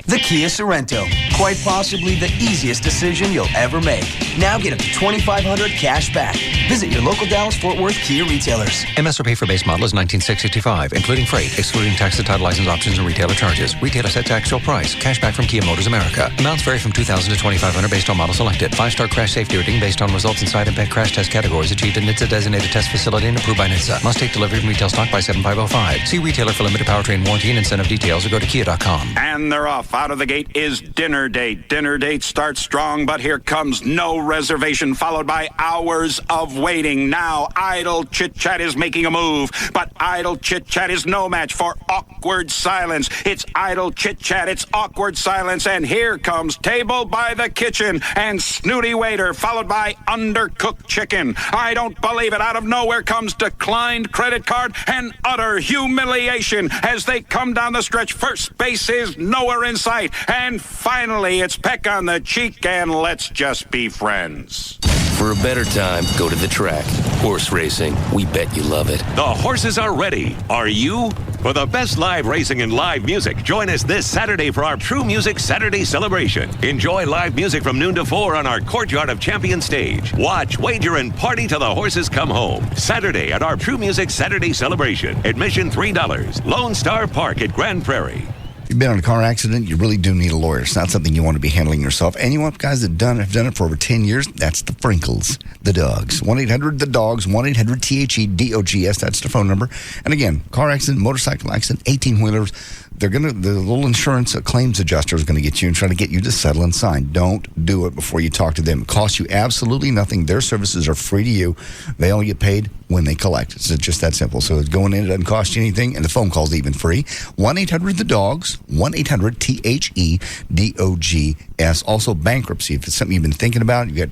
The Kia Sorento, quite possibly the easiest decision you'll ever make. Now get up to $2,500 cash back. Visit your local Dallas-Fort Worth Kia retailers. MSRP for base model is $19,665, including freight, excluding tax and title license options and retailer charges. Retailer set to actual price. Cashback from Kia Motors America. Amounts vary from $2,000 to $2,500 based on model selected. 5-star crash safety rating based on results in side impact crash test categories achieved in NHTSA designated test facility and approved by NHTSA. Must take delivery from retail stock by 7505. See retailer for limited powertrain warranty and incentive details or go to kia.com. And they're off. Out of the gate is dinner date. Dinner date starts strong, but here comes no reservation, followed by hours of waiting. Now, idle chit-chat is making a move, but idle chit-chat is no match for awkward silence. It's idle chit-chat, it's awkward silence, and here comes table by the kitchen and snooty waiter, followed by undercooked chicken. I don't believe it. Out of nowhere comes declined credit card and utter humiliation as they come down the stretch. First base is nowhere in sight. And finally, it's peck on the cheek and let's just be friends. For a better time, go to the track. Horse racing, we bet you love it. The horses are ready. Are you? For the best live racing and live music, join us this Saturday for our True Music Saturday celebration. Enjoy live music from noon to 4 on our Courtyard of Champions stage. Watch, wager, and party till the horses come home. Saturday at our True Music Saturday celebration. Admission $3. Lone Star Park at Grand Prairie. If you've been in a car accident, you really do need a lawyer. It's not something you want to be handling yourself. And you want guys that have done it for over 10 years, that's the Frinkles, the Dogs. 1-800-THE-DOGS, 1-800-THE-DOGS, that's the phone number. And again, car accident, motorcycle accident, 18-wheelers, the little insurance claims adjuster is going to get you and try to get you to settle and sign. Don't do it before you talk to them. It costs you absolutely nothing. Their services are free to you. They only get paid when they collect. It's just that simple. So going in, it doesn't cost you anything, and the phone call's even free. 1-800-THE-DOGS, 1-800-THE-DOGS. Also, bankruptcy. If it's something you've been thinking about, you got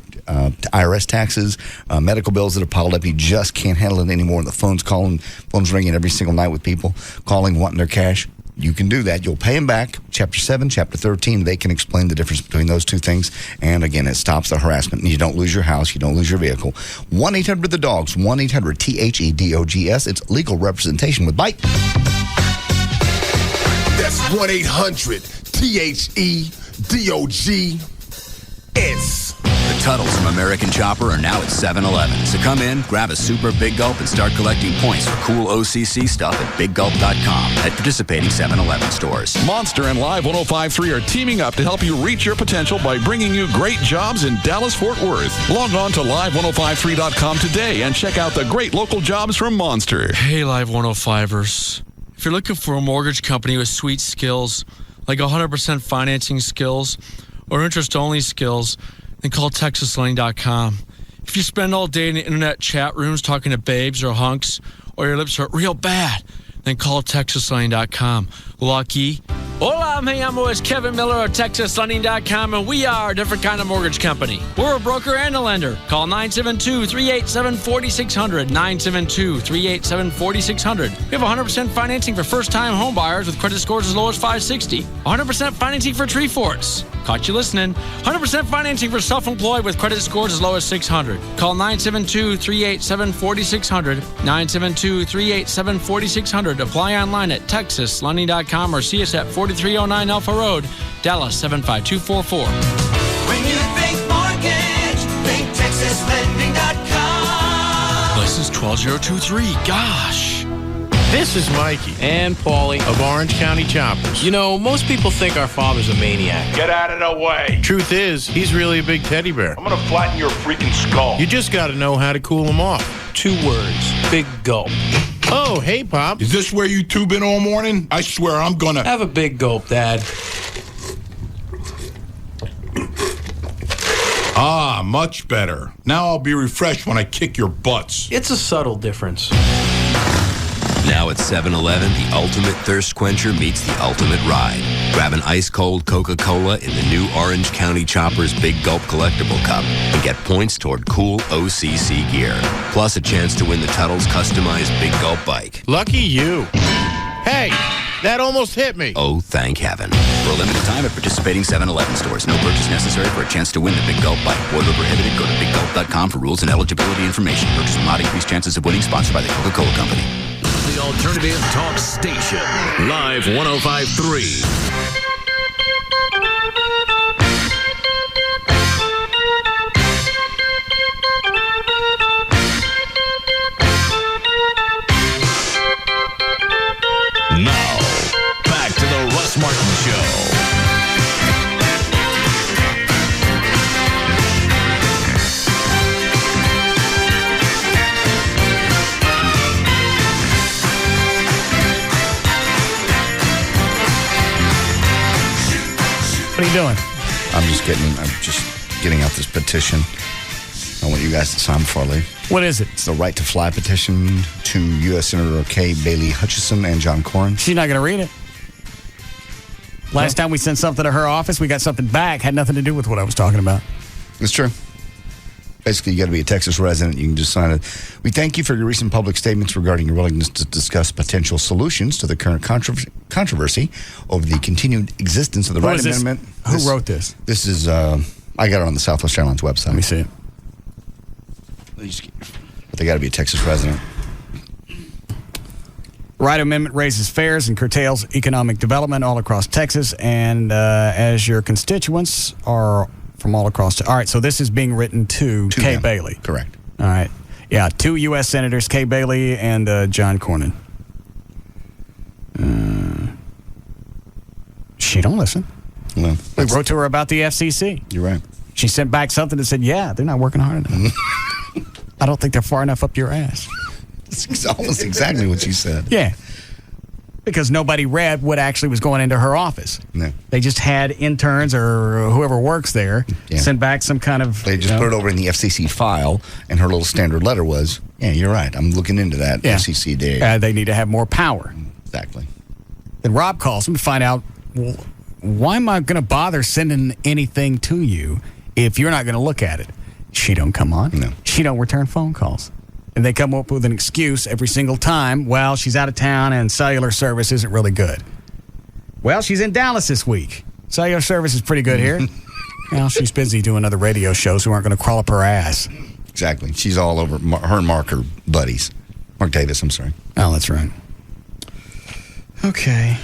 IRS taxes, medical bills that have piled up, you just can't handle it anymore. The phone's ringing every single night with people calling, wanting their cash. You can do that. You'll pay them back. Chapter 7, Chapter 13, they can explain the difference between those two things. And again, it stops the harassment. And you don't lose your house. You don't lose your vehicle. 1-800-THE-DOGS, 1-800-THE-DOGS. It's legal representation with Bite. That's 1-800-THE-DOGS. The Tuttles from American Chopper are now at 7-Eleven. So come in, grab a super Big Gulp, and start collecting points for cool OCC stuff at BigGulp.com at participating 7-Eleven stores. Monster and Live 105.3 are teaming up to help you reach your potential by bringing you great jobs in Dallas-Fort Worth. Log on to Live1053.com today and check out the great local jobs from Monster. Hey, Live 105ers. If you're looking for a mortgage company with sweet skills, like 100% financing skills or interest-only skills, then call TexasLending.com. If you spend all day in the internet chat rooms talking to babes or hunks, or your lips hurt real bad, then call TexasLending.com. Lucky. Hola, me llamo es Kevin Miller of TexasLending.com, and we are a different kind of mortgage company. We're a broker and a lender. Call 972-387-4600, 972-387-4600. We have 100% financing for first-time home buyers with credit scores as low as 560. 100% financing for tree forts. Caught you listening. 100% financing for self-employed with credit scores as low as 600. Call 972-387-4600. 972-387-4600. Apply online at texaslending.com or see us at 4309 Alpha Road, Dallas 75244. When you think mortgage, think TexasLending.com. License 12023. Gosh. This is Mikey and Paulie of Orange County Choppers. You know, most people think our father's a maniac. Get out of the way. Truth is, he's really a big teddy bear. I'm gonna flatten your freaking skull. You just gotta know how to cool him off. 2 words. Big gulp. Oh, hey, Pop. Is this where you two been all morning? I swear I'm gonna... Have a big gulp, Dad. Ah, much better. Now I'll be refreshed when I kick your butts. It's a subtle difference. Now at 7-Eleven, the ultimate thirst quencher meets the ultimate ride. Grab an ice-cold Coca-Cola in the new Orange County Choppers Big Gulp Collectible Cup and get points toward cool OCC gear. Plus a chance to win the Tuttle's customized Big Gulp bike. Lucky you. Hey, that almost hit me. Oh, thank heaven. For a limited time at participating 7-Eleven stores. No purchase necessary for a chance to win the Big Gulp bike. Void where prohibited. Go to biggulp.com for rules and eligibility information. Purchase will not increase chances of winning. Sponsored by the Coca-Cola Company. The Alternative Talk Station. Live 105.3. Now, back to the Russ Martin Show. What are you doing? I'm just getting out this petition. I want you guys to sign before I leave. What is it? It's the Right to Fly petition to U.S. Senator Kay Bailey Hutchison and John Cornyn. She's not going to read it. Last time we sent something to her office, we got something back. Had nothing to do with what I was talking about. It's true. Basically, you got to be a Texas resident. You can just sign it. We thank you for your recent public statements regarding your willingness to discuss potential solutions to the current controversy over the continued existence of the Right Amendment. Who wrote this? This is, I got it on the Southwest Airlines website. Let me see it. But they got to be a Texas resident. Right Amendment raises fares and curtails economic development all across Texas, and as your constituents are from all across. All right, so this is being written to Kay Bailey. Correct. All right. Yeah, 2 U.S. Senators, Kay Bailey and John Cornyn. She don't listen. Well, we wrote to her about the FCC. You're right. She sent back something that said, yeah, they're not working hard enough. I don't think they're far enough up your ass. That's almost exactly what you said. Yeah. Because nobody read what actually was going into her office. No. They just had interns or whoever works there send back some kind of... They just put it over in the FCC file, and her little standard letter was, yeah, you're right. I'm looking into that FCC day. They need to have more power. Exactly. Then Rob calls him to find out, well, why am I going to bother sending anything to you if you're not going to look at it? She don't come on. No. She don't return phone calls. And they come up with an excuse every single time. Well, she's out of town and cellular service isn't really good. Well, she's in Dallas this week. Cellular service is pretty good here. Well, she's busy doing other radio shows who aren't going to crawl up her ass. Exactly. She's all over. Her and Mark are buddies. Mark Davis, I'm sorry. Oh, that's right. Okay.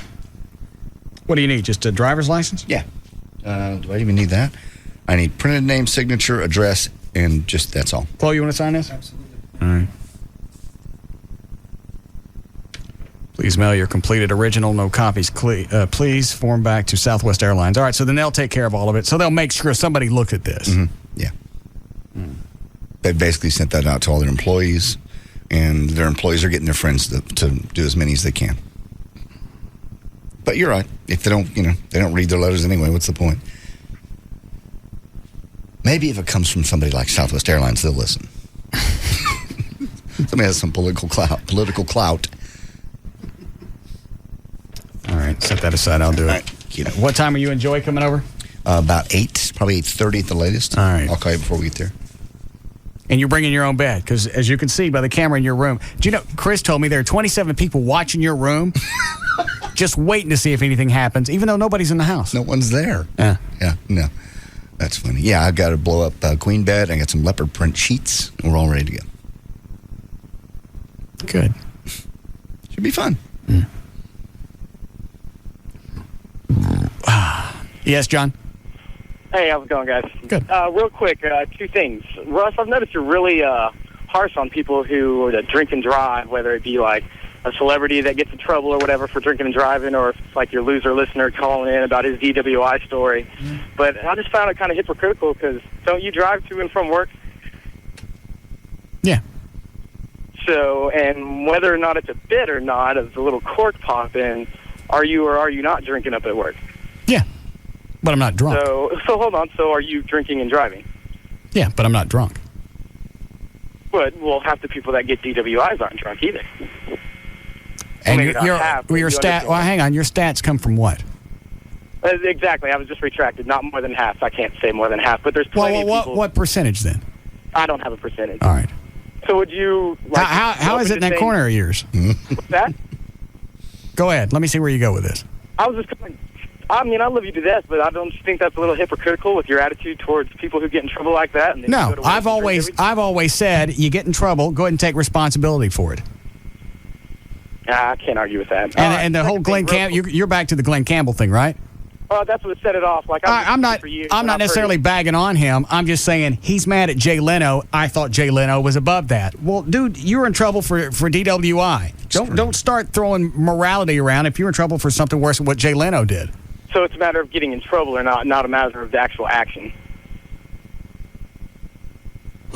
What do you need? Just a driver's license? Yeah. Do I even need that? I need printed name, signature, address, and just that's all. Chloe, you want to sign this? Absolutely. All right. Please mail your completed original, no copies, please. Form back to Southwest Airlines. All right, so then they'll take care of all of it. So they'll make sure somebody looked at this. Mm-hmm. Yeah. They basically sent that out to all their employees, and their employees are getting their friends to do as many as they can. But you're right. If they don't read their letters anyway, what's the point? Maybe if it comes from somebody like Southwest Airlines, they'll listen. Somebody has some political clout. All right, set that aside. I'll do it. Right. What time are you and Joy coming over? About 8, probably 8:30 at the latest. All right. I'll call you before we get there. And you're bringing your own bed, because as you can see by the camera in your room, do you know, Chris told me there are 27 people watching your room. just waiting to see if anything happens, even though nobody's in the house. No one's there. Yeah. Yeah, no. That's funny. Yeah, I've got to blow up queen bed. I got some leopard print sheets. We're all ready to go. Good. Should be fun. Yes, John? Hey, how's it going, guys? Good. Real quick, two things. Russ, I've noticed you're really harsh on people who drink and drive, whether it be like a celebrity that gets in trouble or whatever for drinking and driving, or if it's like your loser listener calling in about his DWI story. But I just found it kind of hypocritical because don't you drive to and from work? Yeah. So, and whether or not it's a bit or not of the little cork popping, are you or are you not drinking up at work? Yeah, but I'm not drunk. So hold on. So are you drinking and driving? Yeah, but I'm not drunk. But, well, half the people that get DWIs aren't drunk either. And Well, your stat. Well, hang on. Your stats come from what? Exactly. I was just retracted. Not more than half. I can't say more than half. But there's plenty of people. What percentage then? I don't have a percentage. All right. So would you? Like, how is it in that corner of yours? What's that? Go ahead. Let me see where you go with this. I was just. I mean, I love you to death, but I don't think that's a little hypocritical with your attitude towards people who get in trouble like that. And then No, you go to work I've always said you get in trouble, go ahead and take responsibility for it. I can't argue with that. And the whole Glenn Campbell, you're back to the Glenn Campbell thing, right? That's what set it off. Like I'm not necessarily bagging on him. I'm just saying he's mad at Jay Leno. I thought Jay Leno was above that. Well, dude, you were in trouble for DWI. Don't start throwing morality around if you're in trouble for something worse than what Jay Leno did. So it's a matter of getting in trouble or not a matter of the actual action.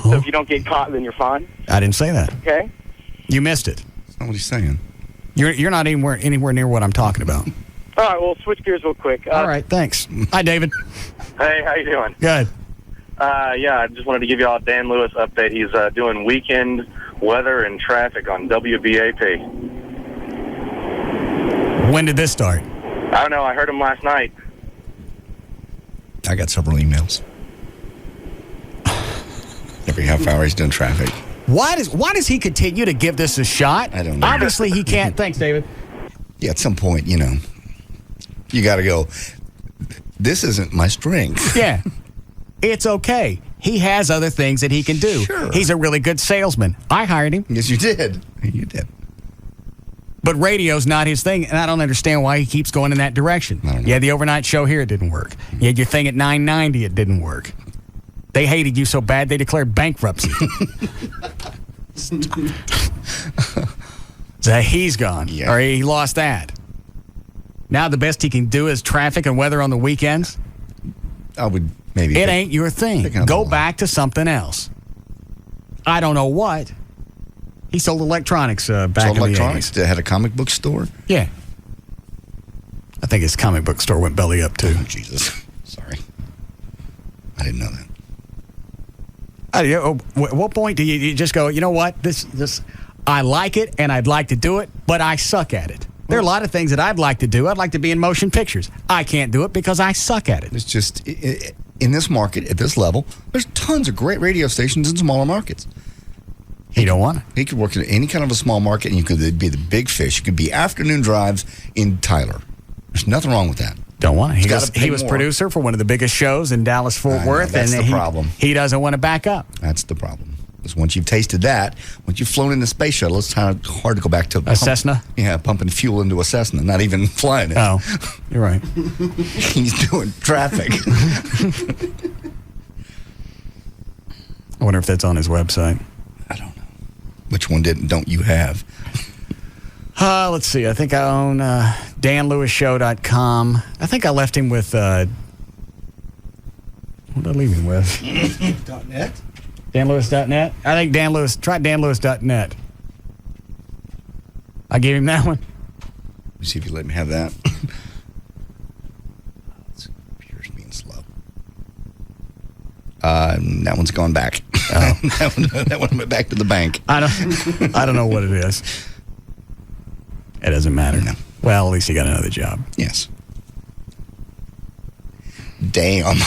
So if you don't get caught, then you're fine? I didn't say that. Okay. You missed it. That's not what he's saying. You're not anywhere near what I'm talking about. All right, well, switch gears real quick. All right, thanks. Hi, David. Hey, how you doing? Good. Yeah, I just wanted to give you all a Dan Lewis update. He's doing weekend weather and traffic on WBAP. When did this start? I don't know. I heard him last night. I got several emails. Every half hour he's doing traffic. Why does he continue to give this a shot? I don't know. Obviously, he can't. Thanks, David. Yeah, at some point, you got to go, this isn't my strength. Yeah. It's okay. He has other things that he can do. Sure. He's a really good salesman. I hired him. Yes, you did. You did. But radio's not his thing, and I don't understand why he keeps going in that direction. You had the overnight show here, it didn't work. You had your thing at 990, it didn't work. They hated you so bad, they declared bankruptcy. So he's gone, or he lost that. Now the best he can do is traffic and weather on the weekends? I would maybe. It ain't your thing. Go back to something else. I don't know what. He sold electronics back in the 80s. Electronics? They had a comic book store? Yeah. I think his comic book store went belly up, too. Oh, Jesus. Sorry. I didn't know that. At what point do you just go, you know what, this I like it and I'd like to do it, but I suck at it. There are a lot of things that I'd like to do. I'd like to be in motion pictures. I can't do it because I suck at it. It's just, in this market, at this level, there's tons of great radio stations in smaller markets. He don't want it. He could work in any kind of a small market, and you could be the big fish. You could be afternoon drives in Tyler. There's nothing wrong with that. Don't want it. He was producer for one of the biggest shows in Dallas-Fort Worth. That's and the problem. He doesn't want to back up. That's the problem. Because once you've tasted that, once you've flown in the space shuttle, it's kind of hard to go back to a Cessna? Yeah, pumping fuel into a Cessna, not even flying it. Oh, you're right. He's doing traffic. I wonder if that's on his website. I don't know. Which one don't you have? Let's see. I think I own danlewisshow.com. I think I left him with... what did I leave him with? .net? danlewis.net? I think Dan Lewis... Try danlewis.net. I gave him that one. Let me see if you let me have that. Computer's being slow. That one's gone back. Oh. that one went back to the bank. I don't know what it is. It doesn't matter. No. Well, at least he got another job. Yes. Damn.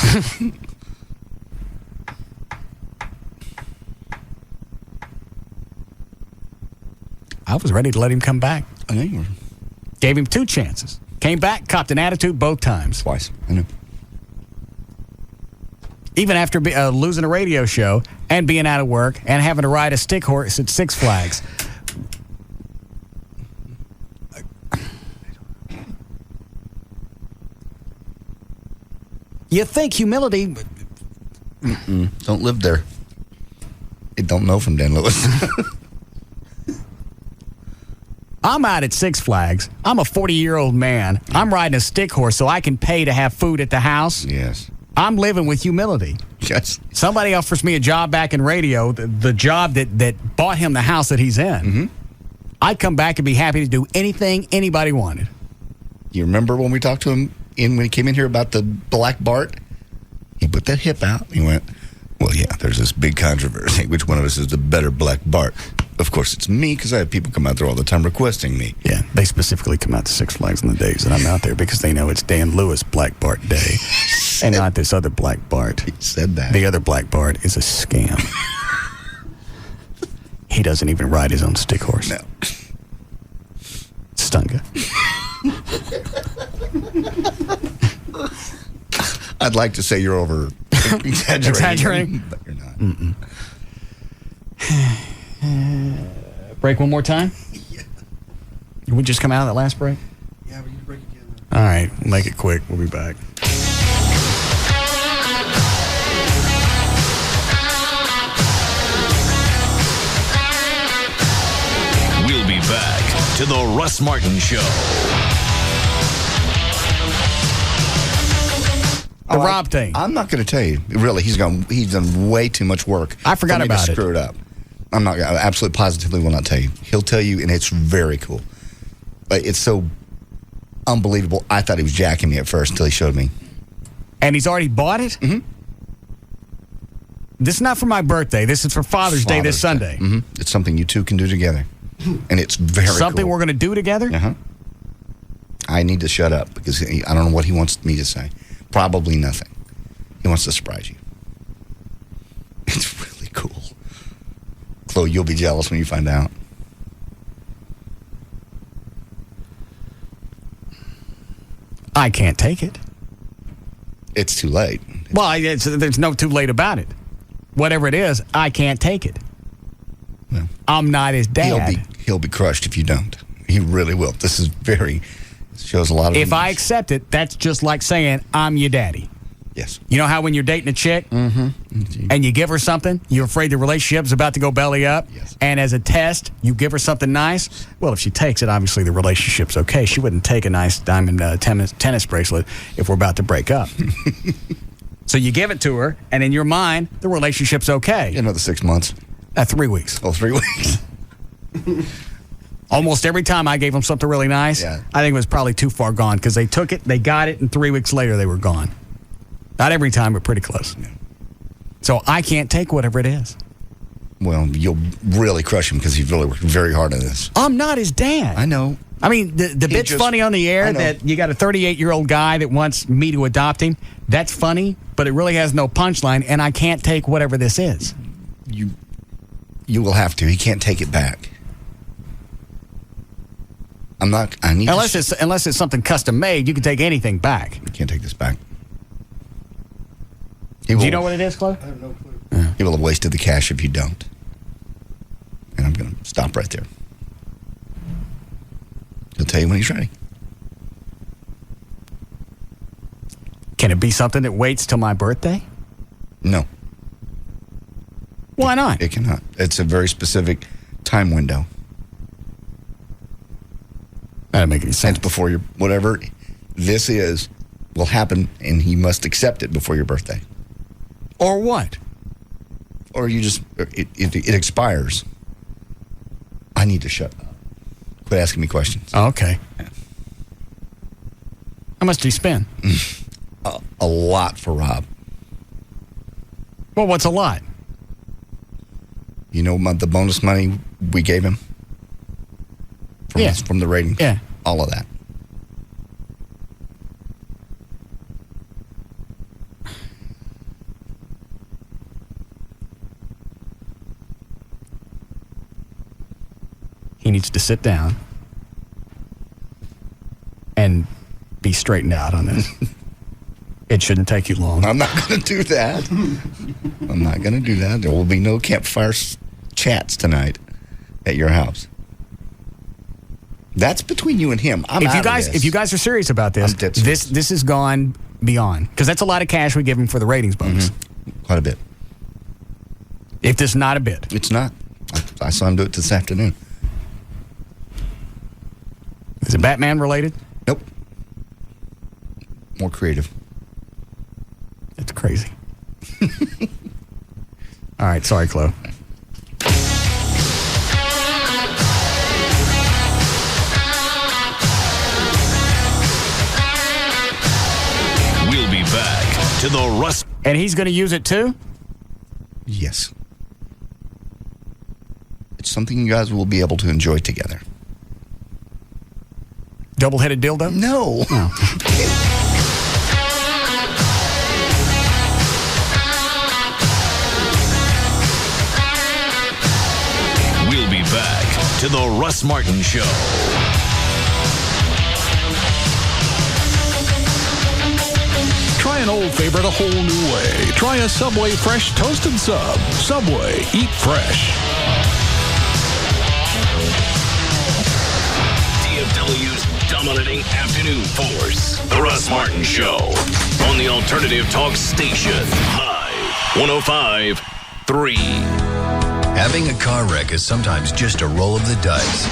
I was ready to let him come back. I know you were. Gave him 2 chances. Came back, copped an attitude both times. Twice. I know. Even after losing a radio show and being out of work and having to ride a stick horse at Six Flags. You think humility... Don't live there. You don't know from Dan Lewis. I'm out at Six Flags. I'm a 40-year-old man. I'm riding a stick horse so I can pay to have food at the house. Yes. I'm living with humility. Yes. Somebody offers me a job back in radio, the job that bought him the house that he's in. Mm-hmm. I'd come back and be happy to do anything anybody wanted. You remember when we talked to him when he came in here about the Black Bart? He put that hip out. He went, well, yeah, there's this big controversy. Which one of us is the better Black Bart? Of course, it's me, because I have people come out there all the time requesting me. Yeah, they specifically come out to Six Flags on the days that I'm out there because they know it's Dan Lewis Black Bart Day and not this other Black Bart. He said that. The other Black Bart is a scam. He doesn't even ride his own stick horse. No. Stunga. I'd like to say you're over exaggerating, but you're not. Break one more time? Yeah. Can we just come out of that last break? Yeah, we can break again. All right, we'll make it quick. We'll be back. We'll be back to the Russ Martin Show. The Rob thing. I'm not going to tell you. Really, he's done way too much work. I forgot about to it. Screw it up. I absolutely positively will not tell you. He'll tell you, and it's very cool. But it's so unbelievable. I thought he was jacking me at first until he showed me. And he's already bought it? Mm-hmm. This is not for my birthday. This is for Father's Day this Sunday. Mm-hmm. It's something you two can do together. And it's very something cool. We're going to do together? Uh-huh. I need to shut up because I don't know what he wants me to say. Probably nothing. He wants to surprise you. It's really cool. Chloe, you'll be jealous when you find out. I can't take it. It's too late. Well, there's no too late about it. Whatever it is, I can't take it. Well, I'm not his dad. He'll be crushed if you don't. He really will. This is shows a lot of... If I accept it, that's just like saying, I'm your daddy. Yes. You know how when you're dating a chick and you give her something, you're afraid the relationship's about to go belly up, and as a test, you give her something nice? Well, if she takes it, obviously the relationship's okay. She wouldn't take a nice diamond tennis bracelet if we're about to break up. So you give it to her, and in your mind, the relationship's okay. Another 6 months. 3 weeks. Oh, 3 weeks. Almost every time I gave them something really nice, I think it was probably too far gone because they took it, they got it, and 3 weeks later they were gone. Not every time, but pretty close. Yeah. So I can't take whatever it is. Well, you'll really crush him because he's really worked very hard on this. I'm not his dad. I know. I mean, the bit's funny on the air that you got a 38-year-old guy that wants me to adopt him. That's funny, but it really has no punchline, and I can't take whatever this is. You will have to. He can't take it back. Unless it's something custom made, you can take anything back. You can't take this back. Do you know what it is, Chloe? I have no clue. Yeah. He will have wasted the cash if you don't. And I'm going to stop right there. He'll tell you when he's ready. Can it be something that waits till my birthday? No. Why not? It cannot. It's a very specific time window. That doesn't make any sense. Before your whatever this is will happen, and he must accept it before your birthday. Or what? Or you just it expires. I need to shut up. Quit asking me questions. Oh, okay. Yeah. How much do you spend? A lot for Rob. Well, what's a lot? You know the bonus money we gave him? From the rating? Yeah. All of that. He needs to sit down and be straightened out on this. It shouldn't take you long. I'm not going to do that. I'm not going to do that. There will be no campfire chats tonight at your house. That's between you and him. If you guys are serious about this, this has gone beyond. Because that's a lot of cash we give him for the ratings bonus. Mm-hmm. Quite a bit. If this is not a bit. It's not. I saw him do it this afternoon. Is it Batman related? Nope. More creative. It's crazy. All right, sorry, Chloe. We'll be back to the Russ. And he's going to use it too? Yes. It's something you guys will be able to enjoy together. Double-headed dildo? No. We'll be back to the Russ Martin Show. Try an old favorite a whole new way. Try a Subway Fresh Toasted Sub. Subway, eat fresh. DFW's dominating afternoon force. The Russ Martin Show. On the Alternative Talk Station. Live. 105.3. Having a car wreck is sometimes just a roll of the dice.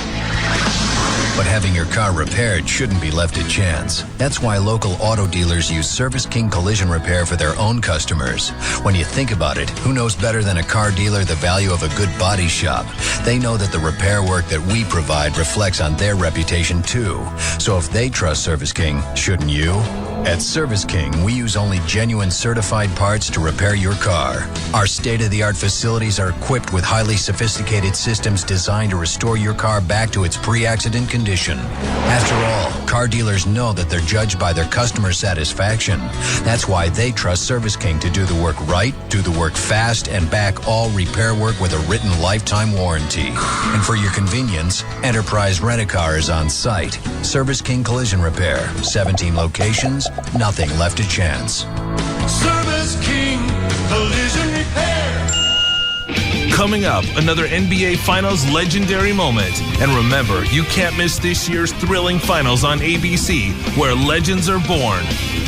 But having your car repaired shouldn't be left to chance. That's why local auto dealers use Service King Collision Repair for their own customers. When you think about it, who knows better than a car dealer the value of a good body shop? They know that the repair work that we provide reflects on their reputation too. So if they trust Service King, shouldn't you? At Service King, we use only genuine certified parts to repair your car. Our state-of-the-art facilities are equipped with highly sophisticated systems designed to restore your car back to its pre-accident condition. After all, car dealers know that they're judged by their customer satisfaction. That's why they trust Service King to do the work right, do the work fast, and back all repair work with a written lifetime warranty. And for your convenience, Enterprise Rent-A-Car is on site. Service King Collision Repair, 17 locations, nothing left to chance. Service King Collision Repair. Coming up, another NBA Finals legendary moment. And remember, you can't miss this year's thrilling finals on ABC, where legends are born.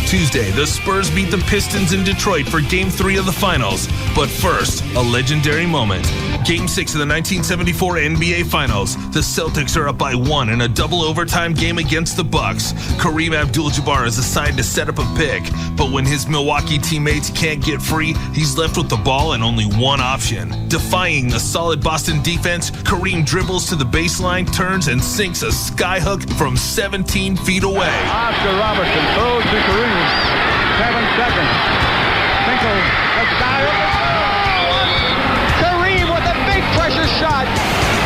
Tuesday, the Spurs beat the Pistons in Detroit for Game 3 of the Finals. But first, a legendary moment. Game 6 of the 1974 NBA Finals. The Celtics are up by 1 in a double overtime game against the Bucks. Kareem Abdul-Jabbar is assigned to set up a pick, but when his Milwaukee teammates can't get free, he's left with the ball and only one option. Defying the solid Boston defense, Kareem dribbles to the baseline, turns, and sinks a skyhook from 17 feet away. Oscar Robertson throws to Kareem. 7 seconds. Tinkles the skyhook. Kareem with a big pressure shot.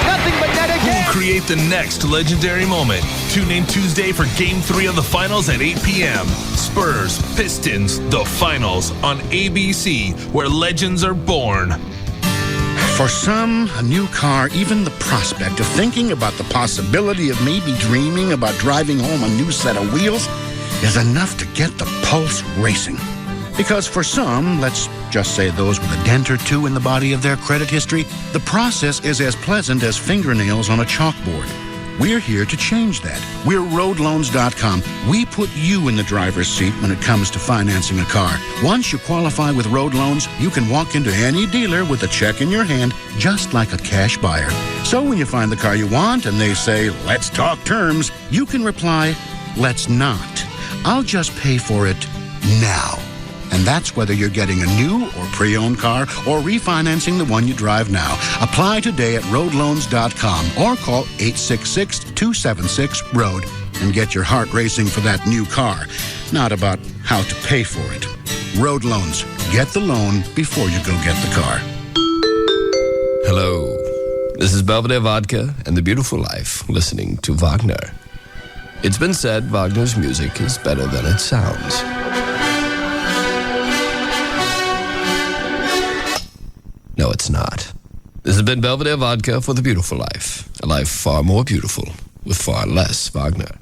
Nothing but net again. Who'll create the next legendary moment? Tune in Tuesday for Game 3 of the Finals at 8 p.m. Spurs, Pistons, the Finals on ABC, where legends are born. For some, a new car, even the prospect of thinking about the possibility of maybe dreaming about driving home a new set of wheels is enough to get the pulse racing. Because for some, let's just say those with a dent or two in the body of their credit history, the process is as pleasant as fingernails on a chalkboard. We're here to change that. We're roadloans.com. We put you in the driver's seat when it comes to financing a car. Once you qualify with Road Loans, you can walk into any dealer with a check in your hand, just like a cash buyer. So when you find the car you want and they say, let's talk terms, you can reply, let's not. I'll just pay for it now. And that's whether you're getting a new or pre-owned car or refinancing the one you drive now. Apply today at roadloans.com or call 866-276-ROAD and get your heart racing for that new car, not about how to pay for it. Road Loans. Get the loan before you go get the car. Hello. This is Belvedere Vodka and The Beautiful Life, listening to Wagner. It's been said Wagner's music is better than it sounds. No, it's not. This has been Belvedere Vodka for The Beautiful Life. A life far more beautiful with far less Wagner.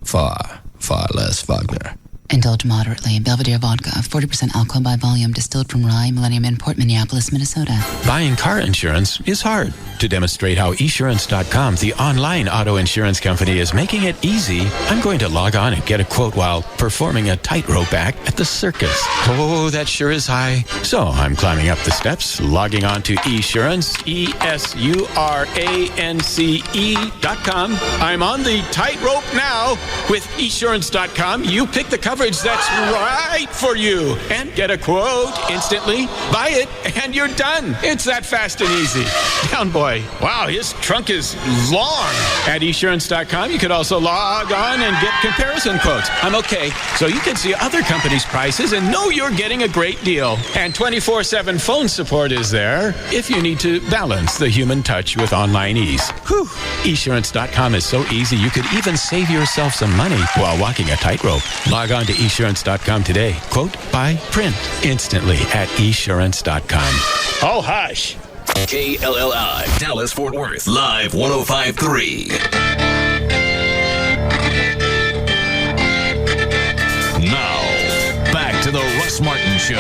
Far, far less Wagner. Indulge moderately. Belvedere Vodka, 40% alcohol by volume, distilled from Rye, Millennium Import, Minneapolis, Minnesota. Buying car insurance is hard. To demonstrate how esurance.com, the online auto insurance company, is making it easy, I'm going to log on and get a quote while performing a tightrope act at the circus. Oh, that sure is high. So I'm climbing up the steps, logging on to esurance, esurance.com. I'm on the tightrope now. With esurance.com, you pick the coverage that's right for you and get a quote instantly, buy it, and you're done. It's that fast and easy. Down boy. Wow, his trunk is long. At esurance.com, you could also log on and get comparison quotes. I'm okay. So you can see other companies' prices and know you're getting a great deal. And 24/7 phone support is there if you need to balance the human touch with online ease. Whew. Esurance.com is so easy, you could even save yourself some money while walking a tightrope. Log on to esurance.com today. Quote, buy, print instantly at esurance.com. Oh, hush. KLLI, Dallas Fort Worth, live 105.3. Now, back to the Russ Martin Show.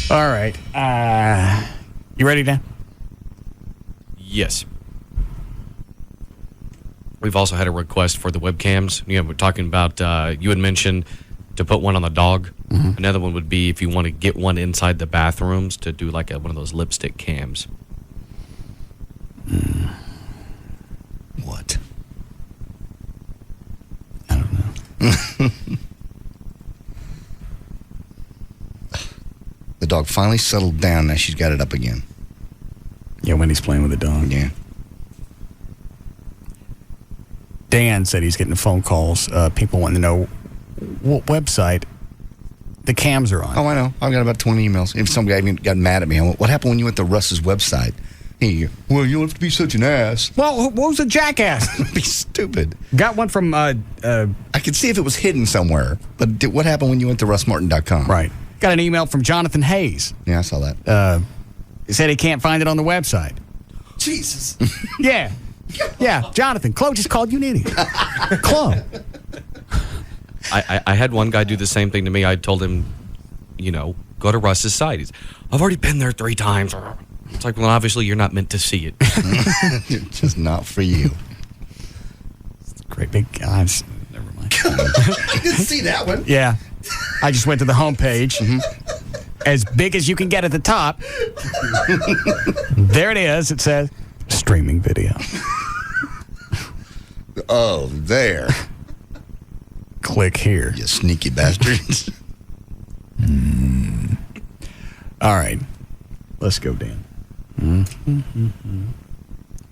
All right. You ready, Dan? Yes. We've also had a request for the webcams. Yeah, we're talking about, you had mentioned to put one on the dog. Mm-hmm. Another one would be if you want to get one inside the bathrooms to do like one of those lipstick cams. What? I don't know. The dog finally settled down. Now she's got it up again. Yeah, Wendy's playing with the dog. Yeah. Dan said he's getting phone calls. People wanting to know what website the cams are on. Oh, I know. I've got about 20 emails. If some guy got mad at me, I went, what happened when you went to Russ's website? Well, you don't have to be such an ass. Well, what was a jackass? Be stupid. Got one from... I could see if it was hidden somewhere. But what happened when you went to russmartin.com? Right. Got an email from Jonathan Hayes. Yeah, I saw that. He said he can't find it on the website. Jesus. Yeah. Yeah, Jonathan. Chloe just called you an idiot. Chloe. I had one guy do the same thing to me. I told him, go to Russ's site. I've already been there 3 times. It's like, well, obviously you're not meant to see it. It's just not for you. Great big guys. Never mind. You didn't see that one. Yeah. I just went to the homepage. Mm-hmm. As big as you can get at the top. There it is. It says streaming video. Oh, there. Click here. You sneaky bastards. All right. Let's go, Dan. Mm-hmm.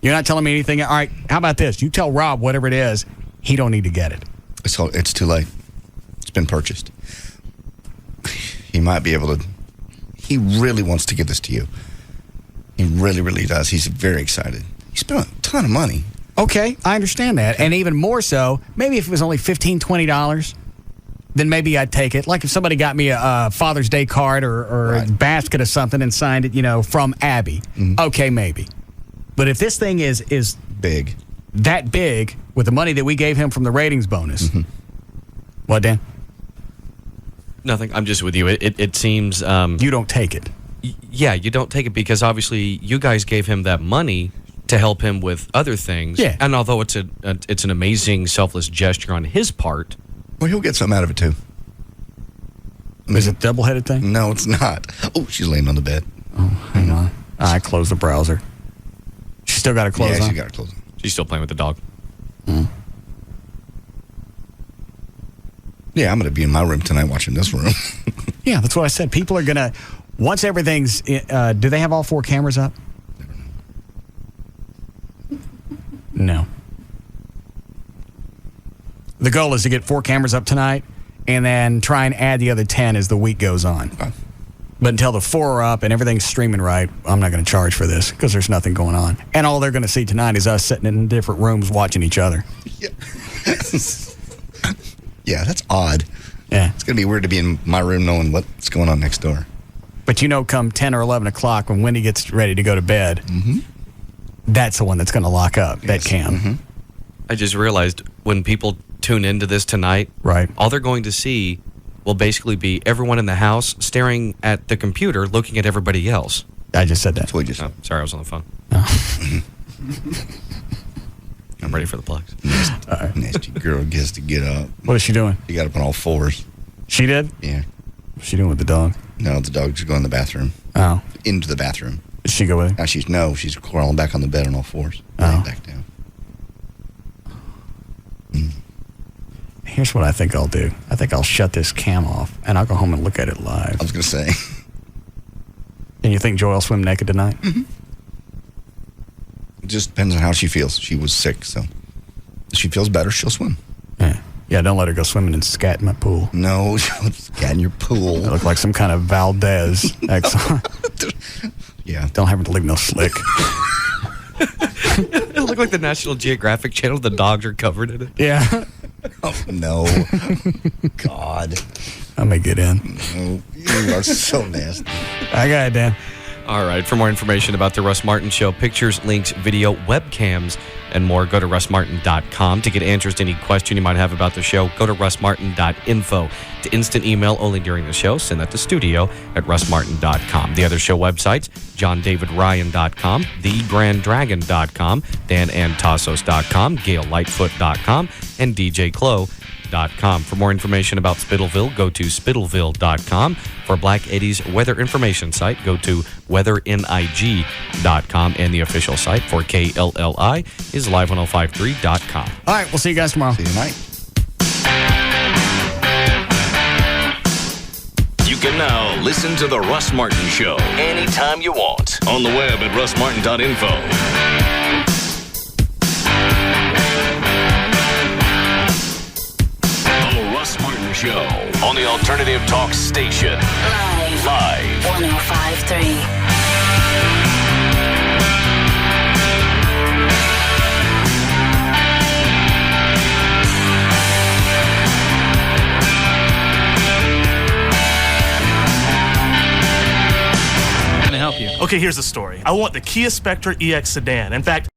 You're not telling me anything. All right. How about this? You tell Rob whatever it is. He don't need to get it. It's too late. It's been purchased. He might be able to. He really wants to give this to you. He really, really does. He's very excited. He spent a ton of money. Okay, I understand that. And even more so, maybe if it was only $15, $20, then maybe I'd take it. Like if somebody got me a Father's Day card or a basket of something and signed it, from Abby. Mm-hmm. Okay, maybe. But if this thing is big, that big, with the money that we gave him from the ratings bonus. Mm-hmm. What, Dan? Nothing. I'm just with you. It seems... you don't take it. Yeah, you don't take it because obviously you guys gave him that money to help him with other things. Yeah. And although it's an amazing selfless gesture on his part... Well, he'll get something out of it, too. Is it a double-headed thing? No, it's not. Oh, she's laying on the bed. Oh, hang on. I closed the browser. She still got her clothes on? Yeah, she got her clothes on. She's still playing with the dog. Mm. Yeah, I'm going to be in my room tonight watching this room. Yeah, that's what I said. People are going to, once everything's, do they have all 4 cameras up? No. The goal is to get 4 cameras up tonight and then try and add the other 10 as the week goes on. Okay. But until the 4 are up and everything's streaming right, I'm not going to charge for this because there's nothing going on. And all they're going to see tonight is us sitting in different rooms watching each other. Yeah, that's odd. Yeah. It's going to be weird to be in my room knowing what's going on next door. But come 10 or 11 o'clock when Wendy gets ready to go to bed, that's the one that's going to lock up, that cam. I just realized when people tune into this tonight, right, all they're going to see will basically be everyone in the house staring at the computer, looking at everybody else. I just said that. That's what we just said. Sorry, I was on the phone. I'm ready for the plugs. Nasty girl gets to get up. What is she doing? She got up on all 4s. She did? Yeah. What's she doing with the dog? No, the dog just going in the bathroom. Oh. Into the bathroom. Did she go with him? She's crawling back on the bed on all 4s. Oh. Back down. Here's what I think I'll do. I think I'll shut this cam off, and I'll go home and look at it live. I was going to say. And you think Joy will swim naked tonight? It just depends on how she feels. She was sick, so if she feels better, she'll swim. Yeah, don't let her go swimming and scat in my pool. No, scat in your pool. I look like some kind of Valdez. Yeah. Don't have her to leave no slick. It looked like the National Geographic Channel. The dogs are covered in it. Yeah. Oh, no. God. I may get in. No, you are so nasty. I got it, Dan. All right. For more information about the Russ Martin Show, pictures, links, video, webcams, and more, go to russmartin.com. To get answers to any question you might have about the show, go to russmartin.info. To instant email only during the show, send that to studio@russmartin.com. The other show websites, johndavidryan.com, thegranddragon.com, danantasos.com, gaillightfoot.com, and djclo.com. For more information about Spittleville, go to spittleville.com. For Black Eddie's weather information site, go to weathernig.com. And the official site for KLLI is live1053.com. All right, we'll see you guys tomorrow. See you tonight. You can now listen to The Russ Martin Show anytime you want on the web at russmartin.info. Show on the Alternative Talk Station. Live. 105.3. Help you. Okay, here's the story. I want the Kia Spectre EX sedan. In fact,